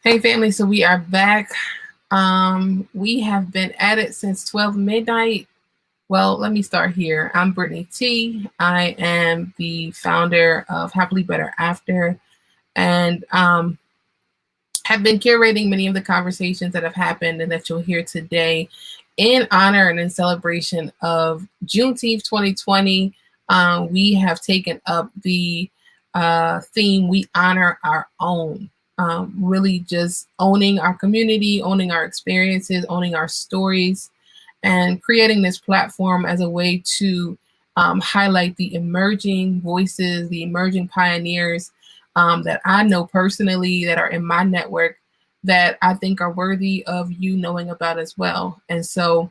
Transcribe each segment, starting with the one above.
Hey family, so we are back. We have been at it since 12 midnight. Well, let me start here. I'm Brittany T. I am the founder of Happily Better After, and have been curating many of the conversations that have happened and that you'll hear today in honor and in celebration of Juneteenth 2020. We have taken up the theme, We Honor Our Own. Really just owning our community, owning our experiences, owning our stories, and creating this platform as a way to highlight the emerging voices, the emerging pioneers that I know personally, that are in my network, that I think are worthy of you knowing about as well. And so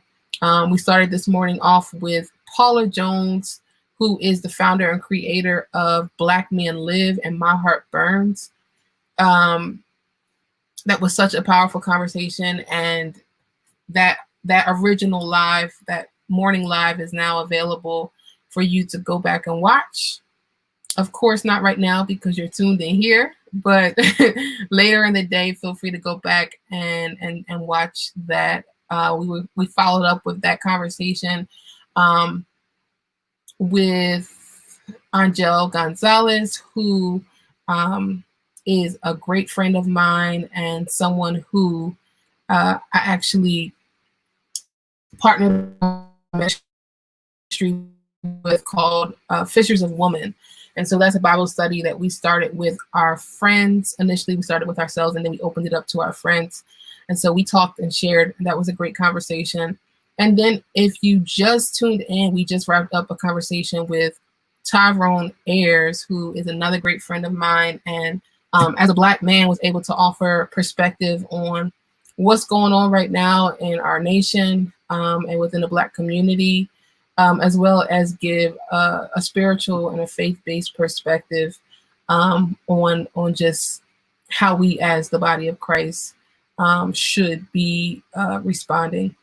we started this morning off with Paula Jones, who is the founder and creator of Black Men Live and My Heart Burns. That was such a powerful conversation, and that original live, that morning live, is now available for you to go back and watch. Of course, not right now because you're tuned in here, but later in the day, feel free to go back and watch that. We followed up with that conversation with Angel Gonzalez, who is a great friend of mine and someone who I actually partnered ministry with, called Fishers of Woman. And so that's a Bible study that we started with our friends. Initially, we started with ourselves, and then we opened it up to our friends. And so we talked and shared. And that was a great conversation. And then if you just tuned in, we just wrapped up a conversation with Tyrone Ayers, who is another great friend of mine, and as a Black man was able to offer perspective on what's going on right now in our nation and within the Black community, as well as give a spiritual and a faith-based perspective on just how we as the body of Christ should be responding.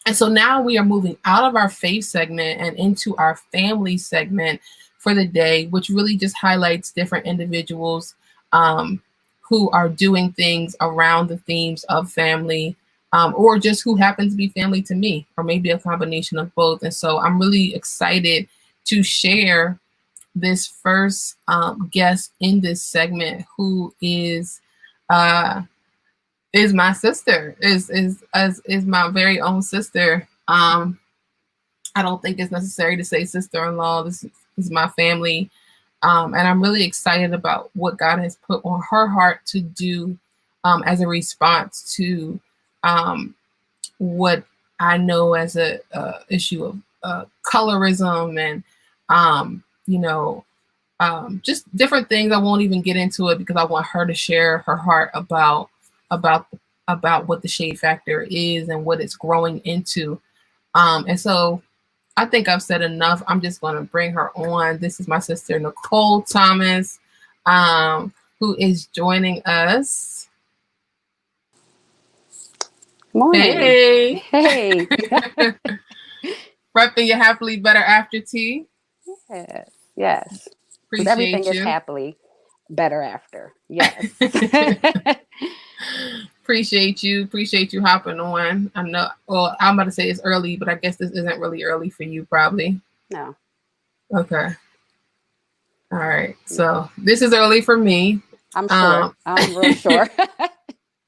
And so now we are moving out of our faith segment and into our family segment for the day, which really just highlights different individuals who are doing things around the themes of family, or just who happens to be family to me, or maybe a combination of both. And so I'm really excited to share this first guest in this segment, who is my sister, is my very own sister. I don't think it's necessary to say sister-in-law. This is my family. And I'm really excited about what God has put on her heart to do as a response to what I know as a issue of colorism and, just different things. I won't even get into it because I want her to share her heart about what the shade factor is and what it's growing into. And so I think I've said enough. I'm just going to bring her on. This is my sister, Nicole Thomas, who is joining us. Morning. Hey. Repping your Happily Better After tea. Yes. Appreciate everything you. is happily better after. Yes. Appreciate you hopping on. I know, well, I'm about to say it's early, but I guess this isn't really early for you, probably. No. Okay. All right. So this is early for me. I'm sure. I'm real sure.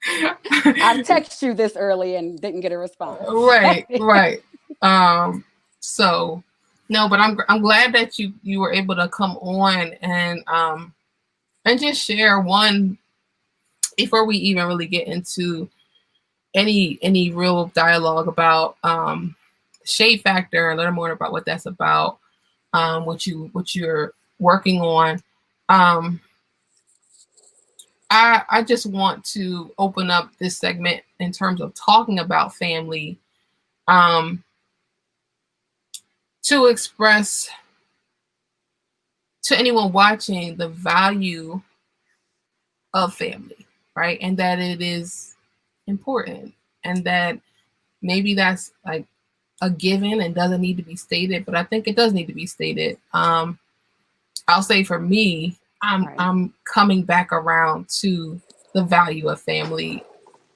I texted you this early and didn't get a response. Right. So no, but I'm glad that you were able to come on and just share one, before we even really get into any real dialogue about shade factor, and learn more about what that's about, what you're working on. I just want to open up this segment in terms of talking about family, to express to anyone watching the value of family, right? And that it is important, and that maybe that's like a given and doesn't need to be stated, but I think it does need to be stated. I'll say for me, I'm coming back around to the value of family.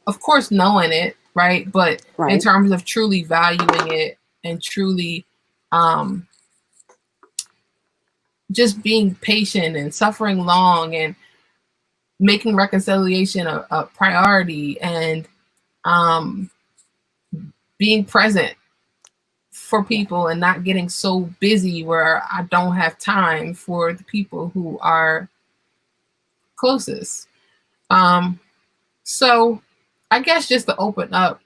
Of course, knowing it, right? But in Right. terms of truly valuing it and truly just being patient and suffering long and making reconciliation a priority and being present for people and not getting so busy where I don't have time for the people who are closest. So I guess just to open up,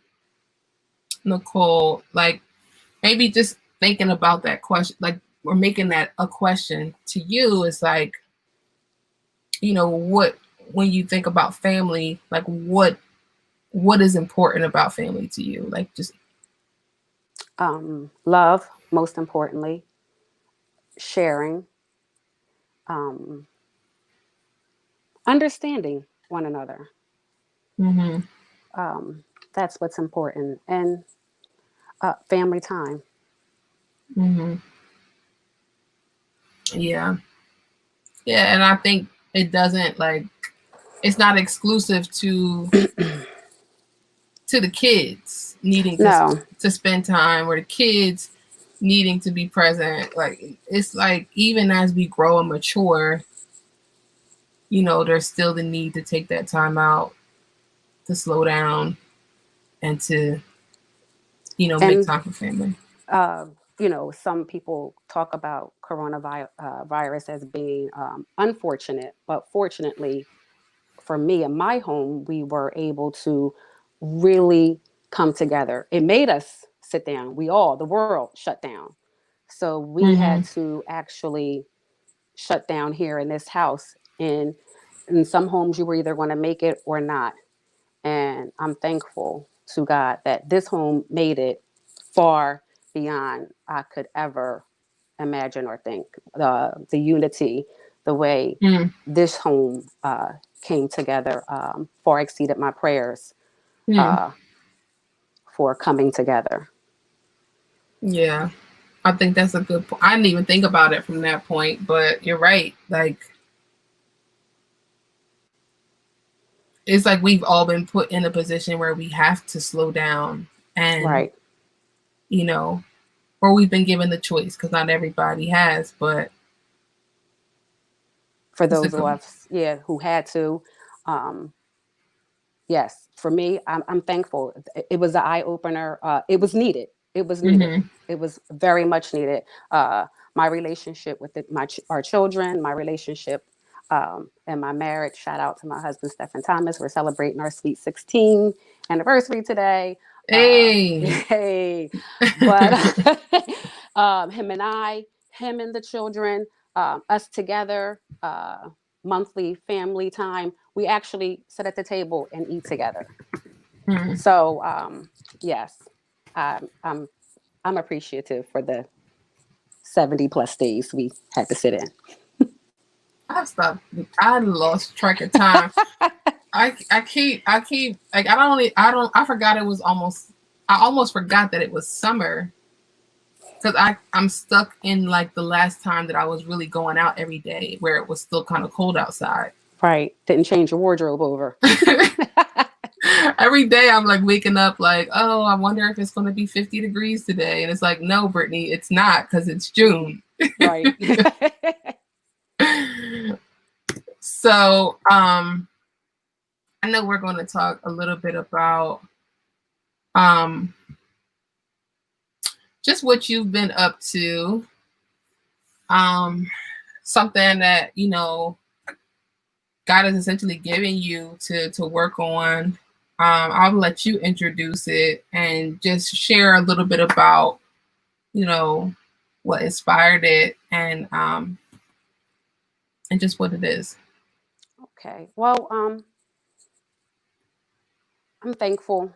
Nicole, like maybe just thinking about that question, like we're making that a question to you is like, you know, what, when you think about family, like what is important about family to you? Like just Love, most importantly, sharing, um, understanding one another. mm-hmm. That's what's important. And family time. Mm-hmm. Yeah. Yeah. And I think it doesn't like, it's not exclusive to the kids needing No. to spend time or the kids needing to be present. Like it's like even as we grow and mature, you know, there's still the need to take that time out to slow down and to, you know, make And time for family. some people talk about coronavirus as being unfortunate, but fortunately for me and my home, we were able to really come together. It made us sit down. The world shut down. So we Mm-hmm. had to actually shut down here in this house. And in some homes, you were either going to make it or not. And I'm thankful to God that this home made it far beyond I could ever imagine or think. The unity, the way Mm-hmm. this home came together, far exceeded my prayers uh, for coming together. Yeah. I think that's a good point. I didn't even think about it from that point, but you're right. Like it's like we've all been put in a position where we have to slow down and, Right. you know, or we've been given the choice because not everybody has, but For it's a those of good. us, yeah, who had to, um, yes, for me, I'm thankful. It was an eye opener. It was needed. It was needed. Mm-hmm. It was very much needed. My relationship with our children, my relationship, and my marriage. Shout out to my husband, Stephen Thomas. We're celebrating our sweet 16 anniversary today. Hey. Hey, but him and the children, us together. Monthly family time. We actually sit at the table and eat together. Mm. So yes, I'm appreciative for the 70 plus days we had to sit in. I stopped. I lost track of time. I keep like I forgot it was almost. I almost forgot that it was summer because I'm stuck in like the last time that I was really going out every day where it was still kind of cold outside. Right. Didn't change your wardrobe over. Every day I'm like waking up like, oh, I wonder if it's going to be 50 degrees today. And it's like, no, Brittany, it's not because it's June. Right. So I know we're going to talk a little bit about um, just what you've been up to. Something that, you know, God is essentially giving you to work on. I'll let you introduce it and just share a little bit about, you know, what inspired it and just what it is. Okay. Well, I'm thankful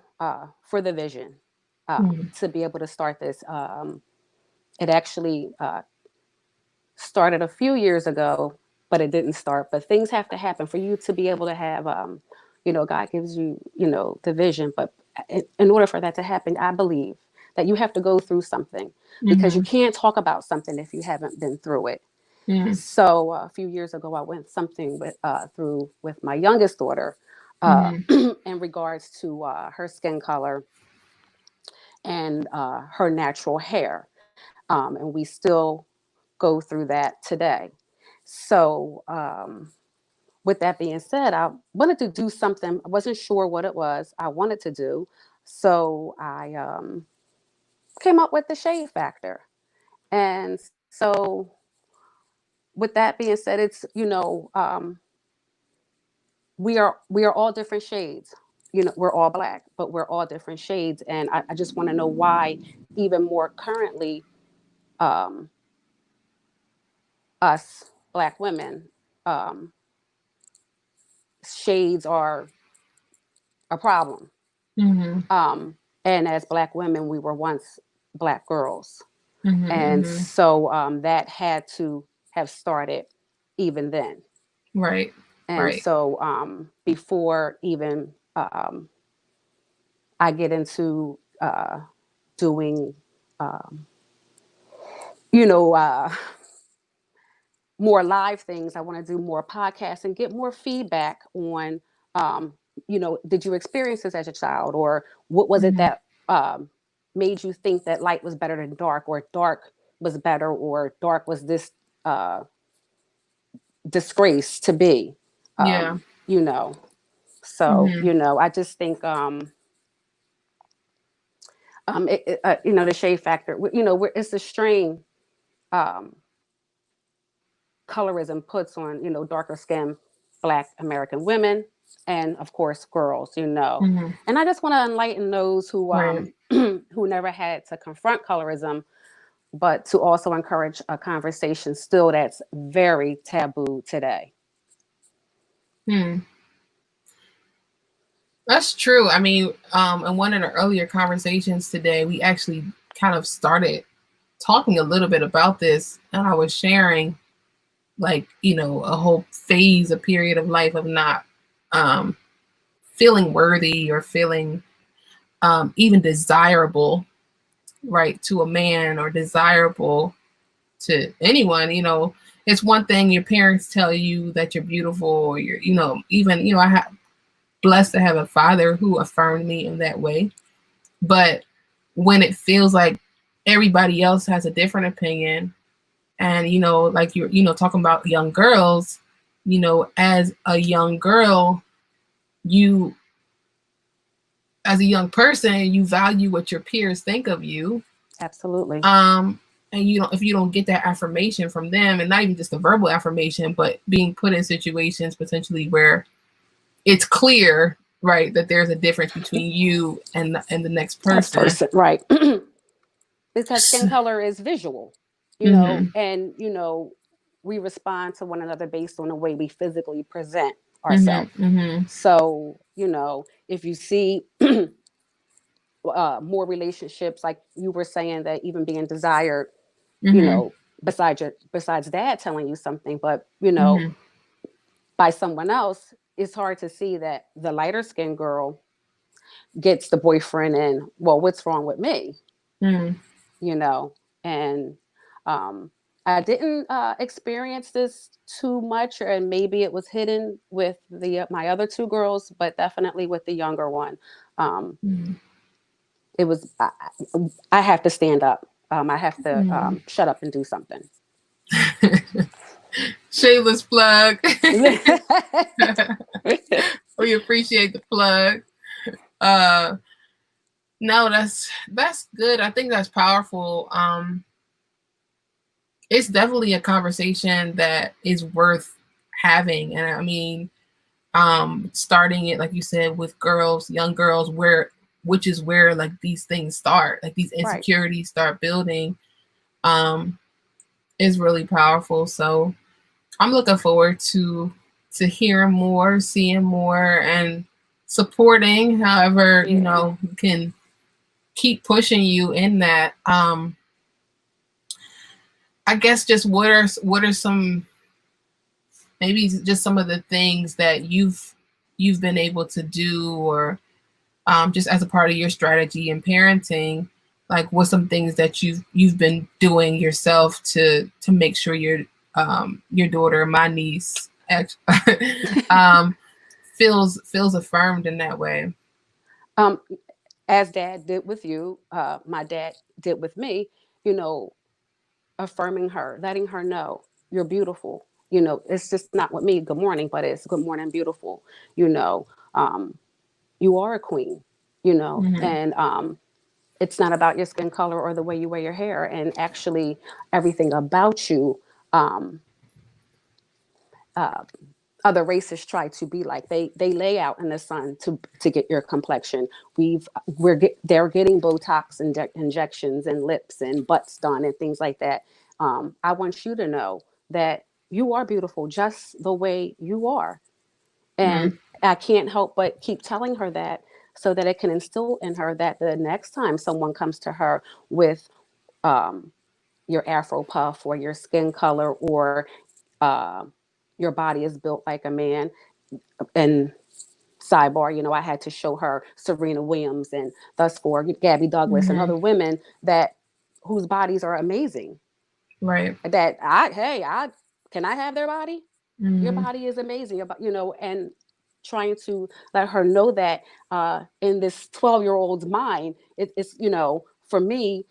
for the vision Mm-hmm. to be able to start this. It actually started a few years ago, but it didn't start. But things have to happen for you to be able to have, God gives you, the vision. But in order for that to happen, I believe that you have to go through something because you Mm-hmm. can't talk about something if you haven't been through it. Mm-hmm. So a few years ago, I went something through with my youngest daughter. Mm-hmm. in regards to her skin color and her natural hair. And we still go through that today. So, with that being said, I wanted to do something. I wasn't sure what it was I wanted to do. So I came up with the shade factor. And so, with that being said, it's, we are all different shades. We're all black, but we're all different shades. And I just want to know why, even more currently, um, us black women, um, shades are a problem. Mm-hmm. Um, and as black women, we were once black girls. And Mm-hmm. so that had to have started even then. Right. And Right. so before even I get into doing, um, you know, uh, more live things, I want to do more podcasts and get more feedback on, um, did you experience this as a child? Or what was it Mm-hmm. that made you think that light was better than dark, or dark was better, or dark was this uh, disgrace to be? Yeah. You know, so, Mm-hmm. I just think, the shade factor, it's a strain um, colorism puts on, darker skinned Black American women and, of course, girls, Mm-hmm. And I just want to enlighten those who Right. who never had to confront colorism, but to also encourage a conversation still that's very taboo today. Hmm. That's true. I mean, in one of the earlier conversations today, we actually kind of started talking a little bit about this, and I was sharing, like, a whole phase, a period of life of not um, feeling worthy or feeling even desirable, right, to a man or desirable to anyone. It's one thing your parents tell you that you're beautiful, or you're, even, I have blessed to have a father who affirmed me in that way. But when it feels like everybody else has a different opinion, and like you're talking about young girls, as a young girl, you as a young person, you value what your peers think of you. Absolutely. And if you don't get that affirmation from them, and not even just the verbal affirmation, but being put in situations potentially where it's clear, right, that there's a difference between you and the next Next person. person, right. Because skin color is visual, Mm-hmm. and we respond to one another based on the way we physically present ourselves. Mm-hmm. Mm-hmm. So, if you see more relationships, like you were saying, that even being desired, Mm-hmm. besides dad telling you something, but Mm-hmm. by someone else, it's hard to see that the lighter skinned girl gets the boyfriend, and, well, what's wrong with me? Mm-hmm. you know and um I didn't experience this too much, and maybe it was hidden with the my other two girls, but definitely with the younger one. um Mm-hmm. it was I have to stand up. I have to Mm-hmm. shut up and do something. Shameless plug. We appreciate the plug. uh no, that's good. I think that's powerful. It's definitely a conversation that is worth having. And I mean, starting it, like you said, with girls, young girls, which is where, like, these things start, like these Right. insecurities start building, um is really powerful. So I'm looking forward to hearing more, seeing more, and supporting however Yeah. can keep pushing you in that. I guess just what are some, maybe just some of the things that you've been able to do, or just as a part of your strategy in parenting, like what's some things that you've been doing yourself to make sure your daughter, my niece, um, feels affirmed in that way. Um, as dad did with you, my dad did with me, you know, affirming her, letting her know you're beautiful. You know, it's just not with me, good morning, but it's good morning, beautiful. You know, you are a queen, you know, Mm-hmm. and it's not about your skin color or the way you wear your hair. And actually, everything about you, um, uh, other races try to be like. They lay out in the sun to get your complexion. They're getting Botox injections and lips and butts done and things like that. I want you to know that you are beautiful just the way you are, and Mm-hmm. I can't help but keep telling her that so that it can instill in her that the next time someone comes to her with um, your afro puff or your skin color or uh, your body is built like a man, and sidebar, you know, I had to show her Serena Williams and thus for Gabby Douglas and Mm-hmm. other women that whose bodies are amazing. Right. That I can I have their body? Your Mm-hmm. body is amazing. You know, and trying to let her know that in this 12-year-old's mind, it's, you know, for me,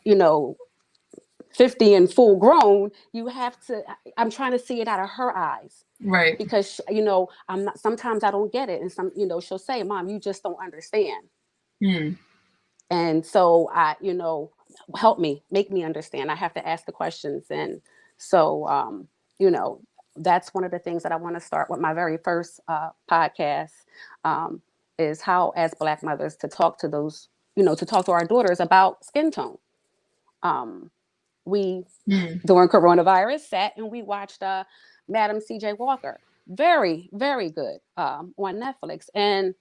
you know, 50 and full grown, you have to, I'm trying to see it out of her eyes Right. because, you know, I'm not, sometimes I don't get it. And some, you know, she'll say, Mom, you just don't understand. Mm-hmm. And so you know, help me, make me understand. I have to ask the questions. And so, you know, that's one of the things that I want to start with my very first podcast, um, is how, as Black mothers, to talk to those, you know, to talk to our daughters about skin tone. We, during coronavirus, sat and we watched Madam C.J. Walker. Very, very good, on Netflix. And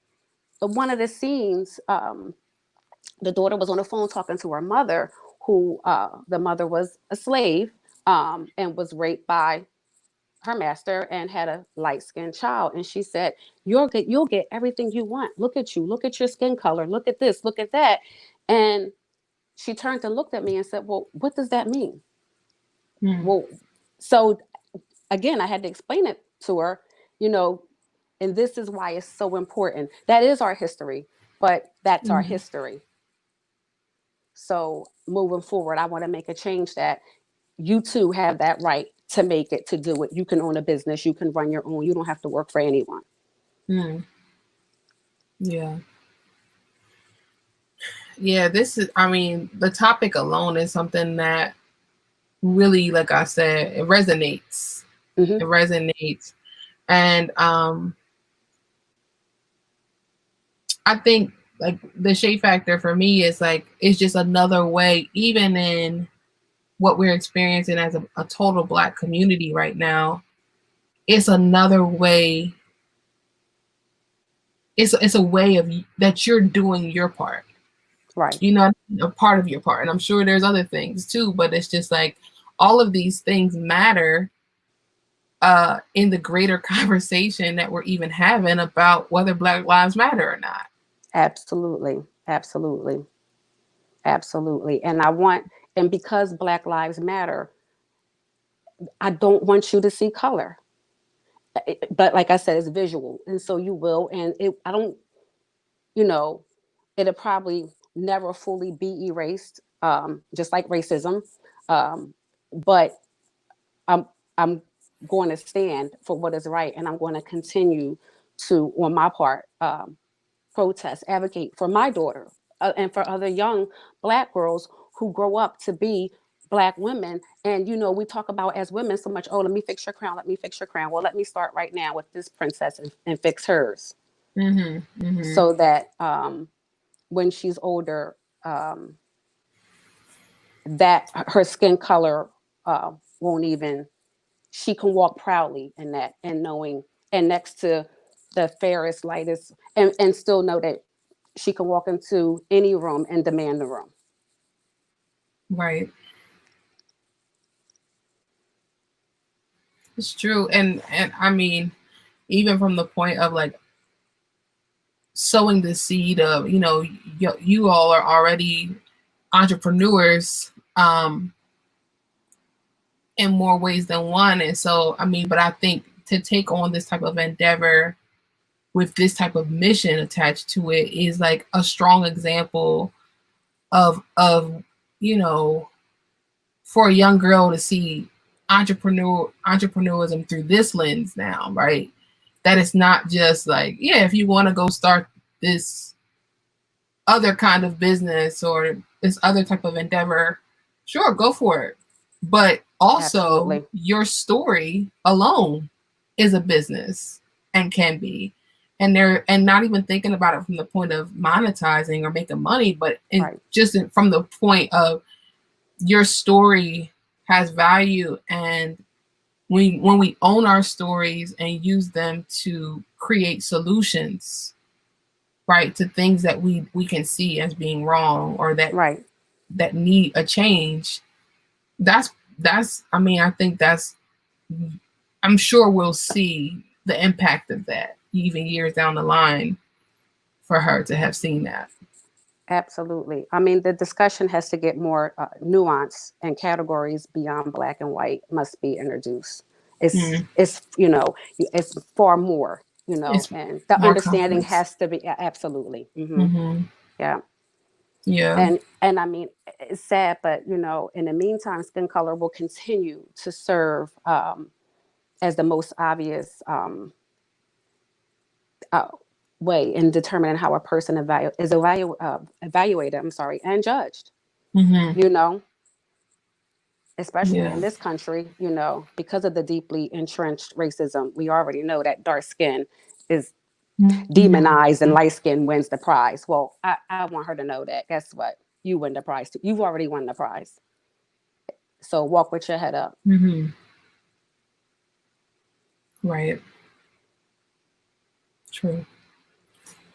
one of the scenes, the daughter was on the phone talking to her mother, who the mother was a slave, and was raped by her master and had a light-skinned child. And she said, you'll get everything you want. Look at you. Look at your skin color. Look at this. Look at that. And she turned and looked at me and said, well, what does that mean? Mm-hmm. Well, so again, I had to explain it to her, you know, and this is why it's so important. That is our history, but that's our Mm-hmm. history. So moving forward, I want to make a change that you too have that right to make it, to do it. You can own a business, you can run your own, you don't have to work for anyone. Mm-hmm. Yeah. Yeah, this is, I mean, the topic alone is something that really, like I said, it resonates. Mm-hmm. It resonates. And I think like the shade factor for me is like, it's just another way, even in what we're experiencing as a total Black community right now, it's another way. It's a way of that you're doing your part. Right. You know, a part of your part. And I'm sure there's other things too, but it's just like all of these things matter in the greater conversation that we're even having about whether Black lives matter or not. Absolutely. Absolutely. Absolutely. And I want, and because Black Lives Matter, I don't want you to see color. But like I said, it's visual. And so you will. And I don't, you know, it'll probably never fully be erased, just like racism. Um, but I'm I'm going to stand for what is right, and I'm going to continue to, on my part, protest, advocate for my daughter, and for other young Black girls who grow up to be Black women. And you know, we talk about as women so much. Oh, let me fix your crown. Let me fix your crown. Well, let me start right now with this princess and fix hers, Mm-hmm. Mm-hmm. so that when she's older, um, that her skin color won't even, she can walk proudly in that, and knowing, and next to the fairest, lightest, and still know that she can walk into any room and demand the room. Right. It's true. And I mean, even from the point of like sowing the seed of, you know, you all are already entrepreneurs in more ways than one. And so, I mean, but I think to take on this type of endeavor with this type of mission attached to it is like a strong example of you know, for a young girl to see entrepreneurism through this lens now, right? That it's not just like, yeah, if you want to go start this other kind of business or this other type of endeavor, sure, go for it. But also, Absolutely. your story alone is a business and can be. And not even thinking about it from the point of monetizing or making money, but Right. from the point of your story has value, and when we own our stories and use them to create solutions, right, to things that we can see as being wrong or Right. that need a change, that's I mean, I think that's, I'm sure we'll see the impact of that even years down the line for her to have seen that. Absolutely. I mean, the discussion has to get more nuanced, and categories beyond black and white must be introduced. Mm, It's far more, it's and the more understanding complex. has to be absolutely. Hmm. Yeah. Yeah. And I mean, it's sad, but in the meantime, skin color will continue to serve as the most obvious uh, way in determining how a person evaluated. I'm sorry, and judged. Hmm. You know, especially Yeah. in this country, because of the deeply entrenched racism, we already know that dark skin is Hmm. demonized and light skin wins the prize. Well, I want her to know that. Guess what? You win the prize too. You've already won the prize. So walk with your head up. Hmm. Right. True.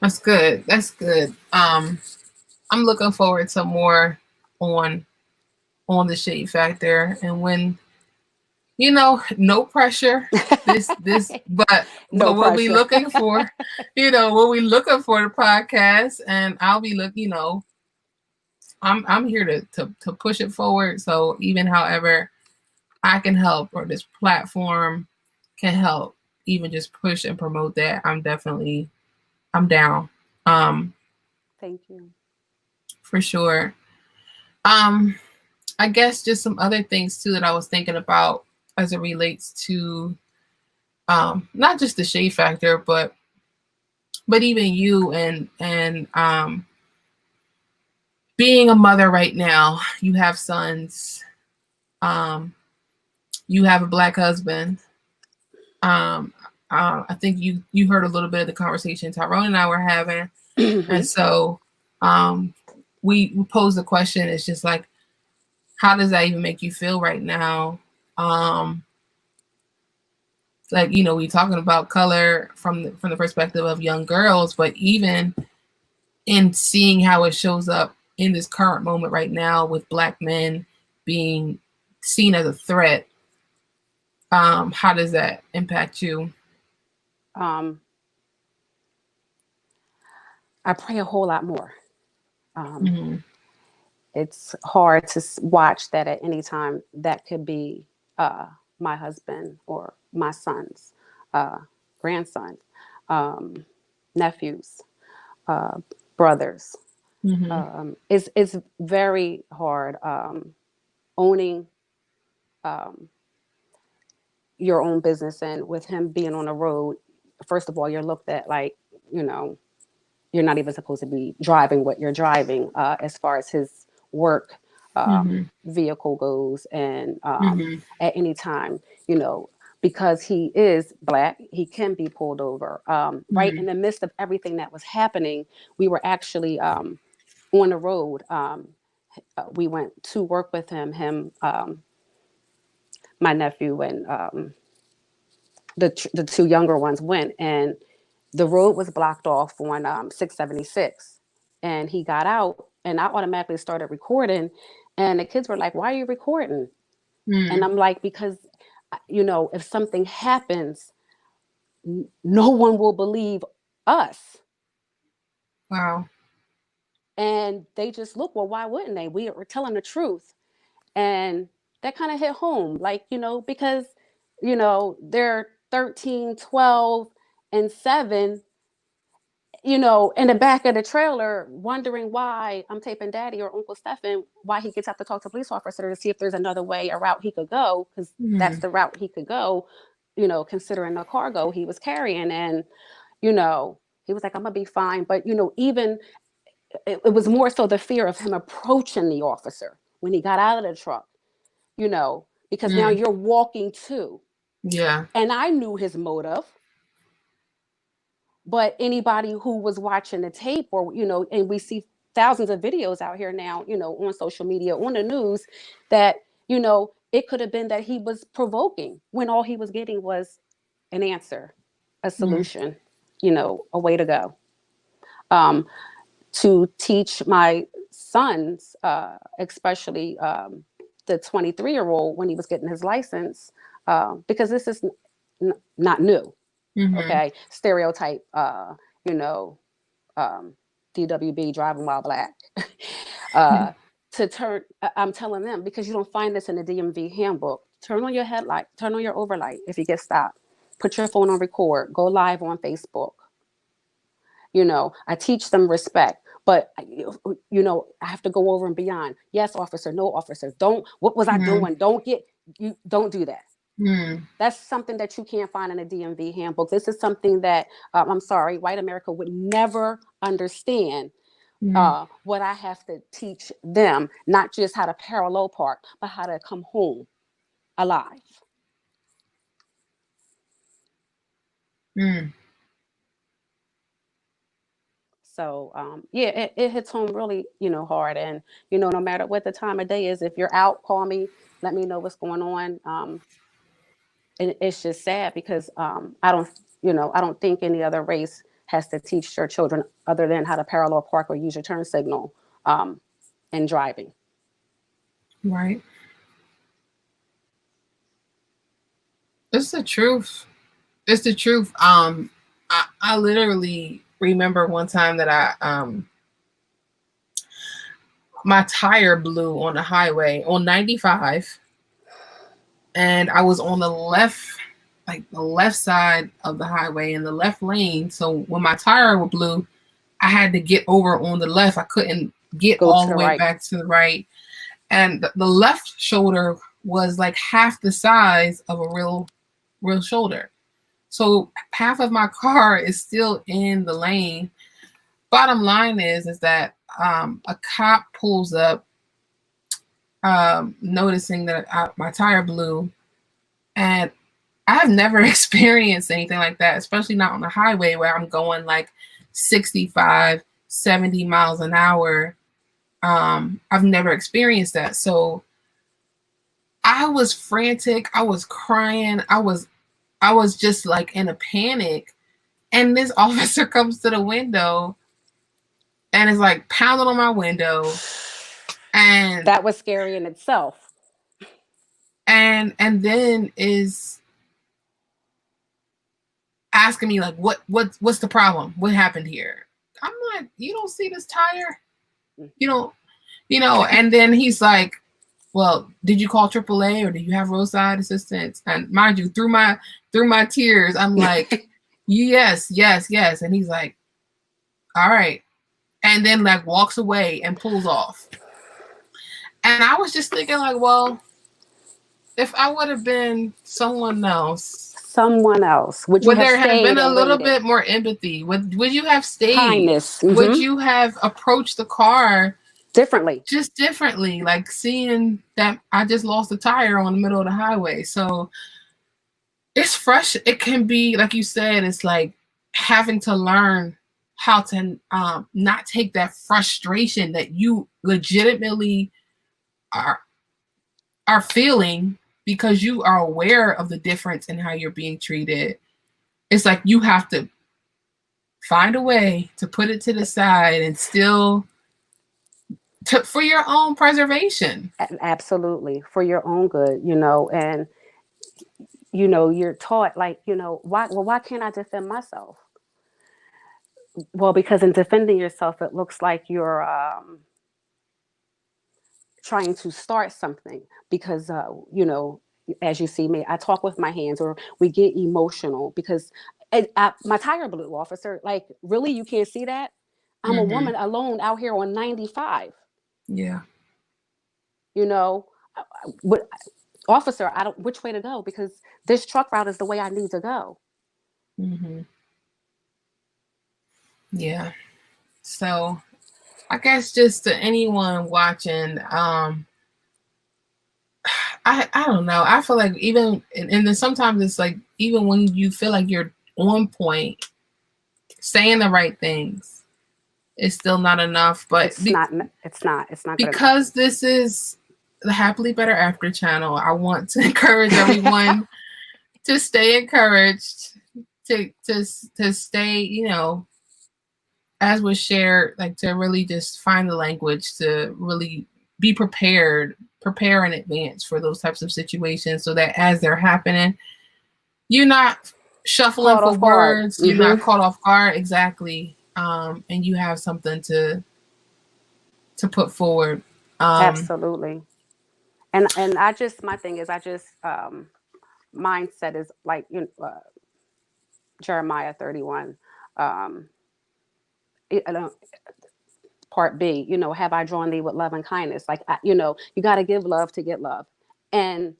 That's good. That's good. I'm looking forward to more on the shade factor, and when, no pressure. But No we'll be pressure. looking for, we'll be looking for the podcast, and I'll be looking. I'm here to push it forward. So even however I can help, or this platform can help, even just push and promote that, I'm down. Um, Thank you. for sure. Um, I guess just some other things too that I was thinking about as it relates to, not just the shade factor, but even you and being a mother right now. You have sons. Um, you have a black husband. Um, I think you heard a little bit of the conversation Tyrone and I were having, and Mhm. so um, we posed the question. It's just like, how does that even make you feel right now? Um, like, we talking about color from the perspective of young girls, but even in seeing how it shows up in this current moment right now with black men being seen as a threat, how does that impact you? um, I pray a whole lot more. Um, Mm-hmm. it's hard to watch that at any time that could be uh, my husband or my son's uh, grandsons, um, nephews, uh, brothers. Mm-hmm. It's very hard owning um, your own business, and with him being on the road, first of all, you're looked at like, you know you're not even supposed to be driving what you're driving, as far as his work Mm-hmm. vehicle goes. And Mm-hmm. at any time, because he is black, he can be pulled over. Right Mm-hmm. in the midst of everything that was happening, we were actually on the road. We went to work with him, my nephew, and the two younger ones went, and the road was blocked off on 676, and he got out, and I automatically started recording, and the kids were like, "Why are you recording?" And Mm-hmm. I'm like, "Because if something happens, no one will believe us." Wow. And they just look, well, why wouldn't they? We were telling the truth. And that kind of hit home, like, because they're 13, 12, and 7, in the back of the trailer, wondering why I'm taping Daddy or Uncle Stephen, why he gets up to talk to a police officer to see if there's another way, a route he could go, because that's Mhm. the route he could go, considering the cargo he was carrying. And, he was like, I'm gonna be fine. But, even it was more so the fear of him approaching the officer when he got out of the truck, because now Mm. you're walking too. Yeah. And I knew his motive. But anybody who was watching the tape, or and we see thousands of videos out here now, on social media, on the news, that it could have been that he was provoking when all he was getting was an answer, a Mm. solution, a way to go. To teach my sons, especially the 23-year-old, when he was getting his license, because this is not new. Mhm. Okay, stereotype, you know, DWB, driving while black. uh, I'm telling them, because you don't find this in the DMV handbook. Turn on your headlight, turn on your overlight if you get stopped. Put your phone on record. Go live on Facebook. I teach them respect, but I have to go over and beyond. Yes, officer. No, officer. Don't. What was I Mhm. doing? Don't do that. Mm. That's something that you can't find in a DMV handbook. This is something that, I'm sorry, white America would never understand. Mm. What I have to teach them, not just how to parallel park, but how to come home alive. Mm. So yeah, it hits home really, hard. And no matter what the time of day is, if you're out, call me, let me know what's going on. And it's just sad because I don't think any other race has to teach their children other than how to parallel park or use your turn signal um, in driving. Right. It's the truth. It's the truth. I literally remember one time that my tire blew on the highway on 95, and I was on the left, like the left side of the highway in the left lane. So when my tire blew, I had to get over on the left. I couldn't get Go all to the the way right. back to the right. And the left shoulder was like half the size of a real shoulder. So half of my car is still in the lane. Bottom line is that a cop pulls up, noticing that my tire blew, and I've never experienced anything like that, especially not on the highway where I'm going like 65, 70 miles an hour. I've never experienced that. So I was frantic. I was crying. I was just like in a panic. And this officer comes to the window and is like pounding on my window, and That was scary in itself. then is asking me like what's the problem? What happened here? I'm like, you don't see this tire? You don't, and then he's like, well, did you call AAA or do you have roadside assistance? And mind you, through my tears, I'm like, yes, yes, yes. And he's like, all right. And then like walks away and pulls off. And I was just thinking, like, well, if I would have been someone else, Someone else, would you would have there have been stayed a and little waited? bit more empathy? Would you have stayed? Kindness. Would you have approached the car Differently. just differently, like seeing that I just lost a tire on the middle of the highway? So it's fresh. It can be, like you said, it's like having to learn how to not take that frustration that you legitimately are feeling, because you are aware of the difference in how you're being treated. It's like you have to find a way to put it to the side and still for your own preservation. Absolutely, for your own good, and you're taught, like, why can't I defend myself? Well, because in defending yourself, it looks like you're trying to start something, because as you see me, I talk with my hands, or we get emotional because my tire blew, officer. Like, really, you can't see that? I'm a woman alone out here on 95. Yeah. You know, what, officer? I don't. Which way to go? Because this truck route is the way I need to go. Yeah. So I guess just to anyone watching, I don't know. I feel like even and then sometimes it's like even when you feel like you're on point, saying the right things is still not enough. But It's not. It's not. It's not good enough. because this is the Happily Better After channel, I want to encourage everyone to stay encouraged, to stay, you know, as was shared, like to really just find the language to really be prepared, prepare in advance for those types of situations so that as they're happening, you're not shuffling Caught for off guard. words, you're not caught off guard, exactly. And you have something to put forward. Absolutely. And I just, my thing is, I just, mindset is like, you know, Jeremiah 31, part B, you know, have I drawn thee with love and kindness? Like, you know, you got to give love to get love. And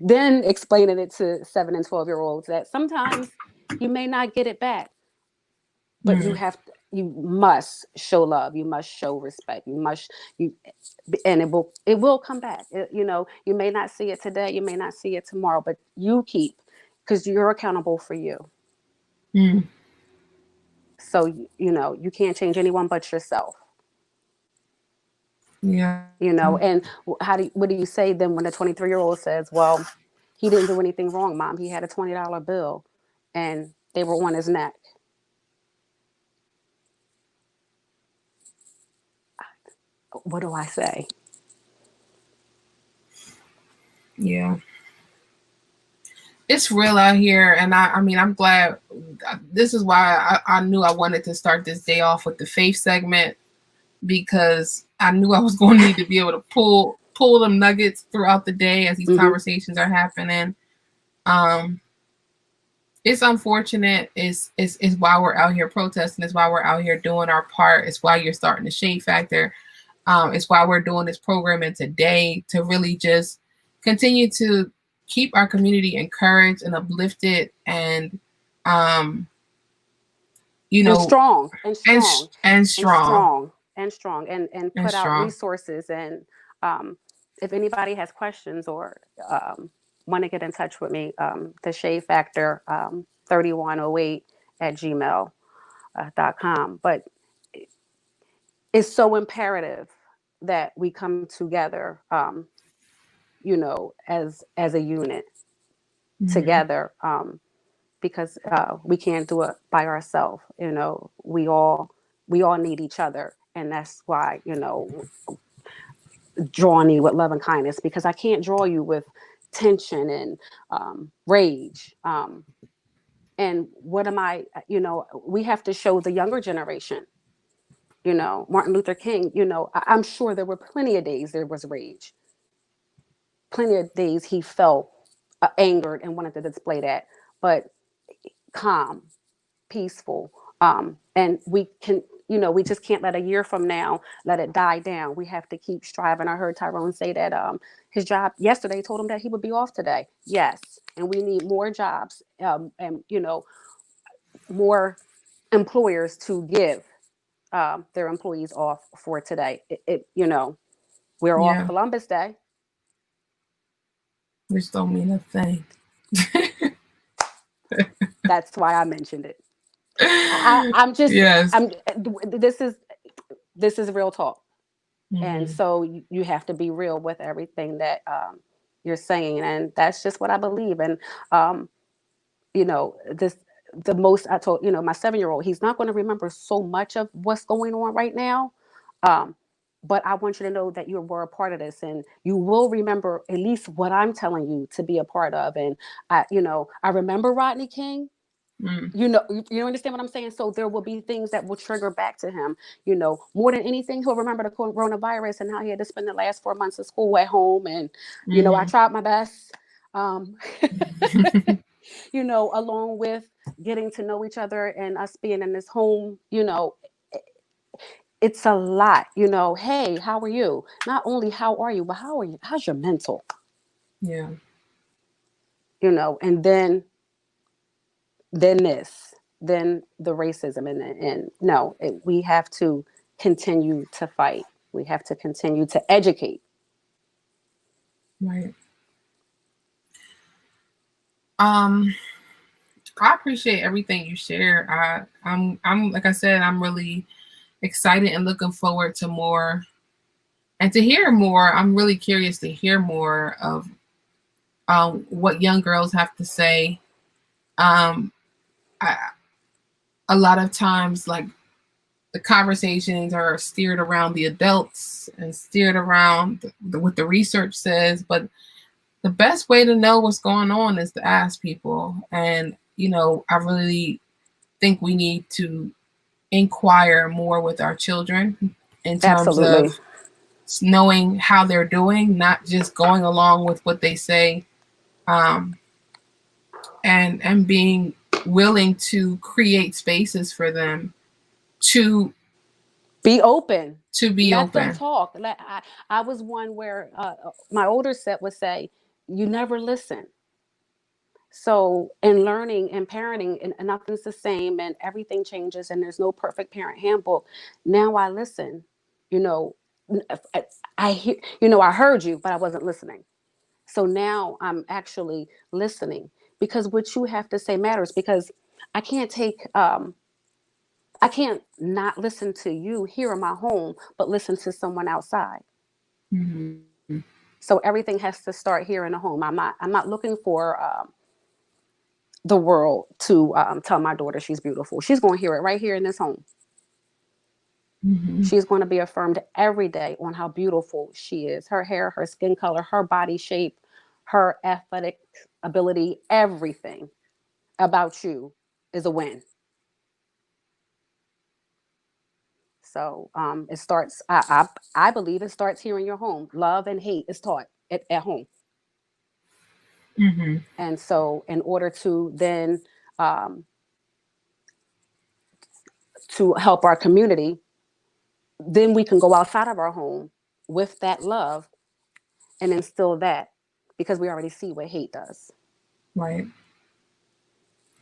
then explaining it to 7 and 12-year-olds that sometimes you may not get it back, but you must show love. You must show respect. And it will come back. You know, you may not see it today. You may not see it tomorrow, but because you're accountable for you. So, you know, you can't change anyone but yourself. Yeah. You know, and what do you say then when the 23-year-old says, well, he didn't do anything wrong, Mom. He had a $20 bill and they were on his neck. What do I say? Yeah. It's real out here, and I mean, I'm glad. This is why I knew I wanted to start this day off with the faith segment, because I knew I was going to need to be able to pull them nuggets throughout the day as these conversations are happening. It's unfortunate. It's why we're out here protesting. It's why we're out here doing our part. It's why you're starting the Shade Factor. It's why we're doing this programming today to really just continue to keep our community encouraged and uplifted and you know, strong and strong and put out resources. And if anybody has questions or want to get in touch with me, the Shade Factor 3108 at gmail.com. But it's so imperative that we come together, you know, as a unit together, because we can't do it by ourselves. You know, we all need each other, and that's why, you know, drawing you with love and kindness, because I can't draw you with tension and rage. And what am I? You know, we have to show the younger generation. You know, Martin Luther King. You know, I'm sure there were plenty of days there was rage. Plenty of days he felt angered and wanted to display that, but calm, peaceful. And we can, you know, we just can't let a year from now let it die down. We have to keep striving. I heard Tyrone say that his job yesterday told him that he would be off today. Yes, and we need more jobs, and you know, more employers to give their employees off for today. You know, we're off Columbus Day, which don't mean a thing. That's why I mentioned it. I'm just, this is real talk. And so you have to be real with everything that you're saying. And that's just what I believe. And, you know, the most I told, you know, my 7-year-old, he's not going to remember so much of what's going on right now. But I want you to know that you were a part of this, and you will remember at least what I'm telling you to be a part of. And you know, I remember Rodney King. You know, you understand what I'm saying? So there will be things that will trigger back to him, you know, more than anything. He'll remember the coronavirus and how he had to spend the last 4 months of school at home. And, you know, I tried my best. Along with getting to know each other and us being in this home, it's a lot, hey, how are you? Not only how are you, but how are you? How's your mental? Yeah. And then this, then the racism, and no, we have to continue to fight. We have to continue to educate. Right. Um, I appreciate everything you share. I'm like I said, I'm really excited and looking forward to more and to hear more. I'm really curious to hear more of what young girls have to say. Um, I, a lot of times, like the conversations are steered around the adults and steered around what the research says, but the best way to know what's going on is to ask people. And I really think we need to inquire more with our children in terms Absolutely. of knowing how they're doing, not just going along with what they say, um, and being willing to create spaces for them to Be open. be Let them open. talk. I was one where my older set would say, you never listen. So in learning and parenting, and nothing's the same, and everything changes, and there's no perfect parent handbook. Now I listen. You know, I hear. I heard you, but I wasn't listening. So now I'm actually listening, because what you have to say matters. Because I can't take. I can't not listen to you here in my home, but listen to someone outside. Mm-hmm. So everything has to start here in the home. I'm not looking for the world to tell my daughter she's beautiful. She's going to hear it right here in this home. Mm-hmm. She's going to be affirmed every day on how beautiful she is. Her hair, her skin color, her body shape, her athletic ability, everything about you is a win. So it starts. I believe it starts here in your home. Love and hate is taught at home. Mm-hmm. And so, in order to then um, to help our community, then we can go outside of our home with that love and instill that, because we already see what hate does. Right.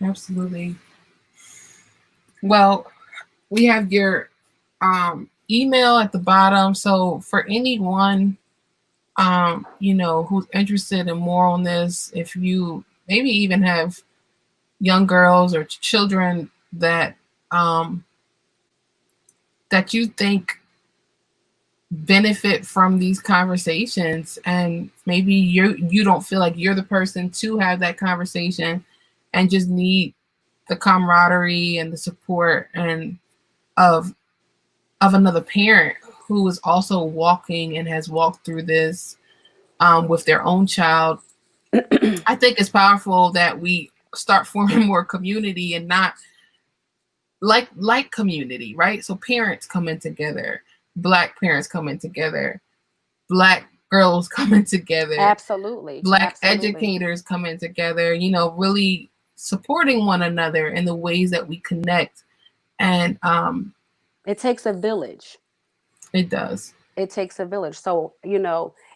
Absolutely. Well, we have your email at the bottom. So for anyone, who's interested in more on this, if you maybe even have young girls or children um, that you think benefit from these conversations, and maybe you don't feel like you're the person to have that conversation and just need the camaraderie and the support and of another parent who is also walking and has walked through this with their own child. I think it's powerful that we start forming more community, and not like community, right? So parents coming together, Black parents coming together, Black girls coming together, Absolutely, Black absolutely. educators coming together, really supporting one another in the ways that we connect. And It takes a village. it does. It takes a village. So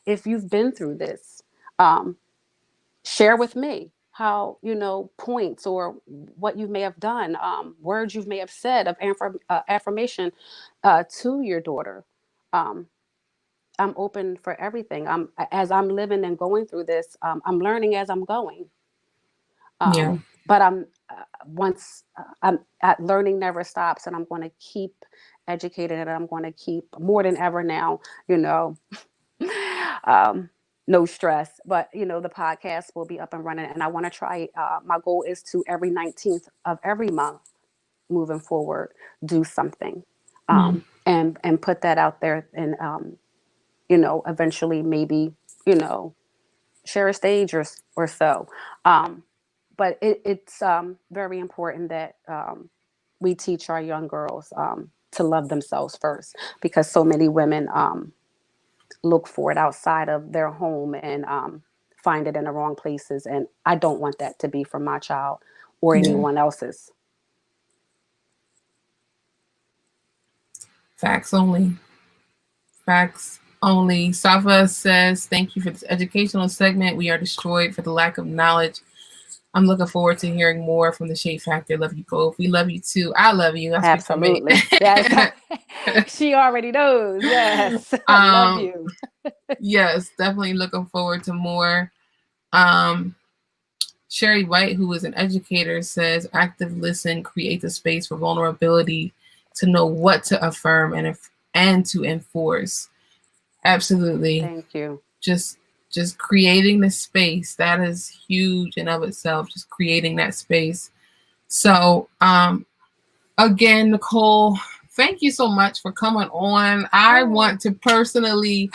if you've been through this, um, share with me how points, or what you may have done, words you may have said of affirmation to your daughter. um, I'm open for everything. As I'm living and going through this, I'm learning as I'm going. Yeah. But I'm once I'm learning never stops, and I'm going to keep educated, and I'm going to keep more than ever now, you know um, no stress. But the podcast will be up and running, and I want to try. My goal is to every 19th of every month moving forward do something, Mm. and put that out there, and eventually maybe you know share a stage or so. Um, but it's very important that we teach our young girls to love themselves first, because so many women look for it outside of their home, and find it in the wrong places. And I don't want that to be for my child or Yeah. anyone else's. Facts only. Facts only. Safa says, thank you for this educational segment. We are destroyed for the lack of knowledge. I'm looking forward to hearing more from the Shade Factor. Love you both. We love you too. I love you. I speak for me. Absolutely. Yes. She already knows. Yes. I love you. Yes, definitely looking forward to more. Sherry White, who is an educator, says active listen creates a space for vulnerability to know what to affirm and to enforce. Absolutely. Thank you. Just creating the space, that is huge in of itself, just creating that space. So again, Nicole, thank you so much for coming on. I want to personally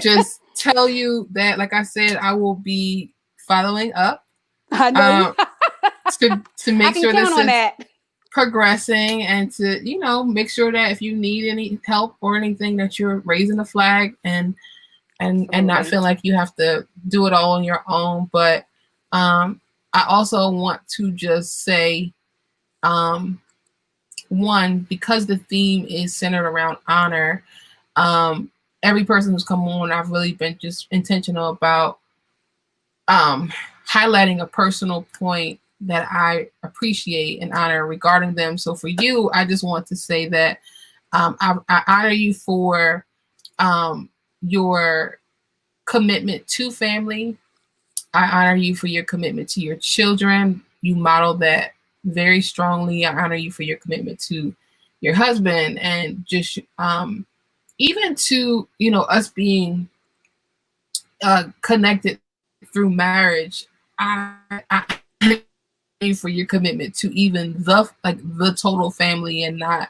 just tell you that, like I said, I will be following up. I know to make sure this is that. progressing, and to, you know, make sure that if you need any help or anything, that you're raising the flag and not feel like you have to do it all on your own. But I also want to just say, one, because the theme is centered around honor, every person who's come on, I've really been just intentional about highlighting a personal point that I appreciate and honor regarding them. So for you, I just want to say that I honor you for your commitment to family. I honor you for your commitment to your children. You model that very strongly. I honor you for your commitment to your husband, and just even to, you know, us being connected through marriage. I honor you for your commitment to even the total family, and not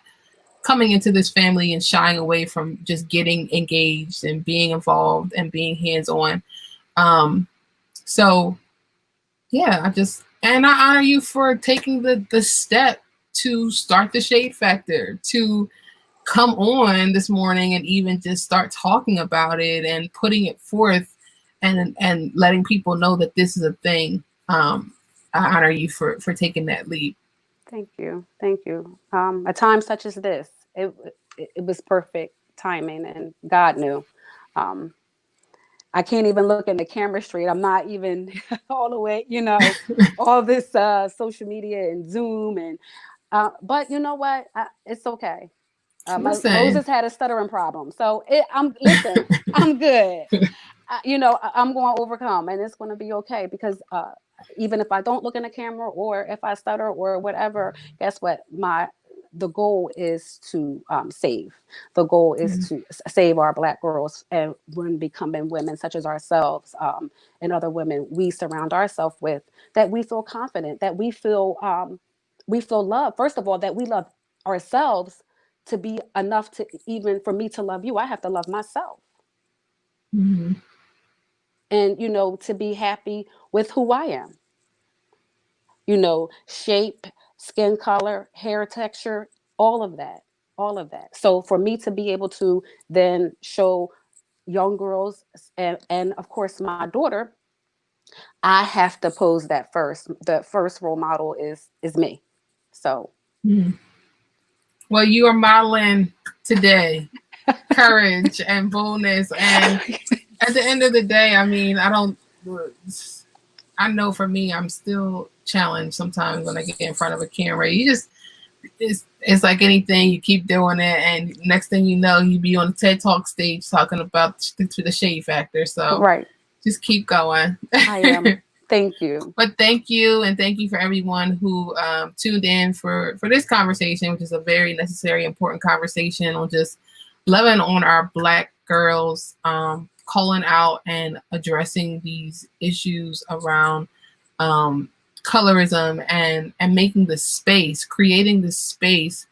coming into this family and shying away from just getting engaged and being involved and being hands-on. So yeah, I honor you for taking the step to start the Shade Factor, to come on this morning and even just start talking about it and putting it forth, and letting people know that this is a thing. I honor you for taking that leap. Thank you. Thank you. A time such as this, it was perfect timing, and God knew. I can't even look in the camera straight. I'm not even all the way, you know, all this social media and Zoom, and but you know what? It's okay. Moses had a stuttering problem, so I'm good. You know, I'm going to overcome, and it's going to be okay, because even if I don't look in the camera, or if I stutter or whatever, guess what? The goal is to save. The goal is to save our Black girls, and when becoming women such as ourselves, and other women we surround ourselves with, that we feel confident, that we feel love. First of all, that we love ourselves to be enough to, even for me to love you, I have to love myself. Mm-hmm. And, you know, to be happy with who I am. You know, shape, skin color, hair texture, all of that. So for me to be able to then show young girls, and of course my daughter, I have to pose that first. The first role model is me. So. Mm-hmm. Well, you are modeling today courage and boldness. And at the end of the day, I mean, I know for me, I'm still challenged sometimes when I get in front of a camera. It's like anything, you keep doing it, and next thing you know, you be on the TED Talk stage talking about the Shade Factor. So right, just keep going. I am. Thank you. But thank you, and thank you for everyone who tuned in for this conversation, which is a very necessary, important conversation on just loving on our Black girls, calling out and addressing these issues around colorism, and making the space, creating the space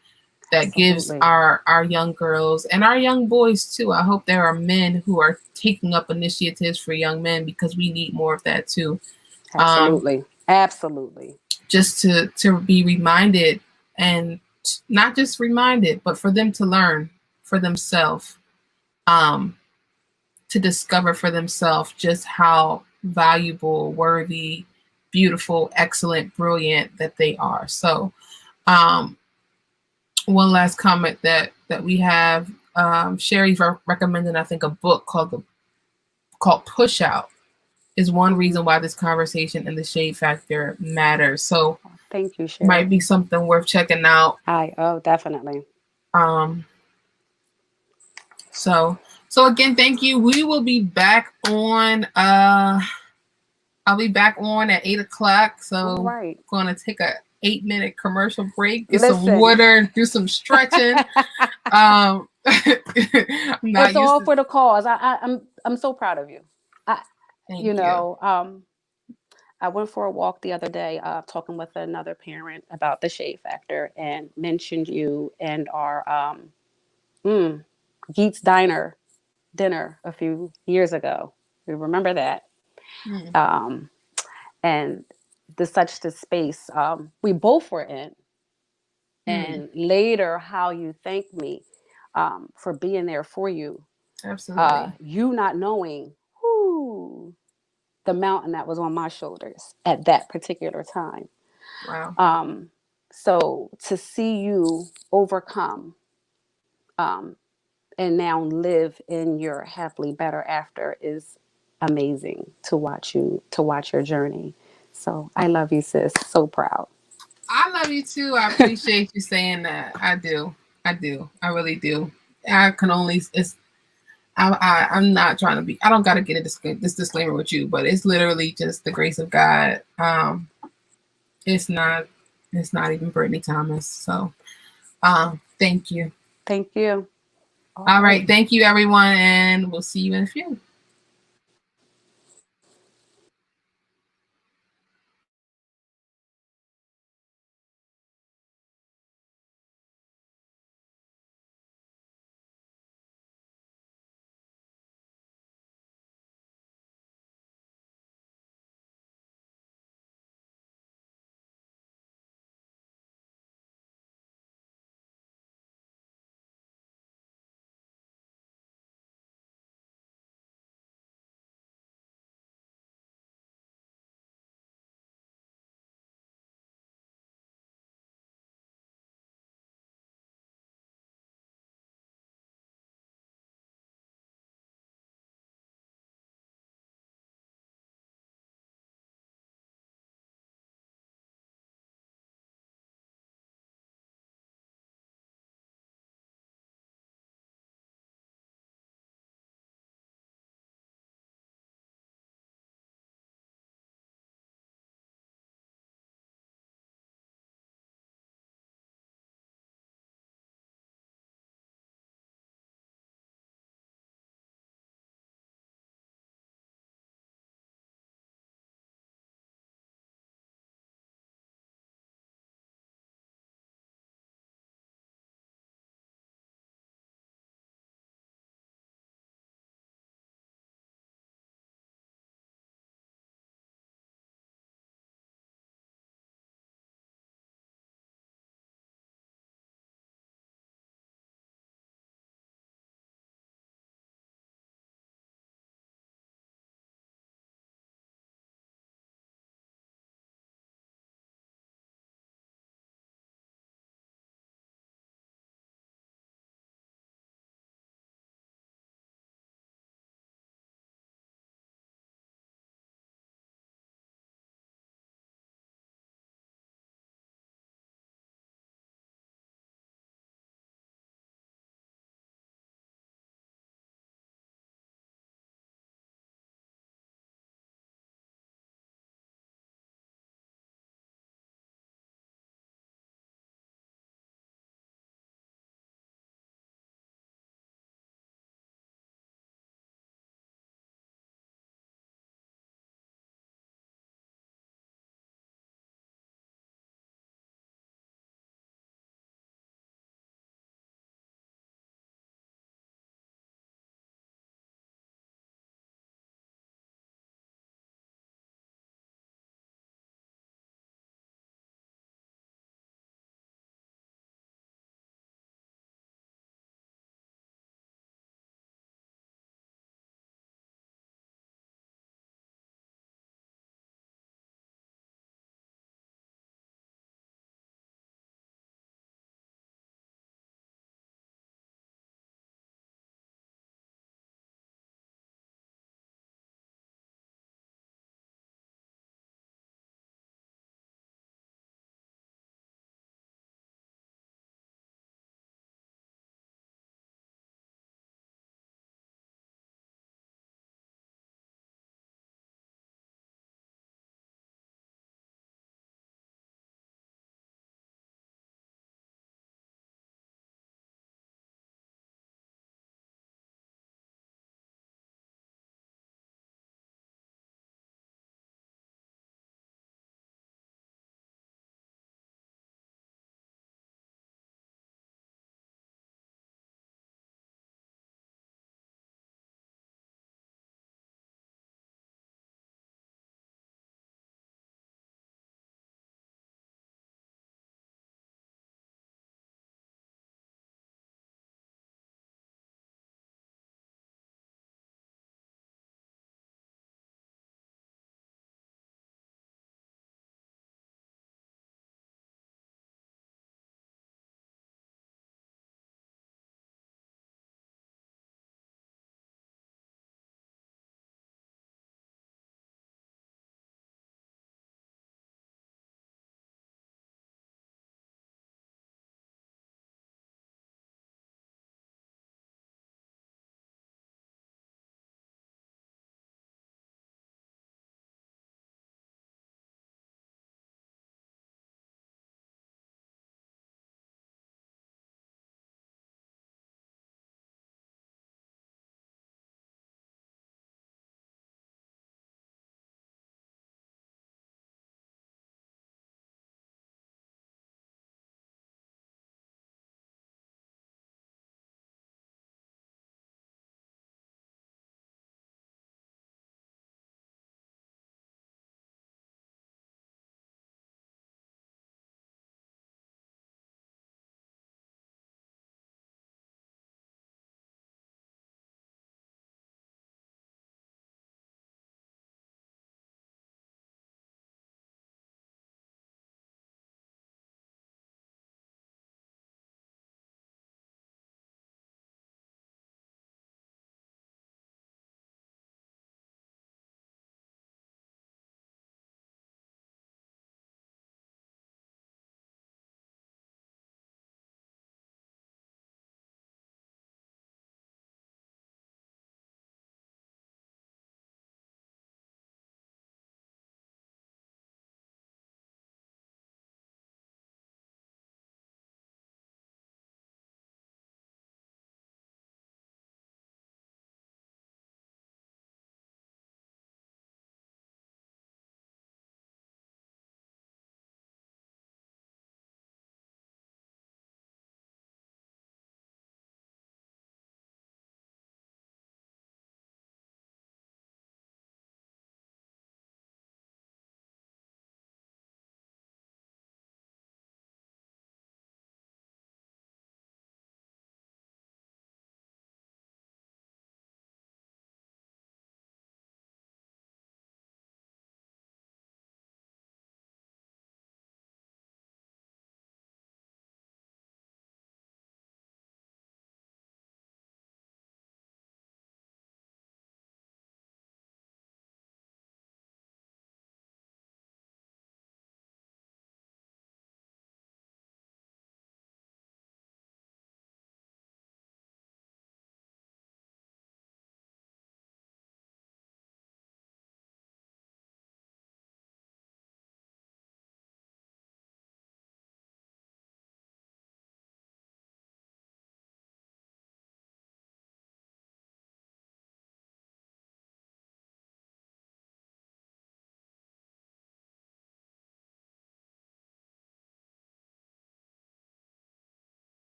that gives our young girls and our young boys too. I hope there are men who are taking up initiatives for young men, because we need more of that too. Absolutely. Just to be reminded, and not just reminded, but for them to learn for themselves, to discover for themselves just how valuable, worthy, beautiful, excellent, brilliant that they are. So, um, one last comment that we have, Sherry's recommended, I think, a book called Push Out is one reason why this conversation and the shade factor matters. So Thank you, might Sherry. be something worth checking out. Definitely. Um, so again, thank you. We will be back on I'll be back on at 8 o'clock. So All right. gonna take a 8-minute commercial break, get some Listen. water, and do some stretching. I'm not It's all used to. for the cause. I'm so proud of you. I Thank you you. know, I went for a walk the other day, talking with another parent about the shade factor, and mentioned you and our Geets Diner dinner a few years ago. We remember that. Mm. And the space we both were in. And later, how you thanked me for being there for you. Absolutely. You not knowing the mountain that was on my shoulders at that particular time. Wow. So to see you overcome and now live in your happily better after is amazing to watch your journey. So I love you, sis. So proud. I love you too. I appreciate you saying that. I do. I do. I really do. I can only. I'm not trying to be. I don't got to get this disclaimer with you, but it's literally just the grace of God. It's not. It's not even Brittany Thomas. So, thank you. Thank you. All right. Thank you, everyone, and we'll see you in a few.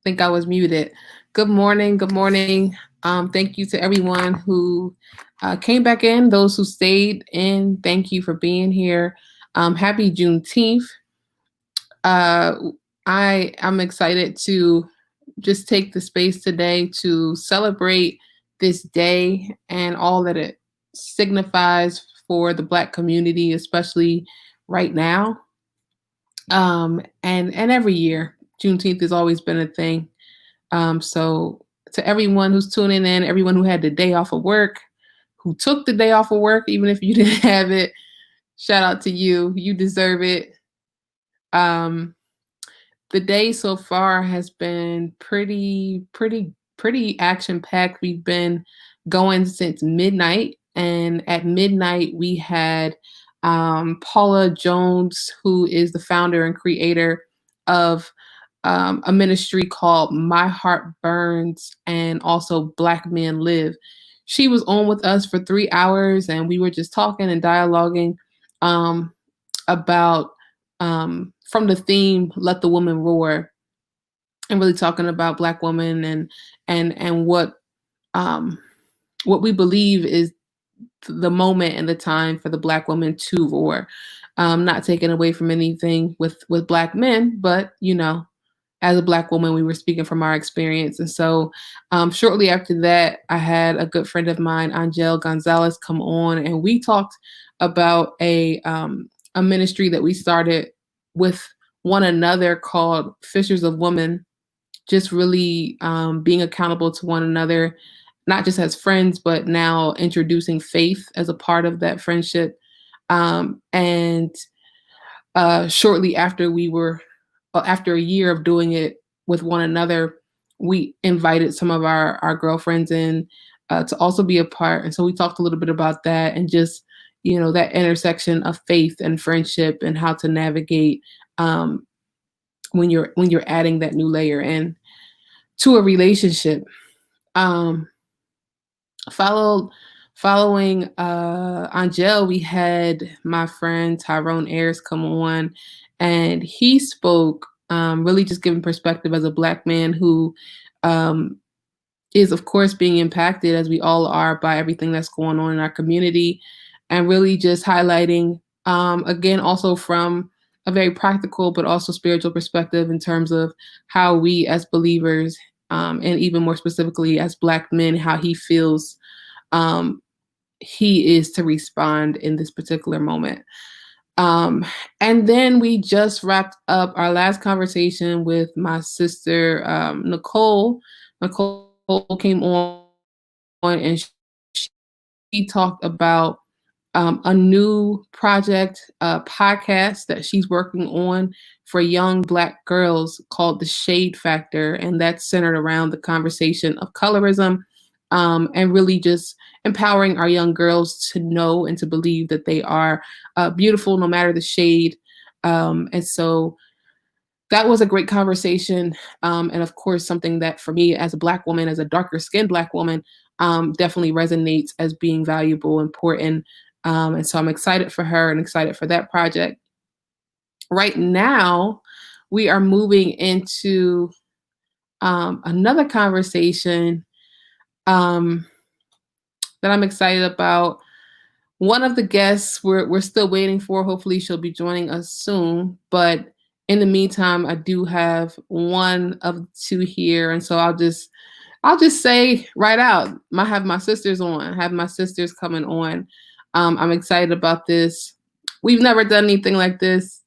think I was muted. Good morning. Good morning. Thank you to everyone who came back in, those who stayed in. Thank you for being here. Happy Juneteenth. Uh, I'm excited to just take the space today to celebrate this day and all that it signifies for the Black community, especially right now. And every year, Juneteenth has always been a thing. So to everyone who's tuning in, everyone who had the day off of work, who took the day off of work, even if you didn't have it, shout out to you. You deserve it. Um, the day so far has been pretty action packed. We've been going since midnight, and at midnight we had Paula Jones, who is the founder and creator of a ministry called My Heart Burns and also Black Men Live. She was on with us for 3 hours, and we were just talking and dialoguing about from the theme "Let the Woman Roar," and really talking about Black women and what we believe is the moment and the time for the Black woman to roar. Not taking away from anything with Black men, but as a Black woman, we were speaking from our experience. And so shortly after that, I had a good friend of mine, Angel Gonzalez, come on, and we talked about a ministry that we started with one another called Fishers of Women, just really being accountable to one another, not just as friends, but now introducing faith as a part of that friendship. And shortly after after a year of doing it with one another, we invited some of our girlfriends in to also be a part. And so we talked a little bit about that and just, that intersection of faith and friendship and how to navigate when you're adding that new layer in to a relationship. Um, following Angel, we had my friend Tyrone Ayers come on, and he spoke, really just giving perspective as a Black man who is, of course, being impacted, as we all are, by everything that's going on in our community, and really just highlighting, again, also from a very practical but also spiritual perspective in terms of how we as believers, and even more specifically as Black men, how he feels he is to respond in this particular moment. And then we just wrapped up our last conversation with my sister, Nicole. Nicole came on and she talked about a new project, a podcast that she's working on for young Black girls called The Shade Factor. And that's centered around the conversation of colorism, and really just empowering our young girls to know and to believe that they are beautiful no matter the shade. And so that was a great conversation. And of course, something that for me as a Black woman, as a darker skinned Black woman, definitely resonates as being valuable, important. And so I'm excited for her and excited for that project. Right now, we are moving into another conversation that I'm excited about. One of the guests we're still waiting for. Hopefully she'll be joining us soon. But in the meantime, I do have one of two here. And so I'll just say right out, I have my sisters on. I have my sisters coming on. I'm excited about this. We've never done anything like this.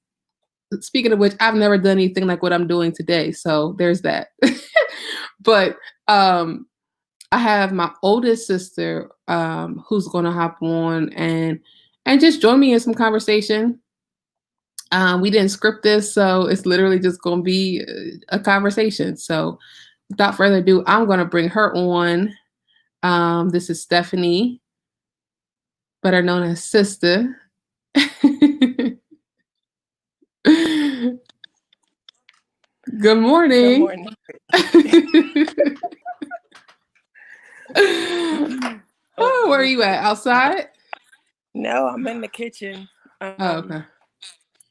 Speaking of which, I've never done anything like what I'm doing today. So there's that. But I have my oldest sister who's going to hop on and just join me in some conversation. We didn't script this, so it's literally just going to be a conversation. So without further ado, I'm going to bring her on. This is Stephanie, better known as Sister. Good morning. Good morning. Oh, where are you at? Outside? No, I'm in the kitchen. Oh, okay.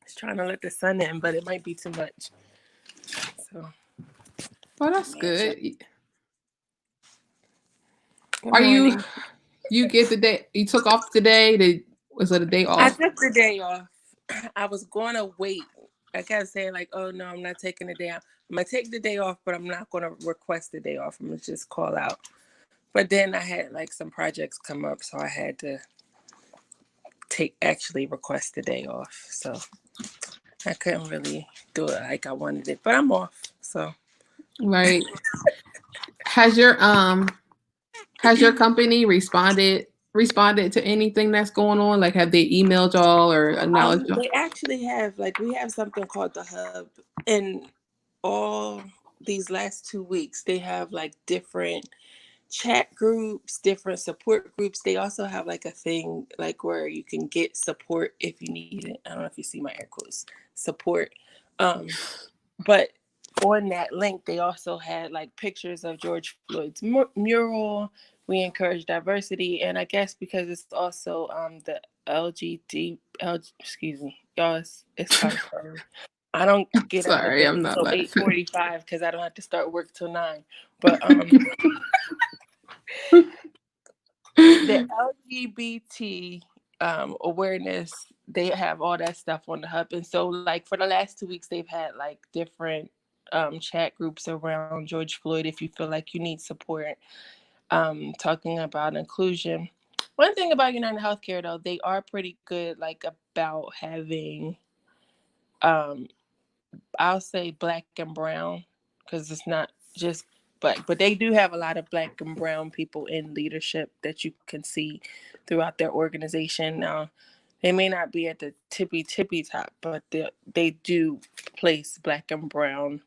Just trying to let the sun in, but it might be too much. So Well, that's Mansion. good. Good Are morning. you get the day you took off today? Was it a day I off? took the day off. I was going to wait. I kept saying like, "Oh no, I'm not taking the day off. I'm gonna take the day off, but I'm not gonna request the day off. I'm gonna just call out." But then I had like some projects come up, so I had to actually request the day off. So I couldn't really do it like I wanted it, but I'm off. So Right. Has your company responded to anything that's going on? Like, have they emailed y'all or acknowledged y'all? they actually have like we have something called the hub, and all these last 2 weeks they have like different chat groups, different support groups. They also have like a thing like where you can get support if you need it. I don't know if you see my air quotes support. But on that link, they also had like pictures of George Floyd's mural. We encourage diversity, and I guess because it's also the excuse me, y'all, it's kind of early. I don't get out of Sorry, bed I'm not until laughing. 8:45 because I don't have to start work till 9. But the LGBT awareness, they have all that stuff on the hub. And so like for the last 2 weeks, they've had like different chat groups around George Floyd if you feel like you need support, talking about inclusion. One thing about United Healthcare though, they are pretty good like about having I'll say black and brown, because it's not just black, but they do have a lot of black and brown people in leadership that you can see throughout their organization. Now, they may not be at the tippy top, but they do place black and brown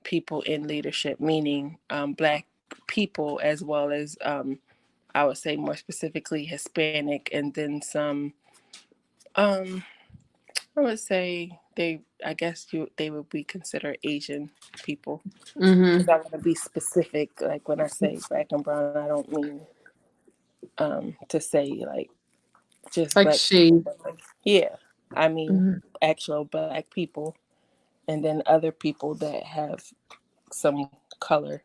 people in leadership, meaning black people as well as I would say more specifically Hispanic, and then some I would say they would be considered Asian people. Because I want to be specific. Like when I say black and brown, I don't mean to say like just Like black people. shade. But like, yeah, I mean Mhm. actual black people, and then other people that have some color,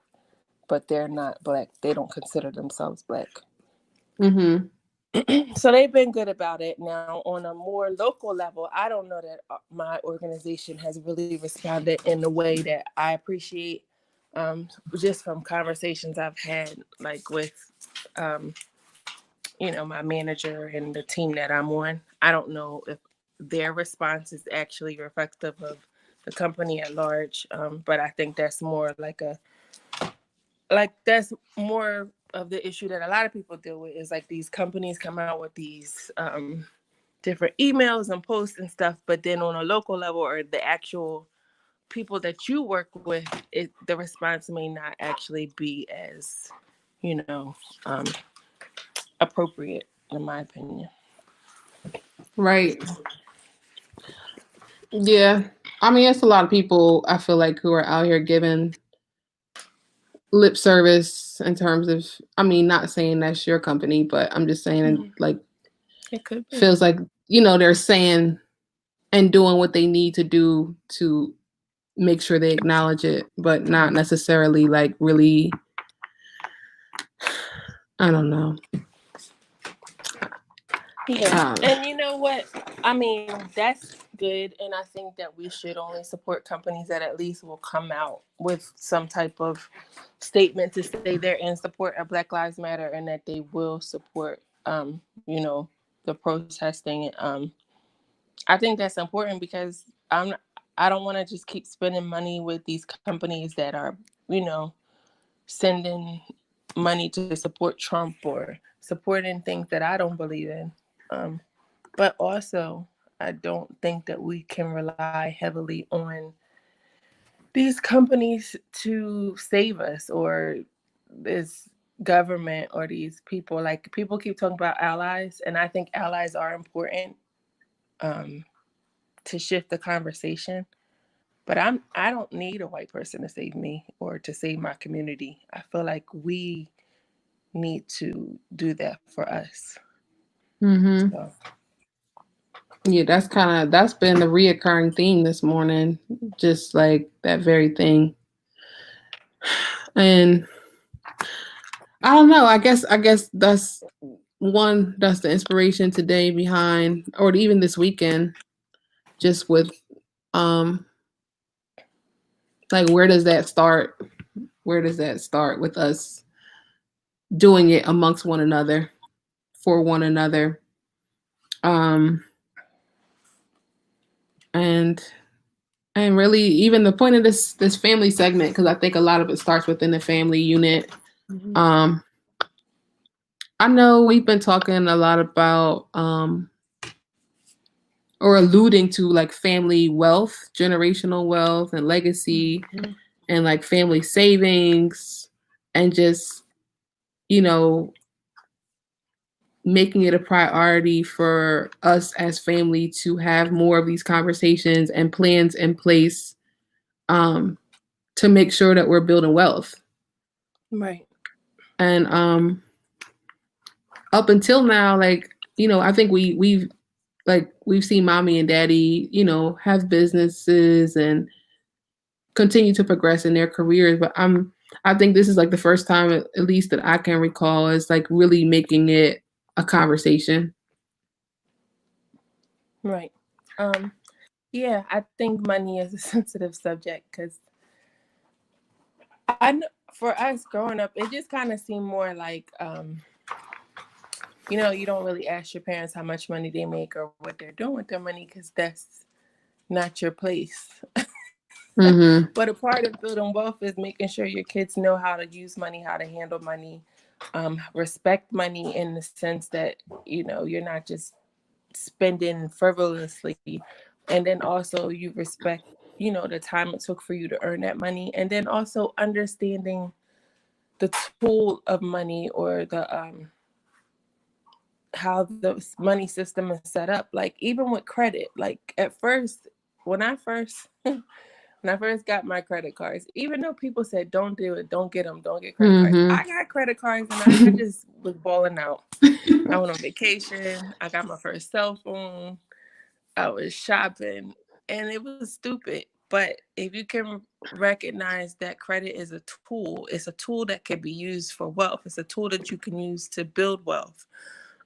but they're not black. They don't consider themselves black. Mhm. So they've been good about it. Now, on a more local level, I don't know that my organization has really responded in the way that I appreciate. Just from conversations I've had, like with, my manager and the team that I'm on. I don't know if their response is actually reflective of the company at large, but I think that's more that's more of the issue that a lot of people deal with, is like these companies come out with these different emails and posts and stuff, but then on a local level or the actual people that you work with, the response may not actually be as um, appropriate, in my opinion. Right. Yeah. I mean, it's a lot of people I feel like who are out here giving lip service in terms of, I mean, not saying that's your company, but I'm just saying like It could be. feels like, they're saying and doing what they need to do to make sure they acknowledge it, but not necessarily like really, I don't know. Yeah. And you know what? I mean, that's good. And I think that we should only support companies that at least will come out with some type of statement to say they're in support of Black Lives Matter and that they will support, the protesting. I think that's important because I don't want to just keep spending money with these companies that are, sending money to support Trump or supporting things that I don't believe in. But also, I don't think that we can rely heavily on these companies to save us, or this government or these people. Like, people keep talking about allies, and I think allies are important to shift the conversation. But I don't need a white person to save me or to save my community. I feel like we need to do that for us. Mm-hmm. So. Yeah, that's been the reoccurring theme this morning. Just like that very thing. And I don't know. I guess that's that's the inspiration today behind, or even this weekend, just with um like where does that start? Where does that start with us doing it amongst one another, for one another? Um and and really even the point of this family segment, because I think a lot of it starts within the family unit. Mhm. I know we've been talking a lot about or alluding to like family wealth, generational wealth and legacy, Mhm. and like family savings, and just, you know, making it a priority for us as family to have more of these conversations and plans in place, um, to make sure that we're building wealth. Right. And up until now, like, you know, I think we've seen mommy and daddy, you know, have businesses and continue to progress in their careers. But I think this is like the first time, at least that I can recall, is like really making it a conversation. Right. Yeah, I think money is a sensitive subject because for us growing up, it just kind of seemed more like, you don't really ask your parents how much money they make or what they're doing with their money because that's not your place. Mm-hmm. But a part of building wealth is making sure your kids know how to use money, how to handle money, respect money in the sense that, you're not just spending frivolously. And then also you respect, the time it took for you to earn that money. And then also understanding the tool of money, or the how the money system is set up. Like even with credit, like at first, when I first when I first got my credit cards, even though people said don't do it, don't get them, don't get credit cards, I got credit cards and I just was balling out. I went on vacation. I got my first cell phone. I was shopping, and it was stupid. But if you can recognize that credit is a tool, it's a tool that can be used for wealth. It's a tool that you can use to build wealth.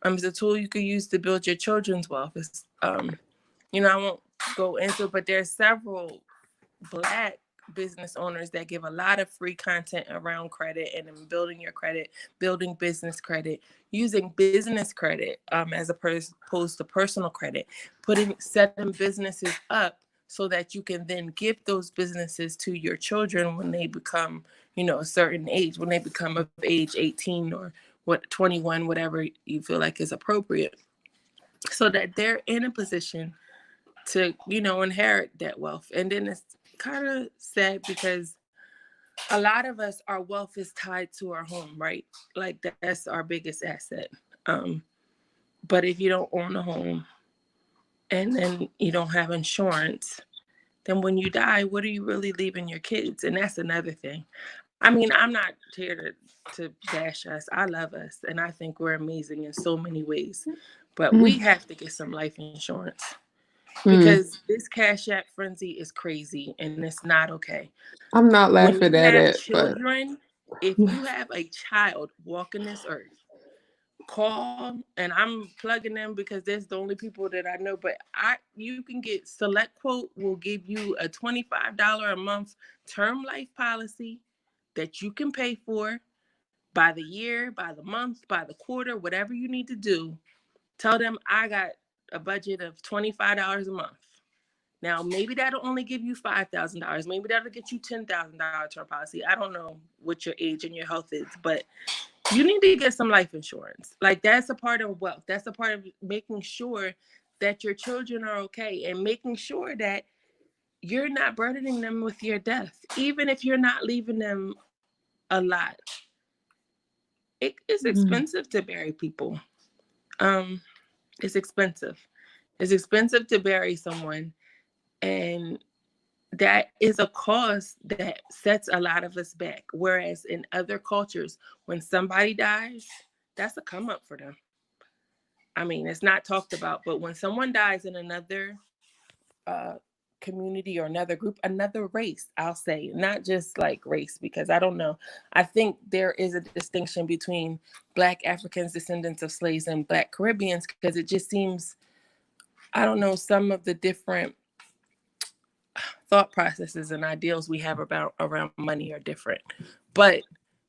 It's a tool you can use to build your children's wealth. It's I won't go into it, but there's several Black business owners that give a lot of free content around credit and in building your credit, building business credit, using business credit as opposed to personal credit, setting businesses up so that you can then give those businesses to your children when they become, a certain age, when they become of age 18 or 21, whatever you feel like is appropriate, so that they're in a position to, inherit that wealth. And then it's kind of sad because a lot of us, our wealth is tied to our home, right? Like that's our biggest asset. But if you don't own a home and then you don't have insurance, then when you die, what are you really leaving your kids? And that's another thing. I mean, I'm not here to bash us. I love us and I think we're amazing in so many ways. But we have to get some life insurance, because this Cash App frenzy is crazy and it's not okay. I'm not When laughing you at have it, but children, if you have a child walking this earth, call, and I'm plugging them because that's the only people that I know. But you can get Select Quote will give you a $25 a month term life policy that you can pay for by the year, by the month, by the quarter, whatever you need to do. Tell them I got a budget of $25 a month. Now, maybe that'll only give you $5,000. Maybe that'll get you $10,000 term policy. I don't know what your age and your health is, but you need to get some life insurance. Like that's a part of wealth. That's a part of making sure that your children are okay and making sure that you're not burdening them with your death, even if you're not leaving them a lot. It is expensive to bury people. It's expensive. It's expensive to bury someone, and that is a cost that sets a lot of us back. Whereas in other cultures, when somebody dies, that's a come up for them. I mean, it's not talked about, but when someone dies in another community or another group, another race, I'll say, not just like race, because I don't know. I think there is a distinction between Black Africans, descendants of slaves, and Black Caribbeans, because it just seems, I don't know, some of the different thought processes and ideals we have about around money are different. But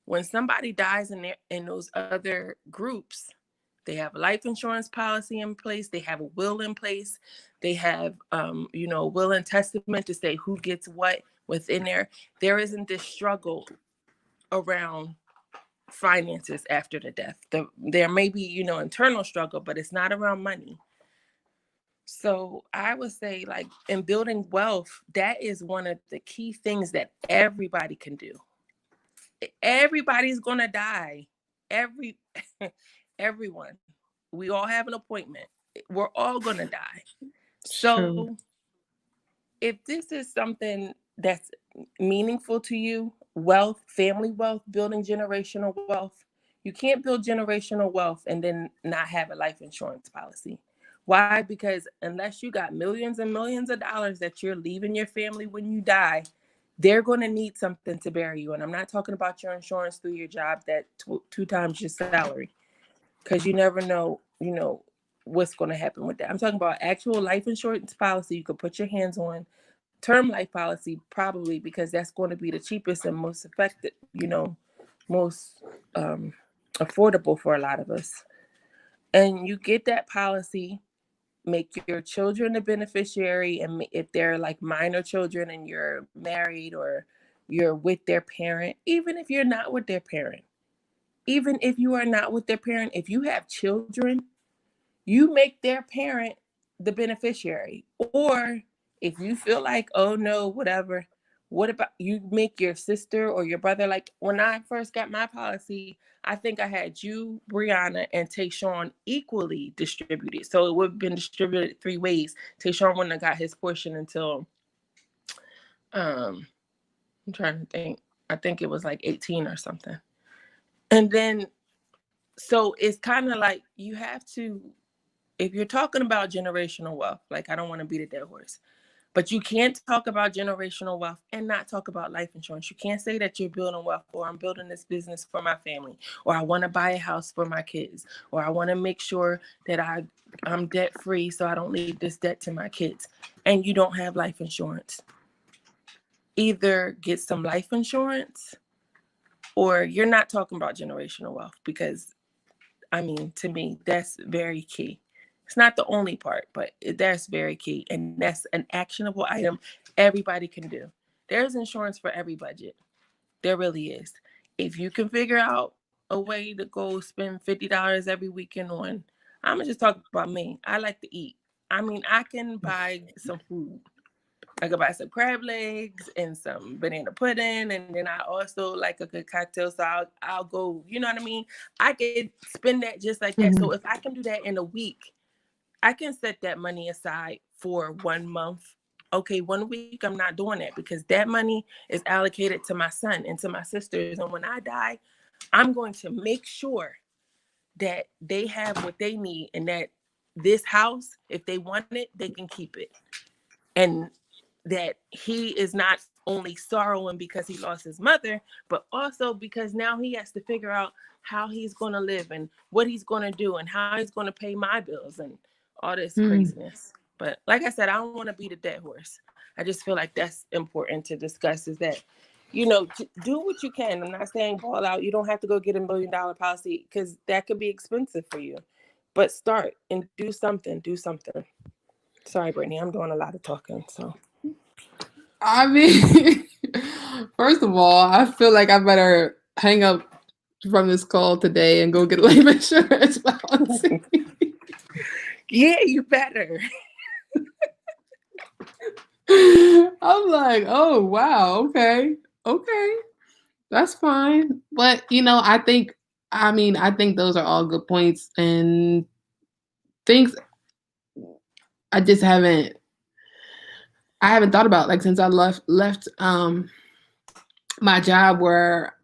when somebody dies in those other groups, they have a life insurance policy in place, they have a will in place, they have will and testament to say who gets what within there. There isn't this struggle around finances after the death. There may be, internal struggle, but it's not around money. So I would say, like, in building wealth, that is one of the key things that everybody can do. Everybody's gonna die. Everyone. We all have an appointment. We're all gonna die. So if this is something that's meaningful to you, wealth, family wealth, building generational wealth, you can't build generational wealth and then not have a life insurance policy. Why? Because unless you got millions and millions of dollars that you're leaving your family when you die, they're going to need something to bury you. And I'm not talking about your insurance through your job that two times your salary, because you never know, what's going to happen with that. I'm talking about actual life insurance policy you could put your hands on. Term life policy, probably, because that's going to be the cheapest and most effective, most affordable for a lot of us. And you get that policy, make your children the beneficiary, and if they're like minor children and you're married or you're with their parent, even if you're not with their parent, even if you are not with their parent, if you have children, you make their parent the beneficiary. Or if you feel like, oh no, whatever, what about you make your sister or your brother? Like when I first got my policy, I think I had you, Brianna, and Tayshawn equally distributed. So it would have been distributed 3 ways. Tayshawn wouldn't have got his portion until, I'm trying to think. I think it was like 18 or something. And then, so it's kind of like you have to, if you're talking about generational wealth, like I don't want to beat a dead horse, but you can't talk about generational wealth and not talk about life insurance. You can't say that you're building wealth, or I'm building this business for my family, or I want to buy a house for my kids, or I want to make sure that I'm debt free so I don't leave this debt to my kids, and you don't have life insurance. Either get some life insurance or you're not talking about generational wealth, because, I mean, to me, that's very key. It's not the only part, but that's very key. And that's an actionable item everybody can do. There's insurance for every budget. There really is. If you can figure out a way to go spend $50 every weekend on, I'm going to just talk about me. I like to eat. I mean, I can buy some food. I could buy some crab legs and some banana pudding. And then I also like a good cocktail. So I'll go, you know what I mean? I could spend that just like that. So if I can do that in a week, I can set that money aside for 1 month. Okay, 1 week, I'm not doing that because that money is allocated to my son and to my sisters. And when I die, I'm going to make sure that they have what they need, and that this house, if they want it, they can keep it. And that he is not only sorrowing because he lost his mother, but also because now he has to figure out how he's going to live and what he's going to do and how he's going to pay my bills and all this craziness. But like I said, I don't want to beat a dead horse. I just feel like that's important to discuss, is that, do what you can. I'm not saying ball out. You don't have to go get $1 million policy, because that could be expensive for you. But start and do something. Sorry, Brittany, I'm doing a lot of talking. So, I mean, first of all, I feel like I better hang up from this call today and go get a life insurance policy. Yeah, you better. I'm like, oh, wow. Okay. That's fine. But, I think those are all good points, and things I just haven't thought about, like, since I left my job where,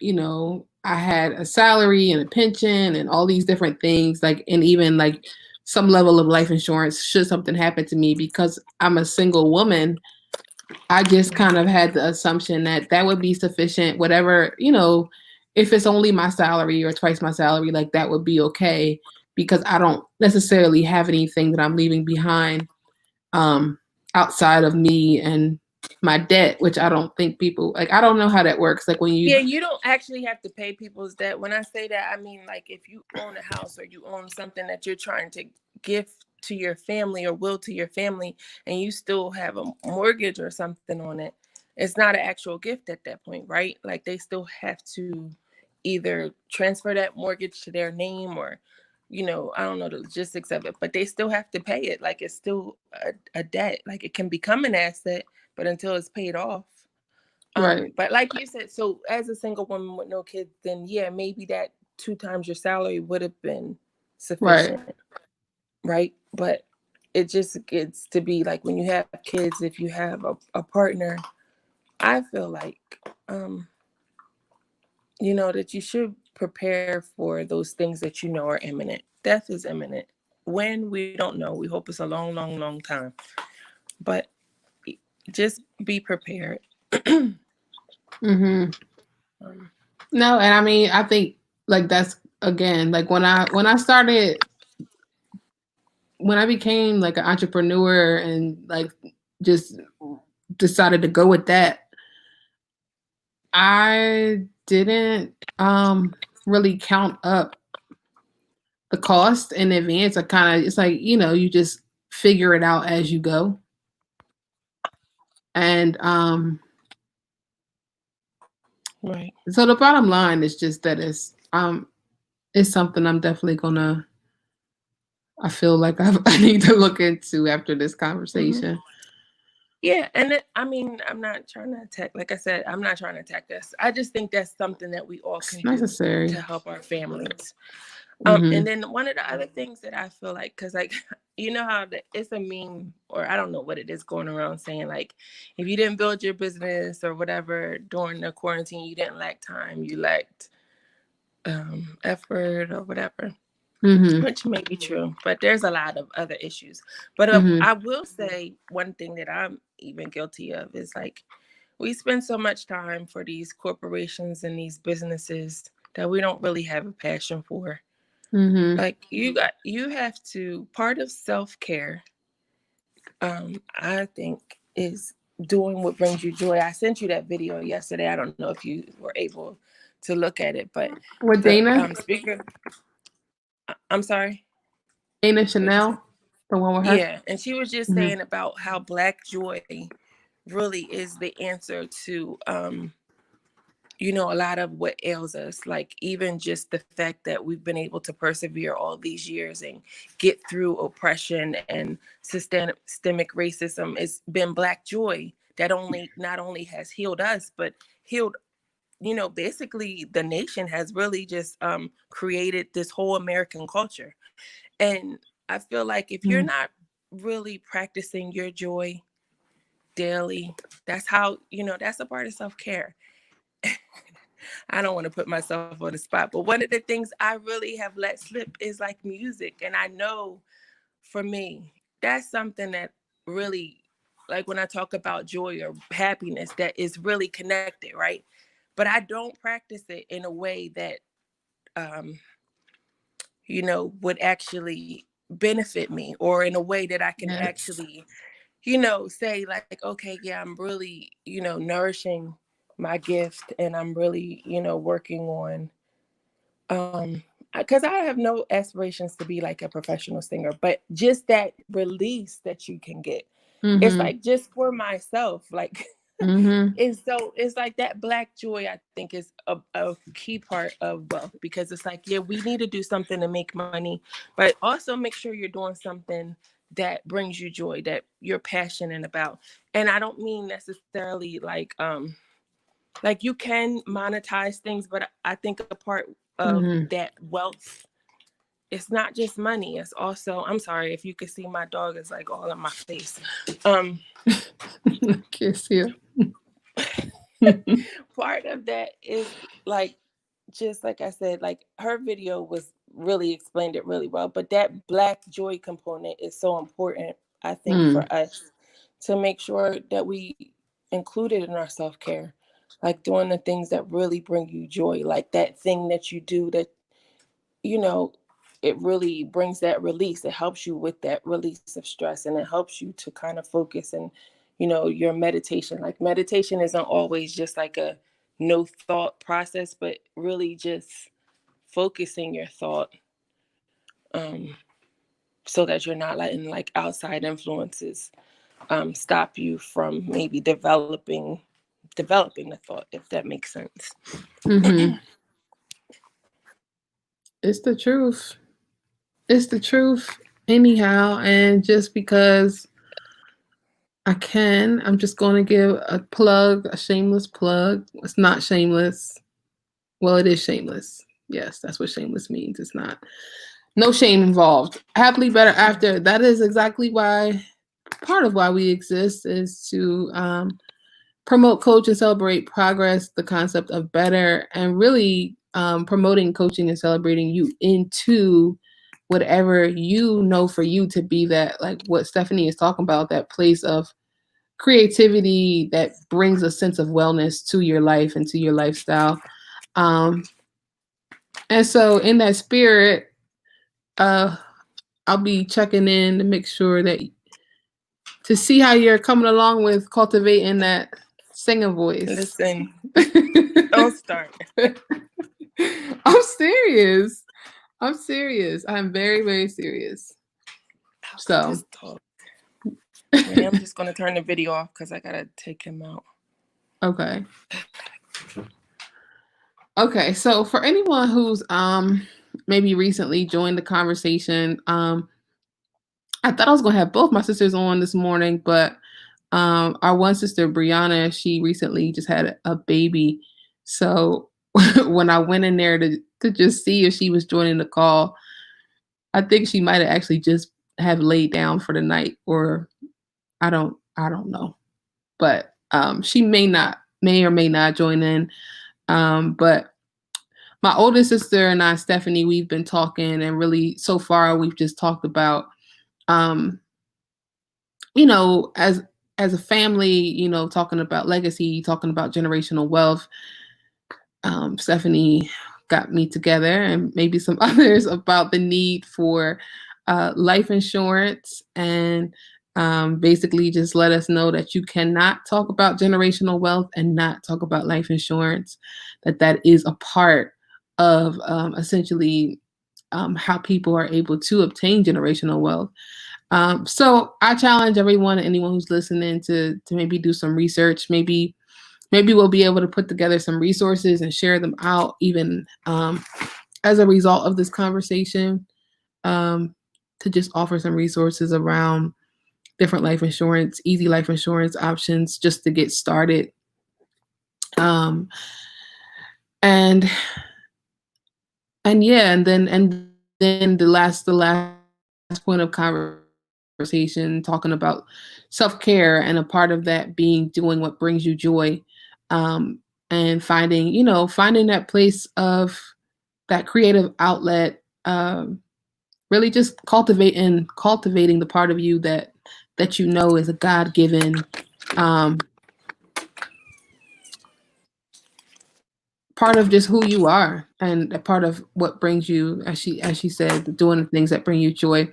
I had a salary and a pension and all these different things, like, and even like some level of life insurance should something happen to me, because I'm a single woman. I just kind of had the assumption that that would be sufficient, whatever, you know, if it's only my salary or twice my salary, like that would be okay because I don't necessarily have anything that I'm leaving behind um outside of me and my debt, which I don't think people like I don't know how that works. Like when you Yeah, you don't actually have to pay people's debt. When I say that, I mean like if you own a house or you own something that you're trying to gift to your family or will to your family, and you still have a mortgage or something on it, it's not an actual gift at that point, right? Like they still have to either transfer that mortgage to their name or, you know, I don't know the logistics of it, but they still have to pay it. Like it's still a debt. Like it can become an asset, but until it's paid off. right. But like you said, so as a single woman with no kids, then yeah, maybe that 2 times your salary would have been Right. sufficient, right? But it just gets to be like when you have kids, if you have a partner, I feel like, you know, that you should prepare for those things that you know are imminent. Death is imminent. When, we don't know. We hope it's a long, long, long time. But just be prepared. Mhm. Um, No, and I mean, I think like that's again, like when I became like an entrepreneur and like just decided to go with that, I didn't really count up the cost in advance. I kind of it's like, you know, you just figure it out as you go. And right. so the bottom line is just that it's something I'm definitely gonna I feel like I need to look into after this Mhm. conversation. Yeah, and I mean, I'm not trying to attack. Like I said, I'm not trying to attack this. I just think that's something that we all It's can do to necessary. help our families. And Mhm. then one of the other things that I feel like, because like, you know how it's a meme, or I don't know what it is going around saying like, if you didn't build your business or whatever during the quarantine, you didn't lack time, you lacked effort or whatever, Mhm. which may be true, but there's a lot of other issues. But Mhm. I will say one thing that I'm even guilty of is like we spend so much time for these corporations and these businesses that we don't really have a passion for. Mhm. Like you have to, part of self-care, I think, is doing what brings you joy. I sent you that video yesterday. I don't know if you were able to look at it, but With the Dana, speaker, I'm sorry. Dana What'd you say? Chanel, the one with her. Yeah, and she was just Mhm. saying about how Black joy really is the answer to you know, a lot of what ails us. Like even just the fact that we've been able to persevere all these years and get through oppression and systemic racism, it's been Black joy that only not only has healed us, but healed, you know, basically the nation has really just created this whole American culture. And I feel like if you're Mhm. not really practicing your joy daily, that's how, you know, that's a part of self-care. I don't want to put myself on the spot, but one of the things I really have let slip is like music. And I know for me, that's something that really, like when I talk about joy or happiness, that is really connected, right? But I don't practice it in a way that, um, you know, would actually benefit me, or in a way that I can Yes. actually, you know, say like, okay, yeah, I'm really, you know, nourishing my gift and I'm really, you know, working on because I have no aspirations to be like a professional singer, but just that release that you can get, it's Mhm. like just for myself, like Mhm. it's like that Black joy, I think, is a key part of wealth, because it's like, yeah, we need to do something to make money, but also make sure you're doing something that brings you joy, that you're passionate about. And I don't mean necessarily like you can monetize things, but I think a part of Mhm. that wealth, it's not just money, it's also, I'm sorry if you could see, my dog is like all in my face. um Kiss you. Part of that is like, just like I said, like her video was really explained it really well, but that Black joy component is so important, I think, Mm. for us to make sure that we included in our self-care, like doing the things that really bring you joy, like that thing that you do that, you know, it really brings that release. It helps you with that release of stress, and it helps you to kind of focus. And, you know, your meditation, like meditation isn't always just like a no thought process, but really just focusing your thought, so that you're not letting like outside influences stop you from maybe developing the thought, if that makes sense. Mm-hmm. It's the truth. It's the truth anyhow. And just because I can, I'm just going to give a plug, a shameless plug. It's not shameless. Well, it is shameless. Yes, that's what shameless means. It's not. No shame involved. Happily Better After. That is exactly why, part of why we exist is to promote, coach, and celebrate progress, the concept of better, and really promoting, coaching, and celebrating you into whatever you know for you to be, that, like what Stephanie is talking about, that place of creativity that brings a sense of wellness to your life and to your lifestyle. And so in that spirit, I'll be checking in to make sure that, to see how you're coming along with cultivating that singer voice. Listen, don't start. I'm serious. I'm very, very serious. So Just talk. Yeah, I'm just gonna turn the video off because I gotta take him out. okay. Okay, so for anyone who's maybe recently joined the conversation, I thought I was gonna have both my sisters on this morning, but our one sister, Brianna, she recently just had a baby. So when I went in there to just see if she was joining the call, I think she might have actually just have laid down for the night, or I don't know. But she may or may not join in. But my oldest sister and I, Stephanie, we've been talking, and really so far we've just talked about, you know, as a family, you know, talking about legacy, talking about generational wealth. Stephanie got me together, and maybe some others, about the need for life insurance, and basically just let us know that you cannot talk about generational wealth and not talk about life insurance, that is a part of essentially how people are able to obtain generational wealth. So I challenge anyone who's listening to maybe do some research. Maybe we'll be able to put together some resources and share them out, even as a result of this conversation, to just offer some resources around different life insurance, easy life insurance options, just to get started. And then the last point of conversation, talking about self-care, and a part of that being doing what brings you joy, and finding that place of that creative outlet, really just cultivating the part of you that you know is a God-given part of just who you are, and a part of what brings you, as she said, doing the things that bring you joy.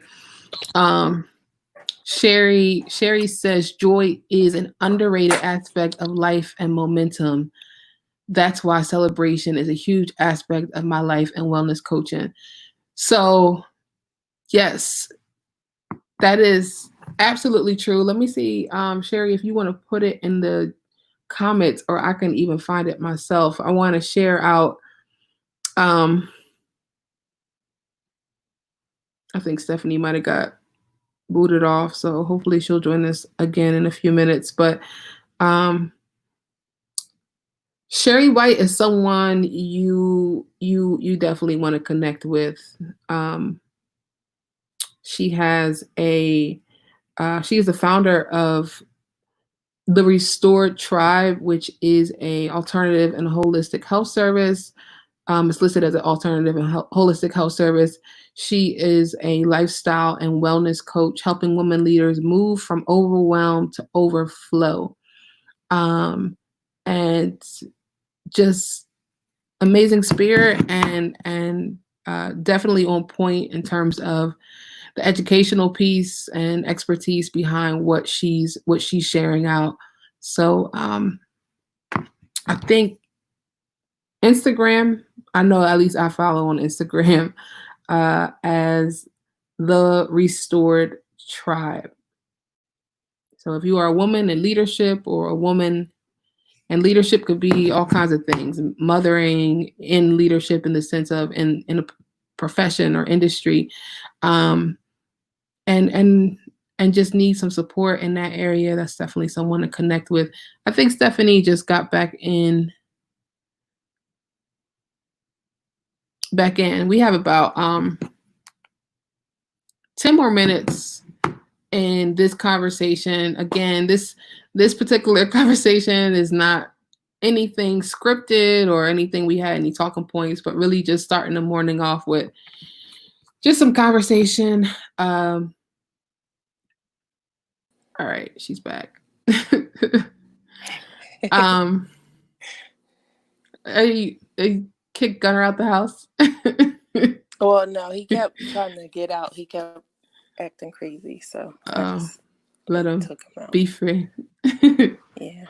Sherry says joy is an underrated aspect of life and momentum. That's why celebration is a huge aspect of my life and wellness coaching. So yes, that is absolutely true. Let me see, Sherry, if you want to put it in the comments, or I can even find it myself. I want to share out. I think Stephanie might have got booted off, so hopefully she'll join us again in a few minutes. But Sherry White is someone you definitely want to connect with. She is the founder of the Restored Tribe, which is a alternative and holistic health service. It's listed as an alternative and holistic health service. She is a lifestyle and wellness coach, helping women leaders move from overwhelm to overflow. and just amazing spirit, and definitely on point in terms of the educational piece and expertise behind what she's sharing out. So I think Instagram, I know at least I follow on Instagram as the Restored Tribe. So if you are a woman in leadership, or a woman, and leadership could be all kinds of things, mothering in leadership in the sense of in a profession or industry, um, and and just need some support in that area, that's definitely someone to connect with. I think Stephanie just got back in. We have about 10 more minutes in this conversation. Again, this particular conversation is not anything scripted or anything we had any talking points, but really just starting the morning off with just some conversation. All right, she's back. Kick Gunner out the house? Well, no, he kept trying to get out. He kept acting crazy, so I just let him took him out. Be free. Yeah.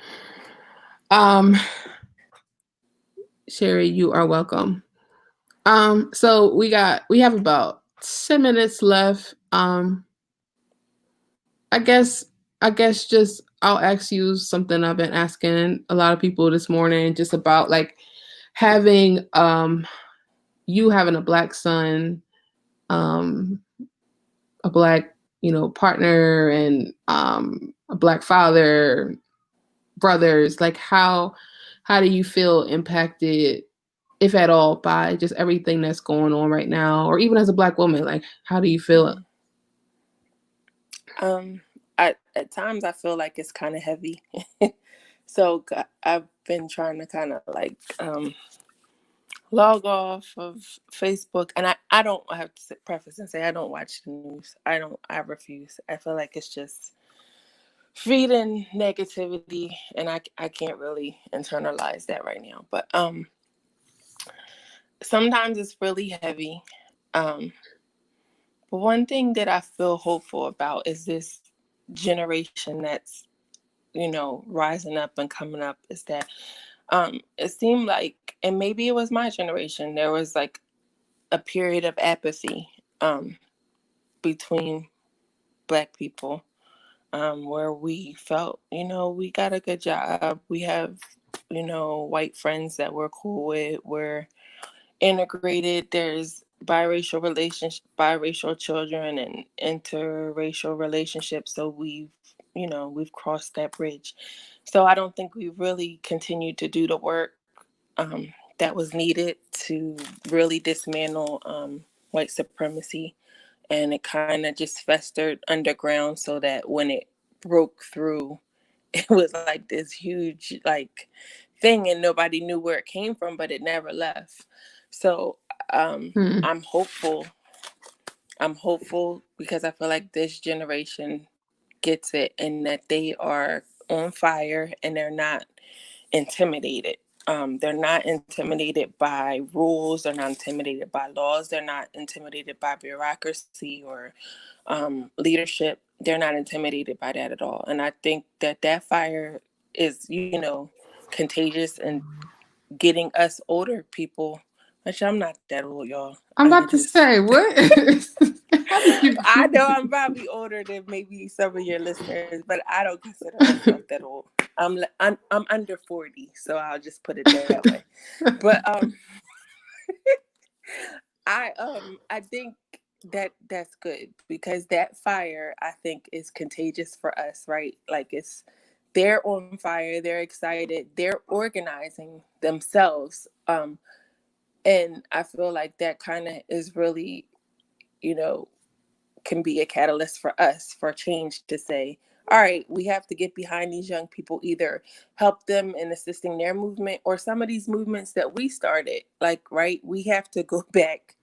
Sherry, you are welcome. So we have about 10 minutes left. I guess just I'll ask you something I've been asking a lot of people this morning, just about like having you having a Black son, a Black, partner, and a Black father, brothers. Like how do you feel impacted, if at all, by just everything that's going on right now, or even as a Black woman? Like, how do you feel? At times I feel like it's kind of heavy. So I've been trying to kind of like log off of Facebook, and I don't, I have to preface and say I don't watch the news. I refuse. I feel like it's just feeding negativity, and I can't really internalize that right now. But sometimes it's really heavy. But one thing that I feel hopeful about is this generation that's, rising up and coming up, is that it seemed like, and maybe it was my generation, there was like a period of apathy between Black people, where we felt, we got a good job, we have, white friends that we're cool with, we're integrated, there's biracial children and interracial relationships, so we've crossed that bridge. So I don't think we really continued to do the work that was needed to really dismantle white supremacy, and it kind of just festered underground, so that when it broke through, it was like this huge like thing, and nobody knew where it came from, but it never left. So I'm hopeful because I feel like this generation gets it, and that they are on fire, and they're not intimidated. They're not intimidated by rules. They're not intimidated by laws. They're not intimidated by bureaucracy or leadership. They're not intimidated by that at all. And I think that fire is, contagious, and getting us older people, which I'm not that old, y'all. I'm about to say, what? I know I'm probably older than maybe some of your listeners, but I don't consider myself that old. I'm under 40, so I'll just put it that way. But I think that's good, because that fire, I think, is contagious for us, right? Like, they're on fire, they're excited, they're organizing themselves, and I feel like that kind of is really, can be a catalyst for us, for change, to say, all right, we have to get behind these young people, either help them in assisting their movement, or some of these movements that we started, like, right, we have to go back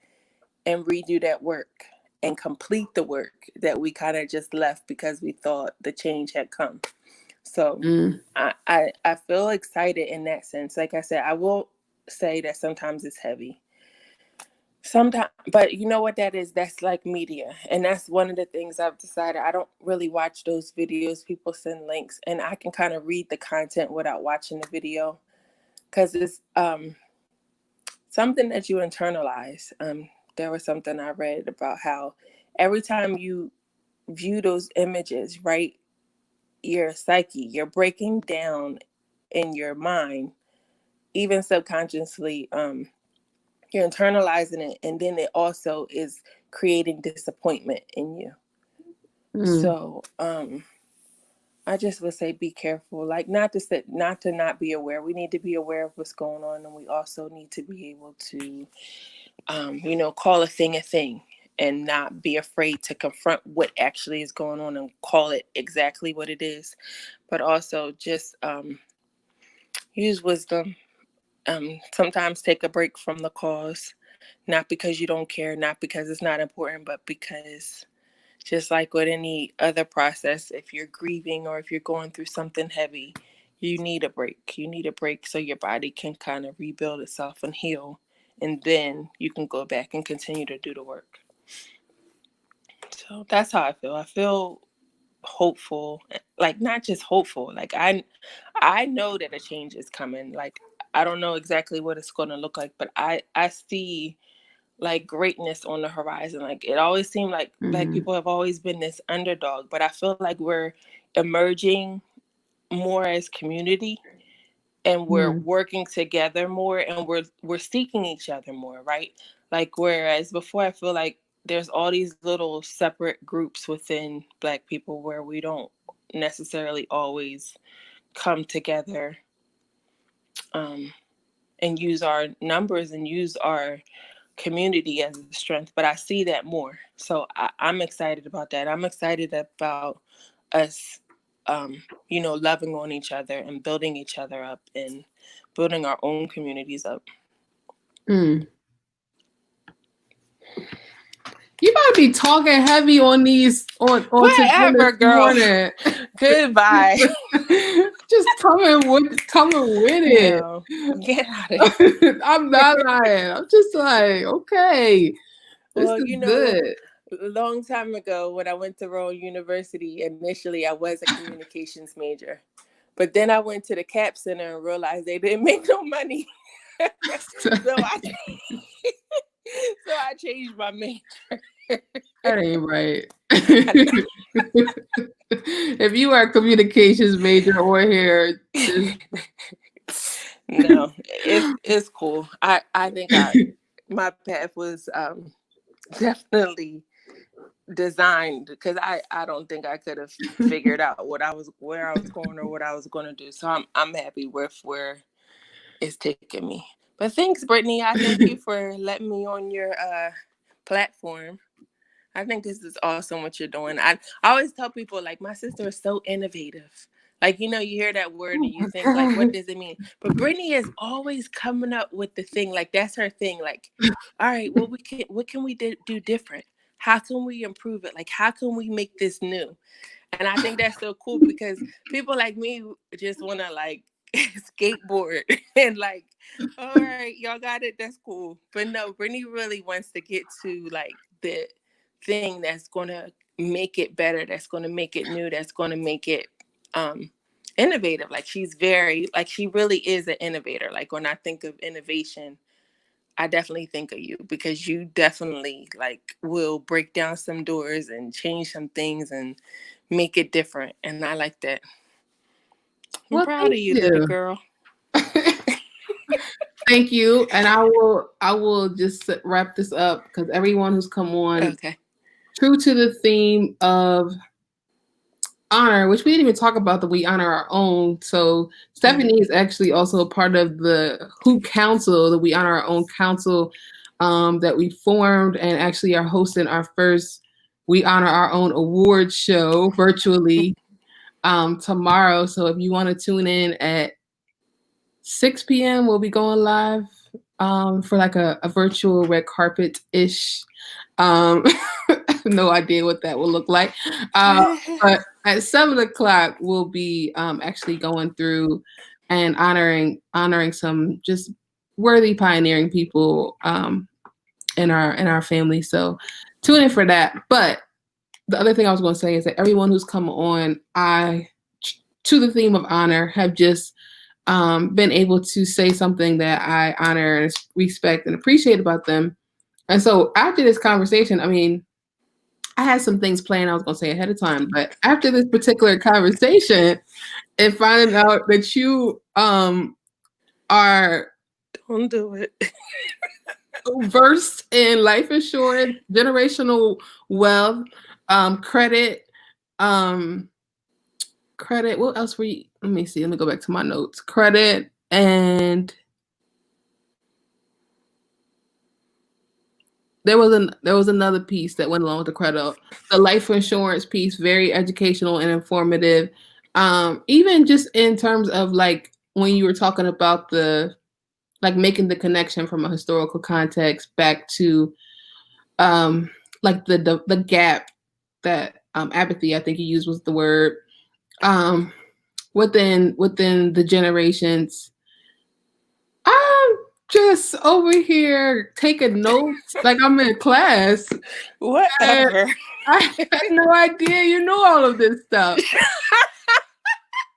and redo that work and complete the work that we kind of just left because we thought the change had come. So Mm. I feel excited in that sense. Like I said, I will say that sometimes it's heavy. Sometimes, but you know what that is? That's like media. And that's one of the things I've decided. I don't really watch those videos. People send links and I can kind of read the content without watching the video. Because it's something that you internalize. There was something I read about how every time you view those images, right, your psyche, you're breaking down in your mind, even subconsciously, you're internalizing it, and then it also is creating disappointment in you. So I just would say be careful, like not to not be aware. We need to be aware of what's going on, and we also need to be able to call a thing and not be afraid to confront what actually is going on and call it exactly what it is, but also just use wisdom. Sometimes take a break from the cause, not because you don't care, not because it's not important, but because just like with any other process, if you're grieving or if you're going through something heavy, you need a break. You need a break so your body can kind of rebuild itself and heal. And then you can go back and continue to do the work. So that's how I feel. I feel hopeful, like not just hopeful. Like I know that a change is coming. Like I don't know exactly what it's going to look like, but I see like greatness on the horizon. Like it always seemed like people have always been this underdog, but I feel like we're emerging more as community, and we're working together more, and we're seeking each other more, right? Like whereas before I feel like there's all these little separate groups within Black people where we don't necessarily always come together and use our numbers and use our community as a strength. But I see that more, so I'm excited about that. I'm excited about us loving on each other and building each other up and building our own communities up. You might be talking heavy on these on whatever, girl. Morning. Goodbye. Just coming with it. No, get out of here. I'm not lying. I'm just like, okay, this Well, is good. A long time ago when I went to Rowan University, initially I was a communications major. But then I went to the CAP Center and realized they didn't make no money. So I changed my major. That ain't right. If you are a communications major or here, no, it's cool. I think my path was definitely designed, because I don't think I could have figured out where I was going or what I was going to do. So I'm happy with where it's taking me. But thanks, Brittany. I thank you for letting me on your platform. I think this is awesome what you're doing. I always tell people, like, my sister is so innovative. Like, you hear that word and you think, like, what does it mean? But Brittany is always coming up with the thing. Like, that's her thing. Like, all right, well, what can we do different? How can we improve it? Like, how can we make this new? And I think that's so cool, because people like me just want to, like, skateboard and like, all right, y'all got it. That's cool. But no, Brittany really wants to get to, like, the thing that's going to make it better, that's going to make it new, that's going to make it innovative. Like she really is an innovator. Like when I think of innovation, I definitely think of you, because you definitely like will break down some doors and change some things and make it different. And I like that. I'm proud of you, little girl. Thank you. And I will just wrap this up, because everyone who's come on, okay, true to the theme of honor, which we didn't even talk about, that we honor our own. So Stephanie is actually also a part of the Hoop Council, that we honor our own council that we formed, and actually are hosting our first We Honor Our Own award show virtually tomorrow. So if you want to tune in at 6 p.m., we'll be going live for like a virtual red carpet-ish. I have no idea what that will look like. But at 7 o'clock, we'll be actually going through and honoring some just worthy pioneering people in our family. So tune in for that. But the other thing I was going to say is that everyone who's come on, to the theme of honor, have just been able to say something that I honor and respect and appreciate about them. And so after this conversation, I mean, I had some things planned I was going to say ahead of time, but after this particular conversation and finding out that you are Don't do it. versed in life insurance, generational wealth, credit, credit. What else were you? Let me see. Let me go back to my notes. Credit and there was another piece that went along with the credit. The life insurance piece, very educational and informative. Even just in terms of like when you were talking about the like making the connection from a historical context back to like the gap that apathy, I think you used was the word, within the generations. I'm just over here taking notes like I'm in class. Whatever. I had no idea you knew all of this stuff.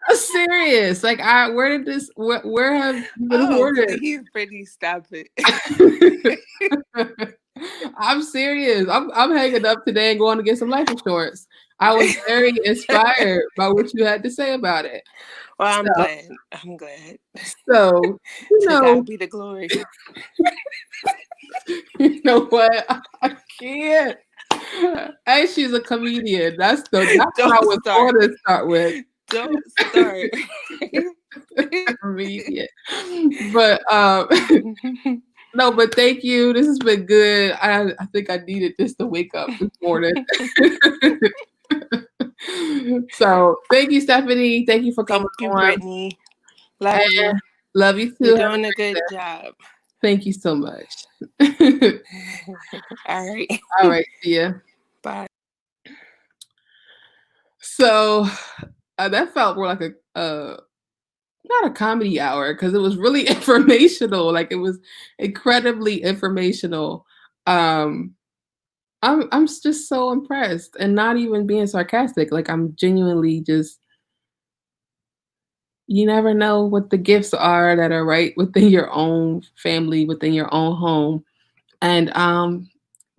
I'm serious. Like where have you been hoarded? Please, Brittany, stop it. I'm serious. I'm hanging up today and going to get some life insurance. I was very inspired by what you had to say about it. Well, I'm glad. So, you To know, God be the glory. you know what? I can't. Hey, she's a comedian. That's what I was going to start with. Don't start. Comedian. But no, but thank you. This has been good. I think I needed this to wake up this morning. So thank you, Stephanie. Thank you for coming Thank you, on. Brittany. Love you. Love you too. You're doing a good job. Thank you so much. All right. All right. See ya. Bye. So that felt more like not a comedy hour because it was really informational. Like it was incredibly informational. I'm just so impressed and not even being sarcastic. Like I'm genuinely just, you never know what the gifts are that are right within your own family, within your own home. And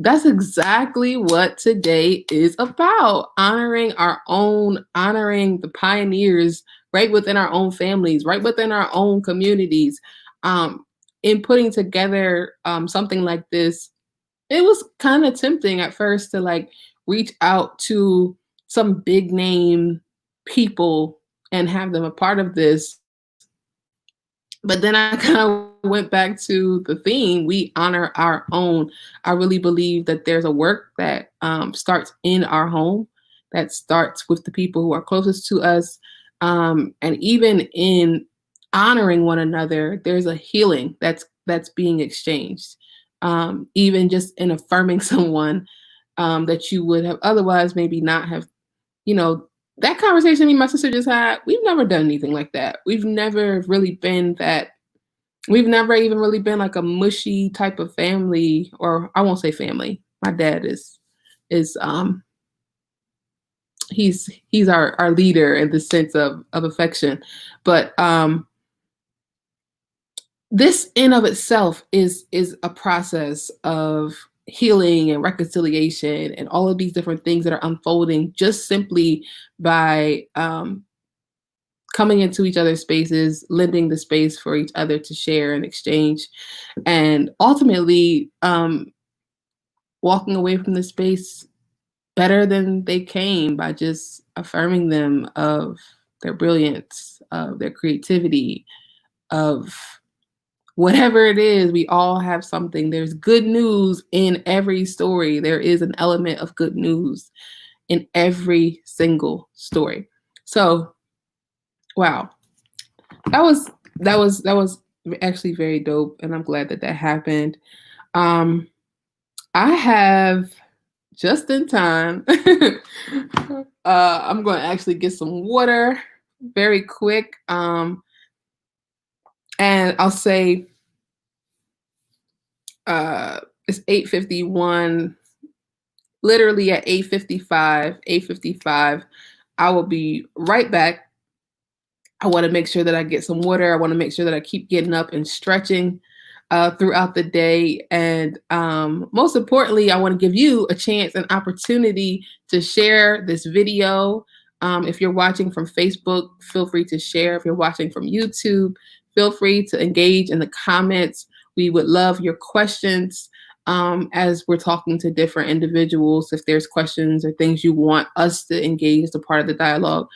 that's exactly what today is about. Honoring the pioneers right within our own families, right within our own communities. In putting together something like this, it was kind of tempting at first to like reach out to some big name people and have them a part of this. But then I kind of went back to the theme. We honor our own. I really believe that there's a work that starts in our home, that starts with the people who are closest to us. And even in honoring one another, there's a healing that's being exchanged. Even just in affirming someone that you would have otherwise maybe not have, that conversation me and my sister just had, we've never done anything like that. We've never really been that. We've never even really been like a mushy type of family, or I won't say family. My dad is he's our leader in the sense of affection. But this in of itself is a process of healing and reconciliation and all of these different things that are unfolding just simply by coming into each other's spaces, lending the space for each other to share and exchange, and ultimately walking away from the space better than they came by just affirming them of their brilliance, of their creativity, of whatever it is. We all have something. There's good news in every story. There is an element of good news in every single story. So, wow, that was actually very dope, and I'm glad that happened. I have just in time. I'm going to actually get some water very quick. And I'll say it's 8:51. Literally at 8:55, I will be right back. I want to make sure that I get some water. I want to make sure that I keep getting up and stretching throughout the day. And most importantly, I want to give you a chance, an opportunity to share this video. If you're watching from Facebook, feel free to share. If you're watching from YouTube, feel free to engage in the comments. We would love your questions as we're talking to different individuals. If there's questions or things you want us to engage as a part of the dialogue,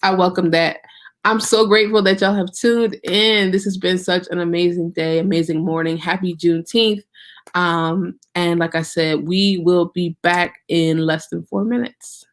I welcome that. I'm so grateful that y'all have tuned in. This has been such an amazing day, amazing morning. Happy Juneteenth. And like I said, we will be back in less than 4 minutes.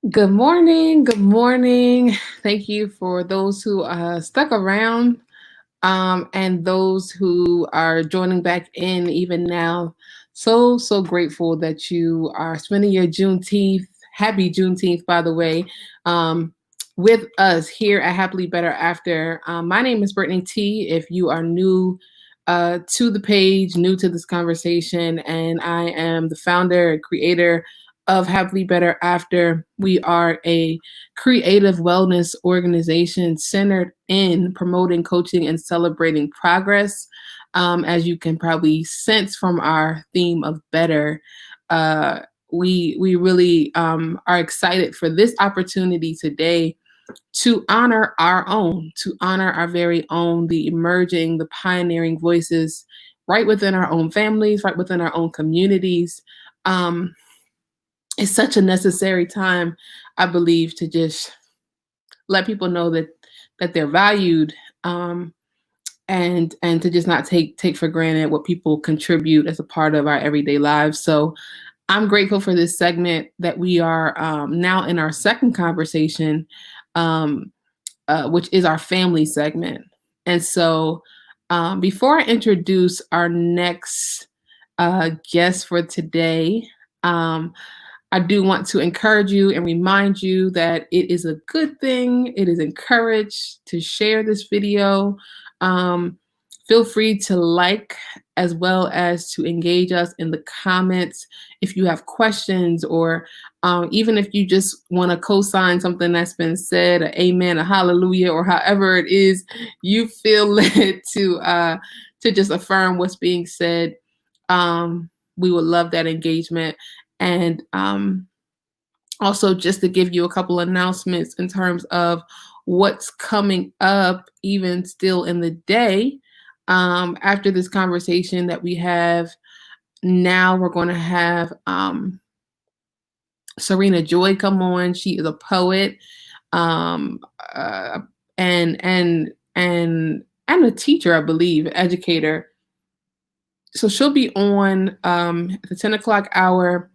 Good morning. Good morning. Thank you for those who stuck around and those who are joining back in even now. So grateful that you are spending your Juneteenth, happy Juneteenth, by the way, um, with us here at Happily Better After. My name is Brittany T. If you are new to the page, new to this conversation, and I am the founder and creator of Happily Better After. We are a creative wellness organization centered in promoting coaching and celebrating progress. As you can probably sense from our theme of better, we really are excited for this opportunity today to honor our very own, the emerging, the pioneering voices right within our own families, right within our own communities. Um, it's such a necessary time, I believe, to just let people know that they're valued, and to just not take for granted what people contribute as a part of our everyday lives. So I'm grateful for this segment that we are now in our second conversation, um, which is our family segment. And so before I introduce our next guest for today, um, I do want to encourage you and remind you that it is a good thing. It is encouraged to share this video. Um, Feel free to like as well as to engage us in the comments if you have questions, or even if you just want to co-sign something that's been said, a amen, a hallelujah, or however it is you feel led to just affirm what's being said. We would love that engagement. And also, just to give you a couple announcements in terms of what's coming up, even still in the day, after this conversation that we have now, we're going to have Serena Joy come on. She is a poet, um, uh, and a teacher, I believe, educator. So she'll be on at the 10 o'clock hour,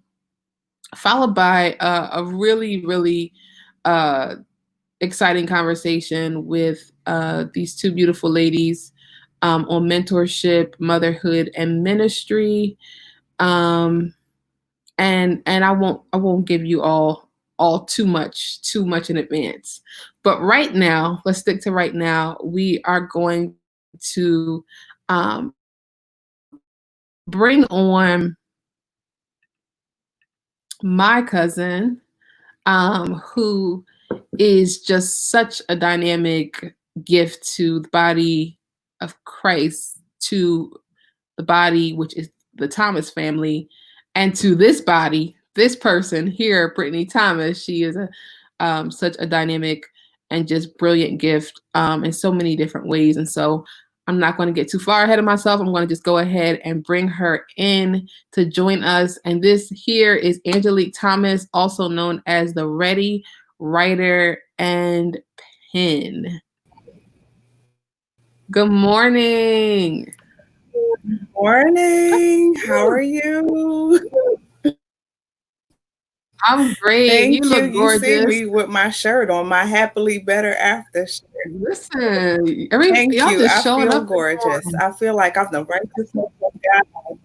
followed by a really uh, exciting conversation with these two beautiful ladies on mentorship, motherhood, and ministry. And I won't give you all too much in advance. But right now, let's stick to right now. We are going to um, bring on my cousin, who is just such a dynamic gift to the body of Christ, to the body, which is the Thomas family, and to this body, this person here, Brittany Thomas. She is such a dynamic and just brilliant gift in so many different ways. And so I'm not going to get too far ahead of myself. I'm going to just go ahead and bring her in to join us. And this here is Angelique Thomas, also known as the Ready Writer and Pen. Good morning. Morning. How are you? I'm great. Thank You look you. You gorgeous. see me with my shirt on, my Happily Better After shirt. Listen, Thank y'all you. just I showing feel up. gorgeous. I feel like I'm the righteousness of God.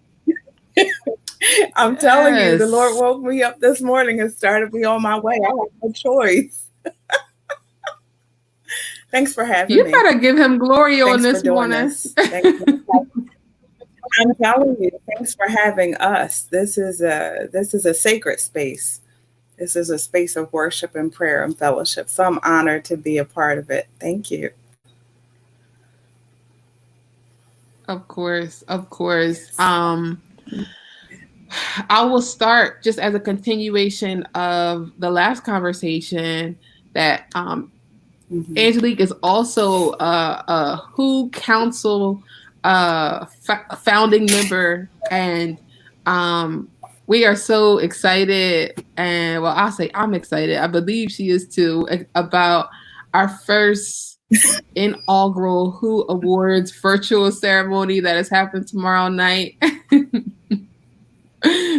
I'm telling you, the Lord Yes. woke me up this morning and started me on my way. I have no choice. Thanks for having You me. better give him glory on Thanks for this doing morning. this. I'm telling you, thanks for having us. This is a sacred space. This is a space of worship and prayer and fellowship. So I'm honored to be a part of it. Thank you. Of course, of course. I will start just as a continuation of the last conversation that Angelique is also a WHO Council founding member, and we are so excited. And well, I'll say I'm excited. I believe she is too, about our first inaugural WHO Awards virtual ceremony that is happening tomorrow night.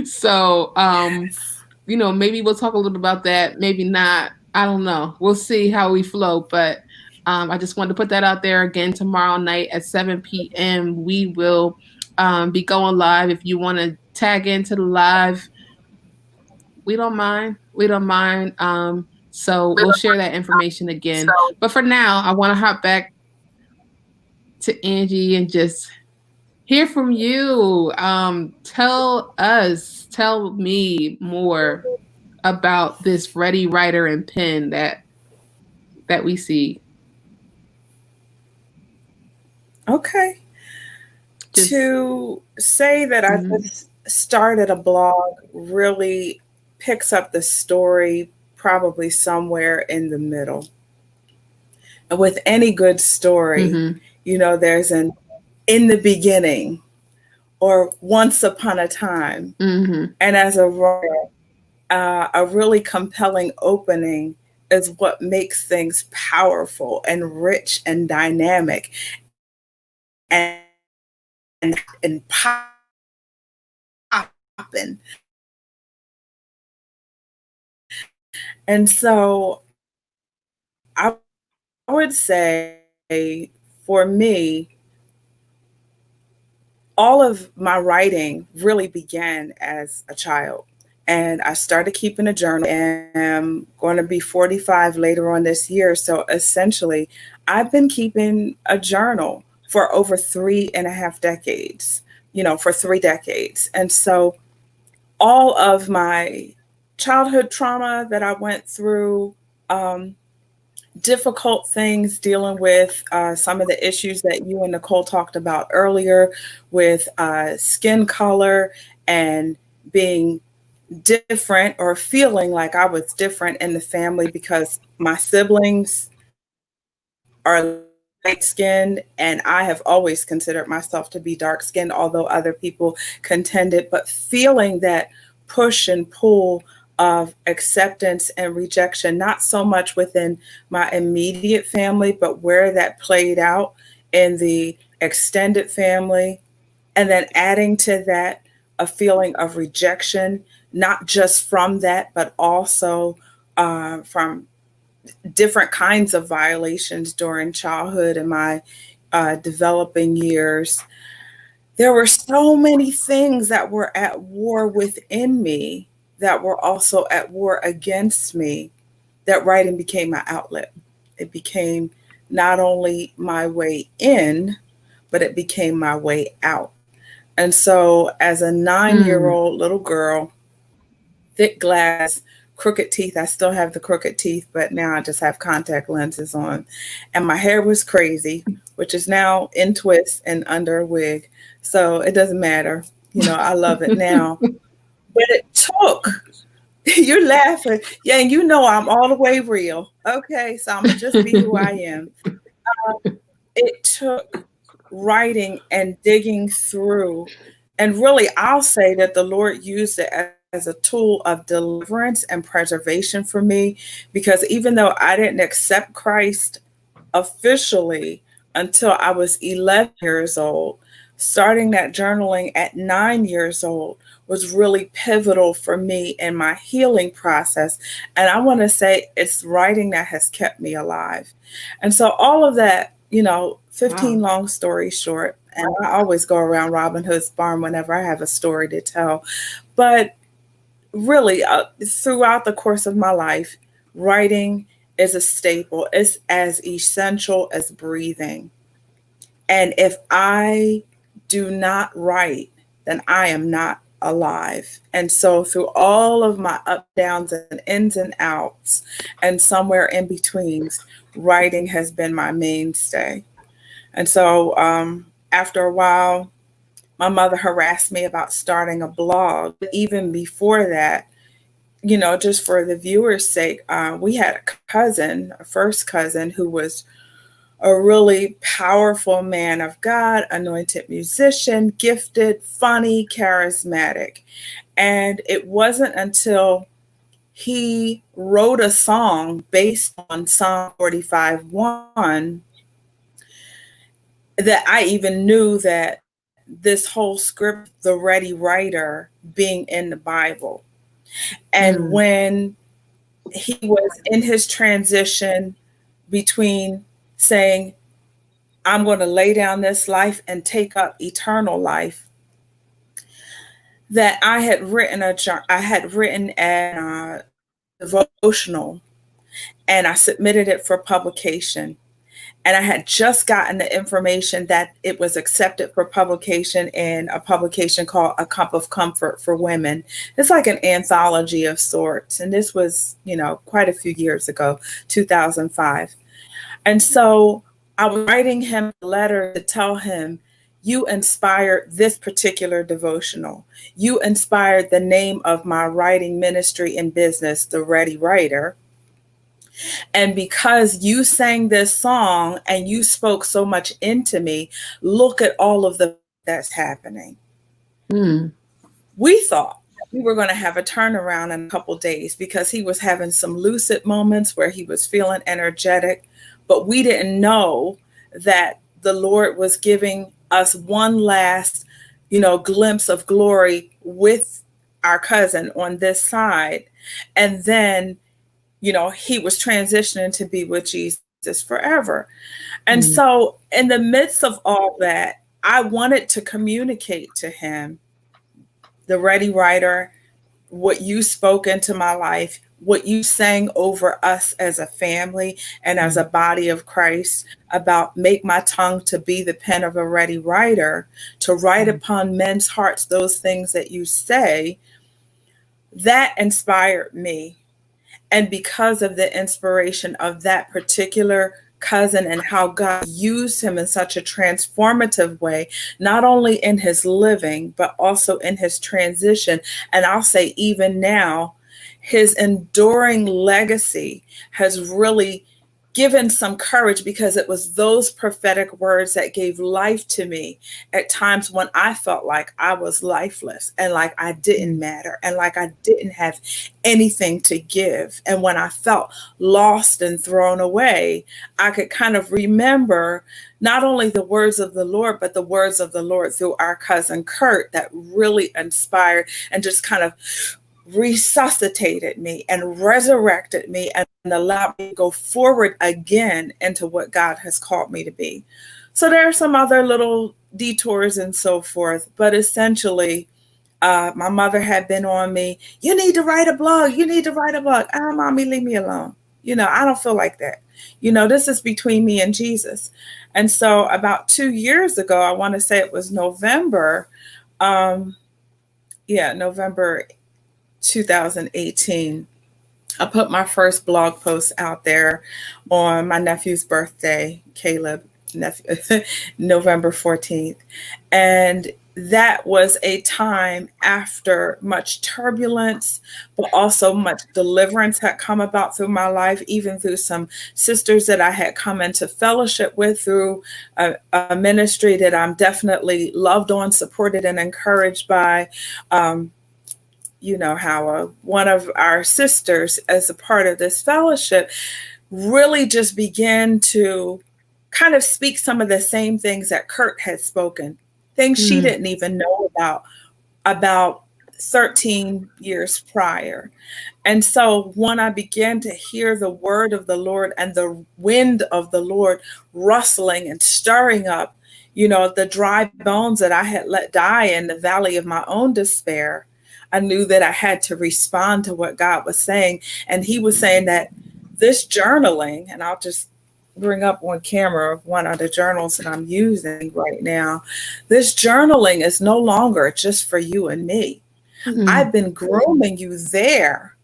So maybe we'll talk a little about that. Maybe not. I don't know. We'll see how we flow. But I just wanted to put that out there again. Tomorrow night at 7 p.m. we will be going live. If you want to tag into the live, we don't mind. We don't mind. So we'll share that information again. But for now, I want to hop back to Angie and just hear from you. Tell me more about this Ready, Writer, and Pen that we see. Okay. To say that I just started a blog really picks up the story probably somewhere in the middle. And with any good story, there's an in the beginning or once upon a time. And as a writer, a really compelling opening is what makes things powerful and rich and dynamic and popping. And so I would say for me, all of my writing really began as a child. And I started keeping a journal, and I'm going to be 45 later on this year. So essentially, I've been keeping a journal for over 3.5 decades, for 3 decades. And so all of my childhood trauma that I went through, difficult things dealing with some of the issues that you and Nicole talked about earlier with skin color and being different or feeling like I was different in the family because my siblings are light skinned and I have always considered myself to be dark skinned, although other people contended, but feeling that push and pull of acceptance and rejection, not so much within my immediate family, but where that played out in the extended family. And then adding to that a feeling of rejection, not just from that, but also from different kinds of violations during childhood and my developing years. There were so many things that were at war within me that were also at war against me, that writing became my outlet. It became not only my way in, but it became my way out. And so as a 9-year-old little girl, thick glass, crooked teeth. I still have the crooked teeth, but now I just have contact lenses on. And my hair was crazy, which is now in twists and under a wig. So it doesn't matter. I love it now. But it took, you're laughing. Yeah, and I'm all the way real. Okay, so I'm going to just be who I am. It took writing and digging through. And really, I'll say that the Lord used it as a tool of deliverance and preservation for me, because even though I didn't accept Christ officially until I was 11 years old, starting that journaling at 9 years old was really pivotal for me in my healing process. And I want to say it's writing that has kept me alive. And so all of that, 15 long stories short, and I always go around Robin Hood's barn whenever I have a story to tell. But really, throughout the course of my life, writing is a staple. It's as essential as breathing. And if I do not write, then I am not alive. And so through all of my up, downs, and ins and outs, and somewhere in betweens, writing has been my mainstay. And so after a while, my mother harassed me about starting a blog. Even before that, just for the viewers' sake, we had a first cousin, who was a really powerful man of God, anointed musician, gifted, funny, charismatic. And it wasn't until he wrote a song based on Psalm 45:1 that I even knew that this whole script, the Ready Writer, being in the Bible. And when he was in his transition between saying, I'm going to lay down this life and take up eternal life, that I had written a devotional, and I submitted it for publication. And I had just gotten the information that it was accepted for publication in a publication called A Cup of Comfort for Women. It's like an anthology of sorts. And this was, quite a few years ago, 2005. And so I was writing him a letter to tell him, you inspired this particular devotional. You inspired the name of my writing ministry and business, The Ready Writer. And because you sang this song and you spoke so much into me, look at all of that's happening. We thought we were going to have a turnaround in a couple days because he was having some lucid moments where he was feeling energetic, but we didn't know that the Lord was giving us one last, glimpse of glory with our cousin on this side. And then he was transitioning to be with Jesus forever. And so in the midst of all that, I wanted to communicate to him, the Ready Writer, what you spoke into my life, what you sang over us as a family and as a body of Christ about make my tongue to be the pen of a ready writer, to write upon men's hearts those things that you say, that inspired me. And because of the inspiration of that particular cousin and how God used him in such a transformative way, not only in his living, but also in his transition. And I'll say even now, his enduring legacy has really given some courage, because it was those prophetic words that gave life to me at times when I felt like I was lifeless and like I didn't matter and like I didn't have anything to give. And when I felt lost and thrown away, I could kind of remember not only the words of the Lord, but the words of the Lord through our cousin Kurt that really inspired and just kind of resuscitated me and resurrected me and allowed me to go forward again into what God has called me to be. So there are some other little detours and so forth, but essentially, my mother had been on me. You need to write a blog. You need to write a blog. Mommy, leave me alone. I don't feel like that. This is between me and Jesus. And so about 2 years ago, I want to say it was November. November 2018, I put my first blog post out there on my nephew's birthday, Caleb, November 14th. And that was a time after much turbulence, but also much deliverance had come about through my life, even through some sisters that I had come into fellowship with through a ministry that I'm definitely loved on, supported, and encouraged by. How one of our sisters, as a part of this fellowship, really just began to kind of speak some of the same things that Kurt had spoken, things she didn't even know about 13 years prior. And so when I began to hear the word of the Lord and the wind of the Lord rustling and stirring up, the dry bones that I had let die in the valley of my own despair, I knew that I had to respond to what God was saying. And he was saying that this journaling, and I'll just bring up on camera one of the journals that I'm using right now. This journaling is no longer just for you and me. I've been grooming you there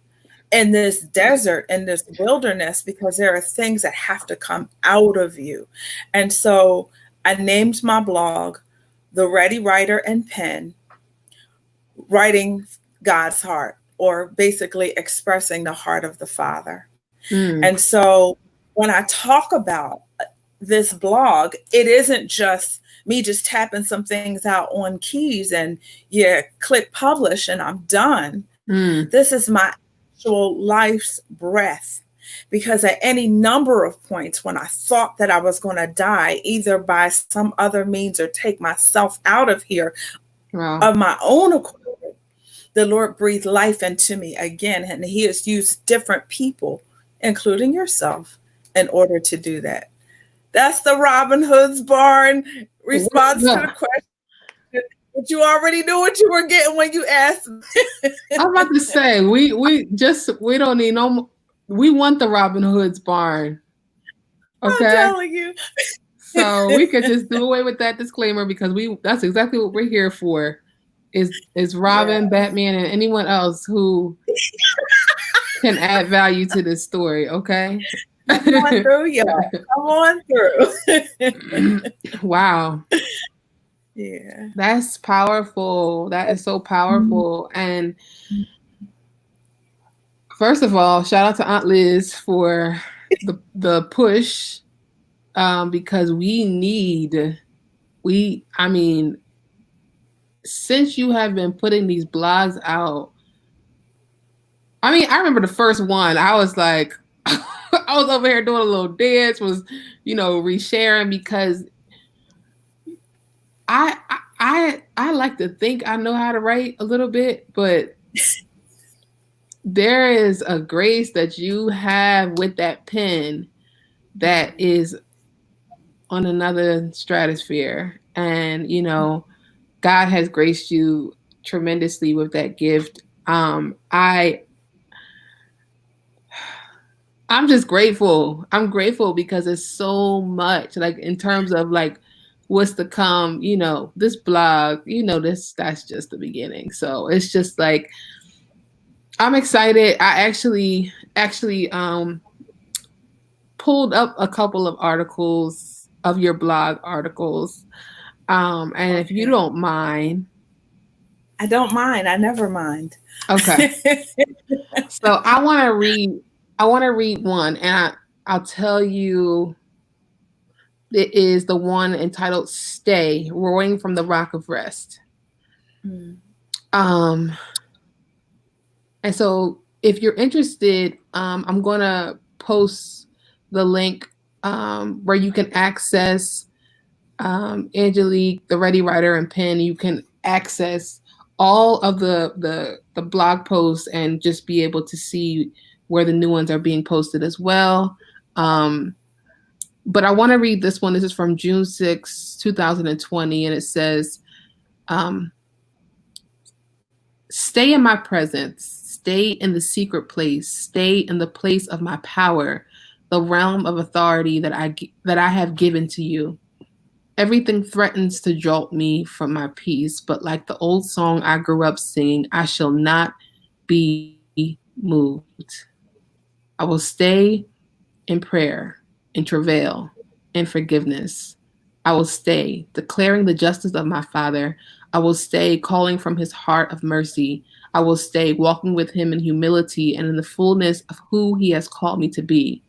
in this desert, in this wilderness, because there are things that have to come out of you. And so I named my blog, The Ready Writer and Pen, writing God's heart, or basically expressing the heart of the Father. And so when I talk about this blog, it isn't just me just tapping some things out on keys and click publish and I'm done. This is my actual life's breath, because at any number of points when I thought that I was going to die, either by some other means or take myself out of here of my own accord, the Lord breathed life into me again, and He has used different people, including yourself, in order to do that. That's the Robin Hood's Barn response to the question. But you already knew what you were getting when you asked. I'm about to say we don't need no more. We want the Robin Hood's Barn. Okay. I'm telling you. So we could just do away with that disclaimer because that's exactly what we're here for. Is Robin, Batman, and anyone else who can add value to this story, okay? Come on through, y'all. Come on through. Wow. Yeah. That's powerful. That is so powerful. And first of all, shout out to Aunt Liz for the push. Because since you have been putting these blogs out, I remember the first one, I was like, I was over here doing a little dance, was, resharing because I like to think I know how to write a little bit, but there is a grace that you have with that pen that is on another stratosphere. And, God has graced you tremendously with that gift. I'm just grateful. I'm grateful because it's so much, like, in terms of like what's to come, this blog, that's just the beginning. So it's just like, I'm excited. I actually pulled up a couple of articles of your blog articles. And if you don't mind. I don't mind. I never mind. Okay. So I want to read one, and I'll tell you, it is the one entitled Stay, Roaring from the Rock of Rest. And so if you're interested, I'm going to post the link where you can access Angelique, the Ready Writer and Pen. You can access all of the blog posts and just be able to see where the new ones are being posted as well. But I want to read this one. This is from June 6, 2020, and it says, stay in my presence, stay in the secret place, stay in the place of my power, the realm of authority that I have given to you. Everything threatens to jolt me from my peace, but like the old song I grew up singing, I shall not be moved. I will stay in prayer, in travail, in forgiveness. I will stay declaring the justice of my Father. I will stay calling from his heart of mercy. I will stay walking with him in humility and in the fullness of who he has called me to be.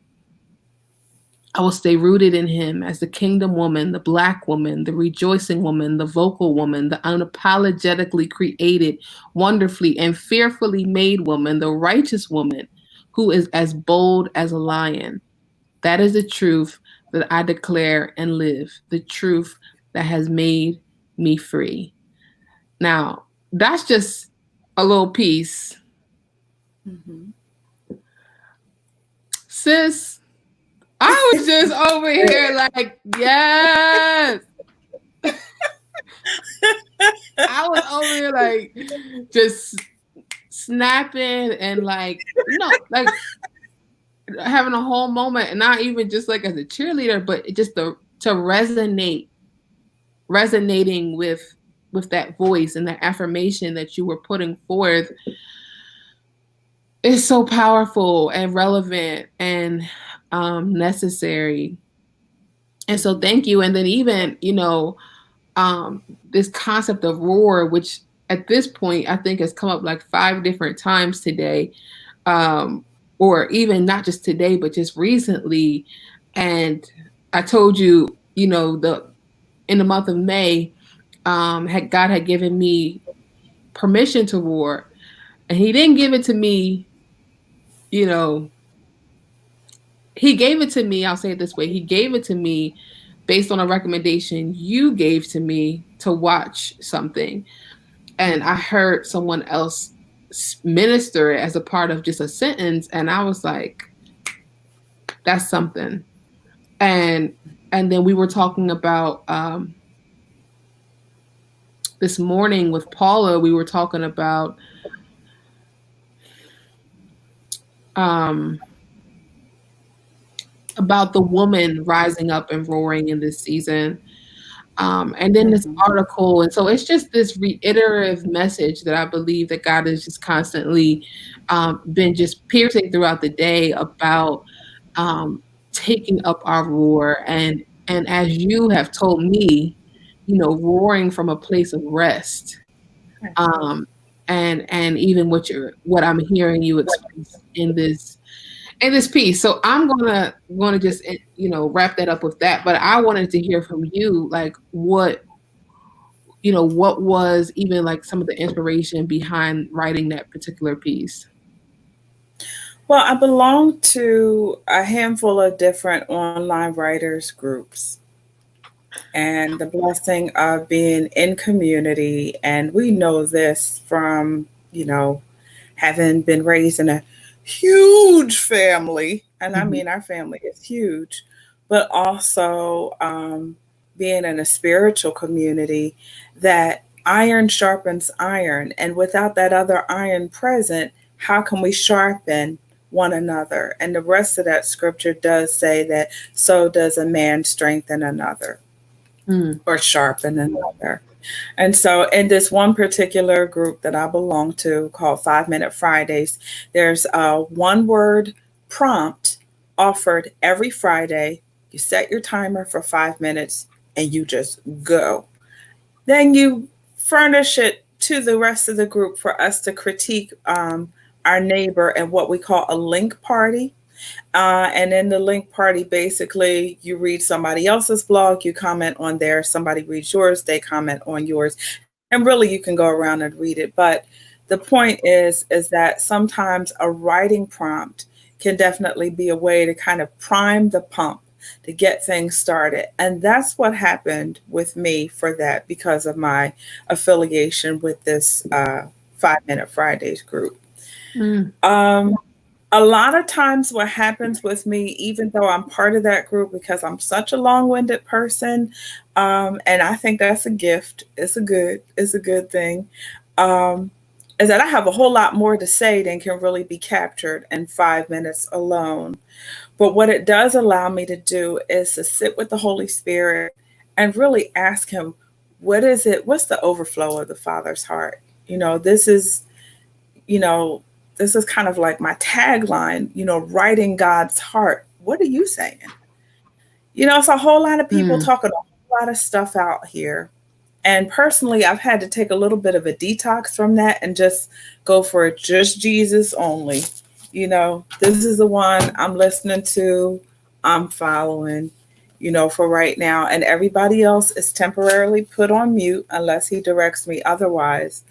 I will stay rooted in him as the kingdom woman, the Black woman, the rejoicing woman, the vocal woman, the unapologetically created, wonderfully and fearfully made woman, the righteous woman who is as bold as a lion. That is the truth that I declare and live, the truth that has made me free. Now, that's just a little piece. Sis, I was just over here like, yes. I was over here like just snapping and like, like having a whole moment, and not even just like as a cheerleader, but just to resonating with that voice and that affirmation that you were putting forth is so powerful and relevant and necessary. And so thank you. And then even, this concept of roar, which at this point I think has come up like 5 different times today, or even not just today, but just recently. And I told you, in the month of May, God had given me permission to roar, and he didn't give it to me, he gave it to me, I'll say it this way, he gave it to me based on a recommendation you gave to me to watch something. and I heard someone else minister it as a part of just a sentence, and I was like, that's something. And then we were talking about this morning with Paula, we were talking about the woman rising up and roaring in this season. And then this article. And so it's just this reiterative message that I believe that God has just constantly been just piercing throughout the day about taking up our roar. And as you have told me, roaring from a place of rest. And even what I'm hearing you express in this piece. So I'm gonna just wrap that up with that. But I wanted to hear from you, like what was even like some of the inspiration behind writing that particular piece. Well, I belong to a handful of different online writers groups, and the blessing of being in community. And we know this from, having been raised in a huge family. And I mean, our family is huge, but also being in a spiritual community, that iron sharpens iron. And without that other iron present, how can we sharpen one another? And the rest of that scripture does say that so does a man strengthen another or sharpen another. And so in this one particular group that I belong to called 5 Minute Fridays, there's a 1-word prompt offered every Friday. You set your timer for 5 minutes and you just go. Then you furnish it to the rest of the group for us to critique our neighbor and what we call a link party. And in the link party, basically, you read somebody else's blog, you comment on theirs, somebody reads yours, they comment on yours. And really, you can go around and read it. But the point is that sometimes a writing prompt can definitely be a way to kind of prime the pump to get things started. And that's what happened with me for that, because of my affiliation with this 5 Minute Fridays group. A lot of times what happens with me, even though I'm part of that group, because I'm such a long-winded person, and I think that's a gift, it's a good thing, is that I have a whole lot more to say than can really be captured in 5 minutes alone. But what it does allow me to do is to sit with the Holy Spirit and really ask him, what's the overflow of the Father's heart? This is kind of like my tagline, writing God's heart. What are you saying? It's a whole lot of people talking a whole lot of stuff out here. And personally, I've had to take a little bit of a detox from that and just go for just Jesus only. This is the one I'm listening to, I'm following, for right now. And everybody else is temporarily put on mute unless he directs me otherwise.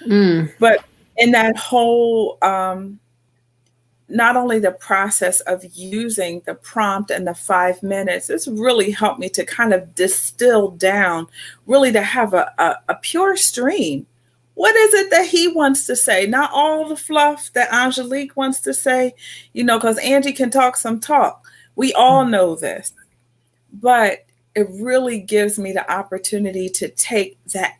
But in that whole, not only the process of using the prompt and the 5 minutes, it's really helped me to kind of distill down, really to have a pure stream. What is it that he wants to say? Not all the fluff that Angelique wants to say, because Angie can talk some talk. We all know this. But it really gives me the opportunity to take that,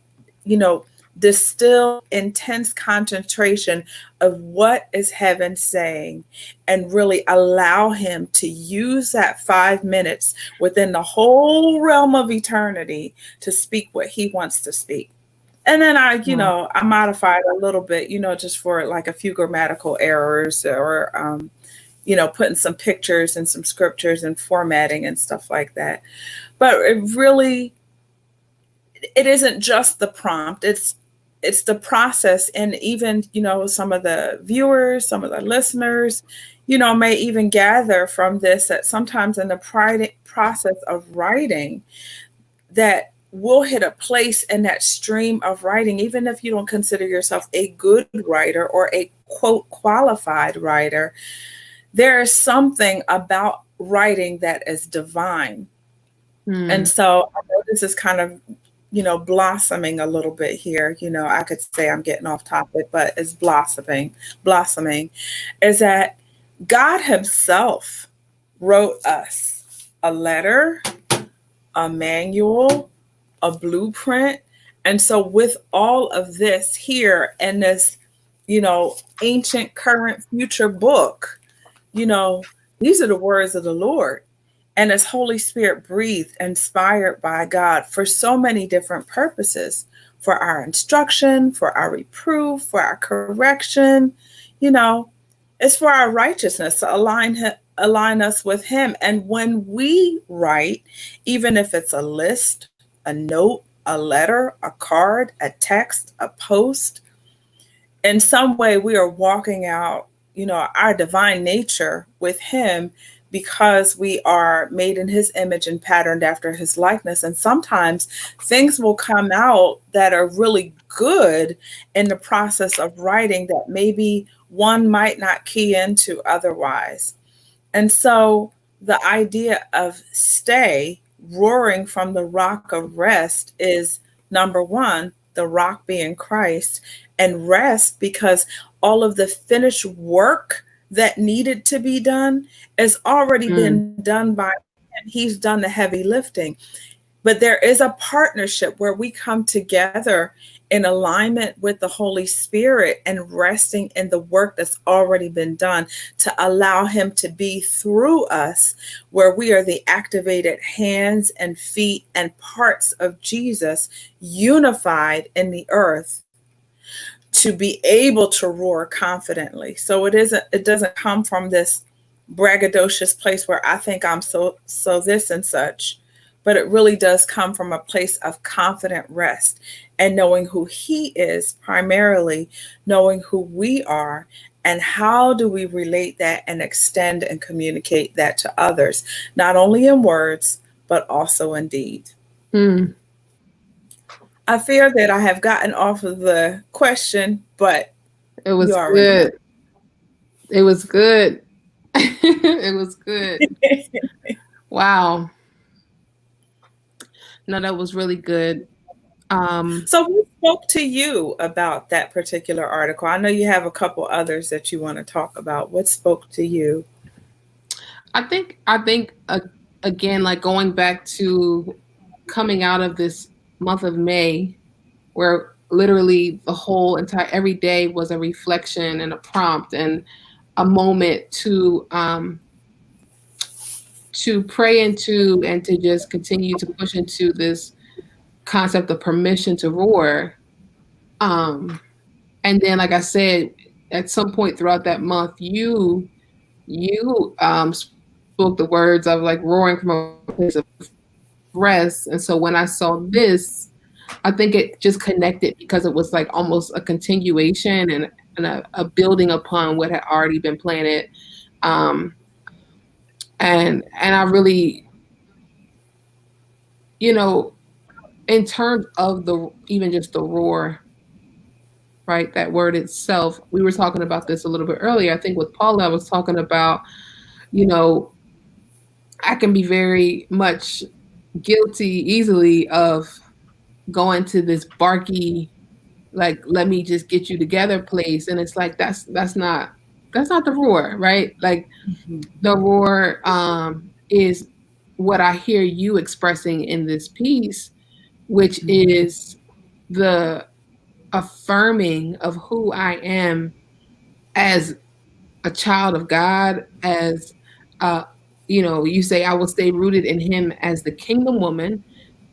distill intense concentration of what is heaven saying, and really allow him to use that 5 minutes within the whole realm of eternity to speak what he wants to speak. And then I modified a little bit, just for like a few grammatical errors, or, putting some pictures and some scriptures and formatting and stuff like that. But it isn't just the prompt. It's the process. And even, some of the viewers, some of the listeners, may even gather from this that sometimes in the process of writing, that we'll hit a place in that stream of writing, even if you don't consider yourself a good writer or a quote qualified writer, there is something about writing that is divine. And so I know this is kind of blossoming a little bit here. I could say I'm getting off topic, but it's blossoming, is that God Himself wrote us a letter, a manual, a blueprint. And so, with all of this here and this, ancient, current, future book, these are the words of the Lord. And as Holy Spirit breathed, inspired by God for so many different purposes, for our instruction, for our reproof, for our correction, it's for our righteousness to align us with Him. And when we write, even if it's a list, a note, a letter, a card, a text, a post, in some way we are walking out, our divine nature with Him, because we are made in His image and patterned after His likeness. And sometimes things will come out that are really good in the process of writing that maybe one might not key into otherwise. And so the idea of stay, roaring from the rock of rest, is number one, the rock being Christ, and rest because all of the finished work that needed to be done has already been done by Him. He's done the heavy lifting. But there is a partnership where we come together in alignment with the Holy Spirit and resting in the work that's already been done to allow Him to be through us, where we are the activated hands and feet and parts of Jesus unified in the earth to be able to roar confidently. So it doesn't come from this braggadocious place where I think I'm so this and such, but it really does come from a place of confident rest and knowing who He is, primarily knowing who we are, and how do we relate that and extend and communicate that to others, not only in words, but also in deed. I fear that I have gotten off of the question, but it was good. It was good. It was good. Wow. No, that was really good. So who spoke to you about that particular article? I know you have a couple others that you want to talk about. What spoke to you? I think again, like going back to coming out of this month of May, where literally the whole entire every day was a reflection and a prompt and a moment to pray into and to just continue to push into this concept of permission to roar. And then, like I said, at some point throughout that month, you spoke the words of like roaring from a place of rest. And so when I saw this, I think it just connected because it was like almost a continuation and a building upon what had already been planted. And I really, in terms of even just the roar, right? That word itself, we were talking about this a little bit earlier. I think with Paula, I was talking about, I can be very much guilty easily of going to this barky, like, let me just get you together place. And it's like, that's not the roar, right? Like the roar is what I hear you expressing in this piece, which is the affirming of who I am as a child of God, as you say, I will stay rooted in Him as the kingdom woman,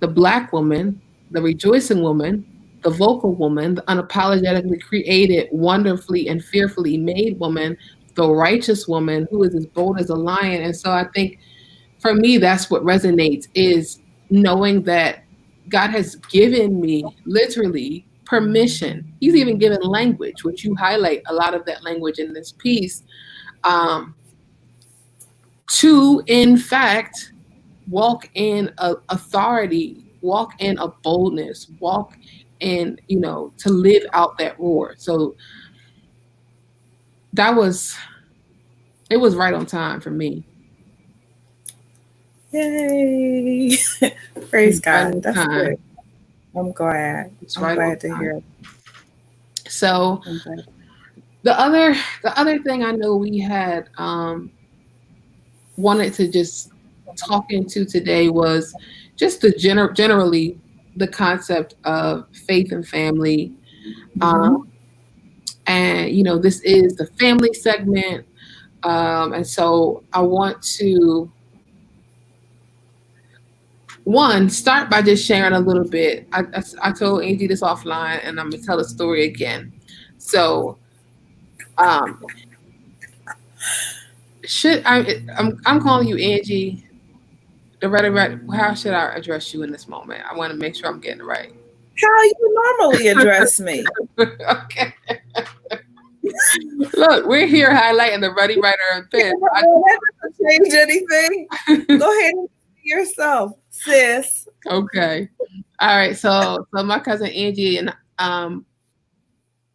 the Black woman, the rejoicing woman, the vocal woman, the unapologetically created, wonderfully and fearfully made woman, the righteous woman who is as bold as a lion. And so I think for me, that's what resonates, is knowing that God has given me literally permission. He's even given language, which you highlight a lot of that language in this piece, to, in fact, walk in authority, walk in a boldness, walk in, to live out that roar. So it was right on time for me. Yay. Praise God. That's good. I'm glad. It's I'm right on glad to time. hear it. So I'm glad. the other thing I know we had wanted to just talk into today was just the generally the concept of faith and family. Mhm. And this is the family segment. And so I want to start by just sharing a little bit. I told Angie this offline, and I'm gonna tell the story again. So um, I'm calling you Angie. The right. How should I address you in this moment? I want to make sure I'm getting it right. How you normally address me? Okay. Look, we're here highlighting the Ready Writer and Pen. That doesn't change anything. Go ahead and see yourself, sis. Okay. All right. So my cousin Angie, and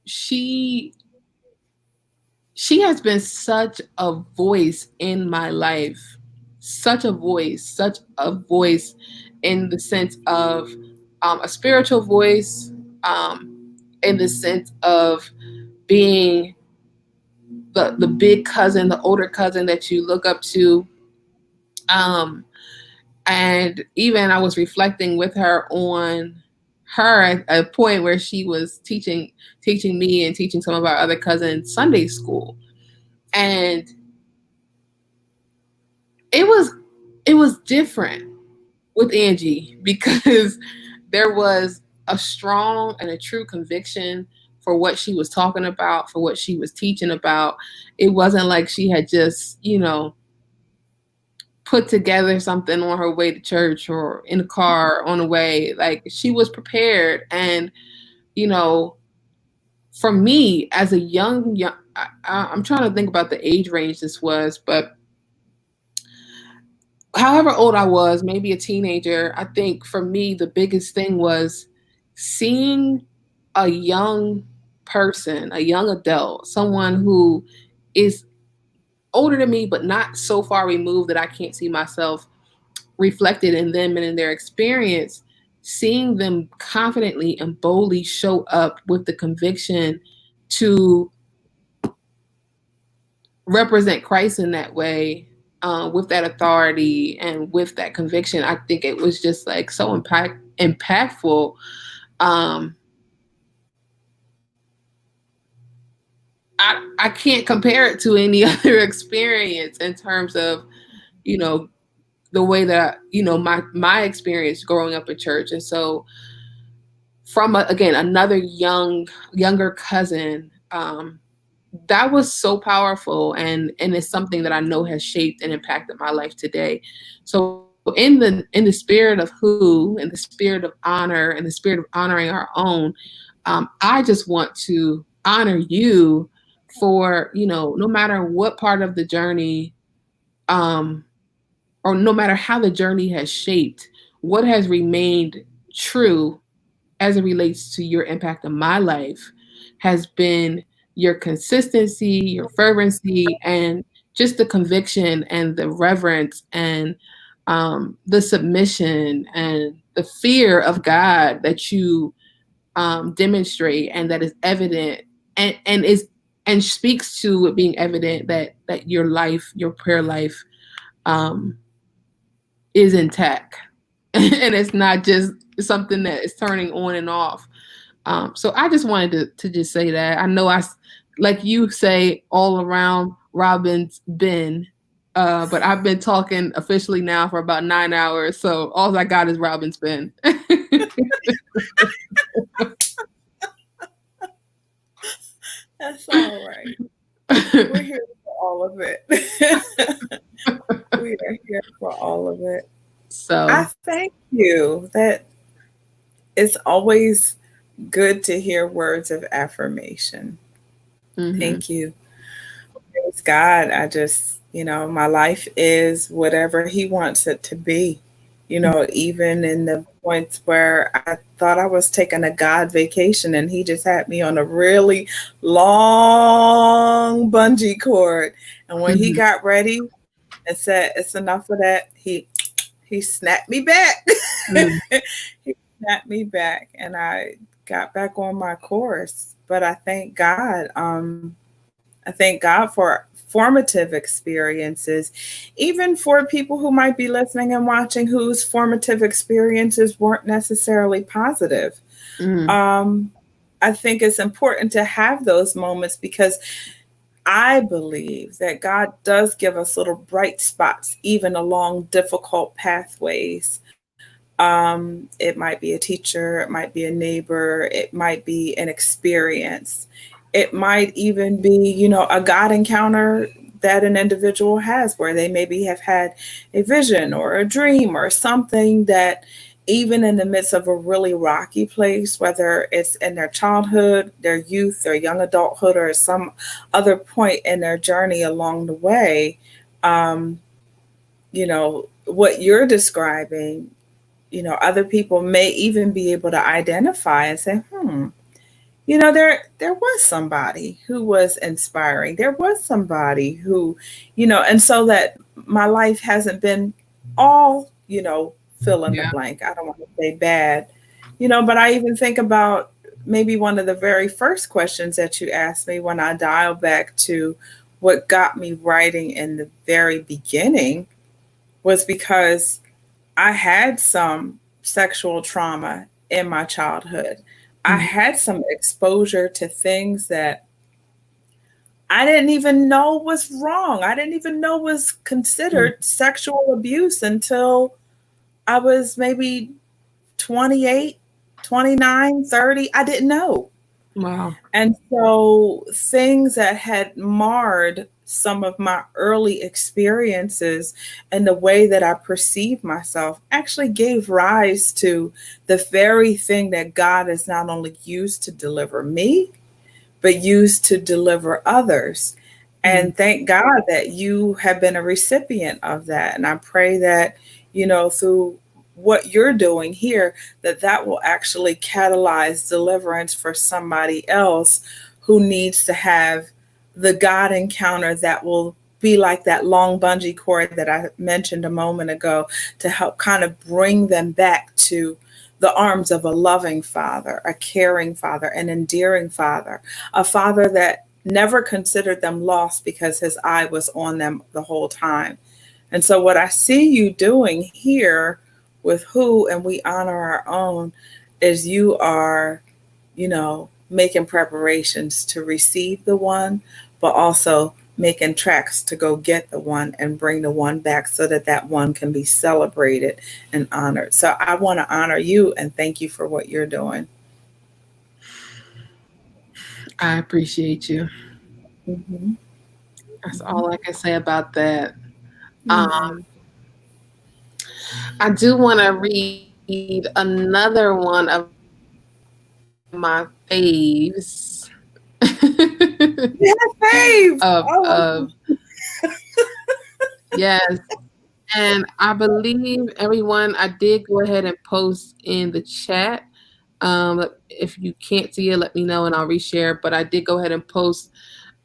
she has been such a voice in my life. Such a voice in the sense of a spiritual voice, in the sense of being the big cousin, the older cousin that you look up to. And even I was reflecting with her on her at a point where she was teaching me and teaching some of our other cousins Sunday school. And it was different with Angie because there was a strong and a true conviction for what she was talking about, for what she was teaching about. It wasn't like she had just, put together something on her way to church or in the car on the way. Like, she was prepared. And, for me as a young, I'm trying to think about the age range this was, but however old I was, maybe a teenager, I think for me, the biggest thing was seeing a young person, a young adult, someone who is older than me, but not so far removed that I can't see myself reflected in them and in their experience, seeing them confidently and boldly show up with the conviction to represent Christ in that way, with that authority and with that conviction. I think it was just like so impactful. Um, I can't compare it to any other experience in terms of, you know, the way that, my experience growing up in church. And so from again, another younger cousin, that was so powerful, and it's something that I know has shaped and impacted my life today. So in the spirit of in the spirit of honor, and the spirit of honoring our own, I just want to honor you for, no matter what part of the journey, um, or no matter how the journey has shaped, what has remained true as it relates to your impact on my life has been your consistency, your fervency, and just the conviction and the reverence and the submission and the fear of God that you demonstrate, and that is evident and speaks to it being evident that your life, your prayer life, um, is intact. And it's not just something that is turning on and off. So I just wanted to just say that. I know like you say, all around Robin's been, but I've been talking officially now for about 9 hours. So all I got is Robin's been. That's all right. We're here for all of it. We are here for all of it. So I thank you. That it's always good to hear words of affirmation. mm-hmm. Thank you. Praise God. I just, my life is whatever He wants it to be. Even in the points where I thought I was taking a God vacation and He just had me on a really long bungee cord. And when He got ready and said, it's enough of that, He snapped me back. He snapped me back and I got back on my course. But I thank God. I thank God for formative experiences, even for people who might be listening and watching whose formative experiences weren't necessarily positive. Mm. I think it's important to have those moments because I believe that God does give us little bright spots, even along difficult pathways. It might be a teacher, it might be a neighbor, it might be an experience. It might even be, a God encounter that an individual has where they maybe have had a vision or a dream or something that even in the midst of a really rocky place, whether it's in their childhood, their youth, their young adulthood, or some other point in their journey along the way, um, what you're describing, other people may even be able to identify and say, there was somebody who was inspiring. There was somebody who, and so that my life hasn't been all, fill in the Yeah. blank. I don't want to say bad, but I even think about maybe one of the very first questions that you asked me when I dial back to what got me writing in the very beginning was because I had some sexual trauma in my childhood. I Mhm. had some exposure to things that I didn't even know was wrong. I didn't even know was Mm. considered sexual abuse until I was maybe 28, 29, 30. I didn't know. Wow. And so things that had marred some of my early experiences and the way that I perceived myself actually gave rise to the very thing that God has not only used to deliver me, but used to deliver others. Mm. And thank God that you have been a recipient of that. And I pray that, through what you're doing here, that will actually catalyze deliverance for somebody else who needs to have the God encounter that will be like that long bungee cord that I mentioned a moment ago to help kind of bring them back to the arms of a loving father, a caring father, an endearing father, a father that never considered them lost because his eye was on them the whole time. And so, what I see you doing here with Who and We Honor Our Own is you are, making preparations to receive the one, but also making tracks to go get the one and bring the one back so that that one can be celebrated and honored. So, I want to honor you and thank you for what you're doing. I appreciate you. Mhm. That's all I can say about that. Um, Mhm. I do want to read another one of my faves. Yeah, fave. Oh, of Yes, and I believe everyone. I did go ahead and post in the chat. If you can't see it, let me know and I'll reshare. But I did go ahead and post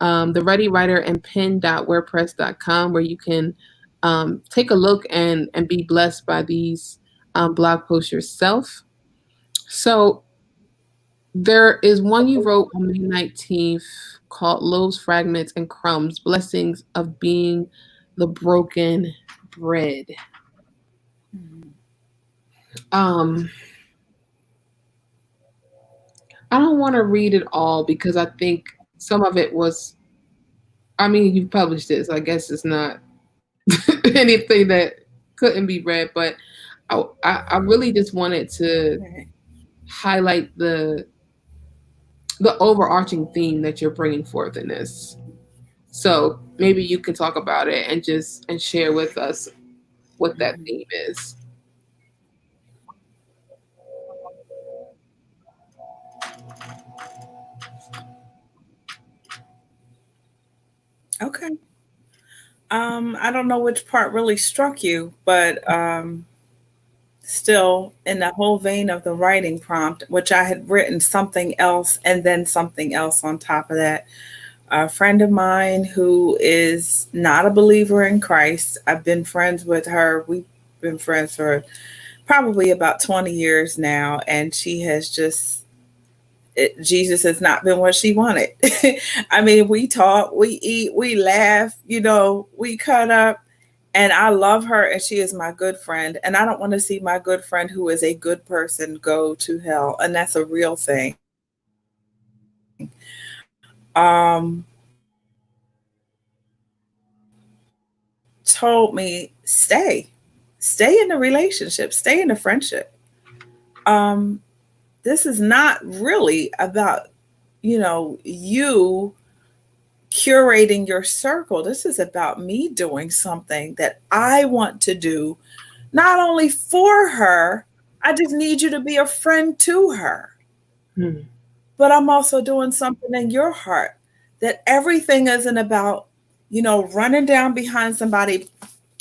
the Ready Writer and Pen.wordpress.com where you can take a look and be blessed by these blog posts yourself. So there is one you wrote on May 19th called Loaves, Fragments, and Crumbs, Blessings of Being the Broken Bread. Um, I don't want to read it all because I think some of it was, I mean, you published it, so I guess it's not anything that couldn't be read, but I really just wanted to okay. highlight the overarching theme that you're bringing forth in this. So maybe you can talk about it and share with us what that Mhm. theme is. Okay. I don't know which part really struck you, but still in the whole vein of the writing prompt, which I had written something else and then something else on top of that. A friend of mine who is not a believer in Christ, I've been friends with her. We've been friends for probably about 20 years now, and she has just Jesus has not been what she wanted. I mean, we talk, we eat, we laugh, we cut up, and I love her, and she is my good friend. And I don't want to see my good friend, who is a good person, go to hell, and that's a real thing. Told me stay in the relationship, stay in the friendship. This is not really about you curating your circle. This is about me doing something that I want to do, not only for her. I just need you to be a friend to her. But I'm also doing something in your heart, that everything isn't about running down behind somebody,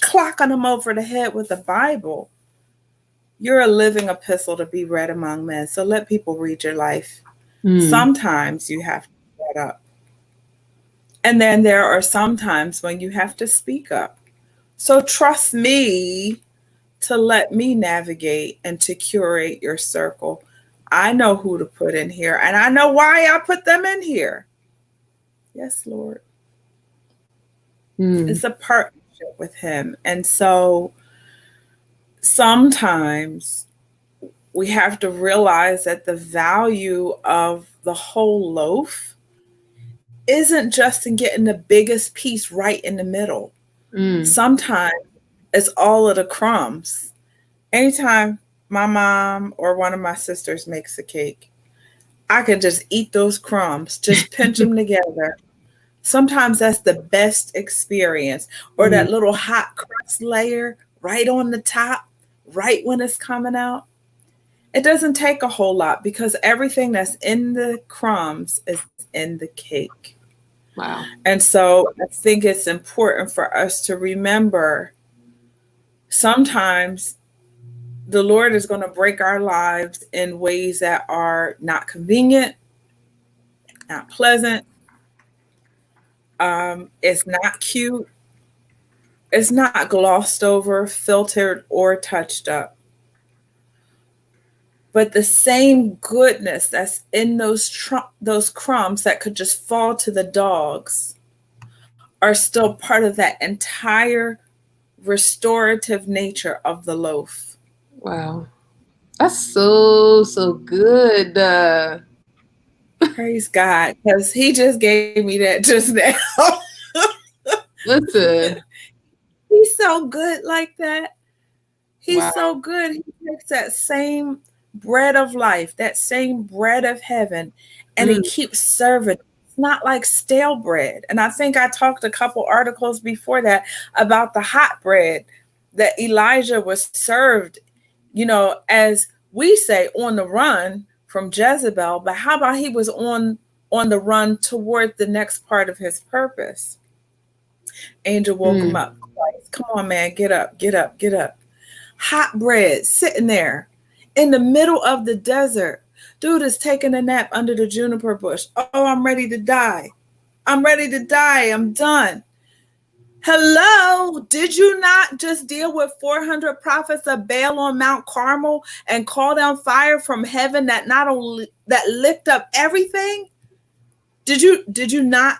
clocking them over the head with the Bible. You're a living epistle to be read among men. So let people read your life. Sometimes you have to shut up. And then there are some times when you have to speak up. So trust me to let me navigate and to curate your circle. I know who to put in here, and I know why I put them in here. Yes, Lord. It's a partnership with him. And so sometimes we have to realize that the value of the whole loaf isn't just in getting the biggest piece right in the middle. Sometimes it's all of the crumbs. Anytime my mom or one of my sisters makes a cake, I can just eat those crumbs, just pinch them together. Sometimes that's the best experience. Or that little hot crust layer right on the top, right when it's coming out. It doesn't take a whole lot, because everything that's in the crumbs is in the cake. Wow. And so I think it's important for us to remember, sometimes the Lord is going to break our lives in ways that are not convenient, not pleasant. It's not cute. It's not glossed over, filtered, or touched up. But the same goodness that's in those crumbs that could just fall to the dogs are still part of that entire restorative nature of the loaf. Wow. That's so good. Praise God, because he just gave me that just now. Listen. He's so good like that. He's Wow. so good. He takes that same bread of life, that same bread of heaven, and he keeps serving. It's not like stale bread. And I think I talked a couple articles before that about the hot bread that Elijah was served, as we say, on the run from Jezebel. But how about he was on the run toward the next part of his purpose? Angel woke him up. Come on, man, get up, get up, get up. Hot bread sitting there in the middle of the desert. Dude is taking a nap under the juniper bush. Oh, I'm ready to die. I'm ready to die. I'm done. Hello, did you not just deal with 400 prophets of Baal on Mount Carmel and call down fire from heaven that not only that licked up everything? Did you not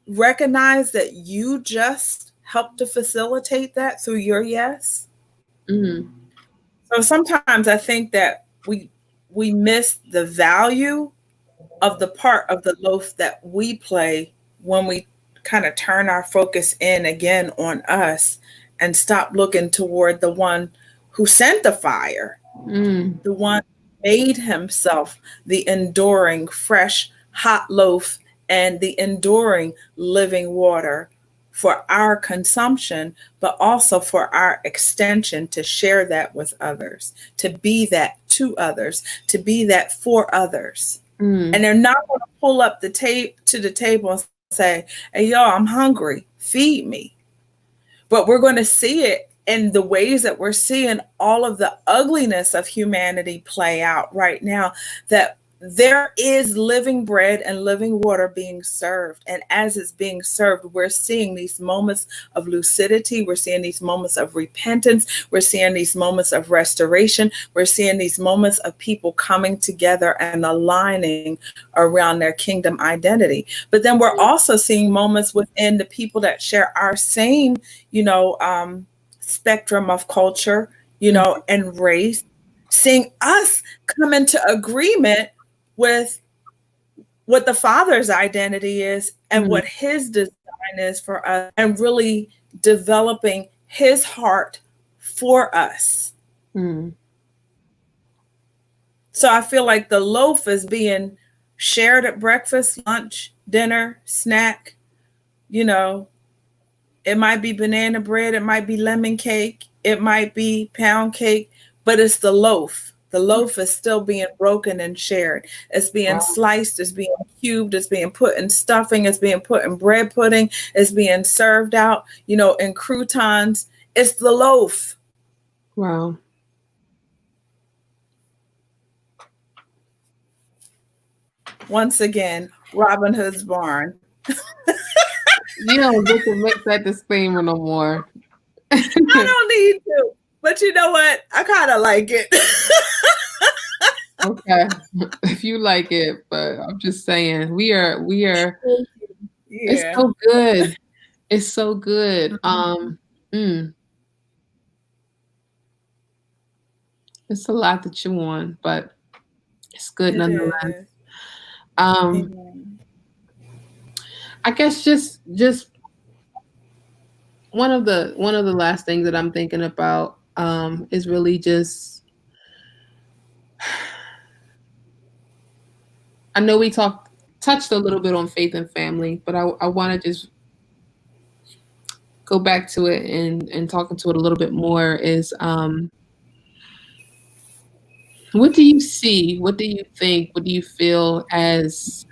recognize that you just helped to facilitate that through your yes? So sometimes I think that we miss the value of the part of the loaf that we play when we kind of turn our focus in again on us and stop looking toward the one who sent the fire, the one who made himself the enduring fresh hot loaf and the enduring living water for our consumption, but also for our extension to share that with others, to be that to others, to be that for others. And they're not going to pull up the tape to the table and say, hey, y'all, I'm hungry, feed me. But we're going to see it in the ways that we're seeing all of the ugliness of humanity play out right now, that there is living bread and living water being served. And as it's being served, we're seeing these moments of lucidity. We're seeing these moments of repentance. We're seeing these moments of restoration. We're seeing these moments of people coming together and aligning around their kingdom identity. But then we're also seeing moments within the people that share our same, spectrum of culture, and race, seeing us come into agreement with what the Father's identity is and what his design is for us, and really developing his heart for us. So I feel like the loaf is being shared at breakfast, lunch, dinner, snack. It might be banana bread, it might be lemon cake, it might be pound cake, but it's the loaf. The loaf is still being broken and shared. It's being sliced, it's being cubed, it's being put in stuffing, it's being put in bread pudding, it's being served out, in croutons. It's the loaf. Wow. Once again, Robin Hood's barn. You don't get to make that disclaimer no more. I don't need to, but you know what? I kind of like it. Okay, if you like it, but I'm just saying we are. Yeah. It's so good. It's so good. It's a lot to chew on, but it's good nonetheless. I guess just one of the last things that I'm thinking about is really just, I know we touched a little bit on faith and family, but I want to just go back to it and talking to it a little bit more is, what do you see? What do you think? What do you feel as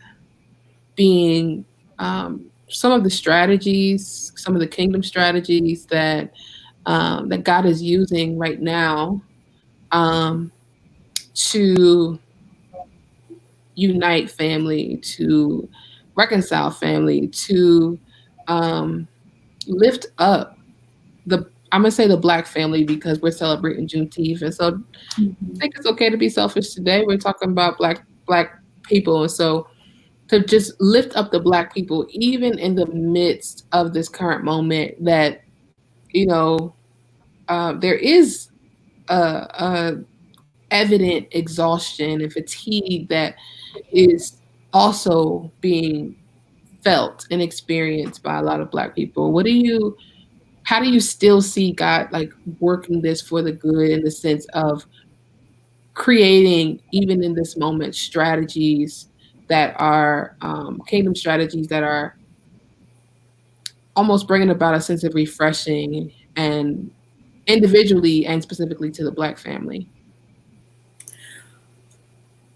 being some of the strategies, some of the kingdom strategies that God is using right now to unite family, to reconcile family, to lift up I'm gonna say the Black family because we're celebrating Juneteenth, and so I think it's okay to be selfish today. We're talking about Black people, and so to just lift up the Black people, even in the midst of this current moment, that there is a evident exhaustion and fatigue that is also being felt and experienced by a lot of Black people. How do you still see God working this for the good, in the sense of creating, even in this moment, strategies that are kingdom strategies that are almost bringing about a sense of refreshing, and individually and specifically to the Black family?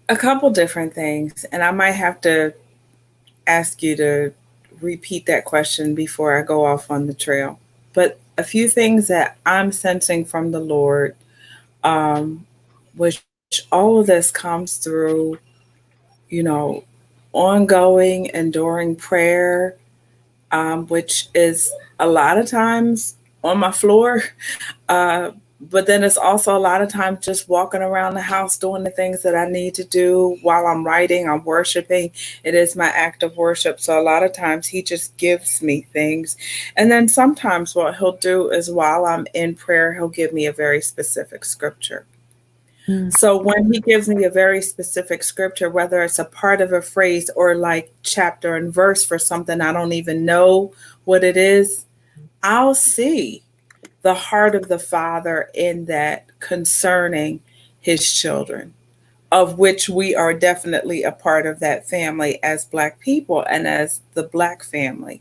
A couple different things, and I might have to ask you to repeat that question before I go off on the trail. But a few things that I'm sensing from the Lord, which all of this comes through, ongoing, enduring prayer, which is a lot of times on my floor. But then it's also a lot of times just walking around the house doing the things that I need to do while I'm writing, I'm worshiping. It is my act of worship. So a lot of times he just gives me things. And then sometimes what he'll do is while I'm in prayer, he'll give me a very specific scripture. So when he gives me a very specific scripture, whether it's a part of a phrase or like chapter and verse for something I don't even know what it is, I'll see the heart of the Father in that concerning his children, of which we are definitely a part of that family as Black people and as the Black family.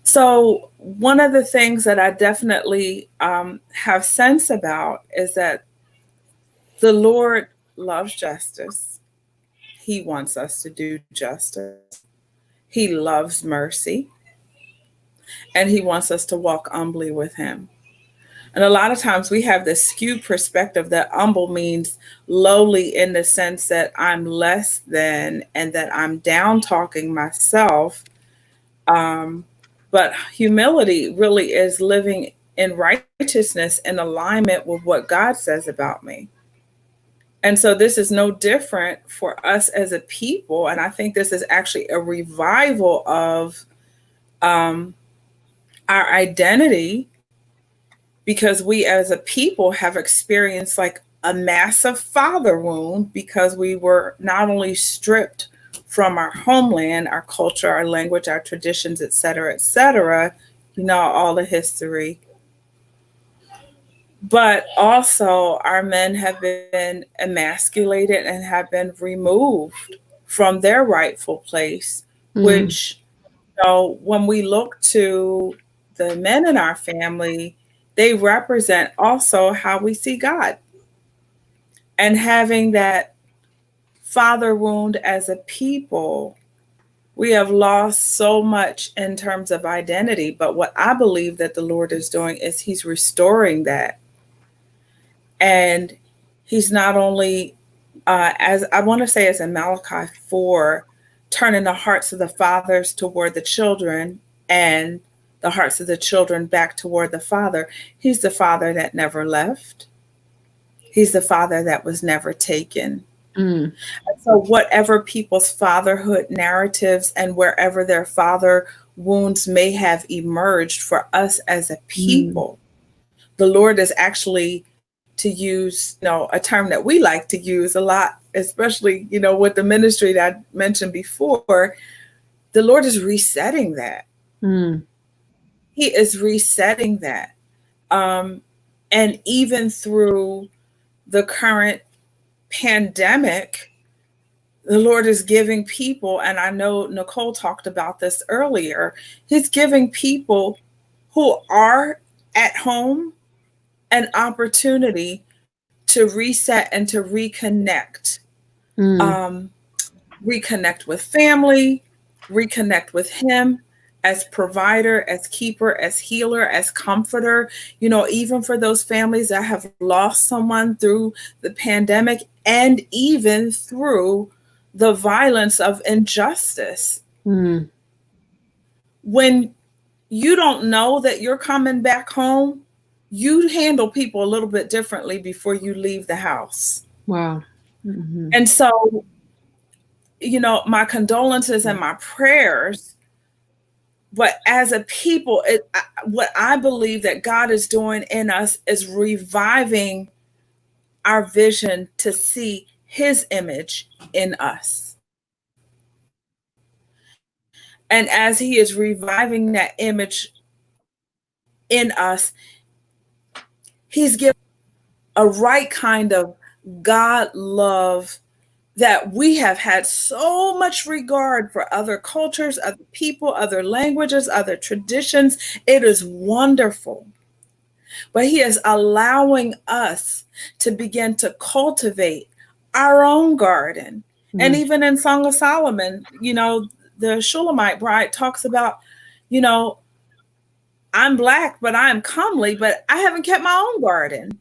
So one of the things that I definitely have sense about is that the Lord loves justice. He wants us to do justice. He loves mercy. And he wants us to walk humbly with him. And a lot of times we have this skewed perspective that humble means lowly in the sense that I'm less than and that I'm down talking myself. Um, but humility really is living in righteousness in alignment with what God says about me. And so this is no different for us as a people. And I think this is actually a revival of um, our identity, because we as a people have experienced like a massive father wound, because we were not only stripped from our homeland, our culture, our language, our traditions, et cetera, you know, all the history, but also our men have been emasculated and have been removed from their rightful place, Mm, which, you know, when we look to the men in our family, they represent also how we see God. And having that father wound as a people, we have lost so much in terms of identity. But what I believe that the Lord is doing is He's restoring that. And He's not only, as I want to say, as in Malachi 4, turning the hearts of the fathers toward the children and the hearts of the children back toward the father. He's the father that never left. He's the father that was never taken. mm, So, whatever people's fatherhood narratives and wherever their father wounds may have emerged for us as a mm, people, the Lord is actually, to use, you know, a term that we like to use a lot, especially, you know, with the ministry that I mentioned before, the Lord is resetting that. mm, He is resetting that. Um, and even through the current pandemic, the Lord is giving people, and I know Nicole talked about this earlier, He's giving people who are at home an opportunity to reset and to reconnect. mm, Um, Reconnect with family, reconnect with Him as provider, as keeper, as healer, as comforter. You know, even for those families that have lost someone through the pandemic and even through the violence of injustice. mm. When you don't know that you're coming back home, you handle people a little bit differently before you leave the house. Wow. Mhm. And so, you know, my condolences and my prayers. But as a people, what I believe that God is doing in us is reviving our vision to see His image in us. And as He is reviving that image in us, He's given a right kind of God love, that we have had so much regard for other cultures, other people, other languages, other traditions. It is wonderful. But He is allowing us to begin to cultivate our own garden. And Mm, even in Song of Solomon, you know, the Shulamite bride talks about, you know, I'm black, but I am comely, but I haven't kept my own garden.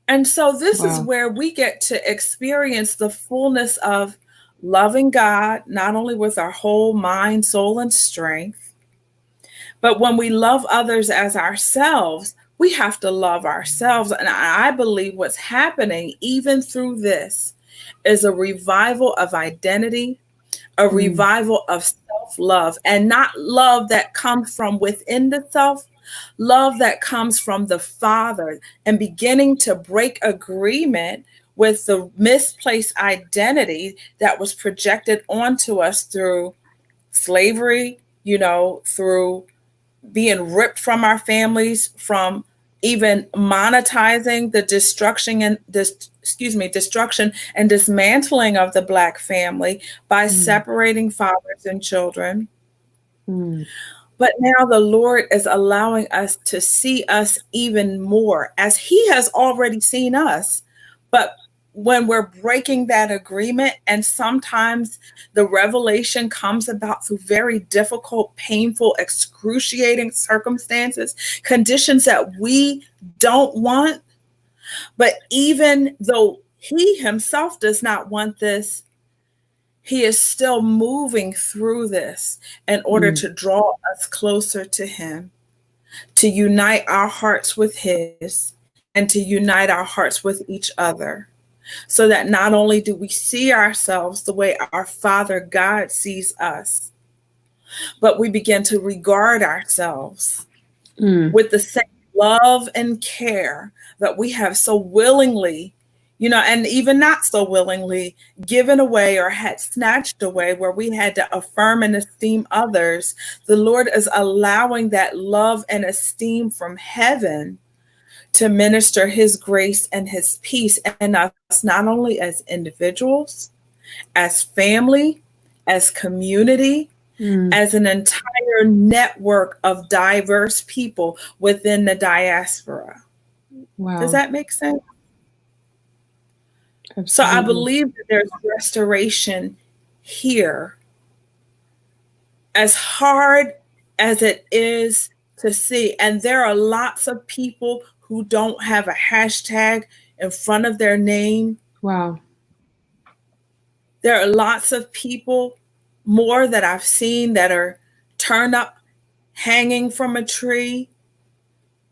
And so this is wow. where we get to experience the fullness of loving God, not only with our whole mind, soul, and strength, but when we love others as ourselves, we have to love ourselves. And I believe what's happening, even through this, is a revival of identity, a Mm, revival of self-love, and not love that comes from within the self, love that comes from the Father, and beginning to break agreement with the misplaced identity that was projected onto us through slavery, you know, through being ripped from our families, from even monetizing the destruction and destruction and dismantling of the Black family by mm, separating fathers and children. mm, But now the Lord is allowing us to see us even more as He has already seen us. But when we're breaking that agreement, and sometimes the revelation comes about through very difficult, painful, excruciating circumstances, conditions that we don't want. But even though he himself does not want this, he is still moving through this in order to draw us closer to him, to unite our hearts with his, and to unite our hearts with each other, so that not only do we see ourselves the way our Father God sees us, but we begin to regard ourselves with the same love and care that we have so willingly, and even not so willingly given away or had snatched away, where we had to affirm and esteem others. The Lord is allowing that love and esteem from heaven to minister his grace and his peace in us, not only as individuals, as family, as community, as an entire network of diverse people within the diaspora. Wow. Does that make sense? Absolutely. So I believe that there's restoration here. As hard as it is to see, and there are lots of people who don't have a hashtag in front of their name. Wow. There are lots of people, more that I've seen, that are turned up hanging from a tree.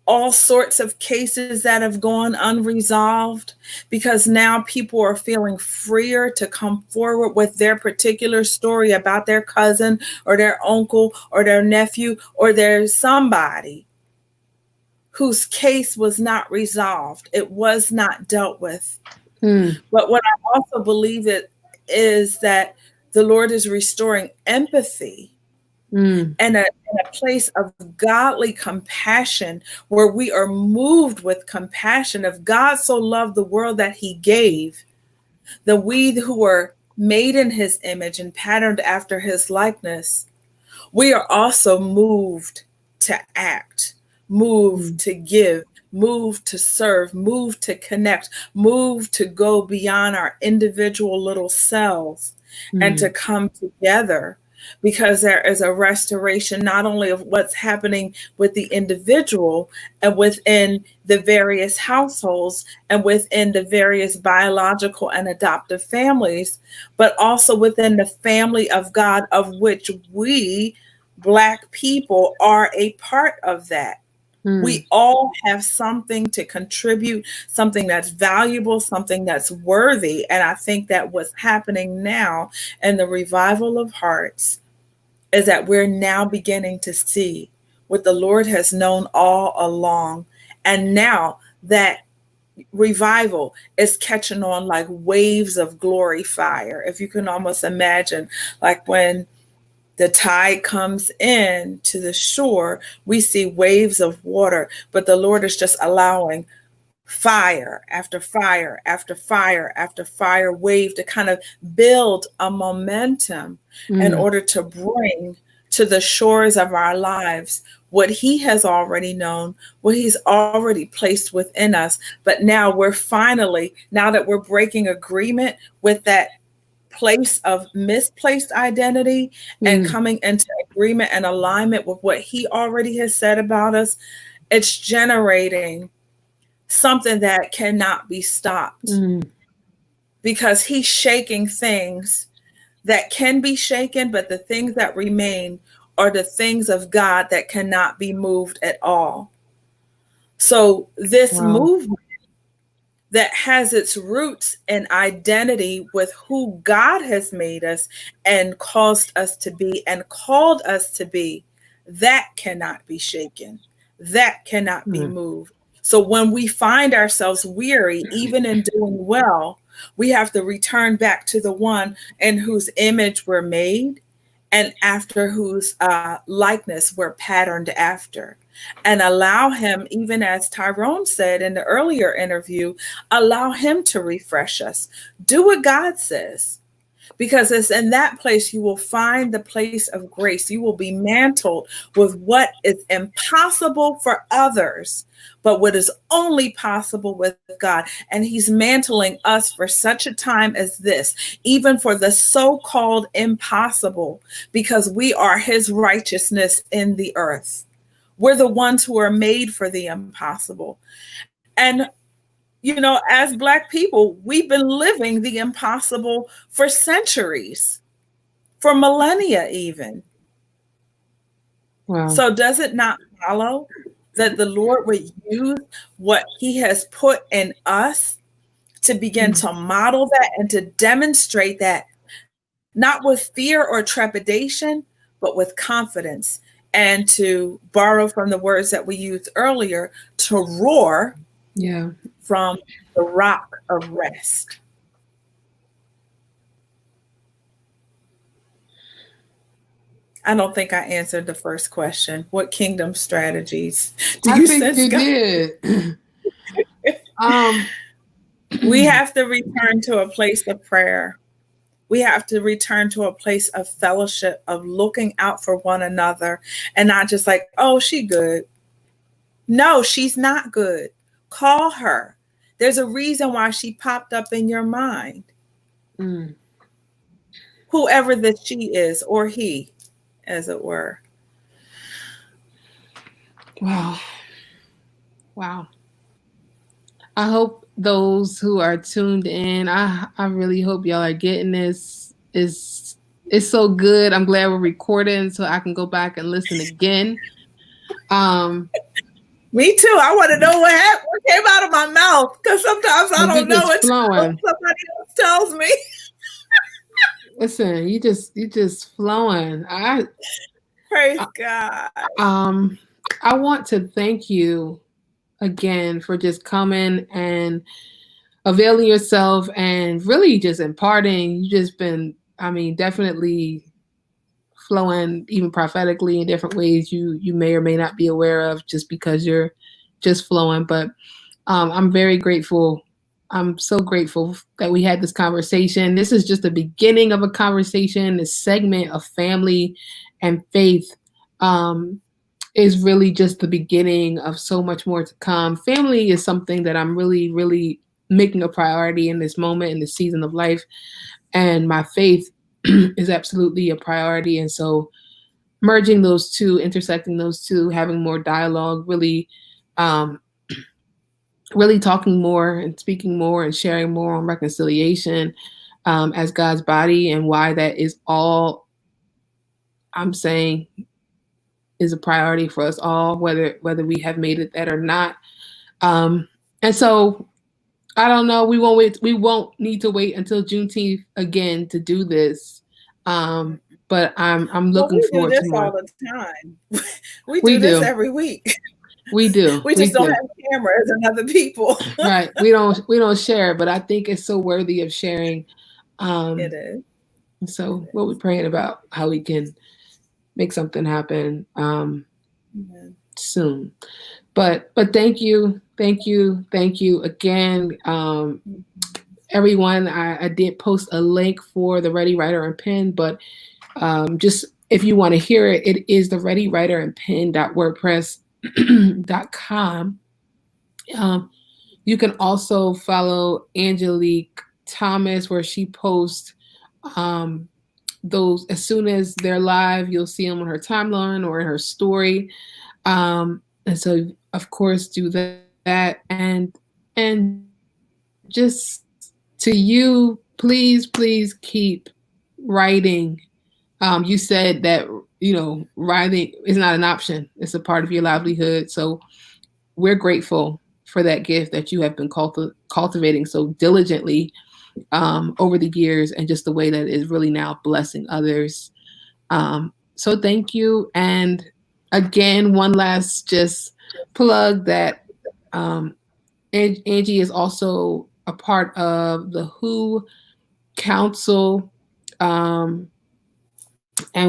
All sorts of cases that have gone unresolved, because now people are feeling freer to come forward with their particular story about their cousin or their uncle or their nephew, or there's somebody whose case was not resolved. It was not dealt with. But what I also believe is that the Lord is restoring empathy and a place of godly compassion, where we are moved with compassion. If God so loved the world that he gave, that we who are made in his image and patterned after his likeness, we are also moved to act, moved to give, moved to serve, moved to connect, moved to go beyond our individual little selves and to come together, because there is a restoration not only of what's happening with the individual and within the various households and within the various biological and adoptive families, but also within the family of God, of which we Black people are a part of that. We all have something to contribute, something that's valuable, something that's worthy. And I think that what's happening now in the revival of hearts is that we're now beginning to see what the Lord has known all along. And now that revival is catching on like waves of glory fire. If you can almost imagine, like when the tide comes in to the shore, we see waves of water, but the Lord is just allowing fire after fire after fire after fire wave to kind of build a momentum in order to bring to the shores of our lives what he has already known, what he's already placed within us. But now we're finally, now that we're breaking agreement with that place of misplaced identity and coming into agreement and alignment with what he already has said about us, it's generating something that cannot be stopped, because he's shaking things that can be shaken, but the things that remain are the things of God that cannot be moved at all. So this movement that has its roots in identity with who God has made us and caused us to be and called us to be, that cannot be shaken. That cannot be moved. So when we find ourselves weary, even in doing well, we have to return back to the one in whose image we're made and after whose likeness we're patterned after. And allow him, even as Tyrone said in the earlier interview, allow him to refresh us. Do what God says. because it's in that place you will find the place of grace. You will be mantled with what is impossible for others, but what is only possible with God. And he's mantling us for such a time as this, even for the so-called impossible, because we are his righteousness in the earth. We're the ones who are made for the impossible. And as Black people, we've been living the impossible for centuries, for millennia even. Wow. So does it not follow that the Lord would use what he has put in us to begin to model that and to demonstrate that, not with fear or trepidation, but with confidence, and to borrow from the words that we used earlier, to roar from the rock of rest? I don't think I answered the first question. What kingdom strategies do you sense? You did. We have to return to a place of prayer. We have to return to a place of fellowship, of looking out for one another, and not just like, oh, she good. No, she's not good. Call her. There's a reason why she popped up in your mind. Whoever the she is, or he, as it were. Wow. I hope those who are tuned in, I really hope y'all are getting this. It's so good. I'm glad we're recording so I can go back and listen again. Me too. I want to know what happened, what came out of my mouth, because sometimes I don't know until somebody else tells me. Listen, you just flowing. Praise God. I want to thank you again for just coming and availing yourself and really just imparting. You just been, definitely flowing even prophetically in different ways you may or may not be aware of just because you're just flowing. But I'm very grateful. I'm so grateful that we had this conversation. This is just the beginning of a conversation. This segment of family and faith is really just the beginning of so much more to come. Family is something that I'm really, really making a priority in this moment, in this season of life. And my faith is absolutely a priority. And so merging those two, intersecting those two, having more dialogue, really, really talking more and speaking more and sharing more on reconciliation as God's body, and why that is all I'm saying is a priority for us all, whether we have made it that or not. And so I don't know. We won't need to wait until Juneteenth again to do this. But I'm looking forward to more. We do this all the time. we do this every week. We do. We just don't have cameras and other people. Right. We don't share, but I think it's so worthy of sharing. It is. So what we're praying about, how we can make something happen soon. But thank you again. Everyone, I did post a link for the Ready Writer and Pen, but just if you want to hear it, it is the readywriterandpen.wordpress.com. You can also follow Angelique Thomas, where she posts those as soon as they're live. You'll see them on her timeline or in her story. And so, of course, do that. And just to you, please keep writing. You said that, writing is not an option. It's a part of your livelihood. So we're grateful for that gift that you have been cultivating so diligently over the years, and just the way that it is really now blessing others. So thank you. And again, one last just plug that Angie is also a part of the WHO Council, and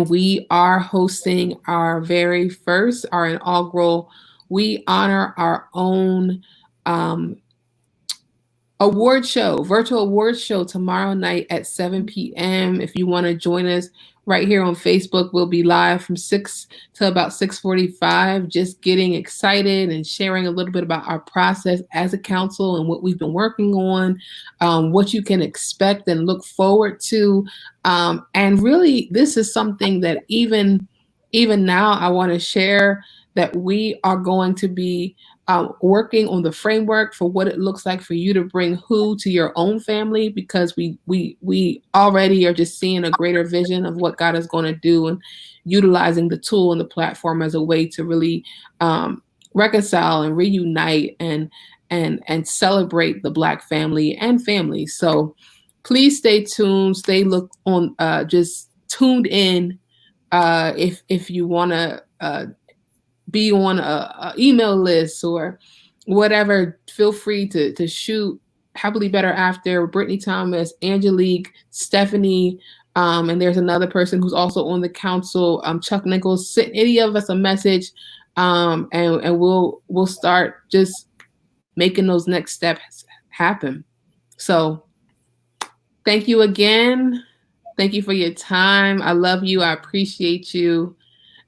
we are hosting our inaugural We Honor Our Own award show, virtual award show tomorrow night at 7 p.m. If you want to join us right here on Facebook, we'll be live from 6 to about 6:45, just getting excited and sharing a little bit about our process as a council and what we've been working on, what you can expect and look forward to. And really, this is something that even now I want to share, that we are going to be working on the framework for what it looks like for you to bring who to your own family, because we already are just seeing a greater vision of what God is going to do, and utilizing the tool and the platform as a way to really reconcile and reunite and celebrate the Black family and families. So please stay tuned, just tuned in. If you want to be on a email list or whatever, feel free to shoot Happily Better After, Brittany Thomas, Angelique, Stephanie, and there's another person who's also on the council, Chuck Nichols. Send any of us a message, and we'll start just making those next steps happen. So thank you again. Thank you for your time. I love you. I appreciate you.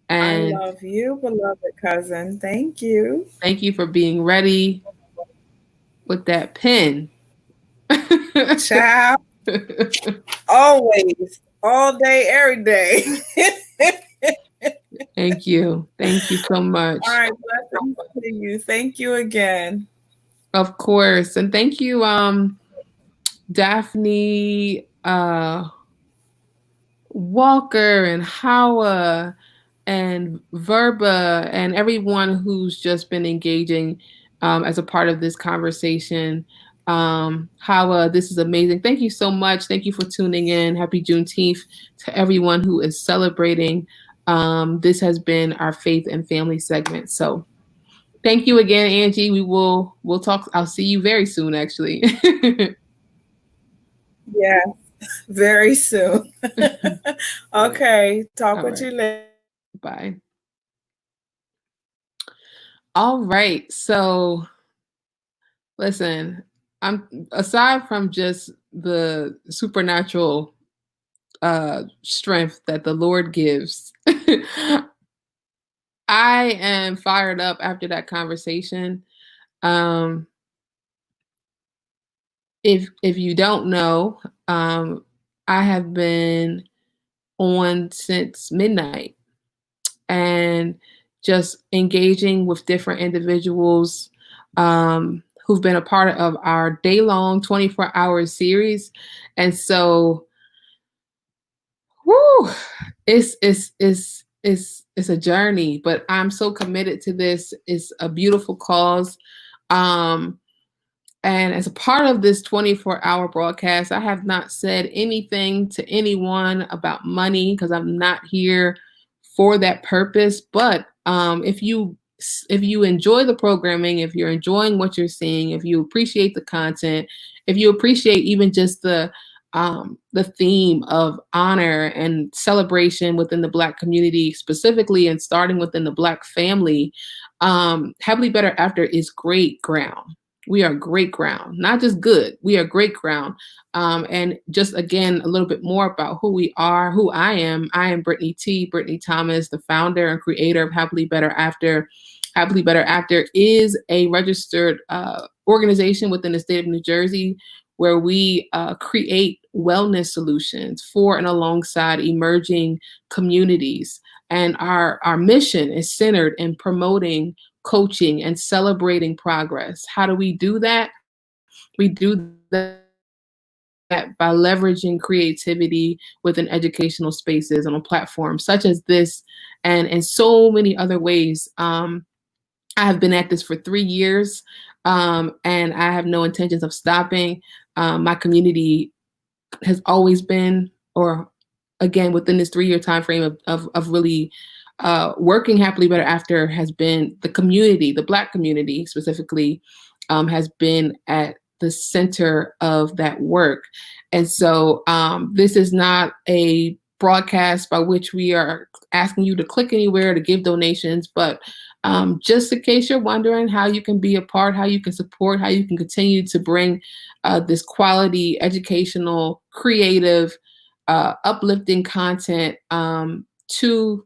And I love you, beloved cousin. Thank you. Thank you for being ready with that pen. Child. Always. All day, every day. Thank you. Thank you so much. All right, blessings to you. Thank you again. Of course. And thank you, Daphne, Walker, and Hawa, and Verba, and everyone who's just been engaging as a part of this conversation. Hawa, this is amazing. Thank you so much. Thank you for tuning in. Happy Juneteenth to everyone who is celebrating. This has been our faith and family segment. So thank you again, Angie. We'll talk. I'll see you very soon, actually. Yeah, very soon. Okay, talk All with right. you later. Bye. All right. So listen, I'm aside from just the supernatural strength that the Lord gives, I am fired up after that conversation. If you don't know, I have been on since midnight, and just engaging with different individuals who've been a part of our day-long 24-hour series. And so, it's a journey, but I'm so committed to this. It's a beautiful cause. And as a part of this 24-hour broadcast, I have not said anything to anyone about money, because I'm not here for that purpose. But if you enjoy the programming, if you're enjoying what you're seeing, if you appreciate the content, if you appreciate even just the theme of honor and celebration within the Black community specifically, and starting within the Black family, Happily Better After is great ground. We are great ground, not just good. We are great ground. And just again, a little bit more about who we are, who I am. I am Brittany Thomas, the founder and creator of Happily Better After. Happily Better After is a registered organization within the state of New Jersey, where we create wellness solutions for and alongside emerging communities. And our mission is centered in promoting coaching and celebrating progress. How do we do that? We do that by leveraging creativity within educational spaces on a platform such as this, and in so many other ways. I have been at this for 3 years, and I have no intentions of stopping. My community has always been, or again, within this 3-year time frame of really working Happily Better After, has been the community, the Black community specifically, has been at the center of that work. And so this is not a broadcast by which we are asking you to click anywhere to give donations, but Just in case you're wondering how you can be a part, how you can support, how you can continue to bring this quality, educational, creative, uplifting content to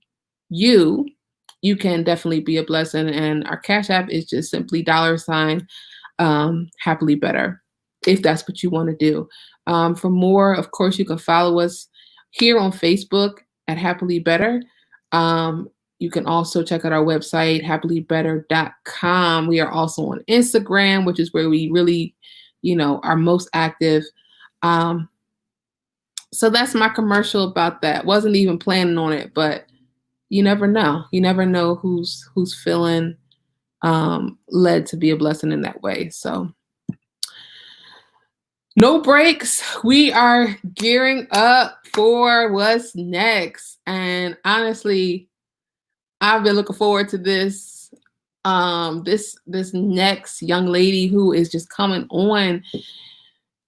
you, you can definitely be a blessing. And our Cash App is just simply $ happily better, if that's what you want to do. For more, of course, you can follow us here on Facebook at Happily Better. You can also check out our website, happilybetter.com. We are also on Instagram, which is where we really, are most active. So that's my commercial about that. Wasn't even planning on it, but you never know. You never know who's feeling led to be a blessing in that way. So no breaks. We are gearing up for what's next. And honestly, I've been looking forward to this. This next young lady who is just coming on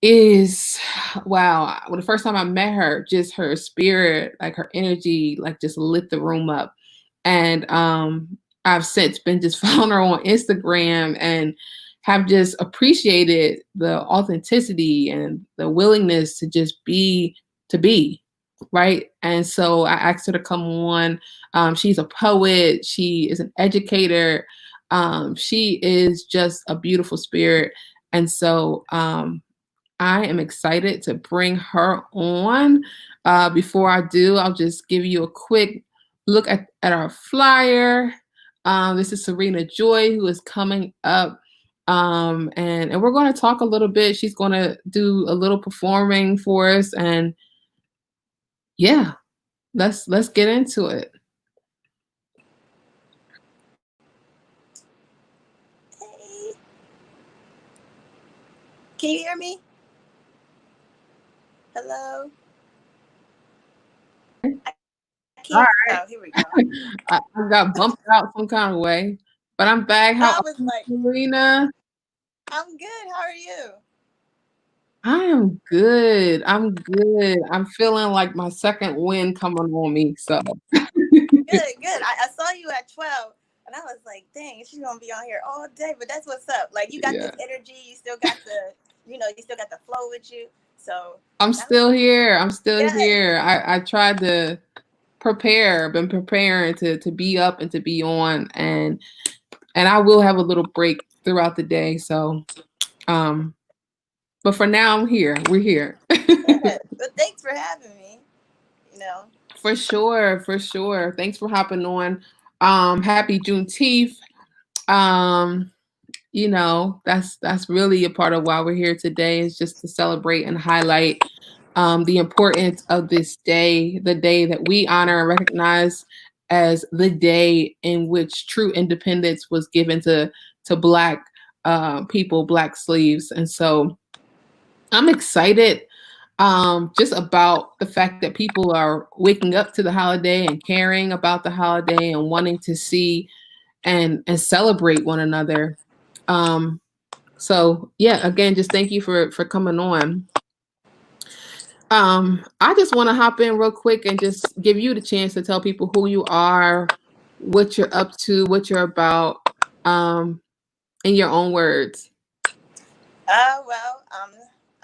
is, wow. Well, the first time I met her, just her spirit, like her energy, like just lit the room up. And I've since been just following her on Instagram and have just appreciated the authenticity and the willingness to just be, right? And so I asked her to come on. She's a poet. She is an educator. She is just a beautiful spirit. And so I am excited to bring her on. Before I do, I'll just give you a quick look at our flyer. This is Serena Joy, who is coming up. And we're going to talk a little bit. She's going to do a little performing for us. And yeah, let's get into it. Hey. Can you hear me? Hello? I can't. All right. Oh, here we go. I got bumped out some kind of way, but I'm back. How I was like, Serena? I'm good. How are you? I am good. I'm good. I'm feeling like my second wind coming on me. So Good, good. I saw you at 12, and I was like, dang, she's gonna be on here all day. But that's what's up. Like, you got yeah, this energy. You still got you still got the flow with you. So I'm still here. I'm still yes. here. I tried to prepare. Been preparing to be up and to be on, and I will have a little break throughout the day. So, but for now, I'm here. We're here. Yeah. But thanks for having me. For sure, for sure. Thanks for hopping on. Happy Juneteenth. That's really a part of why we're here today, is just to celebrate and highlight the importance of this day, the day that we honor and recognize as the day in which true independence was given to Black people, Black slaves. And so I'm excited just about the fact that people are waking up to the holiday and caring about the holiday and wanting to see and celebrate one another. So yeah, again, just thank you for coming on. I just want to hop in real quick and just give you the chance to tell people who you are, what you're up to, what you're about, in your own words. Well,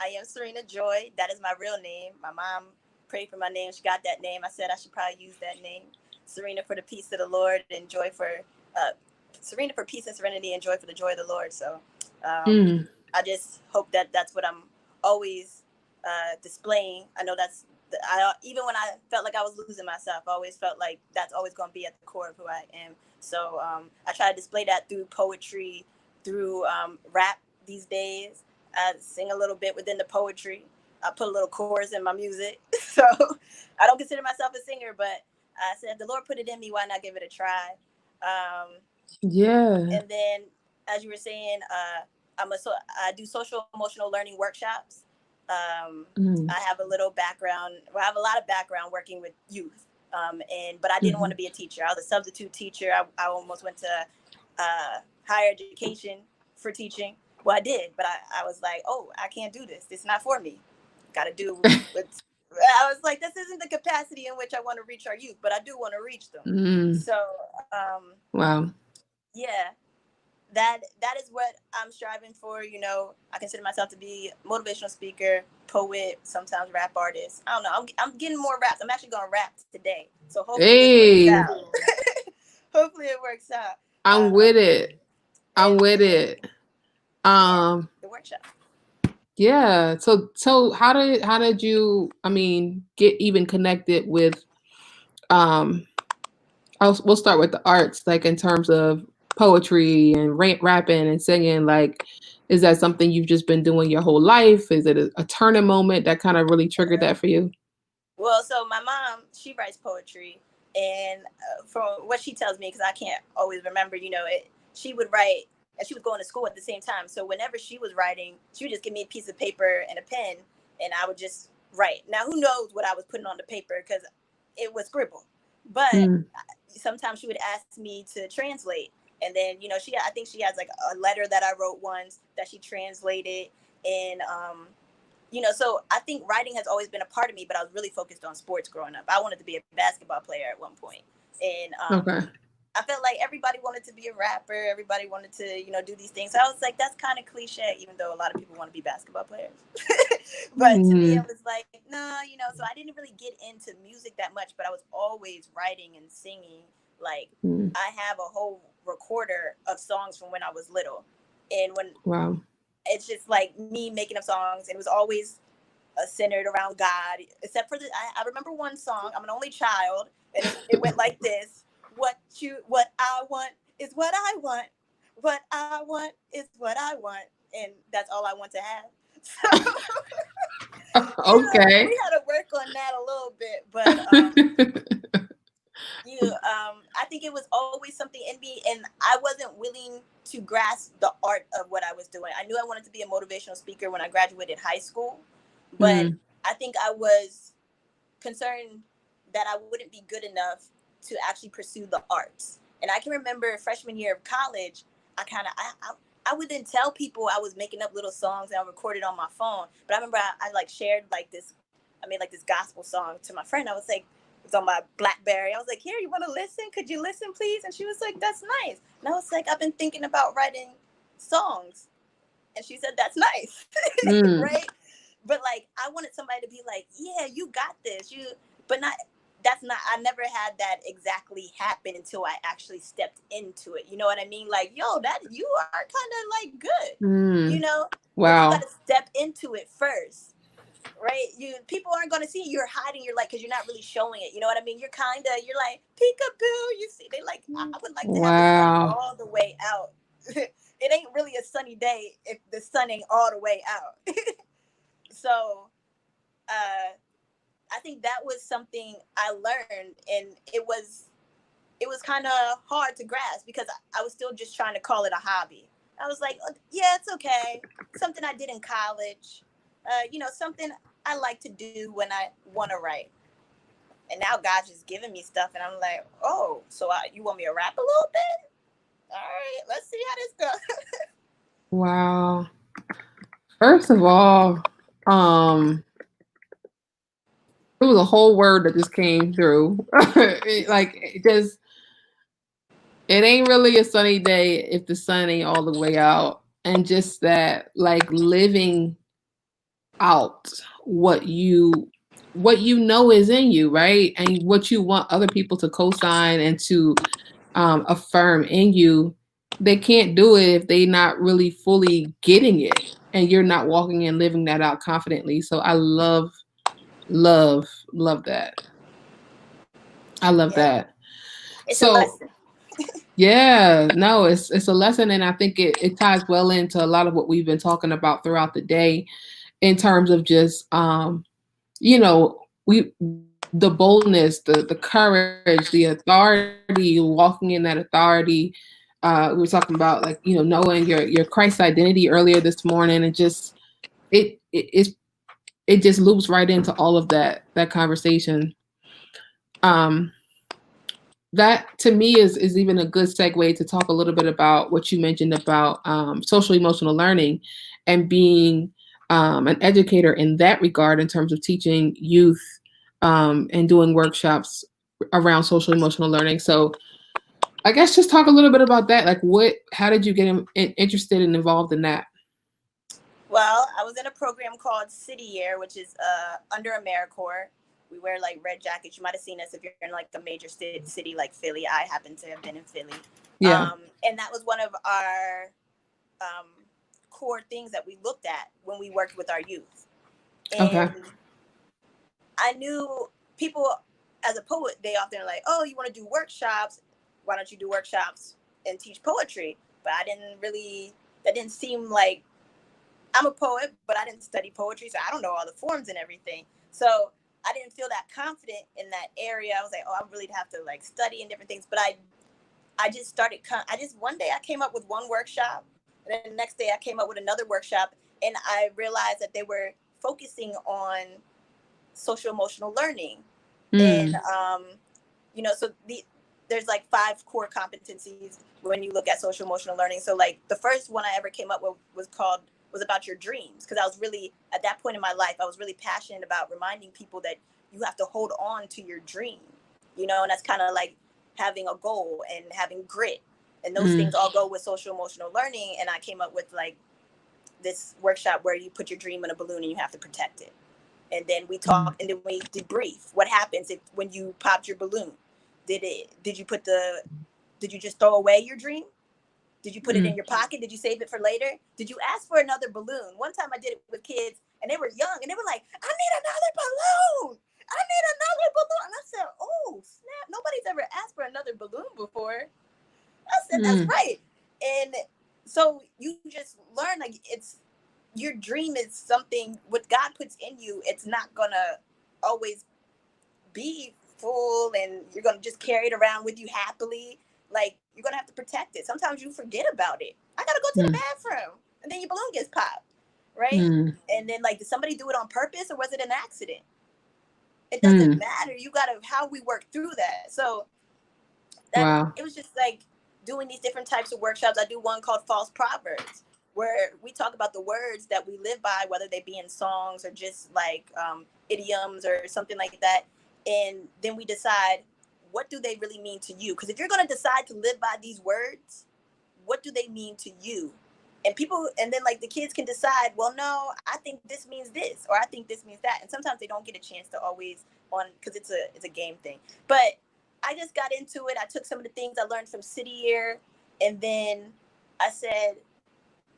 I am Serena Joy. That is my real name. My mom prayed for my name. She got that name. I said I should probably use that name. Serena for the peace of the Lord, and joy for Serena for peace and serenity, and joy for the joy of the Lord. So I just hope that that's what I'm always displaying. I know that's even when I felt like I was losing myself, I always felt like that's always going to be at the core of who I am. So I try to display that through poetry, through rap these days. I sing a little bit within the poetry. I put a little chorus in my music. So I don't consider myself a singer, but I said, if the Lord put it in me, why not give it a try? Yeah. And then, as you were saying, I do social emotional learning workshops. I have a little background. Well, I have a lot of background working with youth. But I didn't want to be a teacher. I was a substitute teacher. I almost went to higher education for teaching. Well, I did, but I was like, oh, I can't do this. It's not for me. Got to do with. I was like, this isn't the capacity in which I want to reach our youth, but I do want to reach them. So, wow. yeah, that is what I'm striving for. You know, I consider myself to be a motivational speaker, poet, sometimes rap artist. I don't know. I'm getting more raps. I'm actually going to rap today, so hopefully this works Hey, out. Hopefully it works out. I'm with it. I'm And with it. yeah, Um, the workshop. yeah. So how did you, I mean, get even connected with um we'll start with the arts, like in terms of poetry and rapping and singing. Like, is that something you've just been doing your whole life? Is it a turning moment that kind of really triggered that for you? Well, so my mom, she writes poetry, and from what she tells me, because I can't always remember, you know, she would write, and she was going to school at the same time. So whenever she was writing, she would just give me a piece of paper and a pen, and I would just write. Now, who knows what I was putting on the paper because it was scribble, but Mm, sometimes she would ask me to translate, and then you know, I think she has like a letter that I wrote once that she translated, and you know, so I think writing has always been a part of me, but I was really focused on sports growing up. I wanted to be a basketball player at one point, and okay. I felt like everybody wanted to be a rapper, everybody wanted to, you know, do these things. So I was like, that's kind of cliche, even though a lot of people want to be basketball players. But to me, Mm, it was like, nah, you know. So I didn't really get into music that much, but I was always writing and singing. Like, mm, I have a whole recorder of songs from when I was little, and when wow. it's just like me making up songs, and it was always centered around God, except for I remember one song. I'm an only child, and it went like this: what I want is what I want. What I want is what I want, and that's all I want to have. So you know, Okay. we had to work on that a little bit, but I think it was always something in me, and I wasn't willing to grasp the art of what I was doing. I knew I wanted to be a motivational speaker when I graduated high school, but Mm, I think I was concerned that I wouldn't be good enough to actually pursue the arts. And I can remember freshman year of college, I would then tell people I was making up little songs and I recorded on my phone. But I remember I like shared like this, I made like this gospel song to my friend. I was like, it was on my BlackBerry. I was like, here, you want to listen? Could you listen, please? And she was like, that's nice. And I was like, I've been thinking about writing songs. And she said, that's nice. mm, Right? But like, I wanted somebody to be like, yeah, you got this. But not, that's not, I never had that exactly happen until I actually stepped into it. You know what I mean? Like, yo, that you are kind of like good, you mm. know, but you got Wow. to step into it first. Right? People aren't going to see it. You're hiding your light because you're not really showing it. You know what I mean? You're like peekaboo. You see, they like, I would like to have the sun Wow. all the way out. It ain't really a sunny day if the sun ain't all the way out. So I think that was something I learned, and it was kind of hard to grasp because I was still just trying to call it a hobby. I was like, yeah, it's okay. Something I did in college, you know, something I like to do when I want to write. And now God's just giving me stuff, and I'm like, oh, so you want me to rap a little bit? All right, let's see how this goes. Wow. First of all, um, it was a whole word that just came through. It ain't really a sunny day if the sun ain't all the way out. And just that, like, living out what you know is in you, right? And what you want other people to co-sign and to affirm in you. They can't do it if they not really fully getting it and you're not walking and living that out confidently. So I love that. I love Yeah, that. it's a So lesson. yeah, no, it's a lesson, and I think it ties well into a lot of what we've been talking about throughout the day in terms of just you know, we the boldness, the courage, the authority, walking in that authority. We were talking about, like, you know, knowing your Christ identity earlier this morning, and just it it just loops right into all of that conversation. Um, that to me is even a good segue to talk a little bit about what you mentioned about social emotional learning and being an educator in that regard in terms of teaching youth and doing workshops around social emotional learning. So I guess just talk a little bit about that. Like, how did you get interested and involved in that? Well, I was in a program called City Year, which is under AmeriCorps. We wear like red jackets. You might have seen us if you're in like a major city like Philly. I happen to have been in Philly. Yeah. And that was one of our core things that we looked at when we worked with our youth. And Okay. I knew people, as a poet, they often are like, oh, you want to do workshops? Why don't you do workshops and teach poetry? But that didn't seem like, I'm a poet, but I didn't study poetry, so I don't know all the forms and everything. So I didn't feel that confident in that area. I was like, oh, I really have to like study and different things. But I just started, one day I came up with one workshop, and then the next day I came up with another workshop, and I realized that they were focusing on social emotional learning. And, so there's like 5 core competencies when you look at social emotional learning. So like the first one I ever came up with was about your dreams. Cause I was really, at that point in my life, I was really passionate about reminding people that you have to hold on to your dream, and that's kind of like having a goal and having grit, and those things all go with social emotional learning. And I came up with like this workshop where you put your dream in a balloon and you have to protect it. And then we talked, and then we debrief. What happens when you popped your balloon? Did you just throw away your dream? Did you put it in your pocket? Did you save it for later? Did you ask for another balloon? One time I did it with kids, and they were young, and they were like, I need another balloon. I need another balloon. And I said, oh, snap. Nobody's ever asked for another balloon before. I said, that's right. And so you just learn, like, your dream is something, what God puts in you, it's not going to always be full and you're going to just carry it around with you happily. Like, you're going to have to protect it. Sometimes you forget about it. I got to go to the bathroom, and then your balloon gets popped, right? And then, like, did somebody do it on purpose, or was it an accident? It doesn't matter. You got to, how we work through that. So it was just like doing these different types of workshops. I do one called False Proverbs, where we talk about the words that we live by, whether they be in songs or just like idioms or something like that. And then we decide, what do they really mean to you? Because if you're going to decide to live by these words, what do they mean to you? And then like the kids can decide, well, no, I think this means this, or I think this means that. And sometimes they don't get a chance to always because it's a game thing. But I just got into it. I took some of the things I learned from City Year, and then I said,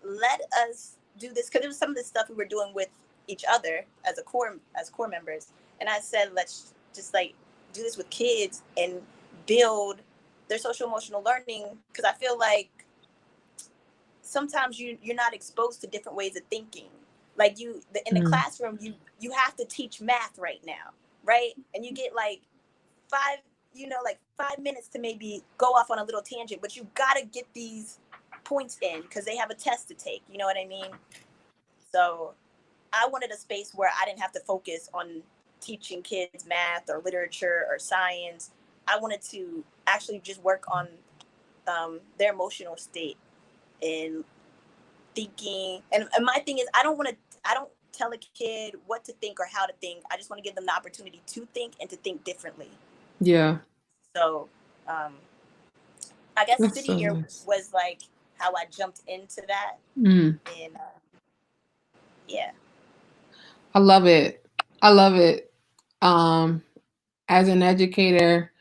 let us do this, because it was some of the stuff we were doing with each other as core members. And I said, let's just like do this with kids and build their social emotional learning, because I feel like sometimes you're not exposed to different ways of thinking. Like in the classroom, you have to teach math right now, right? And you get like 5 minutes to maybe go off on a little tangent, but you got to get these points in because they have a test to take. You know what I mean? So I wanted a space where I didn't have to focus on teaching kids math or literature or science. I wanted to actually just work on their emotional state and thinking. And my thing is, I don't tell a kid what to think or how to think. I just want to give them the opportunity to think and to think differently. Yeah. So I guess City Year was like how I jumped into that. And yeah. I love it. As an educator,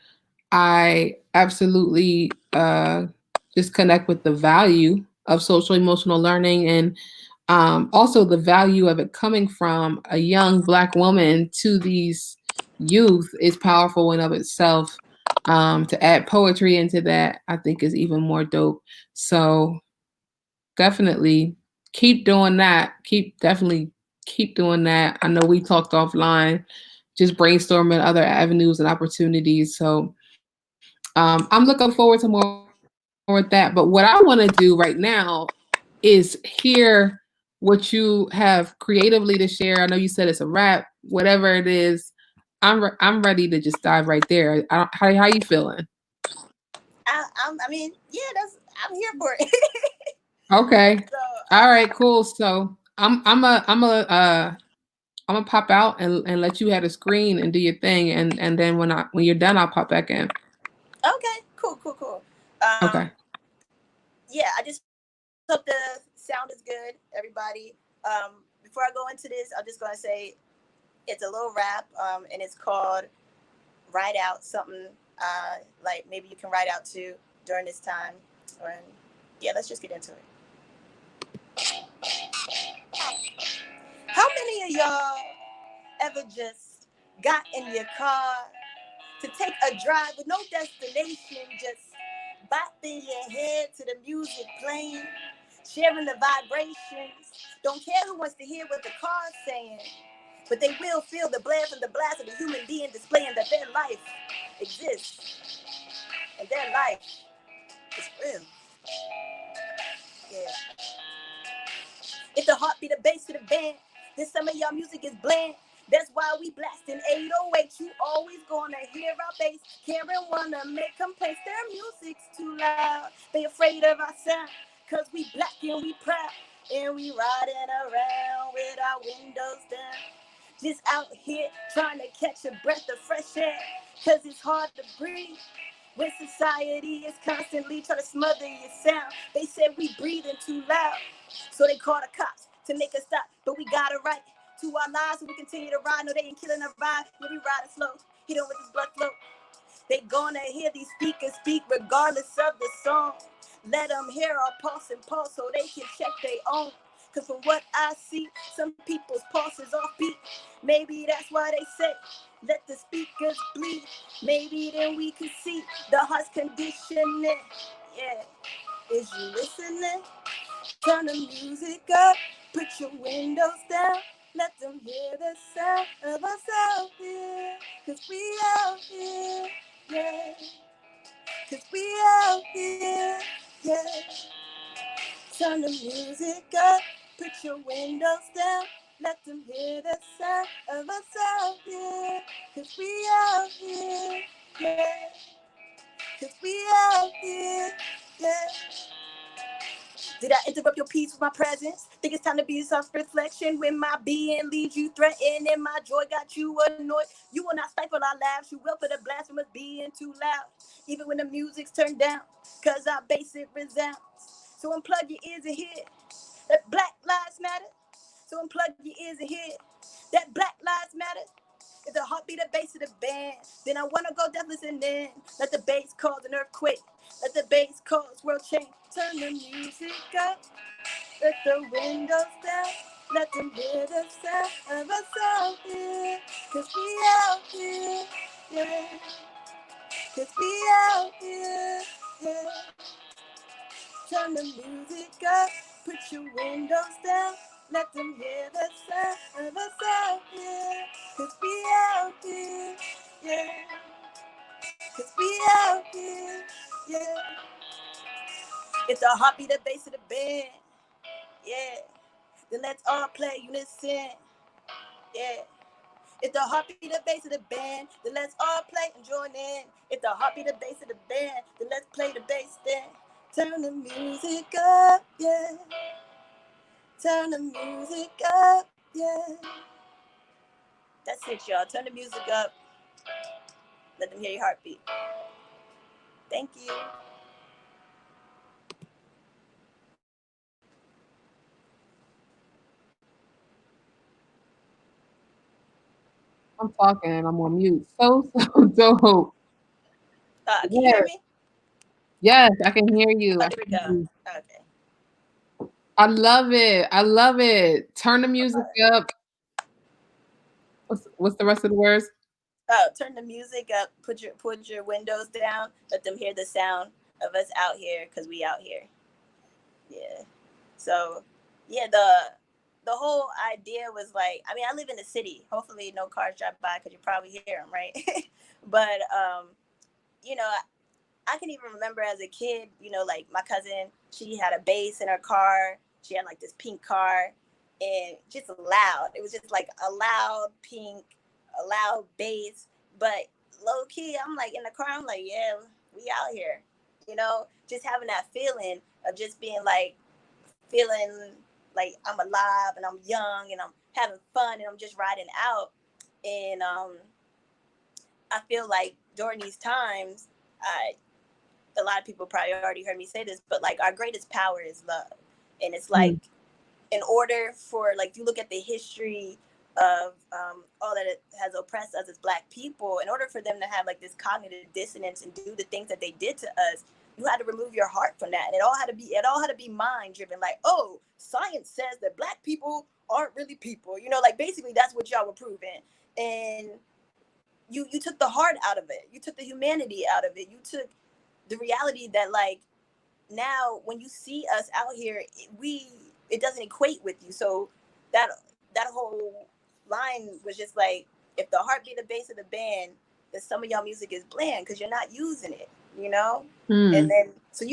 I absolutely just connect with the value of social emotional learning, and also the value of it coming from a young Black woman to these youth is powerful in of itself. To add poetry into that, I think is even more dope. So definitely keep doing that. Definitely keep doing that. I know we talked offline, just brainstorming other avenues and opportunities. So I'm looking forward to more with that. But what I want to do right now is hear what you have creatively to share. I know you said it's a rap, whatever it is. I'm ready to just dive right there. How you feeling? I mean, yeah, I'm here for it. Okay. So, all right, cool. So I'm gonna pop out and let you have the screen and do your thing, and then when you're done, I'll pop back in. Okay, cool. Okay. Yeah, I just hope the sound is good, everybody. Before I go into this, I'm just gonna say it's a little rap, and it's called "Write Out," something like maybe you can write out to during this time. And yeah, let's just get into it. How many of y'all ever just got in your car to take a drive with no destination, just bopping your head to the music playing, sharing the vibrations? Don't care who wants to hear what the car's saying, but they will feel the blare from the blast of the human being displaying that their life exists and their life is real. Yeah. If the heartbeat, the bass to the band, then some of y'all music is bland. That's why we blasting 808. You always gonna hear our bass. Karen wanna make complaints. Their music's too loud. They afraid of our sound. Cause we black and we proud. And we riding around with our windows down. Just out here trying to catch a breath of fresh air. Cause it's hard to breathe when society is constantly trying to smother your sound. They said we breathing too loud. So they call the cops to make us stop. But we got it right to our lives, so we continue to ride. No, they ain't killing our vibe. Yeah, we riding slow. Hit them with this blood flow. They gonna hear these speakers speak regardless of the song. Let them hear our pulse so they can check their own. Cause from what I see, some people's pulse is offbeat. Maybe that's why they say, let the speakers bleed. Maybe then we can see the heart's conditioning. Yeah, is you listening? Turn the music up, put your windows down. Let them hear the sound of us out here. Cause we out here, yeah. Cause we out here, yeah. Turn the music up, put your windows down. Let them hear the sound of us out here. Cause we out here, yeah. Cause we out here, yeah. Did I interrupt your peace with my presence? Think it's time to be a self-reflection when my being leaves you threatened and my joy got you annoyed. You will not stifle our laughs. You will for the blasphemous being too loud. Even when the music's turned down, cause our bass it resounds. So unplug your ears and hear that Black Lives Matter. So unplug your ears and hear that Black Lives Matter. If the heartbeat, the bass of the band, then I wanna go deathless and then let the bass cause an earthquake. Let the bass cause world change. Turn the music up, let the windows down. Let them hear the sound of us out here. Cause we out here, yeah. Cause we out here, yeah. Turn the music up, put your windows down. Let them hear the sound of us out here. Cause we out here, yeah. Cause we out here, yeah. It's the heartbeat, the bass of the band, yeah. Then let's all play unison, yeah. If the heartbeat, the bass of the band, then let's all play and join in. If the heartbeat, the bass of the band, then let's play the bass then. Turn the music up, yeah. Turn the music up, yeah. That's it, y'all. Turn the music up. Let them hear your heartbeat. Thank you. I'm talking and I'm on mute. So dope. Can you hear me? Yes, I can hear you. Oh, I there we can hear go. you. Okay. I love it. I love it. Turn the music up. What's the rest of the words? Oh, turn the music up. Put your windows down. Let them hear the sound of us out here, cause we out here. Yeah. So, yeah, the whole idea was like, I mean, I live in the city. Hopefully, no cars drive by, cause you probably hear them, right? But you know, I can even remember as a kid, you know, like my cousin, she had a bass in her car. She had like this pink car and just loud. It was just like a loud pink, a loud bass. But low key, I'm like in the car, I'm like, yeah, we out here. You know, just having that feeling of just being like, feeling like I'm alive and I'm young and I'm having fun and I'm just riding out. And I feel like during these times, a lot of people probably already heard me say this, but like our greatest power is love. And it's like, in order for, like, you look at the history of all that it has oppressed us as Black people, in order for them to have like this cognitive dissonance and do the things that they did to us, you had to remove your heart from that. And it all had to be mind driven. Like, oh, science says that Black people aren't really people. You know, like basically that's what y'all were proving. And you took the heart out of it. You took the humanity out of it. You took the reality that, like, now when you see us out here, it doesn't equate with you. So that whole line was just like, if the heart be the base of the band, then some of y'all music is bland because you're not using it, you know. And then so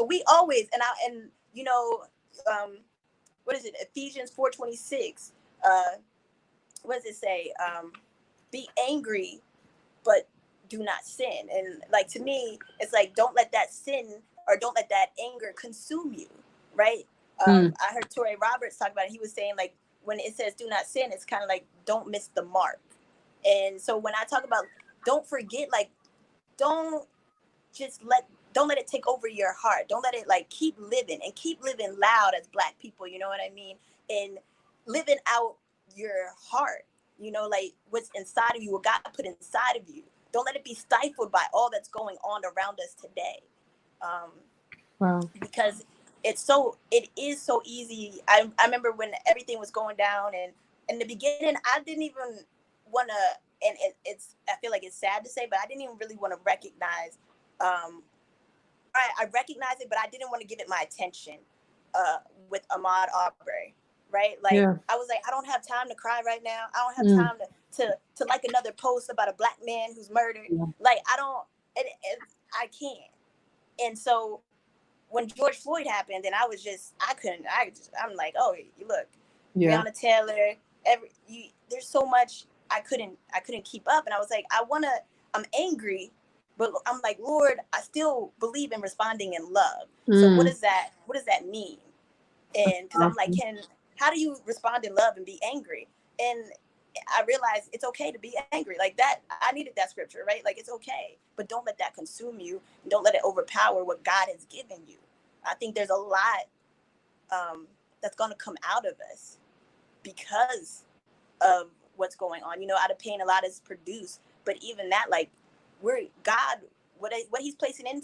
we always, and you know, what is it, Ephesians 4:26, what does it say? Be angry but do not sin. And like, to me, it's like, don't let that sin or don't let that anger consume you, right? I heard Torrey Roberts talk about it. He was saying, like, when it says do not sin, it's kind of like, don't miss the mark. And so when I talk about, don't forget, like, don't let it take over your heart. Don't let it, like, keep living loud as Black people, you know what I mean? And living out your heart, you know, like what's inside of you, what God put inside of you. Don't let it be stifled by all that's going on around us today. Wow. Because it is so easy. I remember when everything was going down, and in the beginning, I didn't even want to, and I feel like it's sad to say, but I didn't even really want to recognize, I recognize it, but I didn't want to give it my attention with Ahmaud Arbery. Right? Like, yeah. I was like, I don't have time to cry right now. I don't have time to like another post about a Black man who's murdered. Yeah. Like, I can't. And so when George Floyd happened, and I'm like, oh, you look, yeah. Breonna Taylor, there's so much I couldn't keep up. And I was like, I'm angry, but I'm like, Lord, I still believe in responding in love. So what does that mean? And because I'm like, how do you respond in love and be angry? And I realized it's okay to be angry. Like that, I needed that scripture, right? Like, it's okay, but don't let that consume you. And don't let it overpower what God has given you. I think there's a lot that's going to come out of us because of what's going on. You know, out of pain, a lot is produced. But even that, like, God, what he's placing in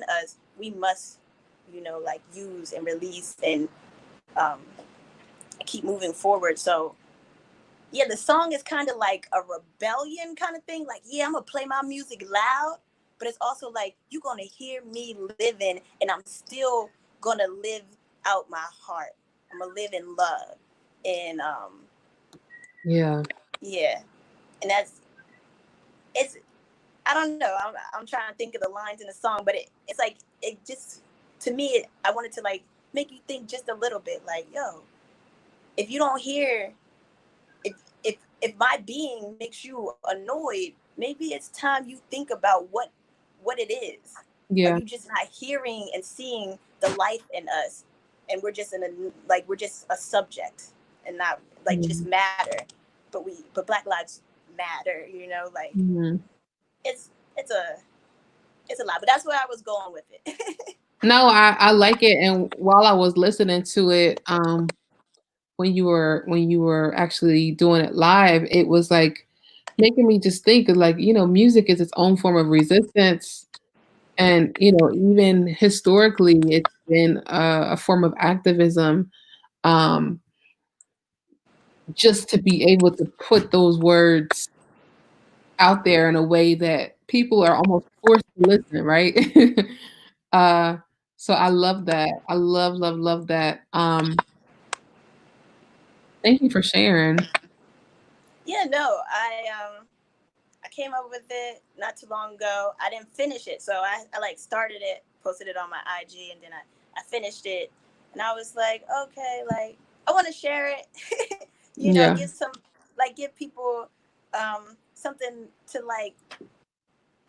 us, we must, you know, like, use and release and keep moving forward. So yeah, the song is kind of like a rebellion kind of thing. Like, yeah, I'm gonna play my music loud, but it's also like, you're gonna hear me living, and I'm still gonna live out my heart. I'm gonna live in love. And yeah, and I don't know, I'm trying to think of the lines in the song, but it's like, it just, to me, I wanted to, like, make you think just a little bit, like, yo, if you don't hear, if my being makes you annoyed, maybe it's time you think about what it is. Yeah. Are you just not hearing and seeing the life in us, and we're just we're just a subject and not like just matter, but Black lives matter, you know, like it's a lot, but that's where I was going with it. No, I like it. And while I was listening to it, when you were actually doing it live, it was like making me just think of, like, you know, music is its own form of resistance. And, you know, even historically, it's been a form of activism, just to be able to put those words out there in a way that people are almost forced to listen, right? So I love that. I love that. Thank you for sharing. Yeah, no, I came up with it not too long ago. I didn't finish it, so I like started it, posted it on my IG, and then I finished it, and I was like, okay, like, I want to share it. You know, give people something to, like,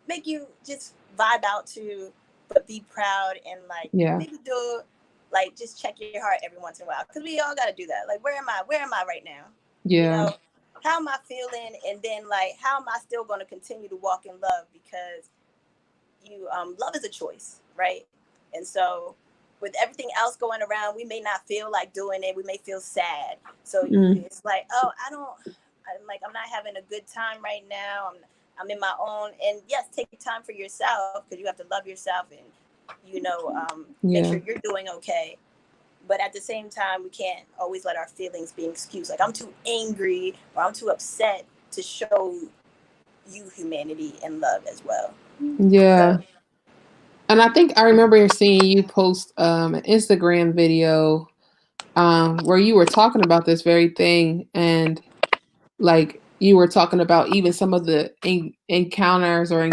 make you just vibe out to, but be proud, and like, maybe do, like, just check your heart every once in a while, because we all got to do that. Like, where am I right now? Yeah. You know, how am I feeling? And then, like, how am I still going to continue to walk in love? Because love is a choice, right? And so with everything else going around, we may not feel like doing it. We may feel sad. So it's like, oh, I'm not having a good time right now. I'm in my own. And yes, take time for yourself, because you have to love yourself and, make sure you're doing okay. But at the same time, we can't always let our feelings be an excuse. Like, I'm too angry or I'm too upset to show you humanity and love as well. Yeah. So, And I think I remember seeing you post an Instagram video where you were talking about this very thing, and like you were talking about even some of the encounters or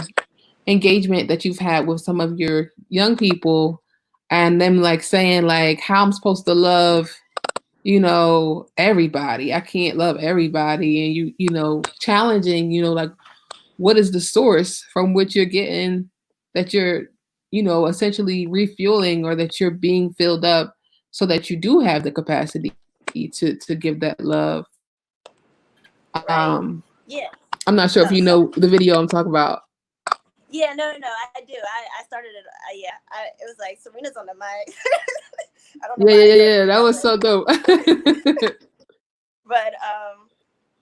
engagement that you've had with some of your young people, and them like saying like how I'm supposed to love, everybody. I can't love everybody, and challenging, like what is the source from which you're getting that you're, essentially refueling, or that you're being filled up so that you do have the capacity to give that love. right. Um, Yeah. I'm not sure if No, you so know the video I'm talking about. yeah, no, I do. I started it. It was like Serena's on the mic. I don't know Yeah, why I yeah, started yeah. it That that was way. so dope. But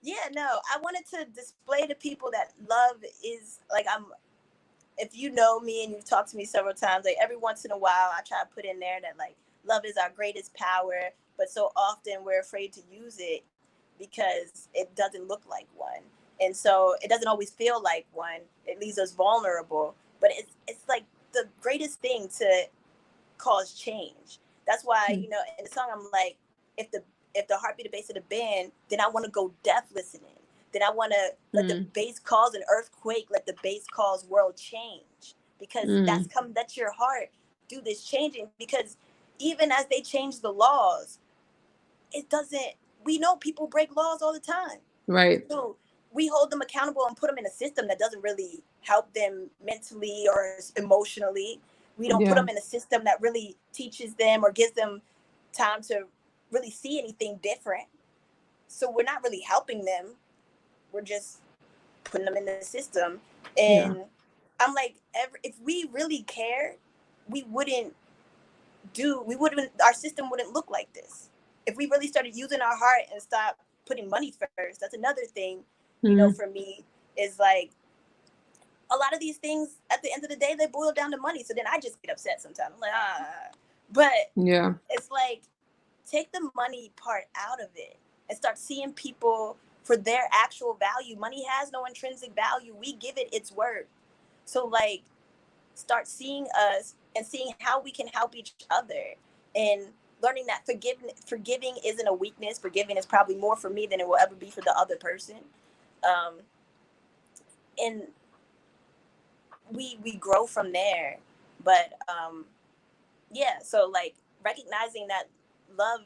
yeah, no, I wanted to display to people that love is like, if you know me and you've talked to me several times, like every once in a while I try to put in there that like love is our greatest power, but so often we're afraid to use it because it doesn't look like one. And so it doesn't always feel like one. It leaves us vulnerable. But it's like the greatest thing to cause change. That's why, in the song I'm like, if the heart be the bass of the band, then I want to go deaf listening. Then I want to let the bass cause an earthquake, let the bass cause world change. Because that's your heart do this changing. Because even as they change the laws, we know people break laws all the time. Right. So we hold them accountable and put them in a system that doesn't really help them mentally or emotionally. We don't put Yeah. them in a system that really teaches them or gives them time to really see anything different. So we're not really helping them. We're just putting them in the system. Yeah. And I'm like, if we really cared, our system wouldn't look like this. If we really started using our heart and stop putting money first, that's another thing, for me, is like, a lot of these things at the end of the day, they boil down to money. So then I just get upset sometimes. I'm like, but Yeah. it's like, take the money part out of it and start seeing people for their actual value. Money has no intrinsic value. We give it its worth. So like, start seeing us and seeing how we can help each other, and learning that forgiving isn't a weakness. Forgiving is probably more for me than it will ever be for the other person. And we grow from there. But yeah, so like recognizing that love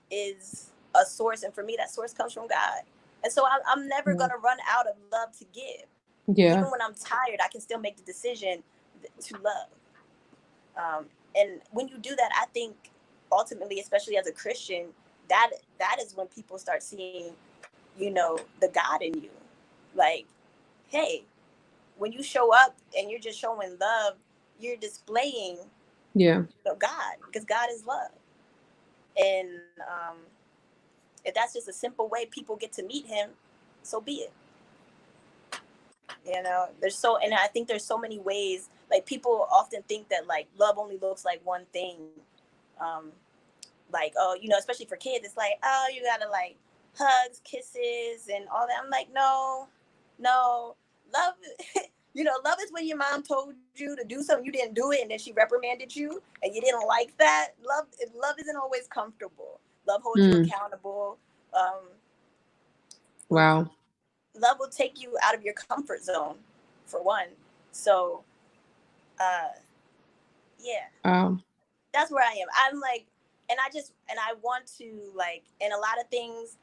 is a source, and for me that source comes from God. And so I'm never gonna run out of love to give. Yeah. Even when I'm tired, I can still make the decision to love. And when you do that, I think ultimately, especially as a Christian, that is when people start seeing, the God in you. Like, hey, when you show up and you're just showing love, you're displaying God, because God is love. And if that's just a simple way people get to meet him, so be it. And I think there's so many ways. Like, people often think that like love only looks like one thing. Like, oh, especially for kids, it's like, oh, you gotta like hugs, kisses, and all that. I'm like, no, love. Love is when your mom told you to do something, you didn't do it, and then she reprimanded you, and you didn't like that. Love isn't always comfortable. Love holds you accountable. Wow. Love will take you out of your comfort zone, for one. So, yeah, that's where I am. I'm like, and I want to, like, in a lot of things,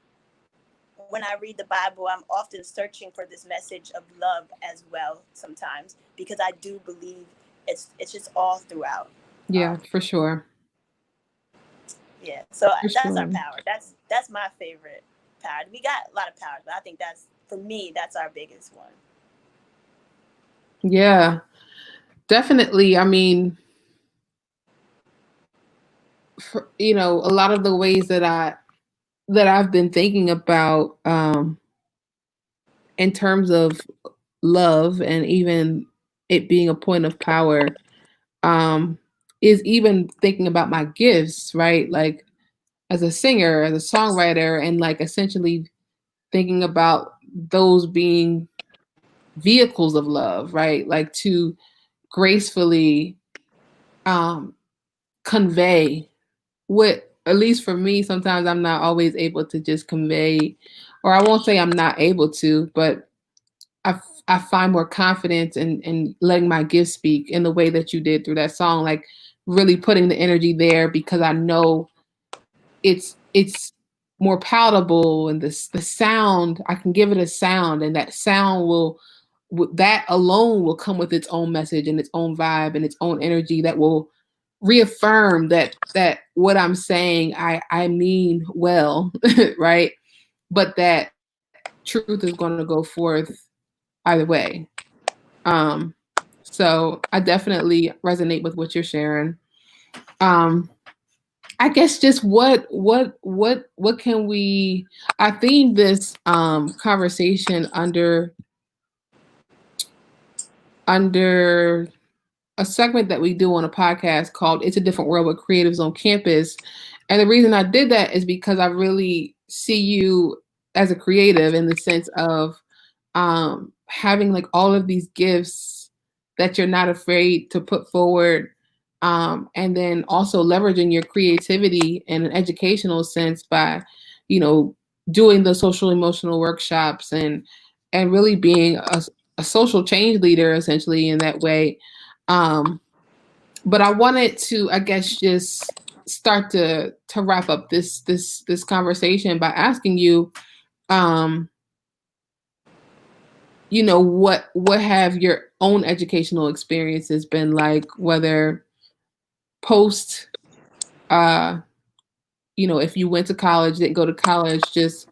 when I read the Bible, I'm often searching for this message of love as well sometimes, because I do believe it's just all throughout. Yeah, for sure. Yeah, so For that's our sure. power. That's my favorite power. We got a lot of powers, but I think for me, that's our biggest one. Yeah. Definitely. I mean, a lot of the ways that I've been thinking about in terms of love and even it being a point of power is even thinking about my gifts, right? Like as a singer, as a songwriter, and like essentially thinking about those being vehicles of love, right? Like to gracefully um, convey what, at least for me, sometimes I'm not always able to just convey, or I won't say I'm not able to, but I find more confidence in letting my gifts speak in the way that you did through that song, like really putting the energy there because I know it's more palatable and the sound I can give it a sound and that sound will that alone will come with its own message and its own vibe and its own energy that will reaffirm that what I'm saying I mean well, right? But that truth is going to go forth either way. Um, so I definitely resonate with what you're sharing. Um, I guess just what can we? I themed this conversation under a segment that we do on a podcast called "It's a Different World with Creatives on Campus," and the reason I did that is because I really see you as a creative in the sense of having like all of these gifts that you're not afraid to put forward, and then also leveraging your creativity in an educational sense by, you know, doing the social emotional workshops and really being a social change leader essentially in that way. Um, but I wanted to, I guess, just start to wrap up this conversation by asking you, um, what have your own educational experiences been like, whether post uh if you went to college, didn't go to college, just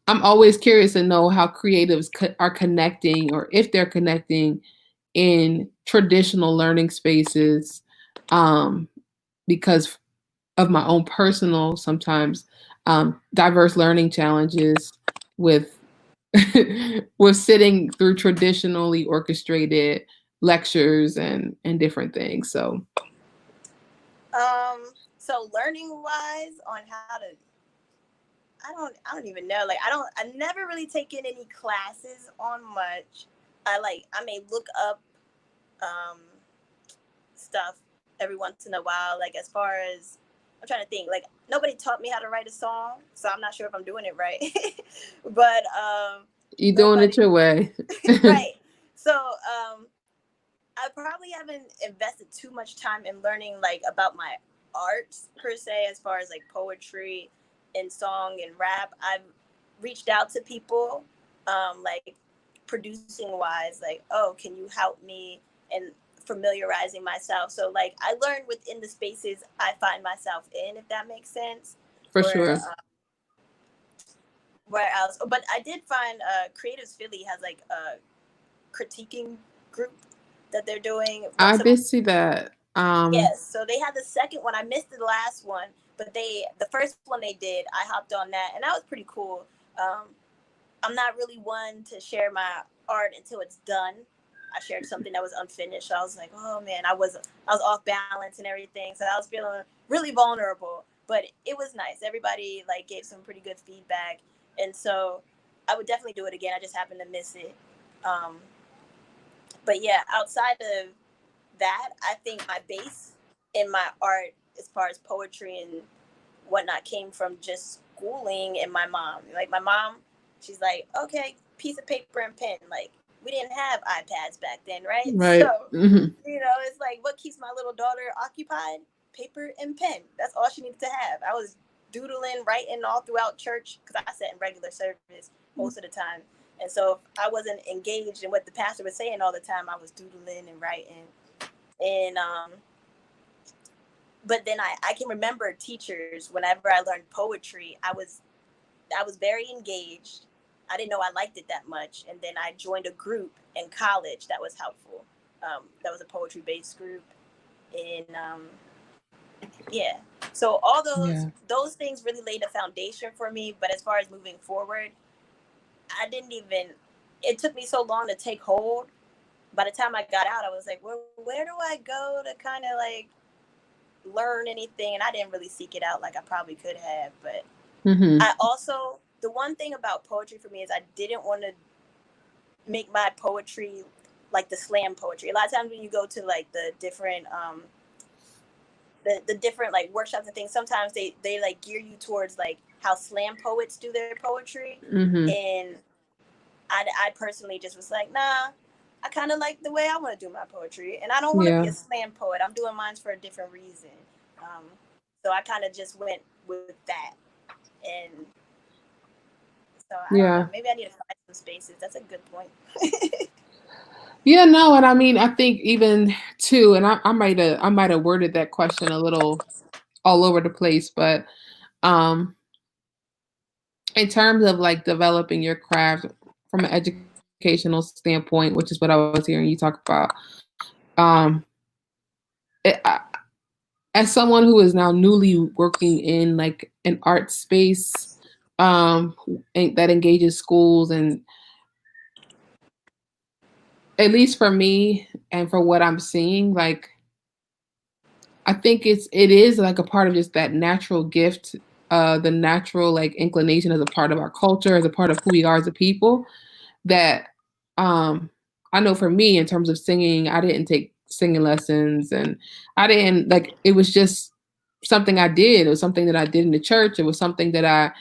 I'm always curious to know how creatives are connecting, or if they're connecting in traditional learning spaces, um because of my own personal sometimes diverse learning challenges with with sitting through traditionally orchestrated lectures and different things. So So learning wise on how to, I don't even know. Like I never really taken any classes on much. I may look up um stuff every once in a while. Like as far as I'm trying to think, like nobody taught me how to write a song, so I'm not sure if I'm doing it right. But you're doing it nobody your way. right. So I probably haven't invested too much time in learning like about my arts per se, as far as like poetry and song and rap. I've reached out to people, like producing wise, like, oh, can you help me and familiarizing myself? So like I learn within the spaces I find myself in, if that makes sense. For Where sure. where else? But I did find Creatives Philly has like a critiquing group that they're doing I once a month. did see that. Yes, so they had the second one. I missed the last one, but the first one they did, I hopped on that, and that was pretty cool. I'm not really one to share my art until it's done. I shared something that was unfinished. So I was like, oh man, I was off balance and everything. So I was feeling really vulnerable, but it was nice. Everybody like gave some pretty good feedback, and so I would definitely do it again. I just happened to miss it. Um, but yeah, outside of that, I think my base in my art, as far as poetry and whatnot, came from just schooling and my mom. Like my mom, she's like, okay, piece of paper and pen. Like we didn't have iPads back then, right? right. So, Mhm. it's like what keeps my little daughter occupied? Paper and pen. That's all she needed to have. I was doodling, writing all throughout church because I sat in regular service most of the time. And so if I wasn't engaged in what the pastor was saying all the time, I was doodling and writing. And but then I can remember teachers, whenever I learned poetry, I was very engaged. I didn't know I liked it that much, and then I joined a group in college that was helpful. That was a poetry based group. And yeah, so all Yeah. those things really laid a foundation for me. But as far as moving forward, I didn't even. It took me so long to take hold. By the time I got out, I was like, well, where do I go to kind of like learn anything? And I didn't really seek it out like I probably could have. But Mm-hmm. I also, the one thing about poetry for me is I didn't want to make my poetry like the slam poetry. A lot of times when you go to like the different the different like workshops and things, sometimes they like gear you towards like how slam poets do their poetry. Mm-hmm. And I personally just was like, nah, I kind of like the way I want to do my poetry, and I don't want to be Yeah. a slam poet. I'm doing mine for a different reason. So I kind of just went with that. And so I don't Yeah. know, maybe I need to find some spaces. That's a good point. Yeah, no, and I mean, I think even too, and I might have worded that question a little all over the place, but um, in terms of like developing your craft from an educational standpoint, which is what I was hearing you talk about, um, it, I, as someone who is now newly working in like an art space, that engages schools, and at least for me and for what I'm seeing, like I think it is like a part of just that natural gift, the natural like inclination as a part of our culture, as a part of who we are as a people. That I know for me in terms of singing, I didn't take singing lessons, and I didn't like it was just something I did. It was something that I did in the church. It was something that I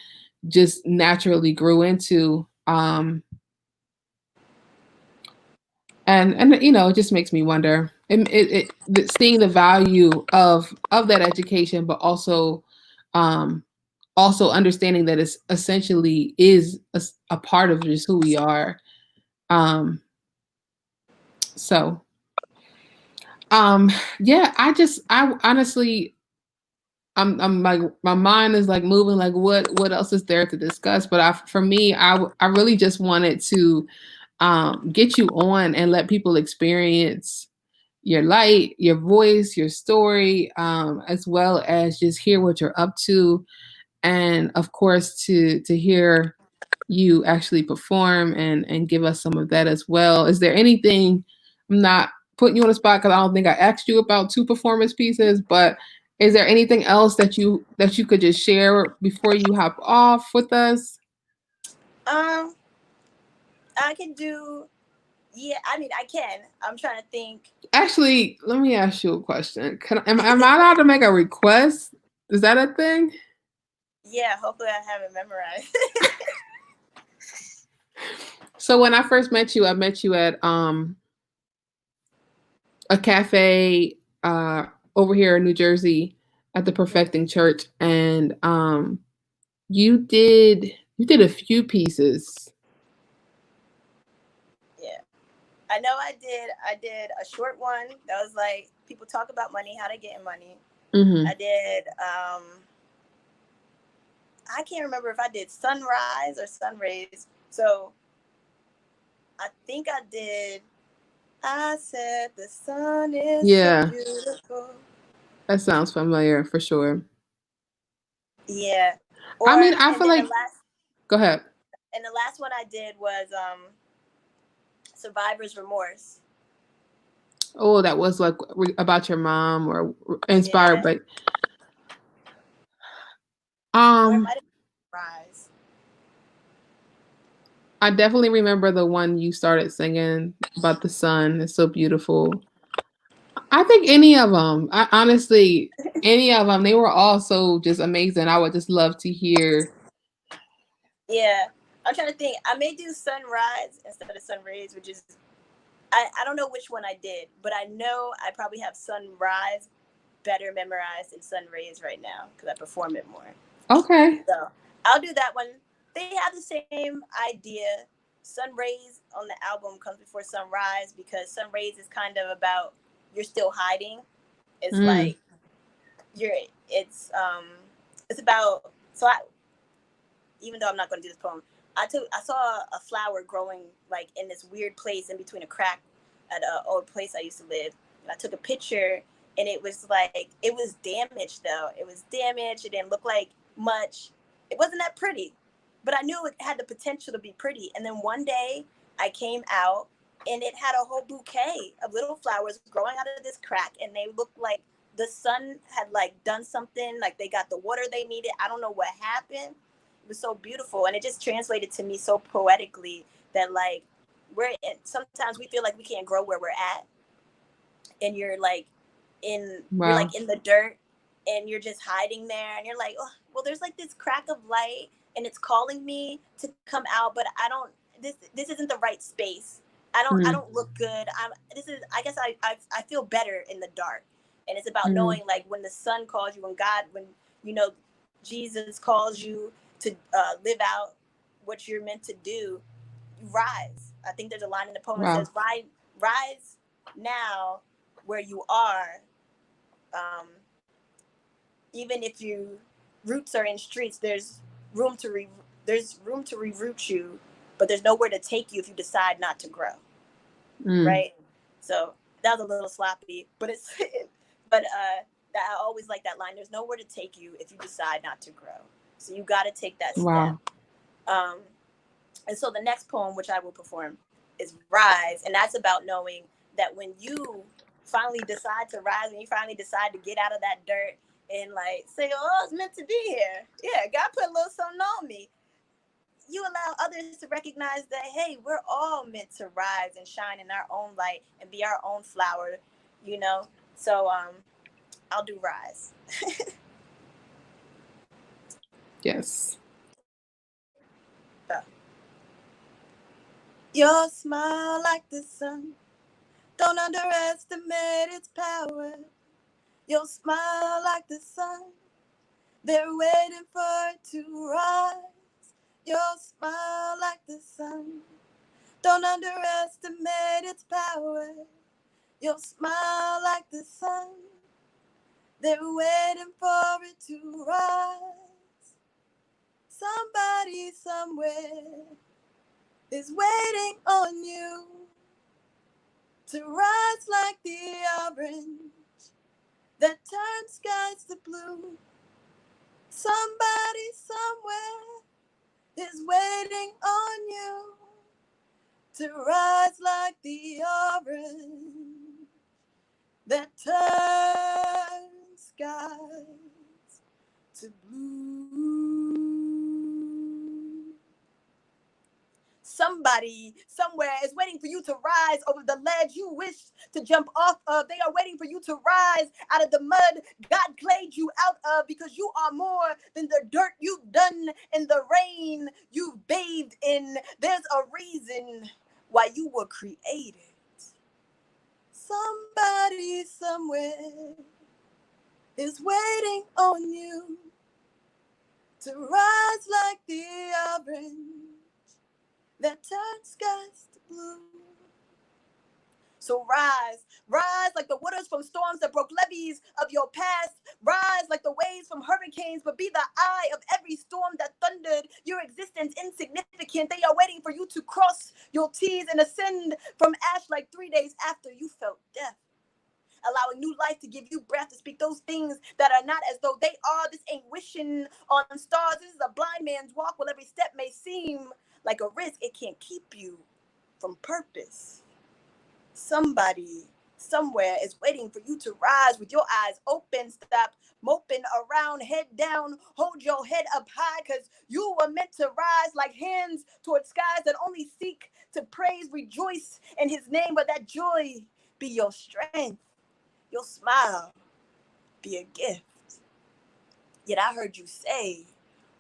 just naturally grew into. And you know, it just makes me wonder. Seeing the value of that education, but um, also understanding that it's essentially is a part of just who we are. Um, so yeah, I honestly, I'm like my mind is like moving. Like what else is there to discuss? But for me, I really just wanted to get you on and let people experience your light, your voice, your story, as well as just hear what you're up to, and of course to hear you actually perform and give us some of that as well. Is there anything? I'm not putting you on the spot because I don't think I asked you about two performance pieces, but is there anything else that you could just share before you hop off with us? um, I can do. Yeah, I mean, I can. I'm trying to think. Actually, let me ask you a question. Am I allowed to make a request? Is that a thing? Yeah, hopefully I have it memorized. So when I first met you, I met you at a cafe over here in New Jersey at the Perfecting Church, and you did a few pieces. Yeah, I know I did. I did a short one that was like people talk about money, how to get money. Mm-hmm. I did. I can't remember if I did sunrise or sun rays. So I think I did. I said the sun is so Yeah, beautiful. that sounds familiar for sure. Yeah. I Or mean, I and feel then like. Go ahead. the last one I did was survivor's remorse. Oh, that was like about your mom or inspired, Yeah. but Or it um, might have been rise. I definitely remember the one you started singing about the sun. It's so beautiful. I think any of them. I honestly, any of them. They were all so just amazing. I would just love to hear. Yeah. I'm trying to think. I may do sunrise instead of sun rays, which is I don't know which one I did, but I know I probably have sunrise better memorized than sun rays right now because I perform it more. Okay. So I'll do that one. They have the same idea. Sun rays on the album comes before sunrise because sun rays is kind of about you're still hiding. It's Mm, like you're it's about so I even though I'm not going to do this poem, I saw a flower growing like in this weird place in between a crack at an old place I used to live. And I took a picture, and it was like, it was damaged though. It was damaged. It didn't look like much. It wasn't that pretty, but I knew it had the potential to be pretty. And then one day I came out, and it had a whole bouquet of little flowers growing out of this crack, and they looked like the sun had like done something, like they got the water they needed. I don't know what happened. It was so beautiful, and it just translated to me so poetically that like sometimes we feel like we can't grow where we're at, and you're like you're Wow. like in the dirt, and you're just hiding there, and you're like, oh, well, there's like this crack of light, and it's calling me to come out, but I don't. This isn't the right space. I don't look good. I guess I feel better in the dark, and it's about knowing like when the sun calls you, when you know Jesus calls you to live out what you're meant to do, you rise. I think there's a line in the poem that Wow. says, rise now where you are. Even if you roots are in streets, there's room to reroot you, but there's nowhere to take you if you decide not to grow. Right? So that was a little sloppy, but it's but I always like that line. There's nowhere to take you if you decide not to grow. So you got to take that Wow. step. And so the next poem, which I will perform, is Rise. And that's about knowing that when you finally decide to rise, when you finally decide to get out of that dirt and like say, oh, it's meant to be here. Yeah, God put a little something on me. You allow others to recognize that, hey, we're all meant to rise and shine in our own light and be our own flower, you know? So I'll do Rise. Yes. Your smile like the sun, don't underestimate its power. Your smile like the sun, they're waiting for it to rise. Your smile like the sun, don't underestimate its power. Your smile like the sun, they're waiting for it to rise. Somebody somewhere is waiting on you to rise like the orange that turns skies to blue. Somebody somewhere is waiting on you to rise like the orange that turns skies to blue. Somebody somewhere is waiting for you to rise over the ledge you wish to jump off of. They are waiting for you to rise out of the mud God played you out of, because you are more than the dirt you've done and the rain you've bathed in. There's a reason why you were created. Somebody somewhere is waiting on you to rise like the orange that turns skies to blue. So rise like the waters from storms that broke levees of your past. Rise like the waves from hurricanes, but be the eye of every storm that thundered your existence insignificant. They are waiting for you to cross your T's and ascend from ash like 3 days after you felt death. Allowing new life to give you breath to speak those things that are not as though they are. This ain't wishing on stars. This is a blind man's walk. While every step may seem like a risk, it can't keep you from purpose. Somebody somewhere is waiting for you to rise with your eyes open. Stop moping around, head down, hold your head up high, because you were meant to rise like hands towards skies that only seek to praise. Rejoice in his name, but that joy be your strength. Your smile be a gift. Yet I heard you say,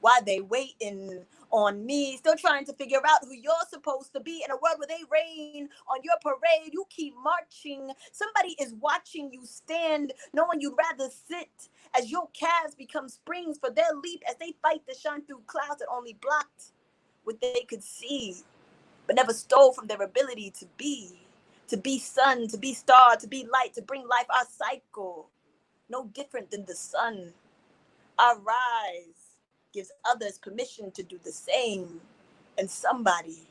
why they waiting on me, still trying to figure out who you're supposed to be in a world where they rain on your parade. You keep marching. Somebody is watching you stand, knowing you'd rather sit as your calves become springs for their leap as they fight to shine through clouds that only blocked what they could see, but never stole from their ability to be sun, to be star, to be light, to bring life. Our cycle, no different than the sun. Our rise gives others permission to do the same, and somebody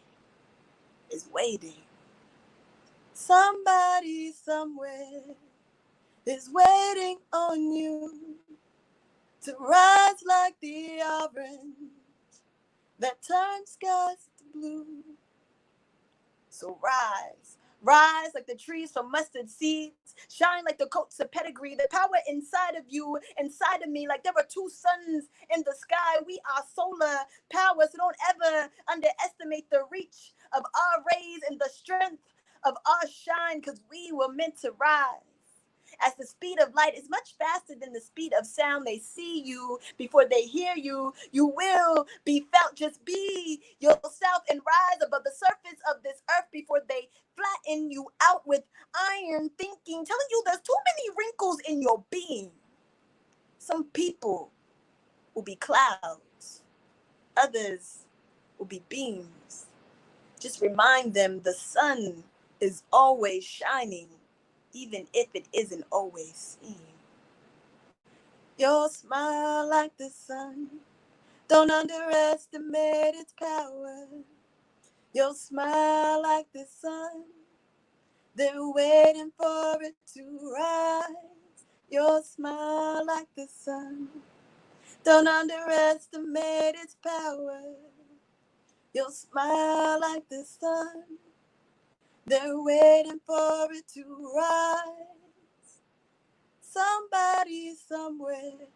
is waiting. Somebody somewhere is waiting on you to rise like the orange that turns skies to blue. So rise, rise like the trees from mustard seeds, shine like the coats of pedigree, the power inside of you, inside of me, like there are two suns in the sky. We are solar power, so don't ever underestimate the reach of our rays and the strength of our shine, because we were meant to rise. As the speed of light is much faster than the speed of sound, they see you before they hear you. You will be felt. Just be yourself and rise above the surface of this earth before they flatten you out with iron thinking, telling you there's too many wrinkles in your being. Some people will be clouds, others will be beams. Just remind them the sun is always shining, even if it isn't always seen. Your smile like the sun, don't underestimate its power. Your smile like the sun, they're waiting for it to rise. Your smile like the sun, don't underestimate its power. Your smile like the sun, they're waiting for it to rise. Somebody somewhere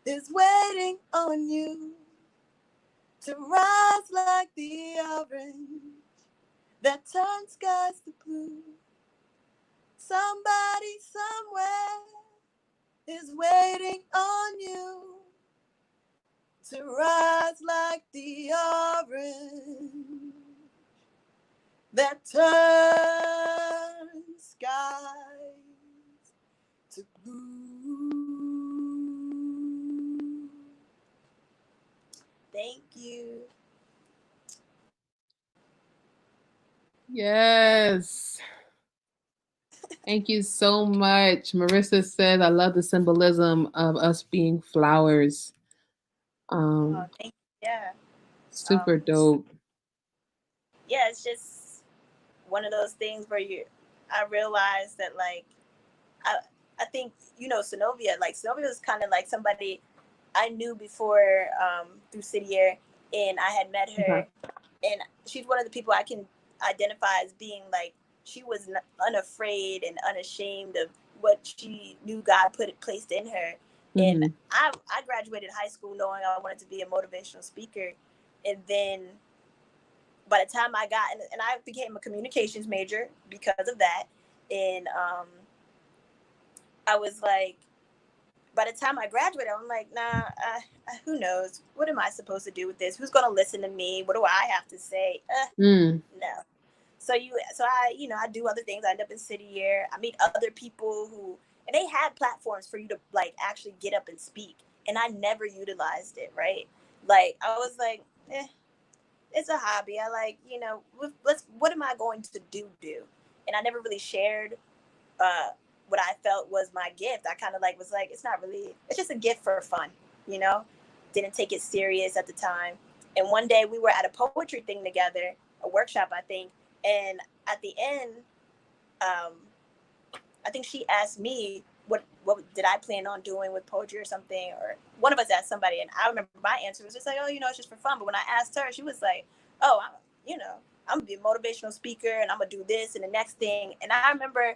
is waiting on you to rise like the orange that turns skies to blue. Somebody somewhere is waiting on you to rise like the orange that turns skies to blue. Thank you. Yes. Thank you so much. Marissa says, I love the symbolism of us being flowers. Oh, thank you. Yeah. Super dope. Yeah, it's just one of those things where I realized that, like, I think, Synovia was kind of like somebody I knew before through City Year, and I had met her, and she's one of the people I can identify as being like, she was unafraid and unashamed of what she knew God placed in her. Mm-hmm. And I graduated high school knowing I wanted to be a motivational speaker, and then by the time I got and I became a communications major because of that, and I was like, by the time I graduated, I'm like, nah, who knows? What am I supposed to do with this? Who's going to listen to me? What do I have to say? No. So I do other things. I end up in City Year. I meet other people and they had platforms for you to like actually get up and speak. And I never utilized it, right? Like, I was like, it's a hobby. I like, what am I going to do? And I never really shared what I felt was my gift. I kind of was like, it's just a gift for fun, didn't take it serious at the time. And one day we were at a poetry thing together, a workshop, I think. And at the end, I think she asked me, what did I plan on doing with poetry or something? Or one of us asked somebody. And I remember my answer was just like, oh, it's just for fun. But when I asked her, she was like, oh, I'm going to be a motivational speaker and I'm going to do this and the next thing. And I remember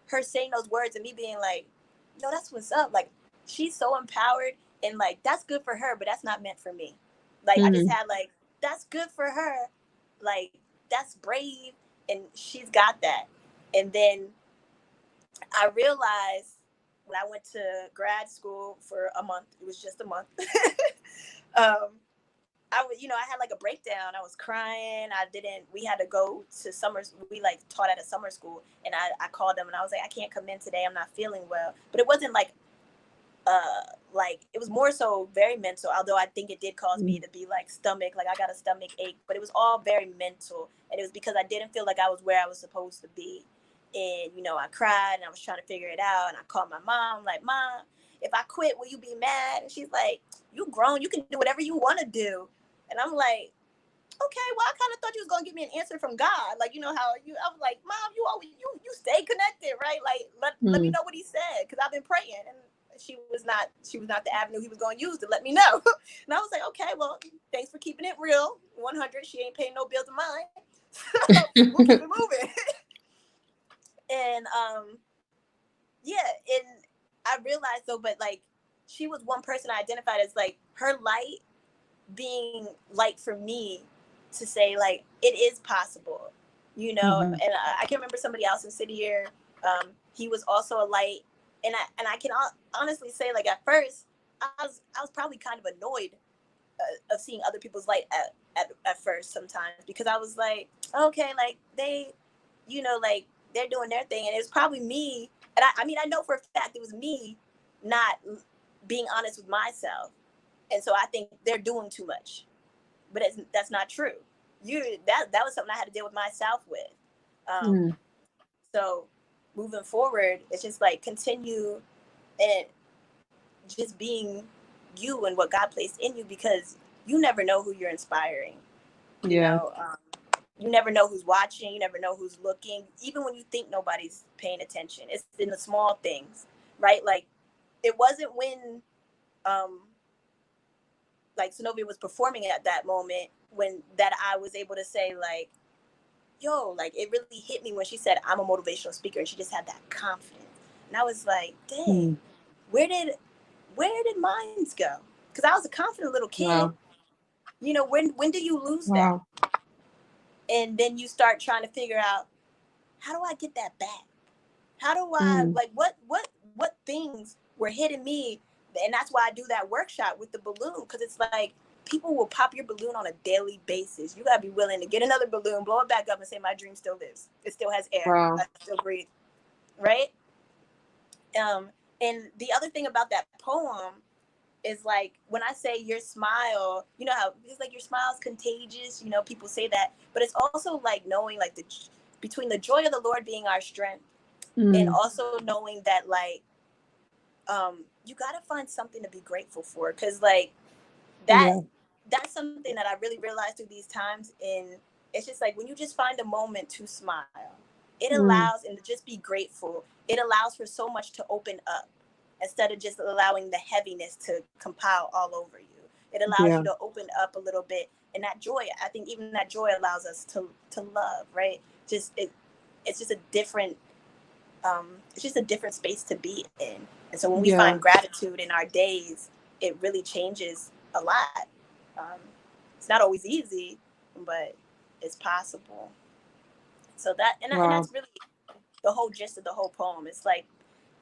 her saying those words and me being like, no, that's what's up. Like, she's so empowered and like, that's good for her, but that's not meant for me. Like, I just had like, that's good for her. Like, that's brave. And she's got that. And then I realized when I went to grad school for a month, it was just a month. I had like a breakdown. I was crying. We had to go to we like taught at a summer school, and I called them and I was like, I can't come in today. I'm not feeling well. But it wasn't like it was more so very mental, although I think it did cause me to be like I got a stomach ache, but it was all very mental. And it was because I didn't feel like I was where I was supposed to be. And, I cried and I was trying to figure it out. And I called my mom, like, Mom, if I quit, will you be mad? And she's like, you grown, you can do whatever you want to do. And I'm like, okay, well, I kind of thought you was gonna give me an answer from God. Like, you know how you, I was like, Mom, you always, you stay connected, right? Like, let me know what he said, because I've been praying. And she was not the avenue he was going to use to let me know. And I was like, okay, well, thanks for keeping it real. 100, she ain't paying no bills of mine. So we'll keep it moving. And yeah, and I realized though, but like, she was one person I identified as like her light being light for me to say like it is possible, you know. Mhm. And I can remember somebody else in City Year. He was also a light, and I can honestly say like at first I was probably kind of annoyed of seeing other people's light at first sometimes, because I was like, okay, like they, you know, like they're doing their thing, and it was probably me. And I mean, I know for a fact it was me not being honest with myself, and so I think they're doing too much, but that's not true. That was something I had to deal with myself with. So moving forward, it's just like continue and just being you and what God placed in you, because you never know who you're inspiring. You know, you never know who's watching. You never know who's looking. Even when you think nobody's paying attention, it's in the small things, right? Like it wasn't when, like Synovia was performing at that moment when that I was able to say like, yo, like it really hit me when she said I'm a motivational speaker, and she just had that confidence. And I was like, dang, where did mines go? Because I was a confident little kid. Wow. You know, when do you lose Wow. that? And then you start trying to figure out, how do I get that back? How do I like what things were hitting me? And that's why I do that workshop with the balloon, because it's like people will pop your balloon on a daily basis. You gotta be willing to get another balloon, blow it back up, and say, my dream still lives. It still has air. Wow. I still breathe. Right? And the other thing about that poem is like, when I say your smile, you know how it's like your smile is contagious, you know, people say that, but it's also like knowing like between the joy of the Lord being our strength, and also knowing that like, you got to find something to be grateful for. Cause like that's something that I really realized through these times. And it's just like, when you just find a moment to smile, it allows, and to just be grateful, it allows for so much to open up, instead of just allowing the heaviness to compile all over you. It allows you to open up a little bit. And that joy, I think even that joy allows us to love, right? Just it's just a different space to be in. And so when we find gratitude in our days, it really changes a lot. It's not always easy, but it's possible. So and that's really the whole gist of the whole poem. It's like,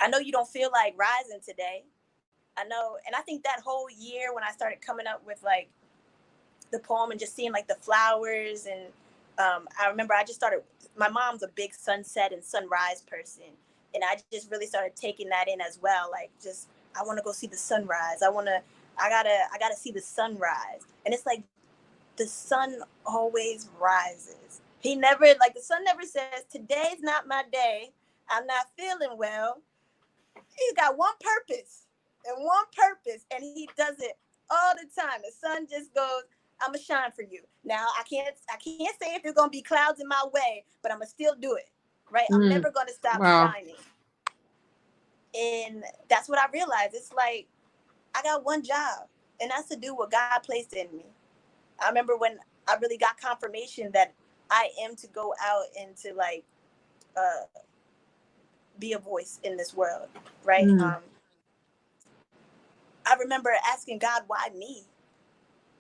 I know you don't feel like rising today. I know. And I think that whole year when I started coming up with like the poem and just seeing like the flowers, and I remember I just started, my mom's a big sunset and sunrise person. And I just really started taking that in as well. Like, just, I want to go see the sunrise. I gotta see the sunrise. And it's like, the sun always rises. He never, like, the sun never says, today's not my day, I'm not feeling well. He's got one purpose, and he does it all the time. The sun just goes, I'm gonna shine for you. Now I can't say if there's gonna be clouds in my way, but I'm gonna still do it. Right? I'm never gonna stop shining. And that's what I realized. It's like, I got one job, and that's to do what God placed in me. I remember when I really got confirmation that I am to go out and to like be a voice in this world, right? I remember asking God, why me?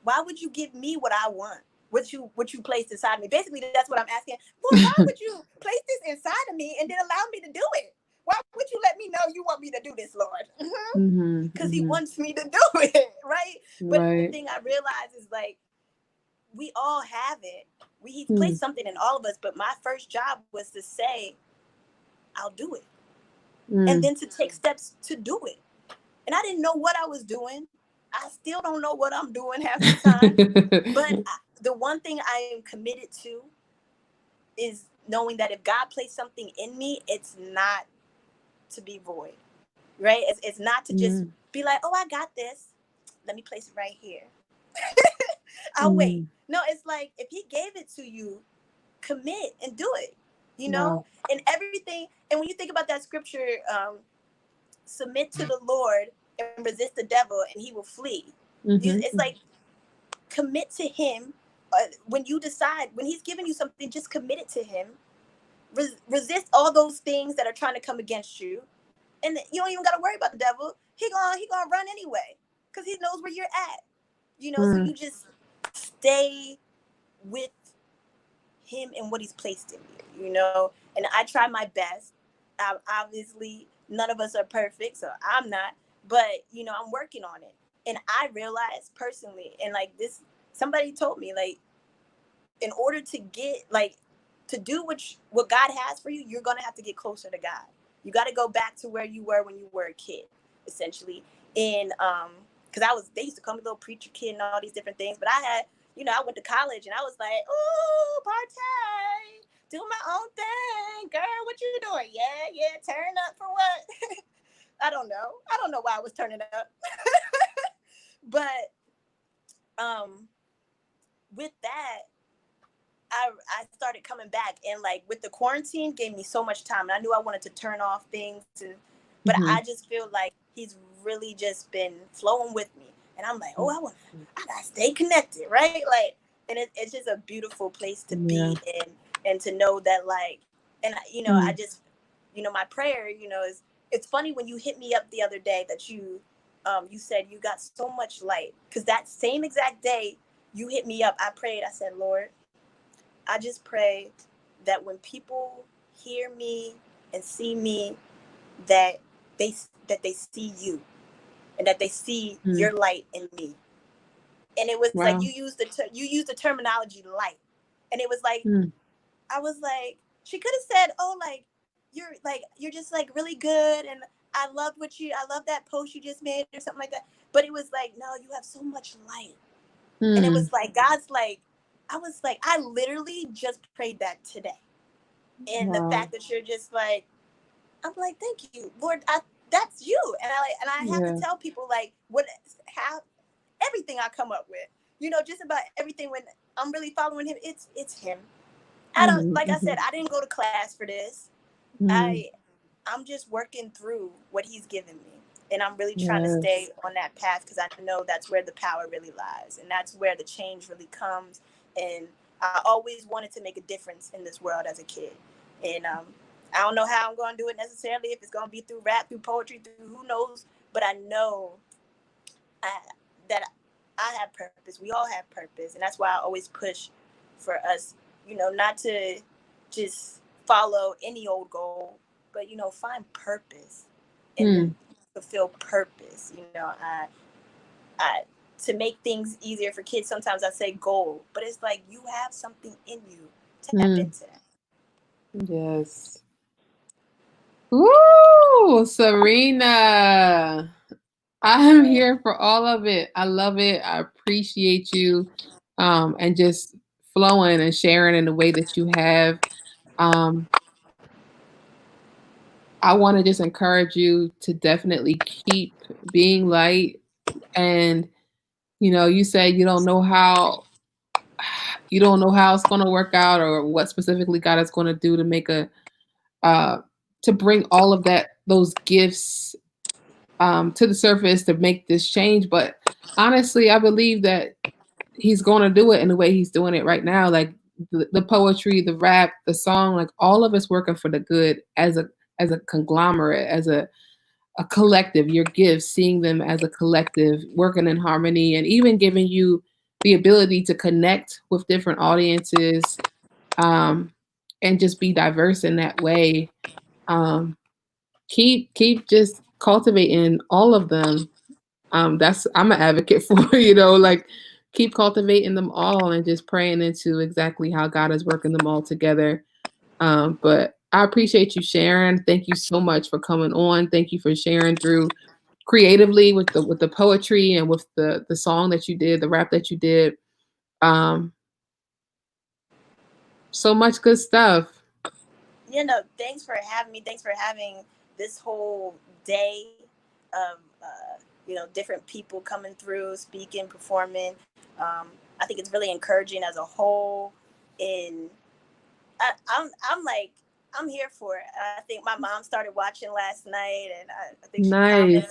Why would you give me what I want? What you placed inside of me? Basically, that's what I'm asking. Well, why would you place this inside of me and then allow me to do it? Why would you let me know you want me to do this, Lord? Because he wants me to do it, right? But the thing I realized is like, we all have it. He placed something in all of us, but my first job was to say, I'll do it. And then to take steps to do it. And I didn't know what I was doing. I still don't know what I'm doing half the time. But the one thing I am committed to is knowing that if God placed something in me, it's not to be void, right? It's not to just be like, oh, I got this. Let me place it right here. I'll wait. No, it's it's like, if he gave it to you, commit and do it, you know, Wow. and everything. And when you think about that scripture, submit to the Lord and resist the devil and he will flee. It's like, commit to him. When you decide, when he's giving you something, just commit it to him. Resist all those things that are trying to come against you. And you don't even got to worry about the devil. He gonna run anyway, because he knows where you're at. You know, so you just stay with him and what he's placed in you, you know. And I try my best. Obviously, none of us are perfect, so I'm not. But, you know, I'm working on it. And I realized personally, and like this, somebody told me, like, in order to get, like, to do what God has for you, you're going to have to get closer to God. You got to go back to where you were when you were a kid, essentially. And because they used to call me little preacher kid and all these different things. But I had, you know, I went to college and I was like, ooh, party, do my own thing, girl. What you doing? Yeah, turn up for what? I don't know why I was turning up. But with that, I started coming back, and like with the quarantine gave me so much time, and I knew I wanted to turn off things, but I just feel like he's really just been flowing with me, and I'm like, I gotta stay connected, right? Like, and it's just a beautiful place to be in, and to know that, like, and you know, I just, you know, my prayer, you know, is, it's funny when you hit me up the other day that you said you got so much light, because that same exact day you hit me up, I prayed, I said, Lord, I just pray that when people hear me and see me, that they see you, and that they see your light in me. And it was like you used the terminology light, and it was like I was like, she could have said, oh, like you're just like really good, and I love that post you just made or something like that. But it was like, no, you have so much light, and it was like God's like. I was like, I literally just prayed that today. And the fact that you're just like, I'm like, thank you, Lord, that's you. And I have to tell people, like, how everything I come up with, you know, just about everything, when I'm really following him, it's him. I don't, like I said, I didn't go to class for this. I'm just working through what he's given me. And I'm really trying to stay on that path, because I know that's where the power really lies. And that's where the change really comes. And I always wanted to make a difference in this world as a kid. And I don't know how I'm going to do it necessarily, if it's going to be through rap, through poetry, through who knows. But I know that I have purpose. We all have purpose. And that's why I always push for us, you know, not to just follow any old goal, but, you know, find purpose and fulfill purpose. You know, I to make things easier for kids, sometimes I say goal, but it's like you have something in you to tap into that. Yes. Woo, Serena. I'm here for all of it. I love it. I appreciate you, and just flowing and sharing in the way that you have. I want to just encourage you to definitely keep being light. And, you know, you said you don't know how it's going to work out, or what specifically God is going to do to make to bring all of those gifts to the surface to make this change. But honestly, I believe that he's going to do it in the way he's doing it right now. Like the poetry, the rap, the song, like all of it's working for the good as a conglomerate, as a collective. Your gifts, seeing them as a collective, working in harmony, and even giving you the ability to connect with different audiences, and just be diverse in that way. Keep just cultivating all of them. That's I'm an advocate for, you know, like keep cultivating them all and just praying into exactly how God is working them all together. But I appreciate you sharing. Thank you so much for coming on. Thank you for sharing through creatively with the poetry and with the song that you did, the rap that you did. So much good stuff. You know, thanks for having me. Thanks for having this whole day of, you know, different people coming through, speaking, performing. I I think it's really encouraging as a whole. I'm like, I'm here for it. I think my mom started watching last night, and I think she Nice. commented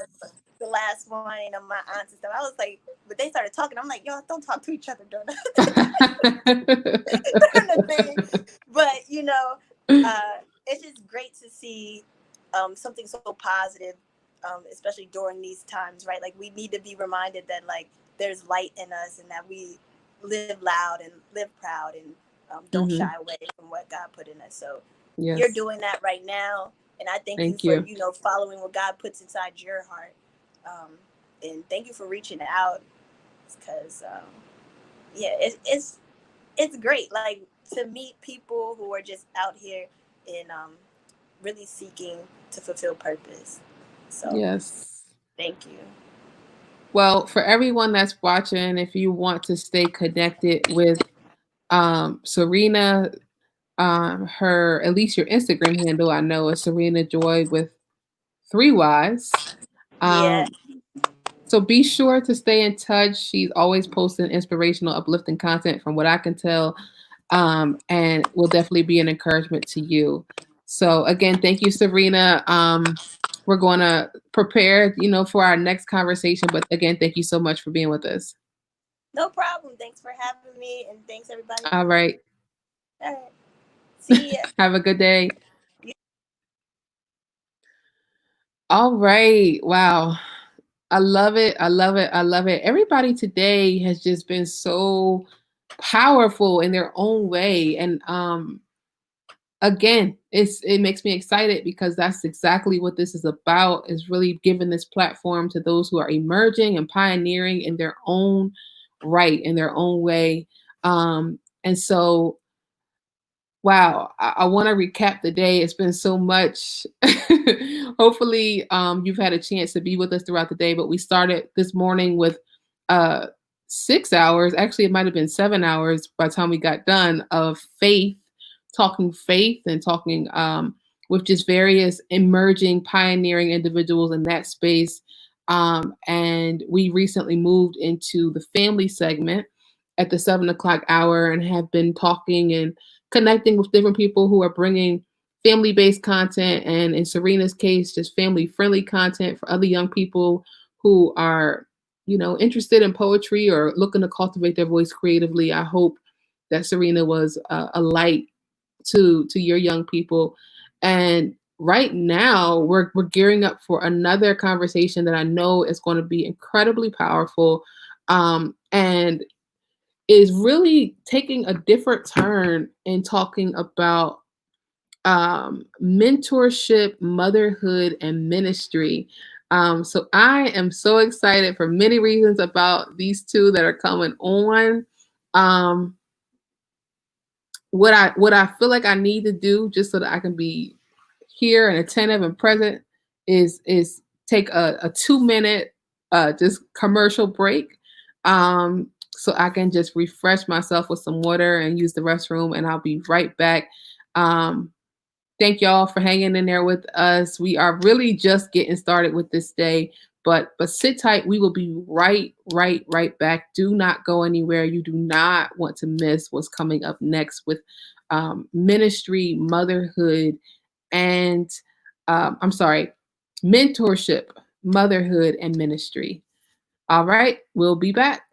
the last one, my aunts and stuff. I was like, but they started talking. I'm like, yo, don't talk to each other during the thing. But it's just great to see something so positive, especially during these times, right? Like we need to be reminded that like there's light in us, and that we live loud and live proud, and don't Mhm. shy away from what God put in us. So Yes. you're doing that right now, and I thank you for following what God puts inside your heart, and thank you for reaching out, because it's great, like, to meet people who are just out here and really seeking to fulfill purpose. So Yes. thank you. Well, for everyone that's watching, if you want to stay connected with Serena, her, at least your Instagram handle, I know, is Serena Joy with 3 Y's. Yeah. So be sure to stay in touch. She's always posting inspirational, uplifting content from what I can tell, and will definitely be an encouragement to you. So again, thank you, Serena. We're going to prepare, for our next conversation. But again, thank you so much for being with us. No problem. Thanks for having me, and thanks everybody. All right. All right. See ya. Have a good day. All right. Wow. I love it. I love it. I love it. Everybody today has just been so powerful in their own way. And again, it makes me excited because that's exactly what this is about, is really giving this platform to those who are emerging and pioneering in their own right, in their own way. And so wow, I want to recap the day. It's been so much. Hopefully, you've had a chance to be with us throughout the day. But we started this morning with 6 hours. Actually, it might have been 7 hours by the time we got done, of talking faith and talking with just various emerging, pioneering individuals in that space. And we recently moved into the family segment at the 7 o'clock hour, and have been talking and connecting with different people who are bringing family-based content, and in Serena's case, just family-friendly content for other young people who are, interested in poetry or looking to cultivate their voice creatively. I hope that Serena was a light to your young people. And right now, we're gearing up for another conversation that I know is going to be incredibly powerful, and is really taking a different turn in talking about mentorship, motherhood, and ministry. So I am so excited for many reasons about these two that are coming on. What I feel like I need to do, just so that I can be here and attentive and present, is take a 2 minute just commercial break, so I can just refresh myself with some water and use the restroom, and I'll be right back. Thank y'all for hanging in there with us. We are really just getting started with this day, but sit tight. We will be right back. Do not go anywhere. You do not want to miss what's coming up next with ministry, motherhood, and mentorship, motherhood, and ministry. All right, we'll be back.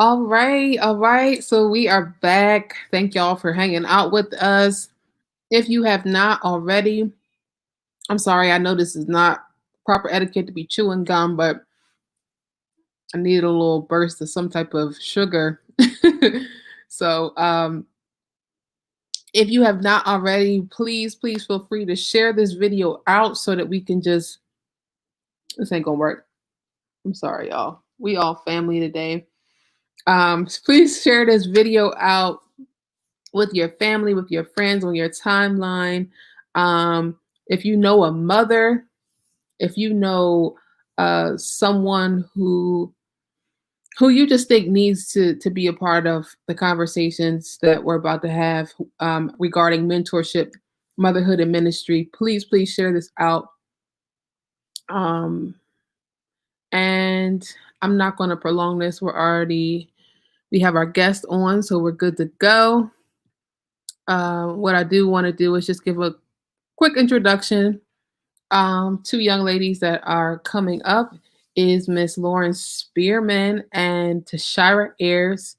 All right, all right. So we are back. Thank y'all for hanging out with us. If you have not already, I'm sorry, I know this is not proper etiquette to be chewing gum, but I needed a little burst of some type of sugar. So if you have not already, please, please feel free to share this video out so that we can just, this ain't gonna work. I'm sorry, y'all. We all family today. Please share this video out with your family, with your friends, on your timeline. If you know a mother, if you know someone who you just think needs to be a part of the conversations that we're about to have regarding mentorship, motherhood, and ministry, please, please share this out. And I'm not going to prolong this. We have our guest on, so we're good to go. What I do want to do is just give a quick introduction. Two young ladies that are coming up is Miss Lauren Spearman and Tashira Ayers,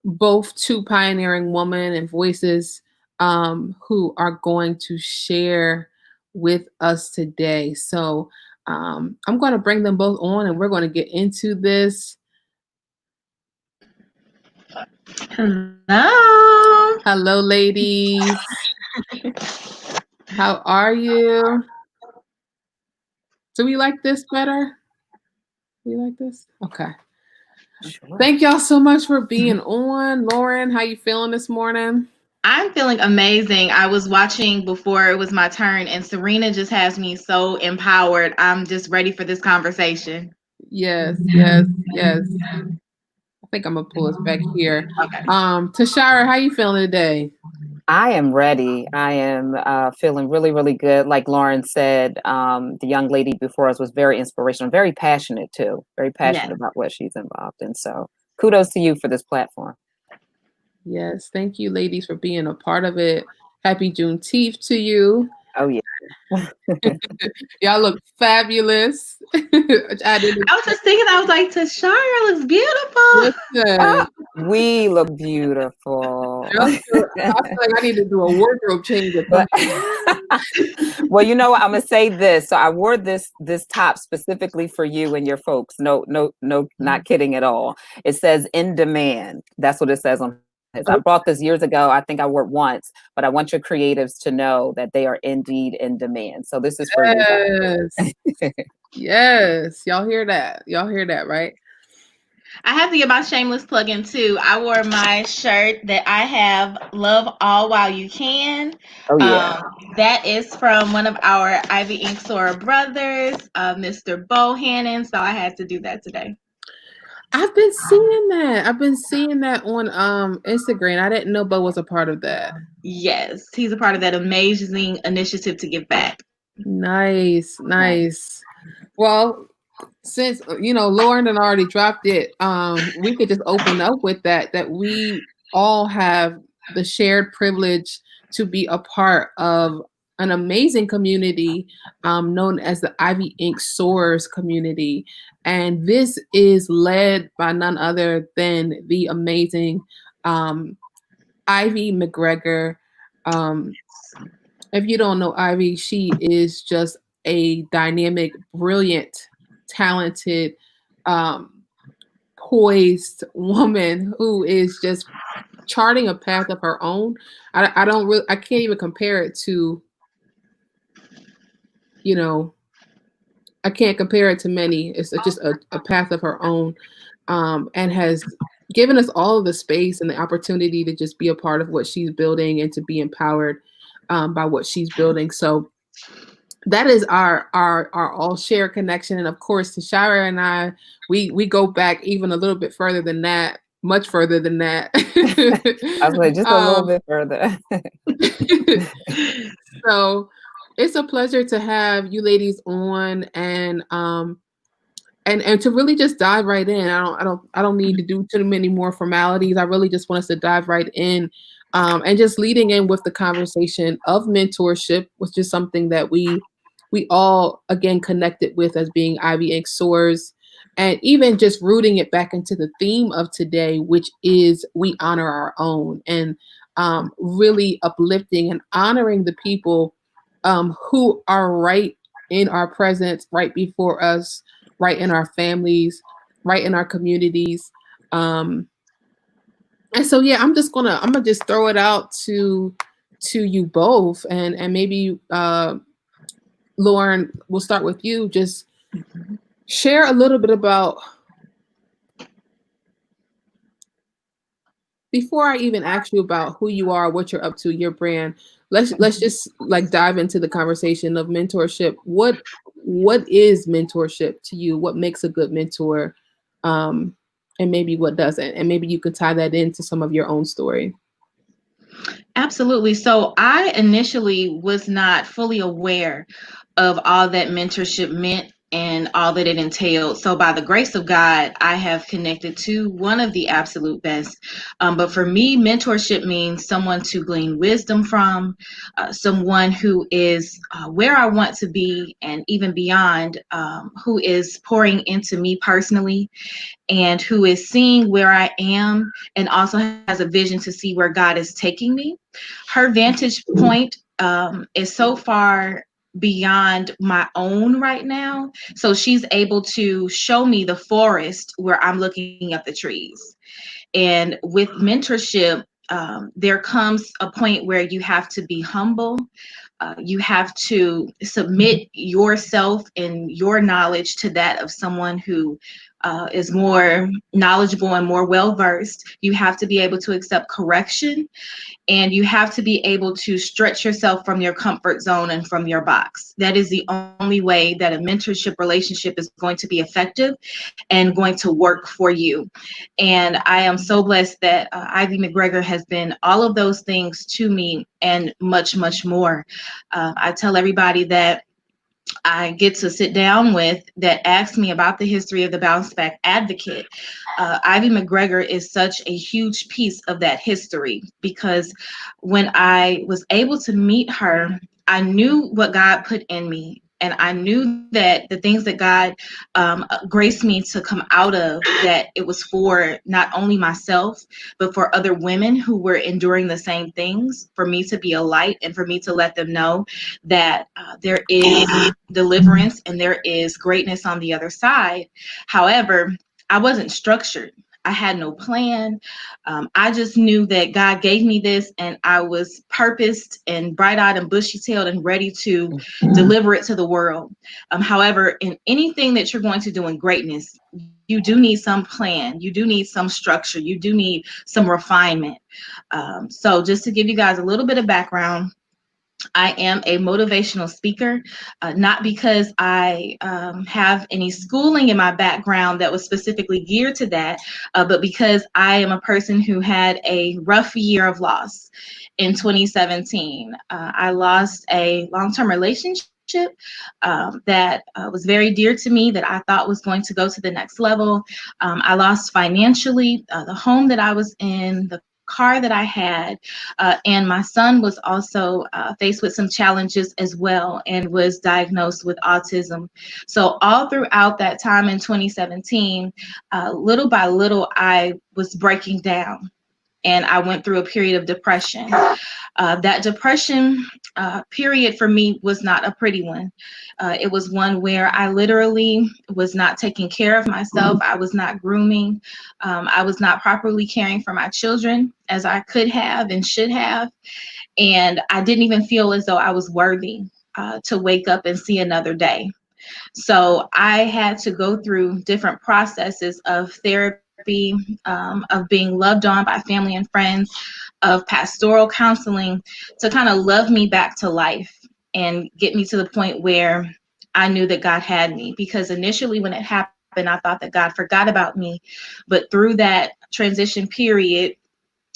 both two pioneering women and voices who are going to share with us today. So I'm going to bring them both on and we're going to get into this. Hello. Hello, ladies. How are you? Do we like this better? Do you like this? Okay. Sure. Thank y'all so much for being on. Lauren, how you feeling this morning? I'm feeling amazing. I was watching before it was my turn, and Serena just has me so empowered. I'm just ready for this conversation. Yes, yes, yes. I think I'm gonna pull us back here. Okay. Tashira, how you feeling today? I am ready. I am feeling really, really good. Like Lauren said, the young lady before us was very inspirational, very passionate too, very passionate about what she's involved in. So kudos to you for this platform. Yes, thank you, ladies, for being a part of it. Happy Juneteenth to you. Oh, yeah. Y'all look fabulous. I was just thinking, I was like, Tashira looks beautiful. We look beautiful. I feel like I need to do a wardrobe change. Well, you know what? I'm gonna say this. So I wore this top specifically for you and your folks. No, not kidding at all. It says "in demand." That's what it says on. I bought this years ago. I think I wore it once, but I want your creatives to know that they are indeed in demand. So this is for you guys. Yes. Y'all hear that? Y'all hear that, right? I have to get my shameless plug in too. I wore my shirt that I have, Love All While You Can. Oh, yeah. That is from one of our Ivy Ink Sora brothers, Mr. Bohannon. So I had to do that today. I've been seeing that. I've been seeing that on Instagram. I didn't know Bo was a part of that. Yes, he's a part of that amazing initiative to give back. Nice, nice. Well, since Lauren had already dropped it, we could just open up with that we all have the shared privilege to be a part of an amazing community known as the Ivy Ink Soars community. And this is led by none other than the amazing Ivy McGregor. If you don't know Ivy, she is just a dynamic, brilliant, talented, poised woman who is just charting a path of her own. I can't even compare it to, I can't compare it to many. It's just a path of her own, and has given us all of the space and the opportunity to just be a part of what she's building and to be empowered by what she's building. So that is our all share connection. And of course, Tashira and I, we go back even a little bit further than that, much further than that. I was like, just a little bit further. So it's a pleasure to have you ladies on and to really just dive right in. I don't need to do too many more formalities. I really just want us to dive right in. And just leading in with the conversation of mentorship, which is something that we all again connected with as being Ivy Ink Soars. and even just rooting it back into the theme of today, which is we honor our own, and really uplifting and honoring the people who are right in our presence, right before us, right in our families, right in our communities. And so, yeah, I'm gonna just throw it out to you both, and maybe Lauren, we'll start with you. Just share a little bit about, before I even ask you about who you are, what you're up to, your brand. Let's just like dive into the conversation of mentorship. What is mentorship to you? What makes a good mentor? And maybe what doesn't? And maybe you could tie that into some of your own story. Absolutely. So I initially was not fully aware of all that mentorship meant and all that it entailed. So by the grace of God, I have connected to one of the absolute best. But for me, mentorship means someone to glean wisdom from, someone who is where I want to be and even beyond, who is pouring into me personally, and who is seeing where I am and also has a vision to see where God is taking me. Her vantage point is so far beyond my own right now. So she's able to show me the forest where I'm looking at the trees. And with mentorship, there comes a point where you have to be humble. You have to submit yourself and your knowledge to that of someone who is more knowledgeable and more well-versed. You have to be able to accept correction, and you have to be able to stretch yourself from your comfort zone and from your box. That is the only way that a mentorship relationship is going to be effective and going to work for you. And I am so blessed that Ivy McGregor has been all of those things to me and much, much more. I tell everybody that I get to sit down with that asks me about the history of the Bounce Back Advocate. Ivy McGregor is such a huge piece of that history, because when I was able to meet her, I knew what God put in me. And I knew that the things that God graced me to come out of, that it was for not only myself, but for other women who were enduring the same things, for me to be a light and for me to let them know that there is deliverance and there is greatness on the other side. However, I wasn't structured. I had no plan. I just knew that God gave me this, and I was purposed and bright-eyed and bushy-tailed and ready to deliver it to the world. However, in anything that you're going to do in greatness, you do need some plan. You do need some structure. You do need some refinement. So just to give you guys a little bit of background, I am a motivational speaker, not because I have any schooling in my background that was specifically geared to that, but because I am a person who had a rough year of loss in 2017. I lost a long-term relationship that was very dear to me, that I thought was going to go to the next level. I lost financially, the home that I was in, the car that I had, and my son was also faced with some challenges as well and was diagnosed with autism. So all throughout that time in 2017, little by little, I was breaking down. And I went through a period of depression. That depression period for me was not a pretty one. It was one where I literally was not taking care of myself. I was not grooming. I was not properly caring for my children as I could have and should have. And I didn't even feel as though I was worthy to wake up and see another day. So I had to go through different processes of therapy, of being loved on by family and friends, of pastoral counseling, to kind of love me back to life and get me to the point where I knew that God had me. Because initially when it happened, I thought that God forgot about me. But through that transition period,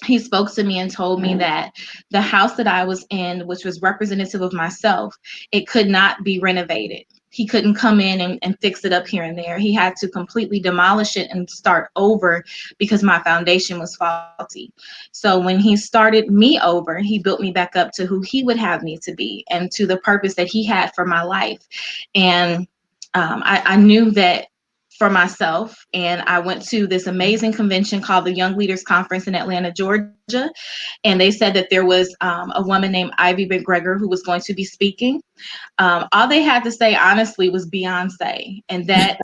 he spoke to me and told me that the house that I was in, which was representative of myself, it could not be renovated. He couldn't come in and fix it up here and there. He had to completely demolish it and start over because my foundation was faulty. So when he started me over, he built me back up to who he would have me to be and to the purpose that he had for my life. And I knew that for myself, and I went to this amazing convention called the Young Leaders Conference in Atlanta, Georgia. And they said that there was a woman named Ivy McGregor who was going to be speaking. All they had to say, honestly, was Beyonce, and that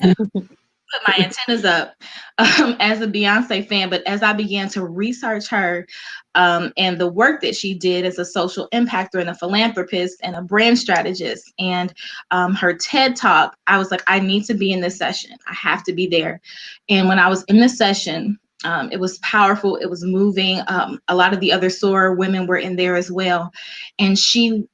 put my antennas up as a Beyonce fan. But as I began to research her and the work that she did as a social impactor and a philanthropist and a brand strategist, and her TED Talk, I was like, I need to be in this session. I have to be there. And when I was in the session, it was powerful. It was moving. A lot of the other SOAR women were in there as well. And she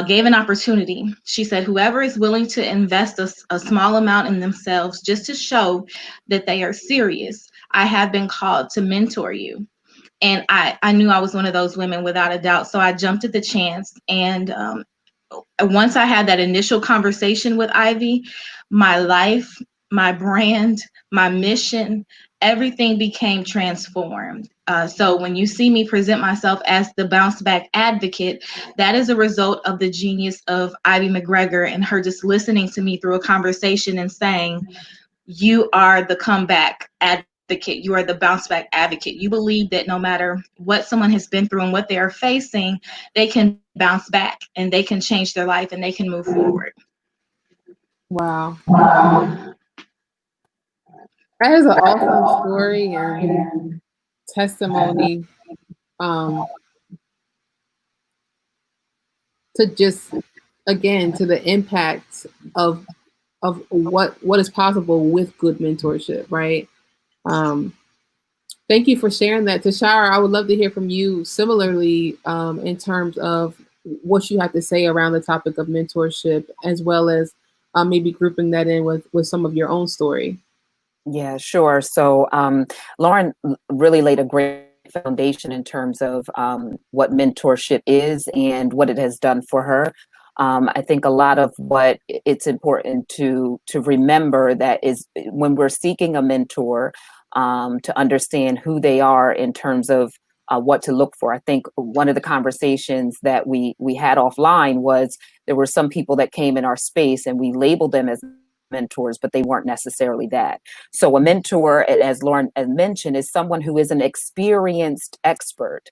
gave an opportunity. She said, whoever is willing to invest a small amount in themselves just to show that they are serious, I have been called to mentor you. And I knew I was one of those women without a doubt. So I jumped at the chance. And once I had that initial conversation with Ivy, my life, my brand, my mission, everything became transformed. So when you see me present myself as the bounce back advocate, that is a result of the genius of Ivy McGregor and her just listening to me through a conversation and saying, you are the comeback advocate. You are the bounce back advocate. You believe that no matter what someone has been through and what they are facing, they can bounce back and they can change their life and they can move forward. Wow. That is an awesome story and testimony to just, again, to the impact of what is possible with good mentorship, right? Thank you for sharing that. Tashara, I would love to hear from you similarly in terms of what you have to say around the topic of mentorship, as well as maybe grouping that in with some of your own story. Yeah, sure. So Lauren really laid a great foundation in terms of what mentorship is and what it has done for her. I think a lot of what it's important to remember that is when we're seeking a mentor, to understand who they are in terms of what to look for. I think one of the conversations that we had offline was there were some people that came in our space and we labeled them as mentors, but they weren't necessarily that. So a mentor, as Lauren had mentioned, is someone who is an experienced expert,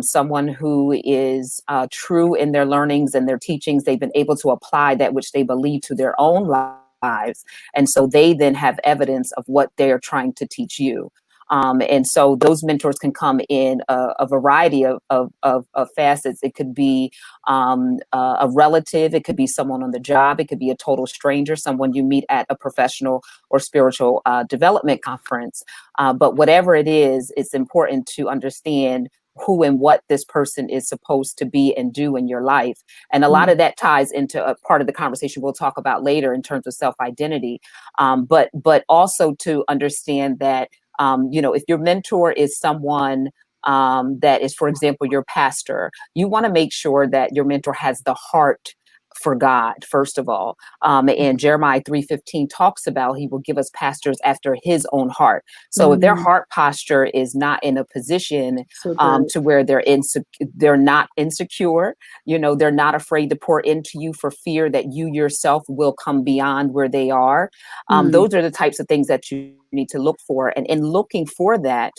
someone who is true in their learnings and their teachings. They've been able to apply that which they believe to their own lives. And so they then have evidence of what they're trying to teach you. And so those mentors can come in a variety of facets. It could be a relative, it could be someone on the job, it could be a total stranger, someone you meet at a professional or spiritual development conference. But whatever it is, it's important to understand who and what this person is supposed to be and do in your life. And a lot of that ties into a part of the conversation we'll talk about later in terms of self-identity. But also to understand that if your mentor is someone that is, for example, your pastor, you want to make sure that your mentor has the heart for God, first of all. And Jeremiah 3:15 talks about he will give us pastors after his own heart. So if their heart posture is not in a position to where they're not insecure, they're not afraid to pour into you for fear that you yourself will come beyond where they are. Those are the types of things that you need to look for. And in looking for that,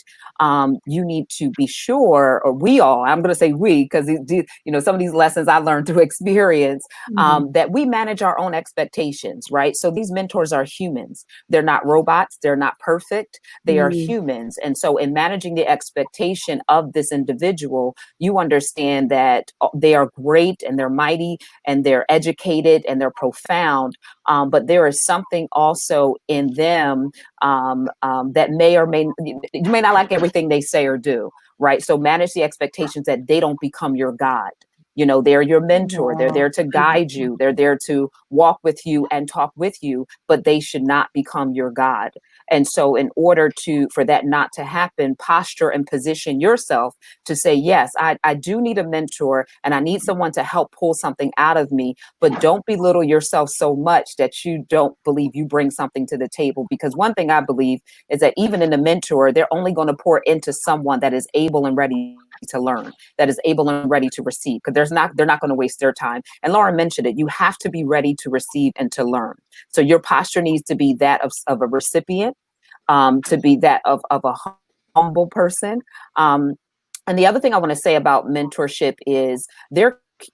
you need to be sure, or we all, I'm going to say we, because some of these lessons I learned through experience, that we manage our own expectations, right? So these mentors are humans. They're not robots. They're not perfect. They are humans. And so in managing the expectation of this individual, you understand that they are great and they're mighty and they're educated and they're profound. But there is something also in them that may or may, you may not like everything they say or do, right? So manage the expectations that they don't become your God. They're your mentor. They're there to guide you. They're there to walk with you and talk with you, but they should not become your God. And so in order for that not to happen, posture and position yourself to say, yes, I do need a mentor and I need someone to help pull something out of me, but don't belittle yourself so much that you don't believe you bring something to the table. Because one thing I believe is that even in a mentor, they're only going to pour into someone that is able and ready to learn, that is able and ready to receive, because they're not going to waste their time. And Lauren mentioned it. You have to be ready to receive and to learn. So your posture needs to be that of a recipient, to be that of a humble person. And the other thing I want to say about mentorship is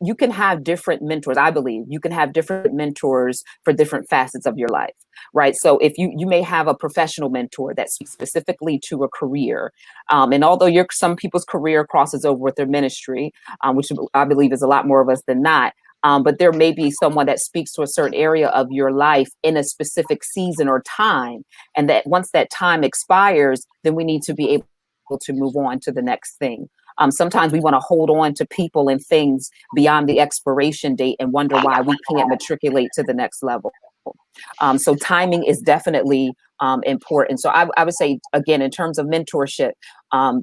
you can have different mentors. I believe you can have different mentors for different facets of your life, right? So if you may have a professional mentor that speaks specifically to a career, and although some people's career crosses over with their ministry, which I believe is a lot more of us than not, but there may be someone that speaks to a certain area of your life in a specific season or time, and that once that time expires, then we need to be able to move on to the next thing. Sometimes we want to hold on to people and things beyond the expiration date and wonder why we can't matriculate to the next level. So timing is definitely important. So I would say, again, in terms of mentorship,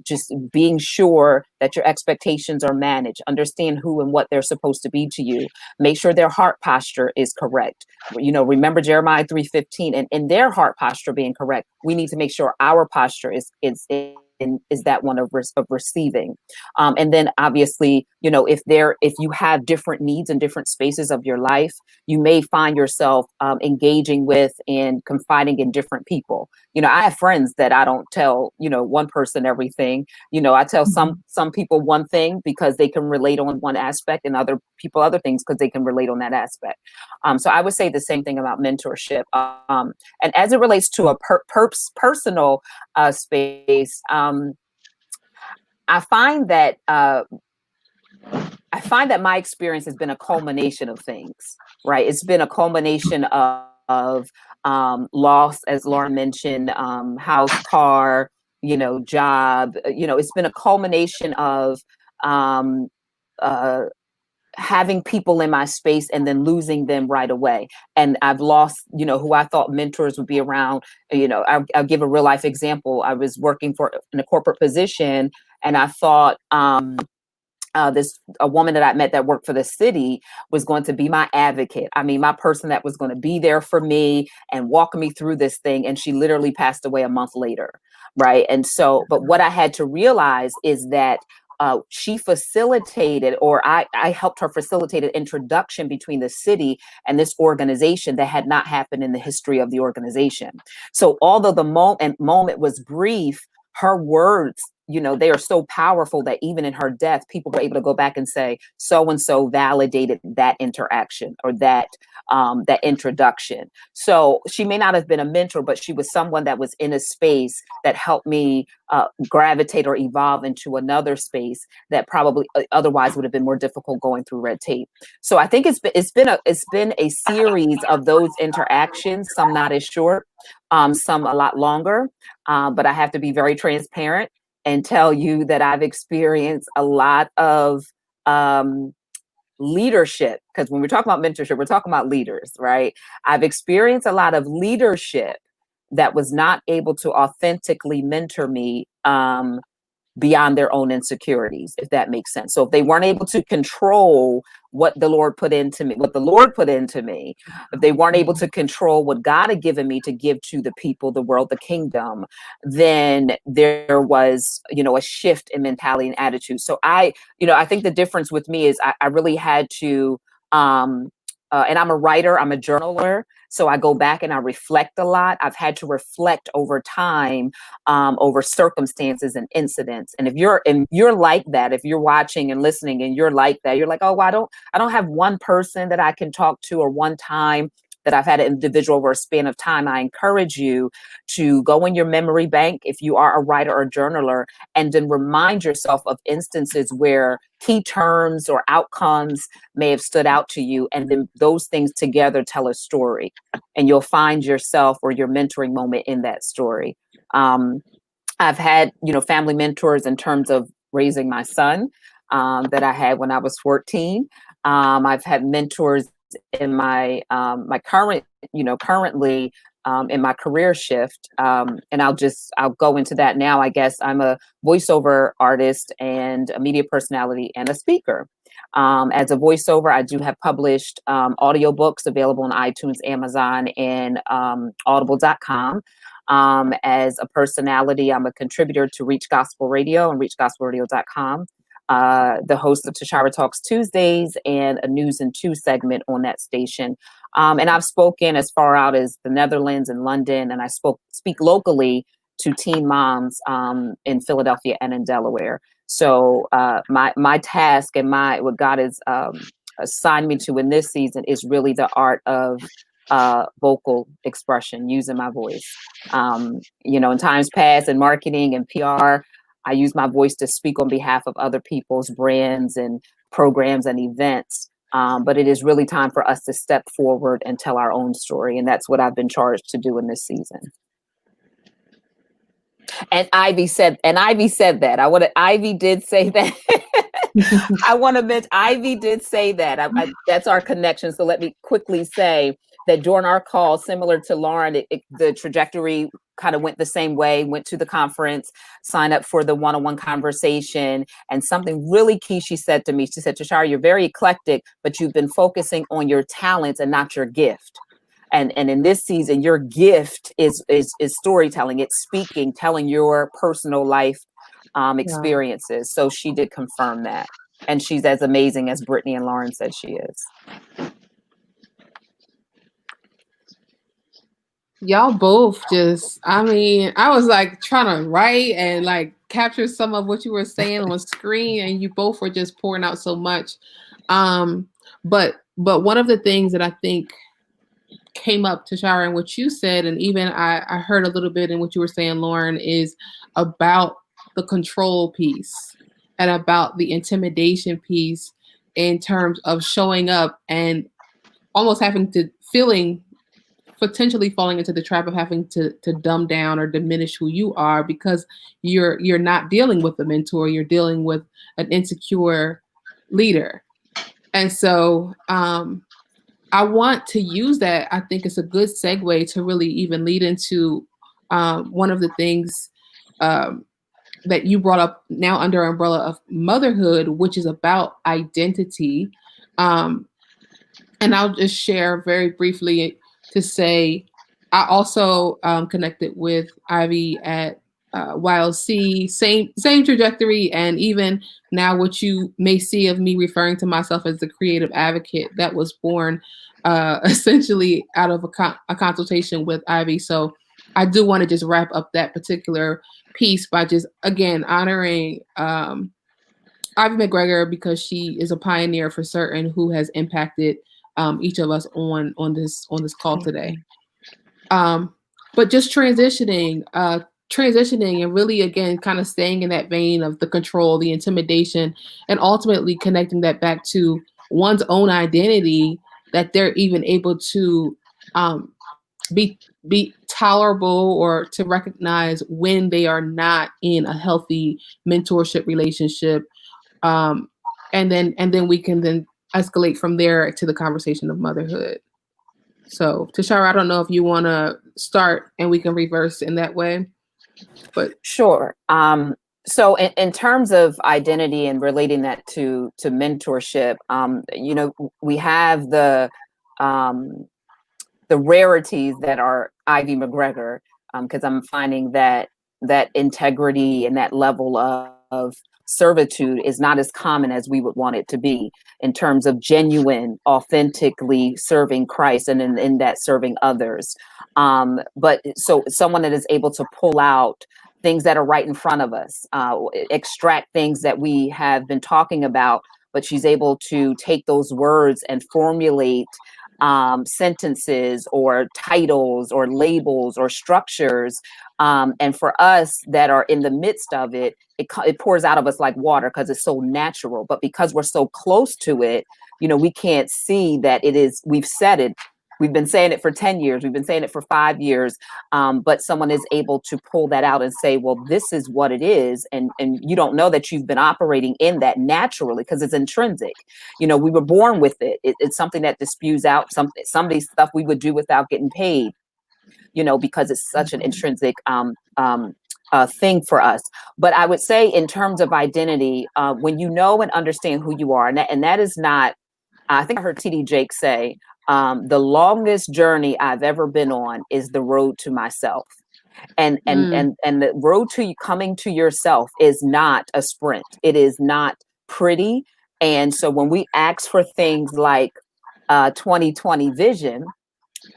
just being sure that your expectations are managed, understand who and what they're supposed to be to you, make sure their heart posture is correct. Remember Jeremiah 3:15, and in their heart posture being correct, we need to make sure our posture is that one of receiving. And then obviously, if you have different needs in different spaces of your life, you may find yourself engaging with and confiding in different people. I have friends that I don't tell, one person everything. I tell some people one thing because they can relate on one aspect, and other people other things because they can relate on that aspect. So I would say the same thing about mentorship. And as it relates to a personal space, I find that my experience has been a culmination of things, right? It's been a culmination of loss, as Lauren mentioned, house, car, job. It's been a culmination of having people in my space and then losing them right away. And I've lost, who I thought mentors would be around. I'll give a real life example. I was working in a corporate position, and I thought a woman that I met that worked for the city was going to be my advocate. I mean, my person that was going to be there for me and walk me through this thing. And she literally passed away a month later. Right. And so, but what I had to realize is that she facilitated, or I helped her facilitate an introduction between the city and this organization that had not happened in the history of the organization. So although the moment was brief, her words, they are so powerful that even in her death, people were able to go back and say, so-and-so validated that interaction or that introduction. So she may not have been a mentor, but she was someone that was in a space that helped me gravitate or evolve into another space that probably otherwise would have been more difficult going through red tape. So I think it's been a series of those interactions, some not as short, some a lot longer, but I have to be very transparent and tell you that I've experienced a lot of leadership, because when we're talking about mentorship, we're talking about leaders, right? I've experienced a lot of leadership that was not able to authentically mentor me beyond their own insecurities, if that makes sense. So if they weren't able to control what the Lord put into me, if they weren't able to control what God had given me to give to the people, the world, the kingdom, then there was, a shift in mentality and attitude. So I think the difference with me is I really had to, and I'm a writer, I'm a journaler. So I go back and I reflect a lot. I've had to reflect over time, over circumstances and incidents. And if you're like that, if you're watching and listening and you're like that, you're like, oh, well, I don't have one person that I can talk to or one time that I've had an individual over a span of time. I encourage you to go in your memory bank if you are a writer or journaler, and then remind yourself of instances where key terms or outcomes may have stood out to you. And then those things together tell a story, and you'll find yourself or your mentoring moment in that story. I've had, family mentors in terms of raising my son that I had when I was 14. I've had mentors in my currently in my career shift, and I'll go into that now. I guess I'm a voiceover artist and a media personality and a speaker. As a voiceover, I do have published audiobooks available on iTunes, Amazon, and audible.com. As a personality, I'm a contributor to Reach Gospel Radio and reachgospelradio.com. The host of Tashara Talks Tuesdays and a News and Two segment on that station. And I've spoken as far out as the Netherlands and London, and I speak locally to teen moms in Philadelphia and in Delaware. So my task and what God has assigned me to in this season is really the art of vocal expression, using my voice. In times past in marketing and PR, I use my voice to speak on behalf of other people's brands and programs and events. But it is really time for us to step forward and tell our own story. And that's what I've been charged to do in this season. And Ivy said that. Ivy did say that. I want to mention Ivy did say that. That's our connection. So let me quickly say that during our call, similar to Lauren, the trajectory kind of went the same way, went to the conference, signed up for the one-on-one conversation. And something really key she said to me, she said, Tashara, you're very eclectic, but you've been focusing on your talents and not your gift. And in this season, your gift is storytelling. It's speaking, telling your personal life experiences. So she did confirm that. And she's as amazing as Brittany and Lauren said she is. Y'all both I was like trying to write and like capture some of what you were saying on screen, and you both were just pouring out so much. But one of the things that I think came up, Tashara, and what you said, and even I heard a little bit in what you were saying, Lauren, is about the control piece and about the intimidation piece in terms of showing up and almost potentially falling into the trap of having to dumb down or diminish who you are because you're not dealing with a mentor, you're dealing with an insecure leader. And so I want to use that. I think it's a good segue to really even lead into one of the things that you brought up now under umbrella of motherhood, which is about identity. And I'll just share very briefly to say, I also connected with Ivy at YLC, same trajectory, and even now what you may see of me referring to myself as the creative advocate, that was born essentially out of a consultation with Ivy. So I do want to just wrap up that particular piece by just, again, honoring Ivy McGregor, because she is a pioneer for certain who has impacted each of us on this call today. But just transitioning and really, again, kind of staying in that vein of the control, the intimidation, and ultimately connecting that back to one's own identity, that they're even able to be tolerable or to recognize when they are not in a healthy mentorship relationship. And then we can then escalate from there to the conversation of motherhood. So Tashara, I don't know if you want to start and we can reverse in that way. But sure. So in terms of identity and relating that to mentorship, we have the rarities that are Ivy McGregor, because I'm finding that integrity and that level of servitude is not as common as we would want it to be in terms of genuine, authentically serving Christ and in that serving others. But so someone that is able to pull out things that are right in front of us, extract things that we have been talking about, but she's able to take those words and formulate sentences or titles or labels or structures. And for us that are in the midst of it, it pours out of us like water because it's so natural. But because we're so close to it, we can't see that it is, we've said it. We've been saying it for 10 years. We've been saying it for 5 years. But someone is able to pull that out and say, well, this is what it is. And you don't know that you've been operating in that naturally because it's intrinsic. We were born with it. It's something that spews out some of these stuff we would do without getting paid, because it's such an intrinsic thing for us. But I would say in terms of identity, when you know and understand who you are, and that is not, I think I heard T.D. Jakes say, the longest journey I've ever been on is the road to myself. And the road to coming to yourself is not a sprint. It is not pretty. And so when we ask for things like 2020 vision,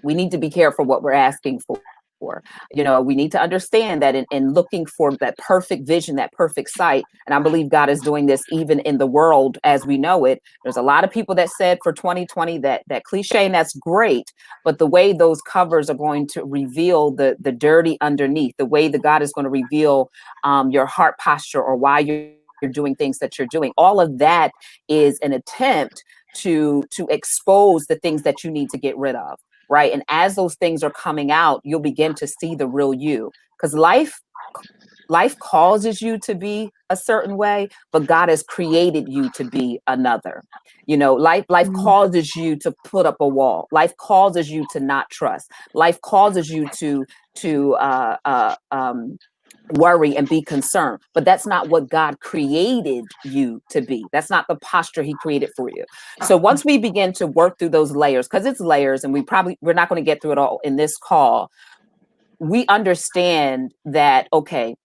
we need to be careful what we're asking for. We need to understand that in looking for that perfect vision, that perfect sight, and I believe God is doing this even in the world as we know it. There's a lot of people that said for 2020 that cliche, and that's great, but the way those covers are going to reveal the dirty underneath, the way that God is going to reveal your heart posture or why you're doing things that you're doing, all of that is an attempt to expose the things that you need to get rid of. Right. And as those things are coming out, you'll begin to see the real you, because life causes you to be a certain way, but God has created you to be another. Life causes you to put up a wall. Life causes you to not trust. Life causes you to worry and be concerned, but that's not what God created you to be. That's not the posture he created for you. So once we begin to work through those layers, because it's layers, and we're not going to get through it all in this call, we understand that, okay,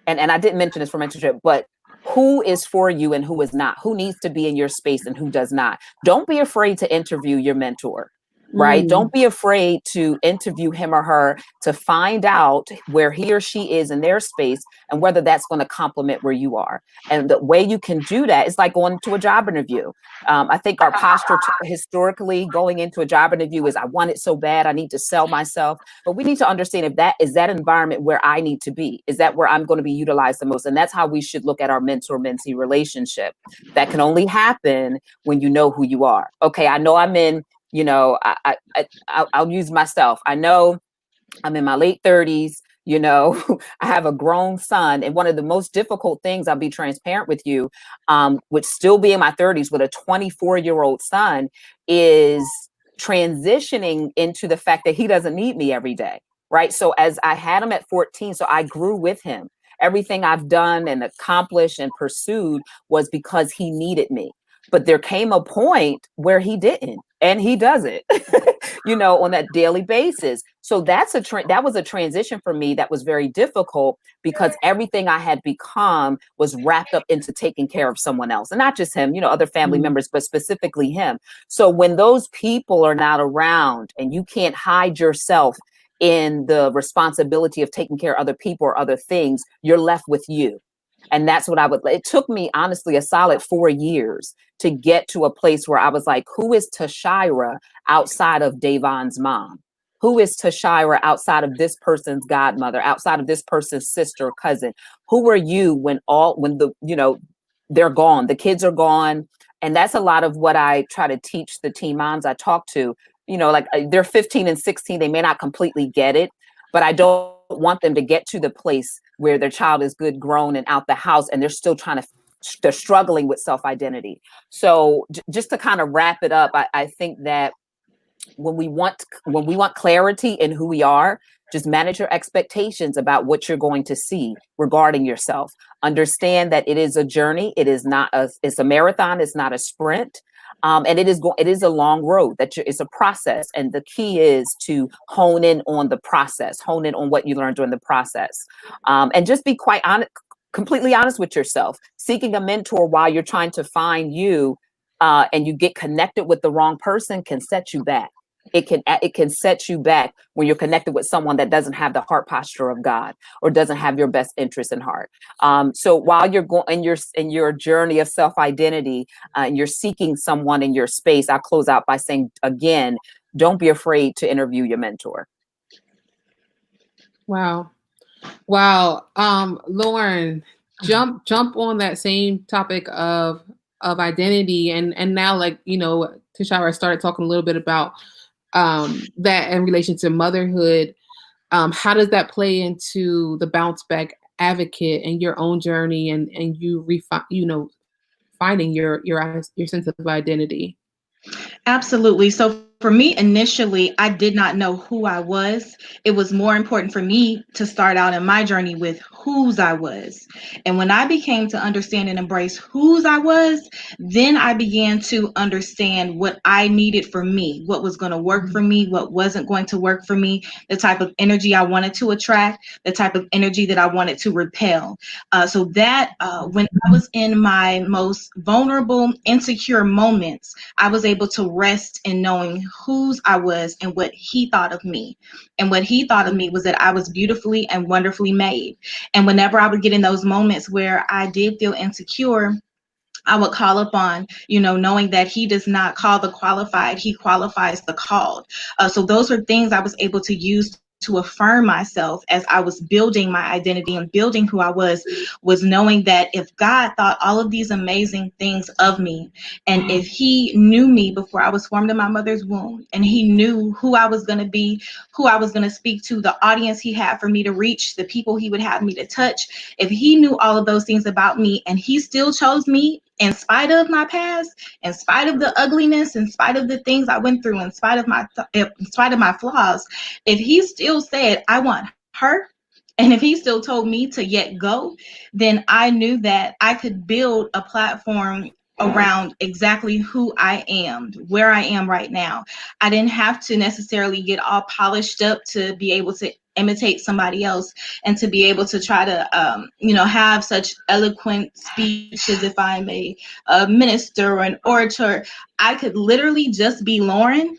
and I didn't mention this for mentorship, but who is for you and who is not, who needs to be in your space and who does not. Don't be afraid to interview your mentor. Right? Don't be afraid to interview him or her to find out where he or she is in their space and whether that's going to complement where you are. And the way you can do that is like going to a job interview. I think our posture historically going into a job interview is, I want it so bad, I need to sell myself. But we need to understand if that is that environment where I need to be. Is that where I'm going to be utilized the most? And that's how we should look at our mentor-mentee relationship. That can only happen when you know who you are. Okay, I know I'm in, I'll use myself. I know I'm in my late 30s, I have a grown son. And one of the most difficult things, I'll be transparent with you, would still be in my 30s with a 24-year-old son, is transitioning into the fact that he doesn't need me every day. Right. So as I had him at 14, so I grew with him. Everything I've done and accomplished and pursued was because he needed me. But there came a point where he didn't, and he does it, on that daily basis. So that was a transition for me that was very difficult, because everything I had become was wrapped up into taking care of someone else, and not just him, other family members, but specifically him. So when those people are not around and you can't hide yourself in the responsibility of taking care of other people or other things, you're left with you. And that's what it took me, honestly, a solid 4 years to get to a place where I was like, who is Tashira outside of Davon's mom? Who is Tashira outside of this person's godmother, outside of this person's sister or cousin? Who are you when they're gone, the kids are gone? And that's a lot of what I try to teach the teen moms I talk to. They're 15 and 16, they may not completely get it, but I don't want them to get to the place where their child is good, grown, and out the house, and they're still they're struggling with self-identity. So just to kind of wrap it up, I think that when we want clarity in who we are, just manage your expectations about what you're going to see regarding yourself. Understand that it is a journey. It's a marathon. It's not a sprint. And it is a long road. It's a process. And the key is to hone in on the process, hone in on what you learned during the process. And just be quite honest, completely honest with yourself. Seeking a mentor while you're trying to find you and you get connected with the wrong person can set you back. It can set you back when you're connected with someone that doesn't have the heart posture of God or doesn't have your best interest in heart. So while you're going in your journey of self-identity and you're seeking someone in your space, I'll close out by saying, again, don't be afraid to interview your mentor. Wow. Lauren, jump on that same topic of identity, and now, Tashira started talking a little bit about that in relation to motherhood. How does that play into the bounce back advocate and your own journey and you finding your sense of identity? Absolutely. So for me, initially, I did not know who I was. It was more important for me to start out in my journey with whose I was. And when I became to understand and embrace whose I was, then I began to understand what I needed for me, what was going to work for me, what wasn't going to work for me, the type of energy I wanted to attract, the type of energy that I wanted to repel. So that when I was in my most vulnerable, insecure moments, I was able to rest in knowing whose I was and what he thought of me. And what he thought of me was that I was beautifully and wonderfully made. And whenever I would get in those moments where I did feel insecure, I would call upon, knowing that he does not call the qualified, he qualifies the called. So those are things I was able to use to affirm myself as I was building my identity and building who I was knowing that if God thought all of these amazing things of me, and if he knew me before I was formed in my mother's womb, and he knew who I was going to be, who I was going to speak to, the audience he had for me to reach, the people he would have me to touch, if he knew all of those things about me and he still chose me in spite of my past, in spite of the ugliness, in spite of the things I went through, in spite of my flaws, if he still said, I want her, and if he still told me to yet go, then I knew that I could build a platform around exactly who I am, where I am right now. I didn't have to necessarily get all polished up to be able to imitate somebody else and to be able to try to, have such eloquent speeches, if I'm a minister or an orator. I could literally just be Lauren,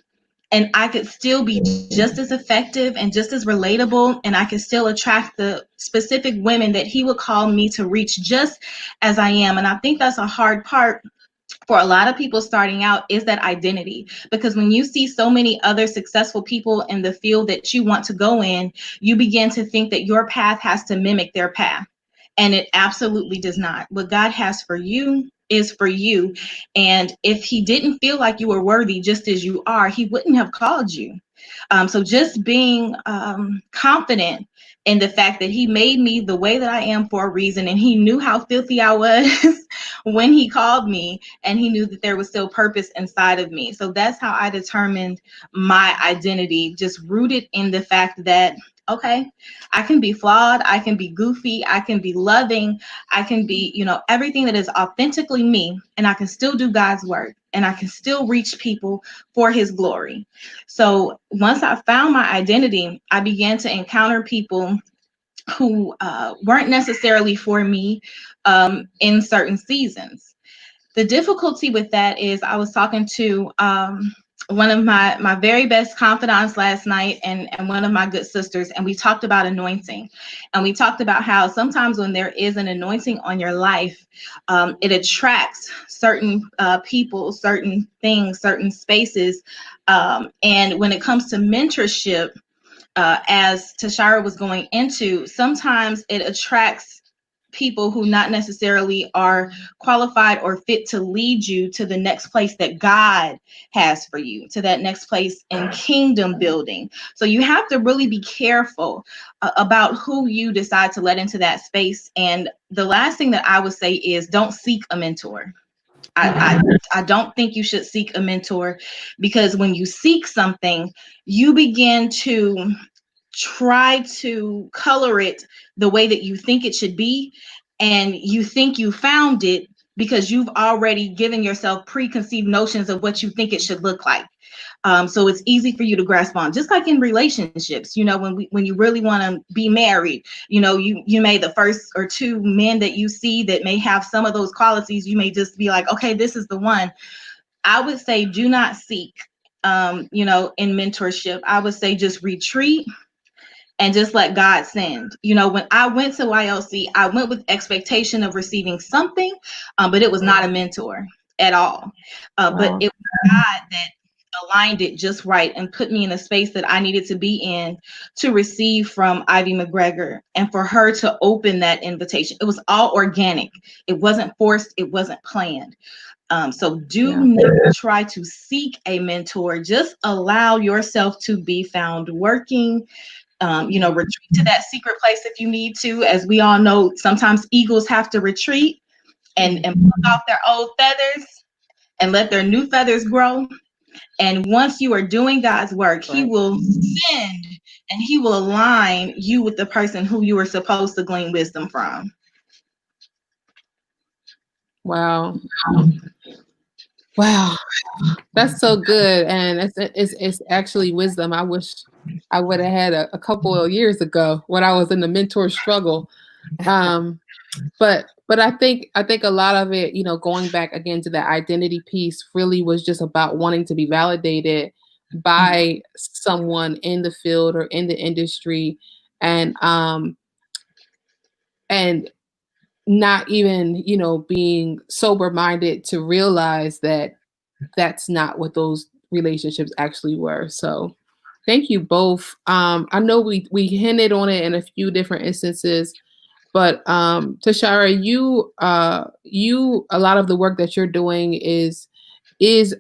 and I could still be just as effective and just as relatable, and I could still attract the specific women that he would call me to reach just as I am. And I think that's a hard part for a lot of people starting out, is that identity. Because when you see so many other successful people in the field that you want to go in, you begin to think that your path has to mimic their path. And it absolutely does not. What God has for you is for you. And if he didn't feel like you were worthy just as you are, he wouldn't have called you. So just being confident in the fact that he made me the way that I am for a reason, and he knew how filthy I was when he called me, and he knew that there was still purpose inside of me. So that's how I determined my identity, just rooted in the fact that, okay, I can be flawed, I can be goofy, I can be loving, I can be, everything that is authentically me, and I can still do God's work, and I can still reach people for his glory. So once I found my identity, I began to encounter people who weren't necessarily for me in certain seasons. The difficulty with that is I was talking to one of my very best confidants last night, and one of my good sisters, and we talked about anointing. And we talked about how sometimes when there is an anointing on your life, it attracts certain people, certain things, certain spaces. And when it comes to mentorship, as Tashara was going into, sometimes it attracts people who not necessarily are qualified or fit to lead you to the next place that God has for you, to that next place in kingdom building. So you have to really be careful about who you decide to let into that space. And the last thing that I would say is don't seek a mentor. I don't think you should seek a mentor, because when you seek something, you begin to try to color it the way that you think it should be, and you think you found it because you've already given yourself preconceived notions of what you think it should look like. So it's easy for you to grasp on, just like in relationships. When you really want to be married, you may, the first or two men that you see that may have some of those qualities, you may just be like, okay, this is the one. I would say do not seek, in mentorship. I would say just retreat and just let God send. When I went to YLC, I went with expectation of receiving something, but it was not a mentor at all. But it was God that aligned it just right and put me in a space that I needed to be in to receive from Ivy McGregor, and for her to open that invitation. It was all organic. It wasn't forced. It wasn't planned. So do not try to seek a mentor. Just allow yourself to be found working. Retreat to that secret place if you need to. As we all know, sometimes eagles have to retreat and pluck off their old feathers and let their new feathers grow. And once you are doing God's work, He will send and He will align you with the person who you are supposed to glean wisdom from. Wow. Wow. That's so good. And it's actually wisdom. I wish I would have had a couple of years ago when I was in the mentor struggle. But I think a lot of it, you know, going back again to that identity piece really was just about wanting to be validated by someone in the field or in the industry, and not even, you know, being sober minded to realize that that's not what those relationships actually were. So thank you both. I know we hinted on it in a few different instances, but Tashara, you a lot of the work that you're doing is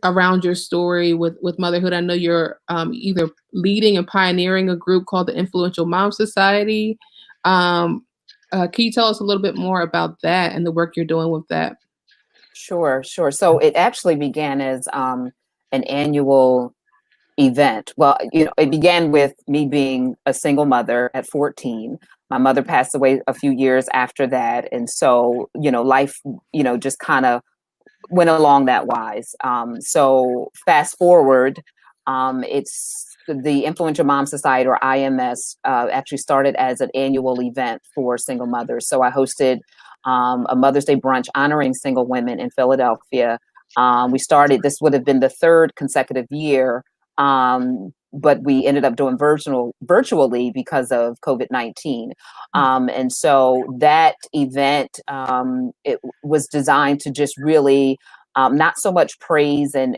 around your story with motherhood. I know you're either leading and pioneering a group called the Influential Mom Society. Can you tell us a little bit more about that and the work you're doing with that? Sure. So it actually began as an annual event. Well, you know, it began with me being a single mother at 14. My mother passed away a few years after that. And so, you know, life, you know, just kind of went along that wise. So fast forward, it's the Influential Mom Society, or IMS, actually started as an annual event for single mothers. So I hosted a Mother's Day brunch honoring single women in Philadelphia. We started, this would have been the third consecutive year, but we ended up doing virtually because of COVID-19. And so that event, it was designed to just really not so much praise, and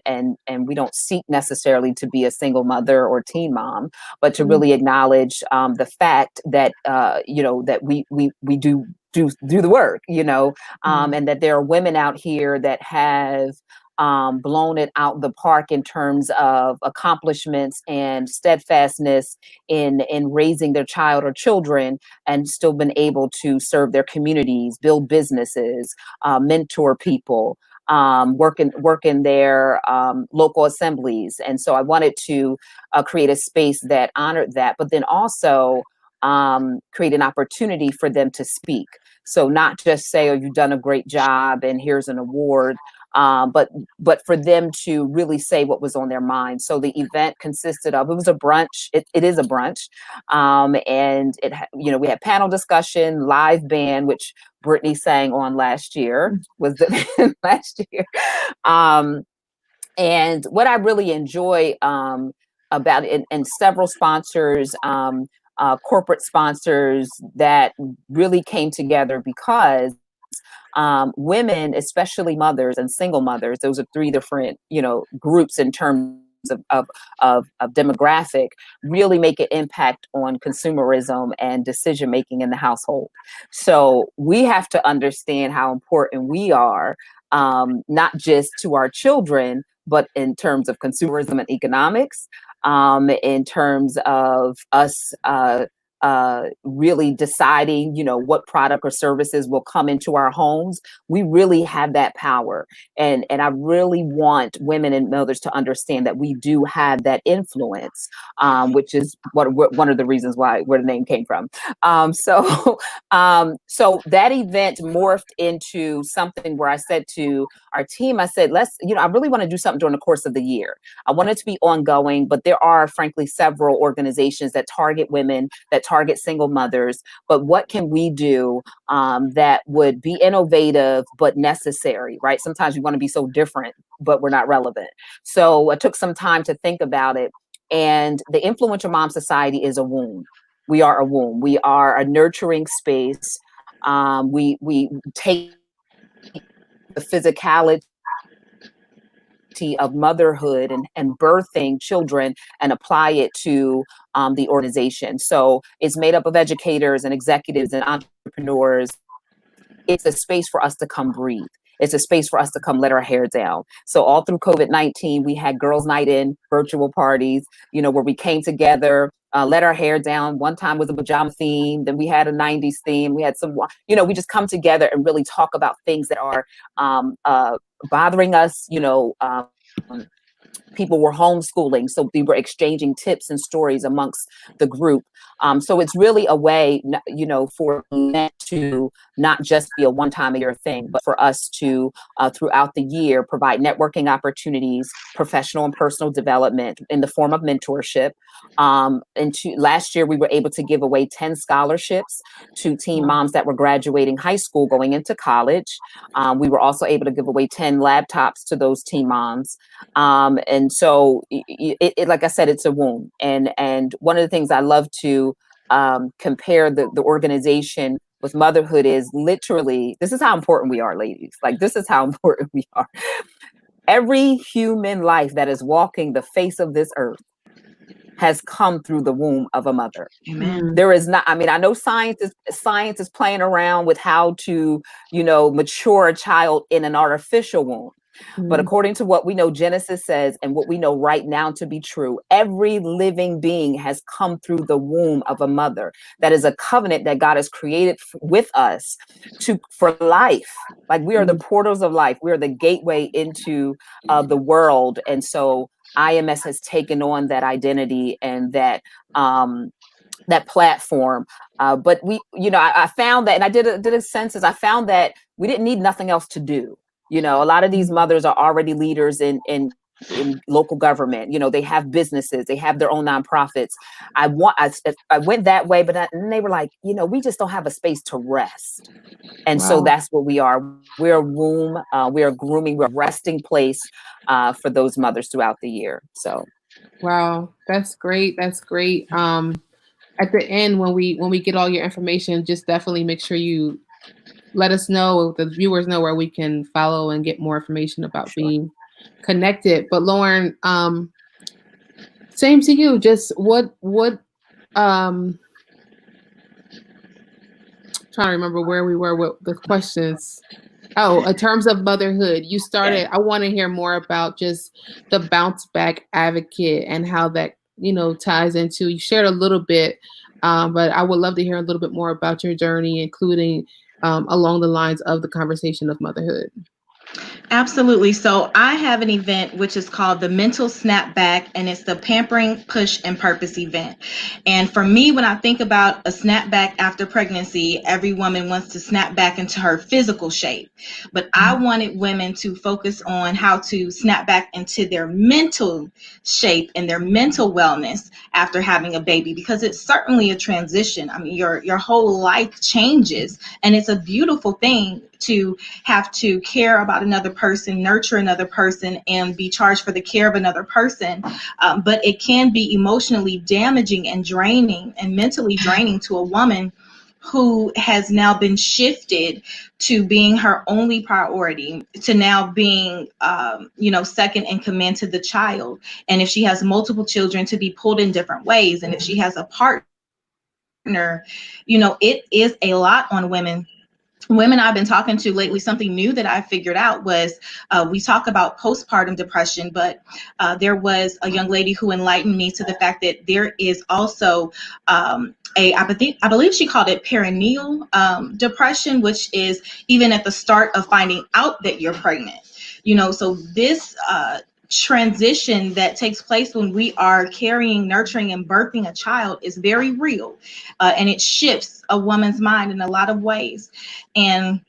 we don't seek necessarily to be a single mother or teen mom, but to really acknowledge the fact that you know, that we do the work, you know, and that there are women out here that have blown it out the park in terms of accomplishments and steadfastness in raising their child or children, and still been able to serve their communities, build businesses, mentor people, work in their local assemblies. And so I wanted to create a space that honored that, but then also create an opportunity for them to speak. So not just say, oh, you've done a great job and here's an award, but for them to really say what was on their mind. So the event consisted of, it was a brunch. It is a brunch. And you know, we had panel discussion, live band, which Brittany sang on last year, was the last year. And what I really enjoy about it, and several sponsors, corporate sponsors that really came together, because women, especially mothers and single mothers, those are three different, you know, groups in terms of demographic, really make an impact on consumerism and decision making in the household. So we have to understand how important we are, not just to our children, but in terms of consumerism and economics, in terms of us really deciding, you know, what product or services will come into our homes. We really have that power. And I really want women and mothers to understand that we do have that influence, which is one of the reasons where the name came from. So that event morphed into something where I said to our team, I said, I really want to do something during the course of the year. I want it to be ongoing, but there are frankly several organizations that target women, that target single mothers. But what can we do that would be innovative but necessary, right? Sometimes we want to be so different, but we're not relevant. So I took some time to think about it. And the Influential Mom Society is a womb. We are a womb. We are a nurturing space. We take the physicality of motherhood and birthing children and apply it to the organization. So it's made up of educators and executives and entrepreneurs. It's a space for us to come breathe. It's a space for us to come let our hair down. So all through COVID-19, we had girls' night in, virtual parties, you know, where we came together, let our hair down. One time was a pajama theme. Then we had a 90s theme. We had some, you know, we just come together and really talk about things that are bothering us, you know, People were homeschooling, so we were exchanging tips and stories amongst the group. So it's really a way, for men to not just be a one-time a year thing, but for us to, throughout the year, provide networking opportunities, professional and personal development in the form of mentorship. Last year, we were able to give away 10 scholarships to teen moms that were graduating high school, going into college. We were also able to give away 10 laptops to those teen moms. And so, like I said, it's a womb. And one of the things I love to compare the organization with motherhood is literally, this is how important we are, ladies. Like, this is how important we are. Every human life that is walking the face of this earth has come through the womb of a mother. Amen. There is not, I mean, I know science is playing around with how to, mature a child in an artificial womb. But according to what we know, Genesis says, and what we know right now to be true, every living being has come through the womb of a mother. That is a covenant that God has created with us for life. Like, we are the portals of life. We are the gateway into the world. And so IMS has taken on that identity and that platform. But I found that, and I did a census. I found that we didn't need nothing else to do. A lot of these mothers are already leaders in local government. They have businesses, they have their own nonprofits. I went that way, but then they were like, we just don't have a space to rest. And so that's what we are. We're a womb, we are grooming, we're a resting place for those mothers throughout the year. So. Wow, that's great. That's great. At the end, when we get all your information, just definitely make sure you let us know, the viewers know, where we can follow and get more information about being connected. But Lauren, same to you. Just what trying to remember where we were with the questions. Oh, in terms of motherhood, you started. I want to hear more about just the Bounce Back Advocate and how that ties into. You shared a little bit, but I would love to hear a little bit more about your journey, including along the lines of the conversation of motherhood. Absolutely. So I have an event which is called the Mental Snapback, and it's the Pampering, Push, and Purpose event. And for me, when I think about a snapback after pregnancy, every woman wants to snap back into her physical shape. But I wanted women to focus on how to snap back into their mental shape and their mental wellness after having a baby, because it's certainly a transition. I mean, your whole life changes, and it's a beautiful thing to have to care about another person, nurture another person, and be charged for the care of another person. But it can be emotionally damaging and draining and mentally draining to a woman who has now been shifted to being her only priority, to now being, second in command to the child. And if she has multiple children, to be pulled in different ways. And if she has a partner, it is a lot on women. Women I've been talking to lately, something new that I figured out was we talk about postpartum depression, but there was a young lady who enlightened me to the fact that there is also I believe she called it perineal depression, which is even at the start of finding out that you're pregnant. So this transition that takes place when we are carrying, nurturing, and birthing a child is very real, and it shifts a woman's mind in a lot of ways. And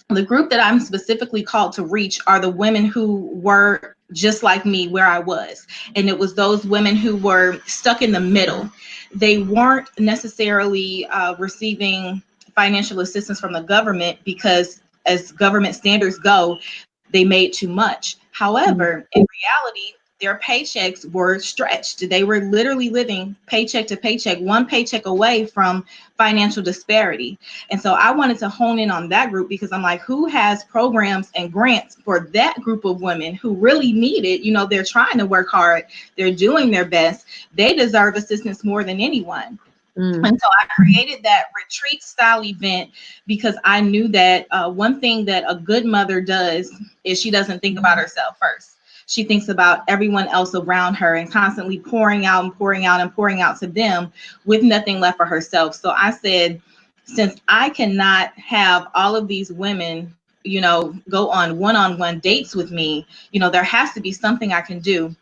the group that I'm specifically called to reach are the women who were just like me where I was. And it was those women who were stuck in the middle. They weren't necessarily receiving financial assistance from the government because, as government standards go, they made too much. However, in reality, their paychecks were stretched. They were literally living paycheck to paycheck, one paycheck away from financial disparity. And so I wanted to hone in on that group, because I'm like, who has programs and grants for that group of women who really need it? They're trying to work hard. They're doing their best. They deserve assistance more than anyone. And so I created that retreat style event because I knew that one thing that a good mother does is she doesn't think about herself first. She thinks about everyone else around her and constantly pouring out and pouring out and pouring out to them with nothing left for herself. So I said, since I cannot have all of these women go on one-on-one dates with me, there has to be something I can do.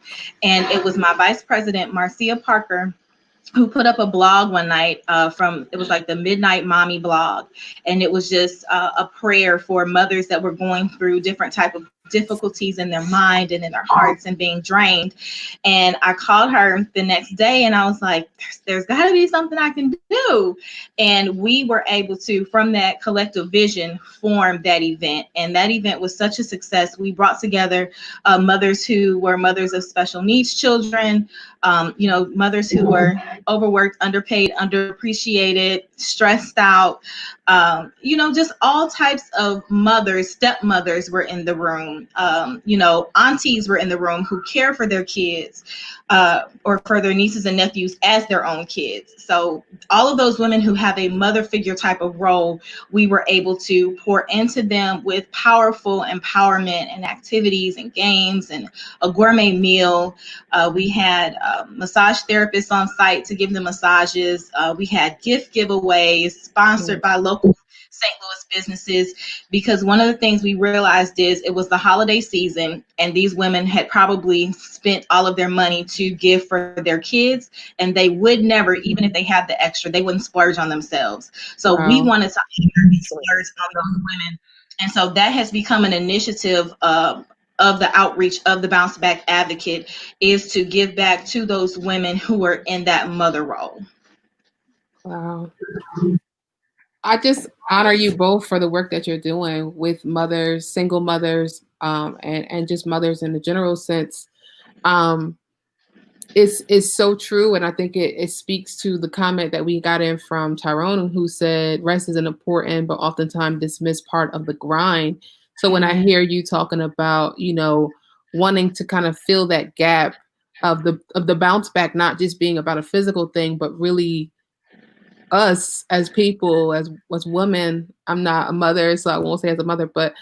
And it was my vice president, Marcia Parker, who put up a blog one night it was like the Midnight Mommy blog. And it was just a prayer for mothers that were going through different type of difficulties in their mind and in their hearts and being drained. And I called her the next day and I was like, there's got to be something I can do. And we were able to, from that collective vision, form that event. And that event was such a success. We brought together mothers who were mothers of special needs children, mothers who were overworked, underpaid, underappreciated, stressed out, just all types of mothers. Stepmothers were in the room, aunties were in the room who care for their kids or for their nieces and nephews as their own kids. So all of those women who have a mother figure type of role, we were able to pour into them with powerful empowerment and activities and games and a gourmet meal. We had massage therapists on site to give them massages. We had gift giveaways sponsored by local St. Louis businesses, because one of the things we realized is it was the holiday season and these women had probably spent all of their money to give for their kids, and they would never, even if they had the extra, they wouldn't splurge on themselves. So we wanted to splurge on those women. And so that has become an initiative of the outreach of the Bounce Back Advocate, is to give back to those women who are in that mother role. Wow. I just honor you both for the work that you're doing with mothers, single mothers, and just mothers in the general sense. It's so true. And I think it speaks to the comment that we got in from Tyrone, who said rest is an important but oftentimes dismissed part of the grind. So when I hear you talking about, wanting to kind of fill that gap of the bounce back, not just being about a physical thing, but really us as people, as women. I'm not a mother, so I won't say as a mother, but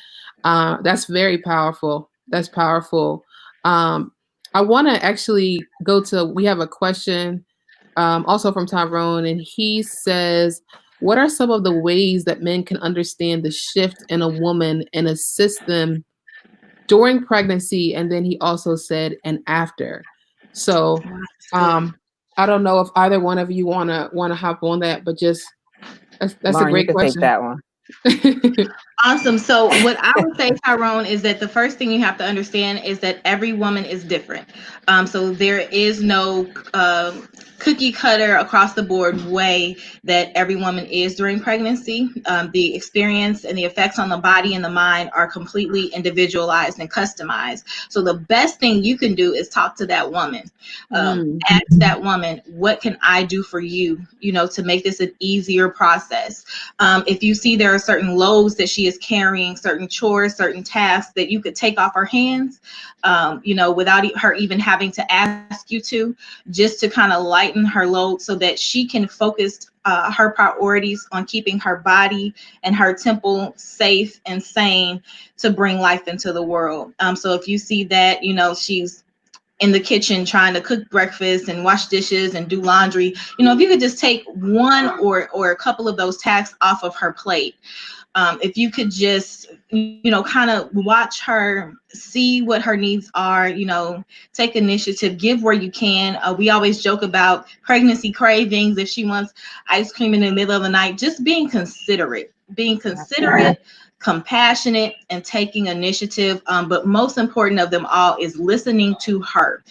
that's very powerful. That's powerful. I want to actually we have a question also from Tyrone, and he says, what are some of the ways that men can understand the shift in a woman and assist them during pregnancy? And then he also said, and after. So I don't know if either one of you wanna hop on that, but just that's Lauren, a great you can question. take that one. Awesome. So what I would say, Tyrone, is that the first thing you have to understand is that every woman is different. So there is no cookie cutter across the board way that every woman is during pregnancy. The experience and the effects on the body and the mind are completely individualized and customized. So the best thing you can do is talk to that woman. Ask that woman, what can I do for you, to make this an easier process? If you see there are certain loads that she is carrying, certain chores, certain tasks that you could take off her hands, without her even having to ask you to, just to kind of lighten her load so that she can focus her priorities on keeping her body and her temple safe and sane to bring life into the world. So if you see that, she's in the kitchen trying to cook breakfast and wash dishes and do laundry, if you could just take one or a couple of those tasks off of her plate. If you could just, kind of watch her, see what her needs are, take initiative, give where you can. We always joke about pregnancy cravings. If she wants ice cream in the middle of the night, just being considerate, compassionate, and taking initiative. But most important of them all is listening to her,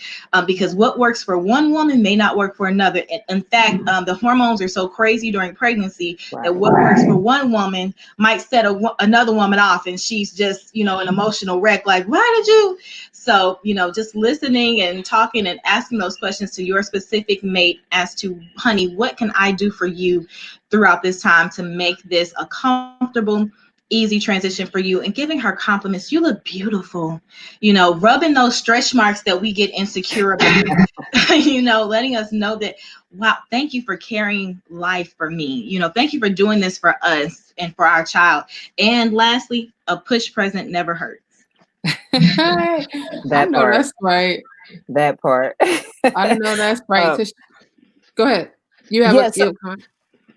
because what works for one woman may not work for another. In fact, the hormones are so crazy during pregnancy that what works for one woman might set another woman off, and she's just, an emotional wreck. Like, why did you? So, just listening and talking and asking those questions to your specific mate as to, honey, what can I do for you throughout this time to make this a comfortable, easy transition for you, and giving her compliments. You look beautiful, rubbing those stretch marks that we get insecure about, letting us know that, wow, thank you for carrying life for me. Thank you for doing this for us and for our child. And lastly, a push present never hurts. I know part. That's right. That part. I know that's right. Go ahead. You have a comment?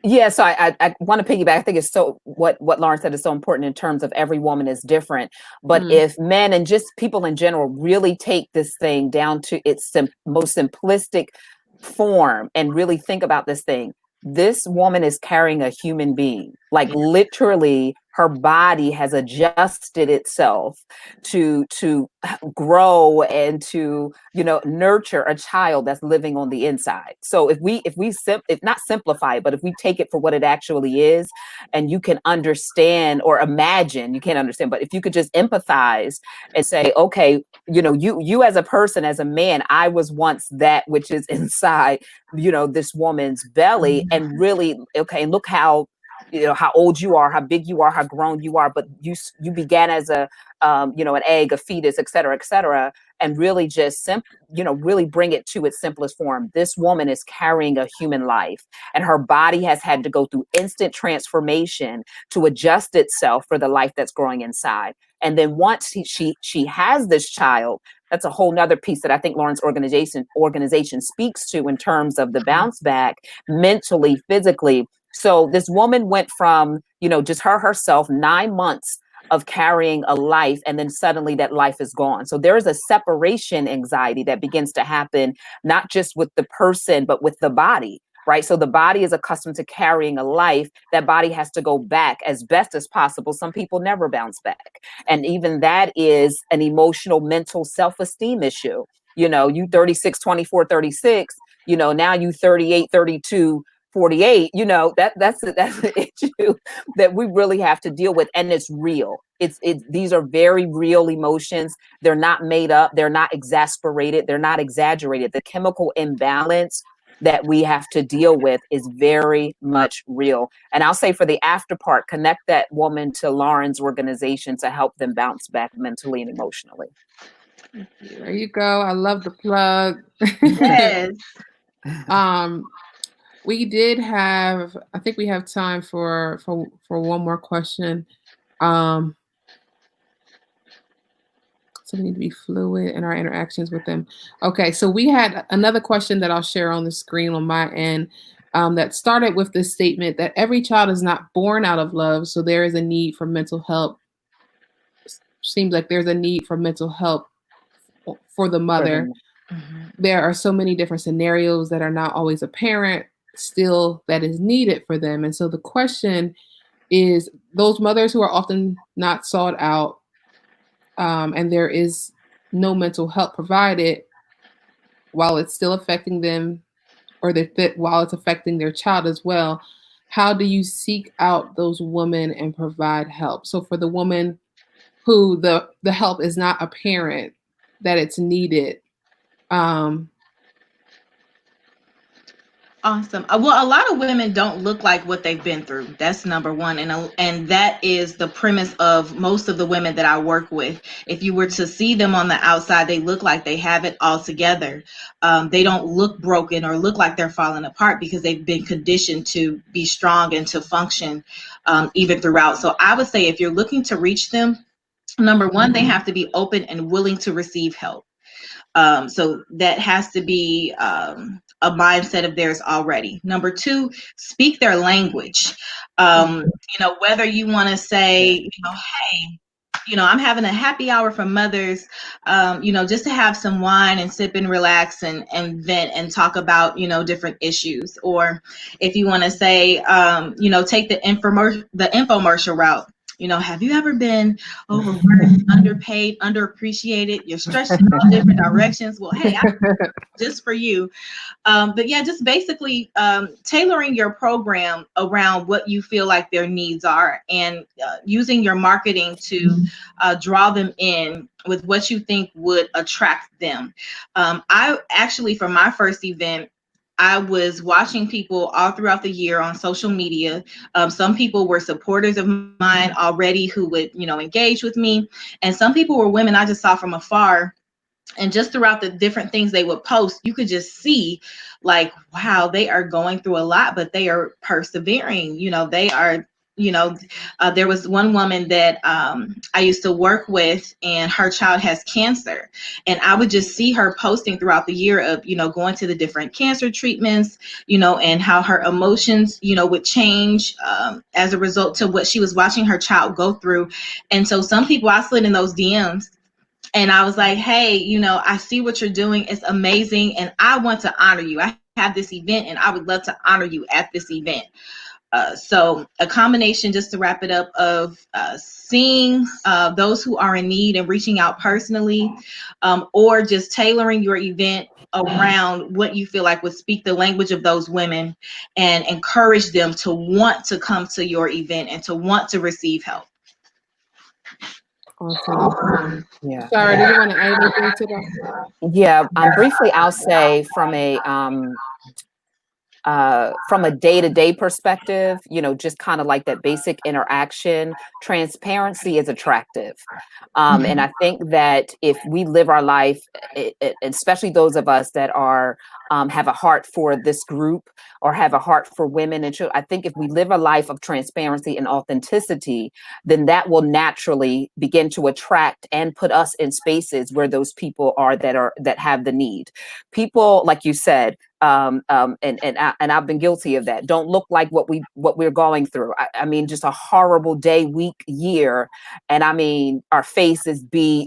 Yeah, so I want to piggyback. I think it's so what Lauren said is so important in terms of every woman is different. But if men and just people in general really take this thing down to its most simplistic form and really think about this thing, this woman is carrying a human being. Like literally, her body has adjusted itself to grow and to nurture a child that's living on the inside. So if not simplify it, but if we take it for what it actually is, and you can understand or imagine, you can't understand, but if you could just empathize and say, okay, you as a person, as a man, I was once that which is inside this woman's belly, and really, okay, look how how old you are, how big you are, how grown you are, but you began as a an egg, a fetus, et cetera, and really just really bring it to its simplest form. This woman is carrying a human life, and her body has had to go through instant transformation to adjust itself for the life that's growing inside. And then once she has this child, that's a whole nother piece that I think Lauren's organization speaks to in terms of the bounce back mentally, physically. So this woman went from, just herself, 9 months of carrying a life, and then suddenly that life is gone. So there is a separation anxiety that begins to happen, not just with the person, but with the body, right? So the body is accustomed to carrying a life. That body has to go back as best as possible. Some people never bounce back. And even that is an emotional, mental self-esteem issue. You 36, 24, 36, now you 38, 32, 48, that's an issue that we really have to deal with. And it's real. These are very real emotions. They're not made up. They're not exasperated. They're not exaggerated. The chemical imbalance that we have to deal with is very much real. And I'll say for the after part, connect that woman to Lauren's organization to help them bounce back mentally and emotionally. There you go. I love the plug. Yes. We did have, I think we have time for one more question. So we need to be fluid in our interactions with them. Okay, so we had another question that I'll share on the screen on my end that started with this statement that every child is not born out of love, so there is a need for mental help. Seems like there's a need for mental help for the mother. There are so many different scenarios that are not always apparent still that is needed for them. And so the question is, those mothers who are often not sought out, and there is no mental help provided while it's still affecting them, or while it's affecting their child as well, how do you seek out those women and provide help? So for the woman who the help is not apparent that it's needed, Awesome. Well, a lot of women don't look like what they've been through. That's number one. And that is the premise of most of the women that I work with. If you were to see them on the outside, they look like they have it all together. They don't look broken or look like they're falling apart because they've been conditioned to be strong and to function even throughout. So I would say if you're looking to reach them, number one, they have to be open and willing to receive help. So that has to be a mindset of theirs already. Number two, speak their language. Whether you want to say, hey, I'm having a happy hour for mothers, just to have some wine and sip and relax and vent and talk about, different issues. Or if you want to say, take the infomercial route. Have you ever been overworked, underpaid, underappreciated? You're stretched in all different directions. Well, hey, just for you. But yeah, just basically tailoring your program around what you feel like their needs are, and using your marketing to draw them in with what you think would attract them. I actually, for my first event, I was watching people all throughout the year on social media. Some people were supporters of mine already who would, engage with me. And some people were women I just saw from afar. And just throughout the different things they would post, you could just see like, wow, they are going through a lot, but they are persevering. They are, There was one woman that I used to work with, and her child has cancer. And I would just see her posting throughout the year of, going to the different cancer treatments, and how her emotions, would change as a result to what she was watching her child go through. And so some people, I slid in those DMs and I was like, hey, I see what you're doing. It's amazing. And I want to honor you. I have this event and I would love to honor you at this event. So a combination, just to wrap it up, of seeing those who are in need and reaching out personally, or just tailoring your event around what you feel like would speak the language of those women and encourage them to want to come to your event and to want to receive help. Awesome. Yeah. Sorry, did you want to add anything to that? Yeah. Briefly, I'll say from a day-to-day perspective, just kind of like that basic interaction, transparency is attractive. And I think that if we live our life, especially those of us that are have a heart for this group or have a heart for women and children, I think if we live a life of transparency and authenticity, then that will naturally begin to attract and put us in spaces where those people are that have the need. People, like you said, and I've been guilty of that. Don't look like what we're going through. I mean, just a horrible day, week, year, and I mean, our faces be,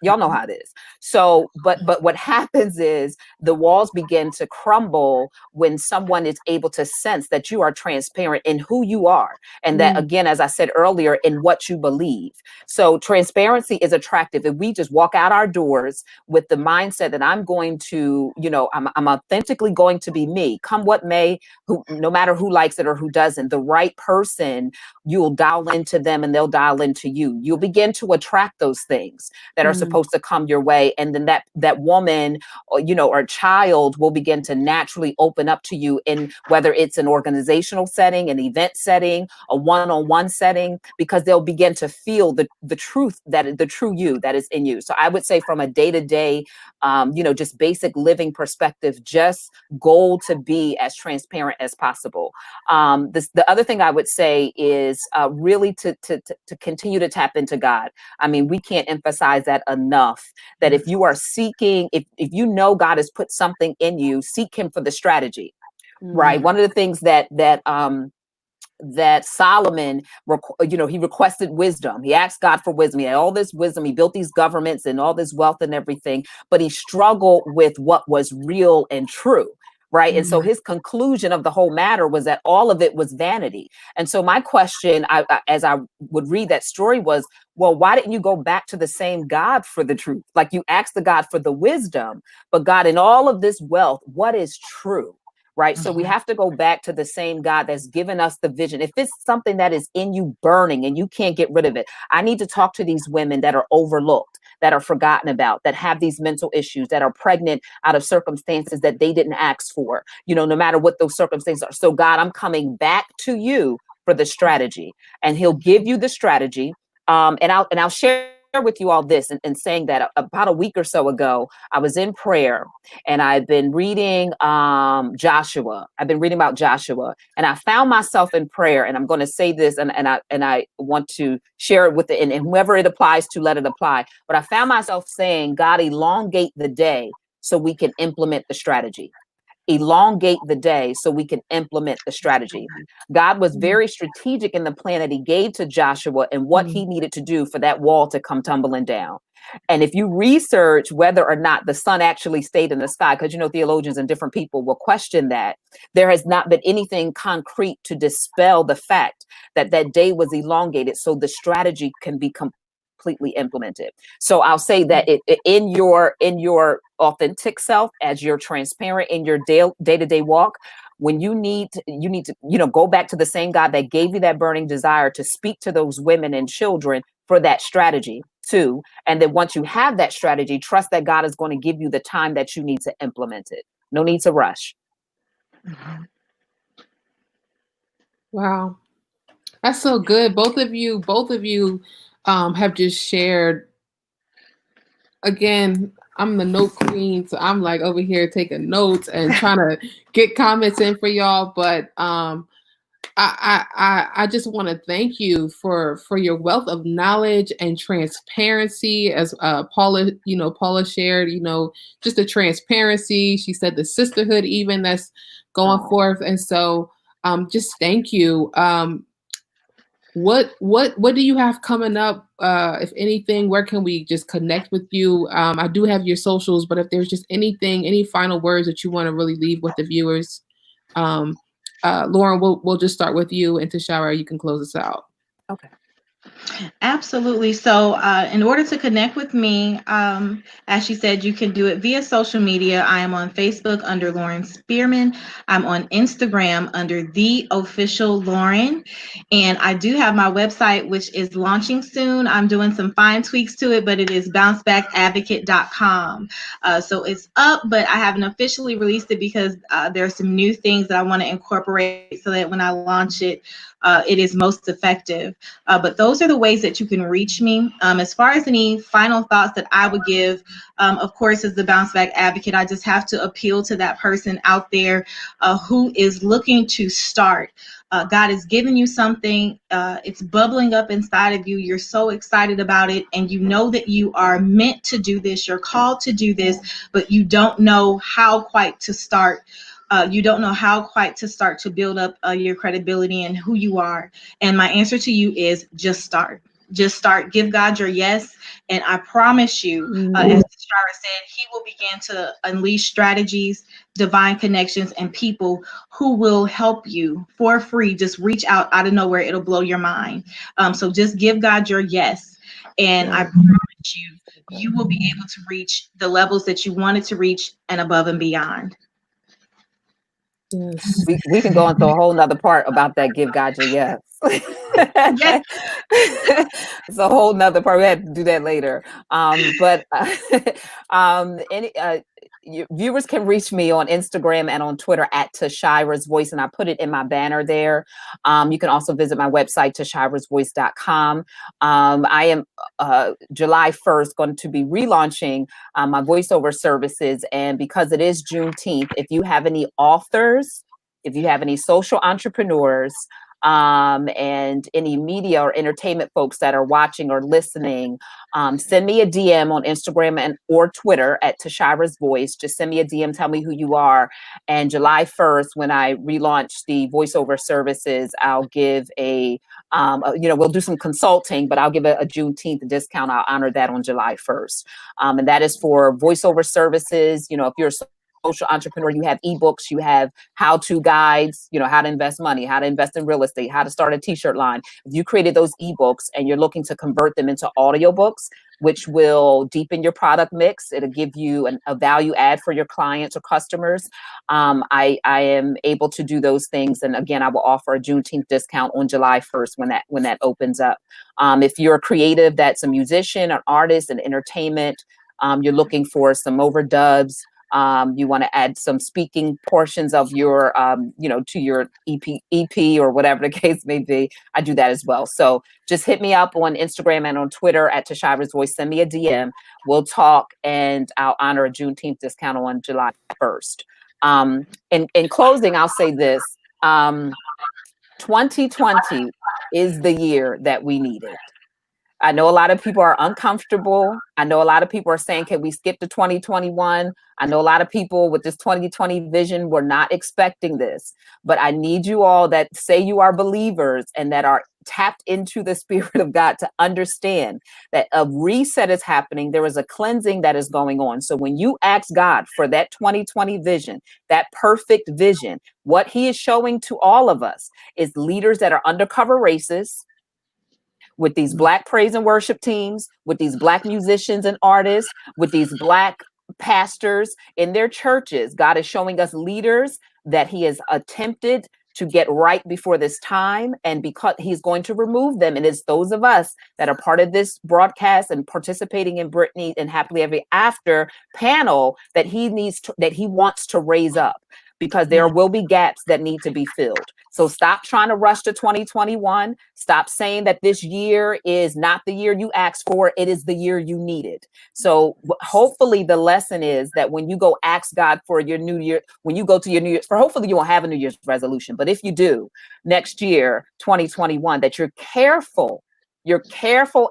y'all know how it is. So, but what happens is the walls begin to crumble when someone is able to sense that you are transparent in who you are, and that, again, as I said earlier, in what you believe. So, transparency is attractive. If we just walk out our doors with the mindset that I'm going to, I'm authentically going to be me, come what may, no matter who likes it or who doesn't, the right person, you'll dial into them and they'll dial into you. You'll begin to attract those things that are supposed to come your way. And then that woman, or child will begin to naturally open up to you, in whether it's an organizational setting, an event setting, a one-on-one setting, because they'll begin to feel the truth, the true you that is in you. So I would say from a day-to-day, just basic living perspective, just goal to be as transparent as possible. The other thing I would say is really to continue to tap into God. I mean, we can't emphasize that enough, that if you are seeking, if God has put something in you, seek him for the strategy, right? One of the things that Solomon, he requested wisdom. He asked God for wisdom. He had all this wisdom. He built these governments and all this wealth and everything, but he struggled with what was real and true. Right. And so his conclusion of the whole matter was that all of it was vanity. And so my question, as I would read that story, was, well, why didn't you go back to the same God for the truth? Like, you asked the God for the wisdom, but God, in all of this wealth, what is true? Right. So we have to go back to the same God that's given us the vision. If it's something that is in you burning and you can't get rid of it, I need to talk to these women that are overlooked, that are forgotten about, that have these mental issues, that are pregnant out of circumstances that they didn't ask for, no matter what those circumstances are. So God, I'm coming back to you for the strategy, and he'll give you the strategy. And I'll share with you all this and saying that about a week or so ago, I was in prayer and I've been reading Joshua. I've been reading about Joshua, and I found myself in prayer, and I'm going to say this and I want to share it with and whoever it applies to, let it apply. But I found myself saying, God, elongate the day so we can implement the strategy. Elongate the day so we can implement the strategy. God was very strategic in the plan that he gave to Joshua and what he needed to do for that wall to come tumbling down. And if you research whether or not the sun actually stayed in the sky, because theologians and different people will question that, there has not been anything concrete to dispel the fact that that day was elongated so the strategy can be completely implemented. So I'll say that in your authentic self, as you're transparent in your day-to-day walk, when you need to go back to the same God that gave you that burning desire to speak to those women and children for that strategy too. And then once you have that strategy, trust that God is going to give you the time that you need to implement it. No need to rush. Wow. That's so good. Both of you have just shared. Again, I'm the note queen, so I'm like over here taking notes and trying to get comments in for y'all. But I just want to thank you for your wealth of knowledge and transparency, as Paula shared, just the transparency. She said the sisterhood even that's going forth, and so just thank you. What do you have coming up? If anything, where can we just connect with you? I do have your socials, but if there's just anything, any final words that you want to really leave with the viewers, Lauren, we'll just start with you, and Tashara, you can close us out. Okay. Absolutely. So in order to connect with me, as she said, you can do it via social media. I am on Facebook under Lauren Spearman. I'm on Instagram under The Official Lauren. And I do have my website, which is launching soon. I'm doing some fine tweaks to it, but it is bouncebackadvocate.com. So it's up, but I haven't officially released it because there are some new things that I want to incorporate so that when I launch it, it is most effective. But those are the ways that you can reach me. As far as any final thoughts that I would give, of course, as the Bounce Back Advocate, I just have to appeal to that person out there who is looking to start. God has given you something. It's bubbling up inside of you. You're so excited about it, and you know that you are meant to do this. You're called to do this, but you don't know how quite to start. You don't know how quite to start to build up your credibility and who you are. And my answer to you is just start. Just start. Give God your yes. And I promise you, as Tashara said, he will begin to unleash strategies, divine connections, and people who will help you for free. Just reach out of nowhere. It'll blow your mind. So just give God your yes. And I promise you, you will be able to reach the levels that you wanted to reach and above and beyond. Yes. We can go into a whole nother part about that. Give God your yes. Yes. It's a whole nother part. We had to do that later. But viewers can reach me on Instagram and on Twitter at Tashira's Voice, and I put it in my banner there. You can also visit my website, tashirasvoice.com. I am July 1st going to be relaunching my voiceover services, and because it is Juneteenth, if you have any authors, if you have any social entrepreneurs, and any media or entertainment folks that are watching or listening, send me a DM on Instagram or Twitter at Tashira's Voice. Just send me a DM, tell me who you are. And July 1st, when I relaunch the voiceover services, I'll give we'll do some consulting, but I'll give a Juneteenth discount. I'll honor that on July 1st. And that is for voiceover services. If you're a social entrepreneur, you have ebooks, you have how-to guides, how to invest money, how to invest in real estate, how to start a t-shirt line. If you created those ebooks and you're looking to convert them into audiobooks, which will deepen your product mix, it'll give you a value add for your clients or customers. I am able to do those things. And again, I will offer a Juneteenth discount on July 1st when that opens up. If you're a creative, that's a musician, an artist, an entertainment, you're looking for some overdubs, you want to add some speaking portions of your, to your EP or whatever the case may be, I do that as well. So just hit me up on Instagram and on Twitter at Tashira's Voice. Send me a DM. We'll talk, and I'll honor a Juneteenth discount on July 1st. In closing, I'll say this. 2020 is the year that we needed. I know a lot of people are uncomfortable. I know a lot of people are saying, can we skip to 2021? I know a lot of people with this 2020 vision were not expecting this, but I need you all that say you are believers and that are tapped into the Spirit of God to understand that a reset is happening. There is a cleansing that is going on. So when you ask God for that 2020 vision, that perfect vision, what he is showing to all of us is leaders that are undercover racists, with these Black praise and worship teams, with these Black musicians and artists, with these Black pastors in their churches. God is showing us leaders that he has attempted to get right before this time, and because he's going to remove them. And it's those of us that are part of this broadcast and participating in Brittany and Happily Ever After panel that he wants to raise up, because there will be gaps that need to be filled. So stop trying to rush to 2021. Stop saying that this year is not the year you asked for. It is the year you needed. So hopefully the lesson is that when you go ask God for your new year, when you go to your new year, hopefully you won't have a New Year's resolution. But if you do next year, 2021, that you're careful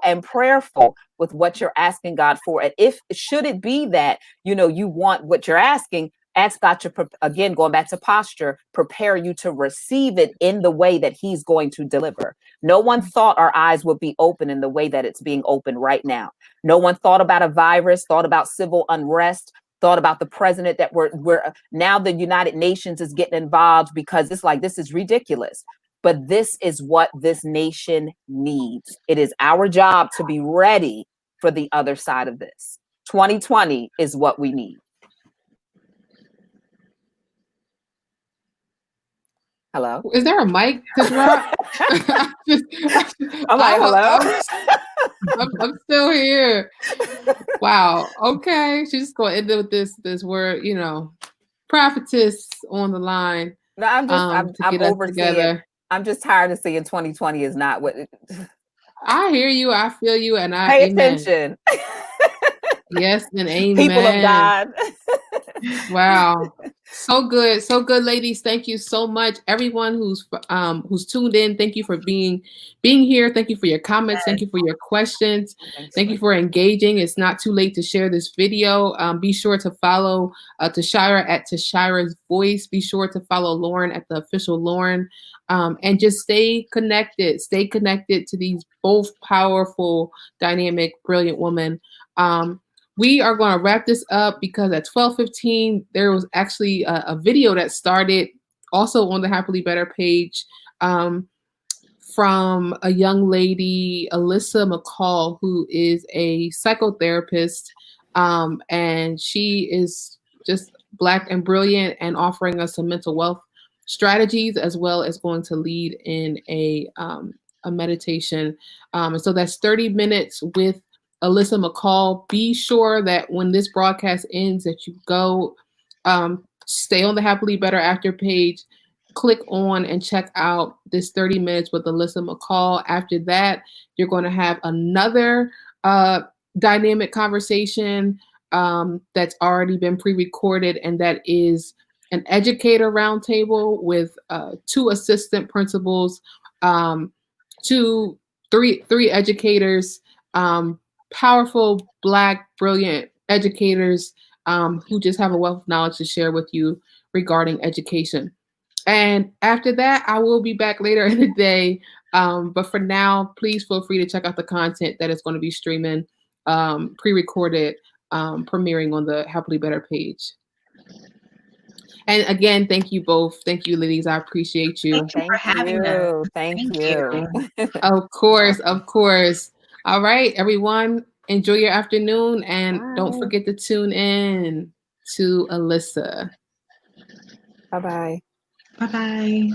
and prayerful with what you're asking God for. And if should it be that, you want what you're asking, ask God to, again, going back to posture, prepare you to receive it in the way that he's going to deliver. No one thought our eyes would be open in the way that it's being open right now. No one thought about a virus, thought about civil unrest, thought about the president that we're now the United Nations is getting involved because it's like, this is ridiculous. But this is what this nation needs. It is our job to be ready for the other side of this. 2020 is what we need. Hello? Is there a mic to drop? I'm like, hello? I'm still here. Wow. Okay. She's just gonna end up with this word, prophetess on the line. No, I'm overseeing. Together. I'm just tired of seeing 2020 is not what I hear you, I feel you, and I pay amen. attention. Yes, and amen. People of God. Wow. So good, ladies. Thank you so much. Everyone who's tuned in, thank you for being here. Thank you for your comments. Thank you for your questions. Thank you for engaging. It's not too late to share this video. Be sure to follow Tashira at Tashira's Voice. Be sure to follow Lauren at the official Lauren. And just stay connected. Stay connected to these both powerful, dynamic, brilliant women. We are going to wrap this up because at 12:15, there was actually a video that started also on the Happily Better page from a young lady, Alyssa McCall, who is a psychotherapist. And she is just Black and brilliant and offering us some mental wealth strategies, as well as going to lead in a meditation. And so that's 30 minutes with Alyssa McCall. Be sure that when this broadcast ends that you go stay on the Happily Better After page, click on and check out this 30 minutes with Alyssa McCall. After that, you're going to have another dynamic conversation that's already been pre-recorded, and that is an educator roundtable with 2 assistant principals, three educators, powerful, Black, brilliant educators who just have a wealth of knowledge to share with you regarding education. And after that, I will be back later in the day. But for now, please feel free to check out the content that is going to be streaming, pre-recorded, premiering on the Happily Better page. And again, thank you both. Thank you, ladies. I appreciate you. Thank you for having us. Thank you. Of course. All right, everyone, enjoy your afternoon, and don't forget to tune in to Alyssa. Bye-bye. Bye-bye.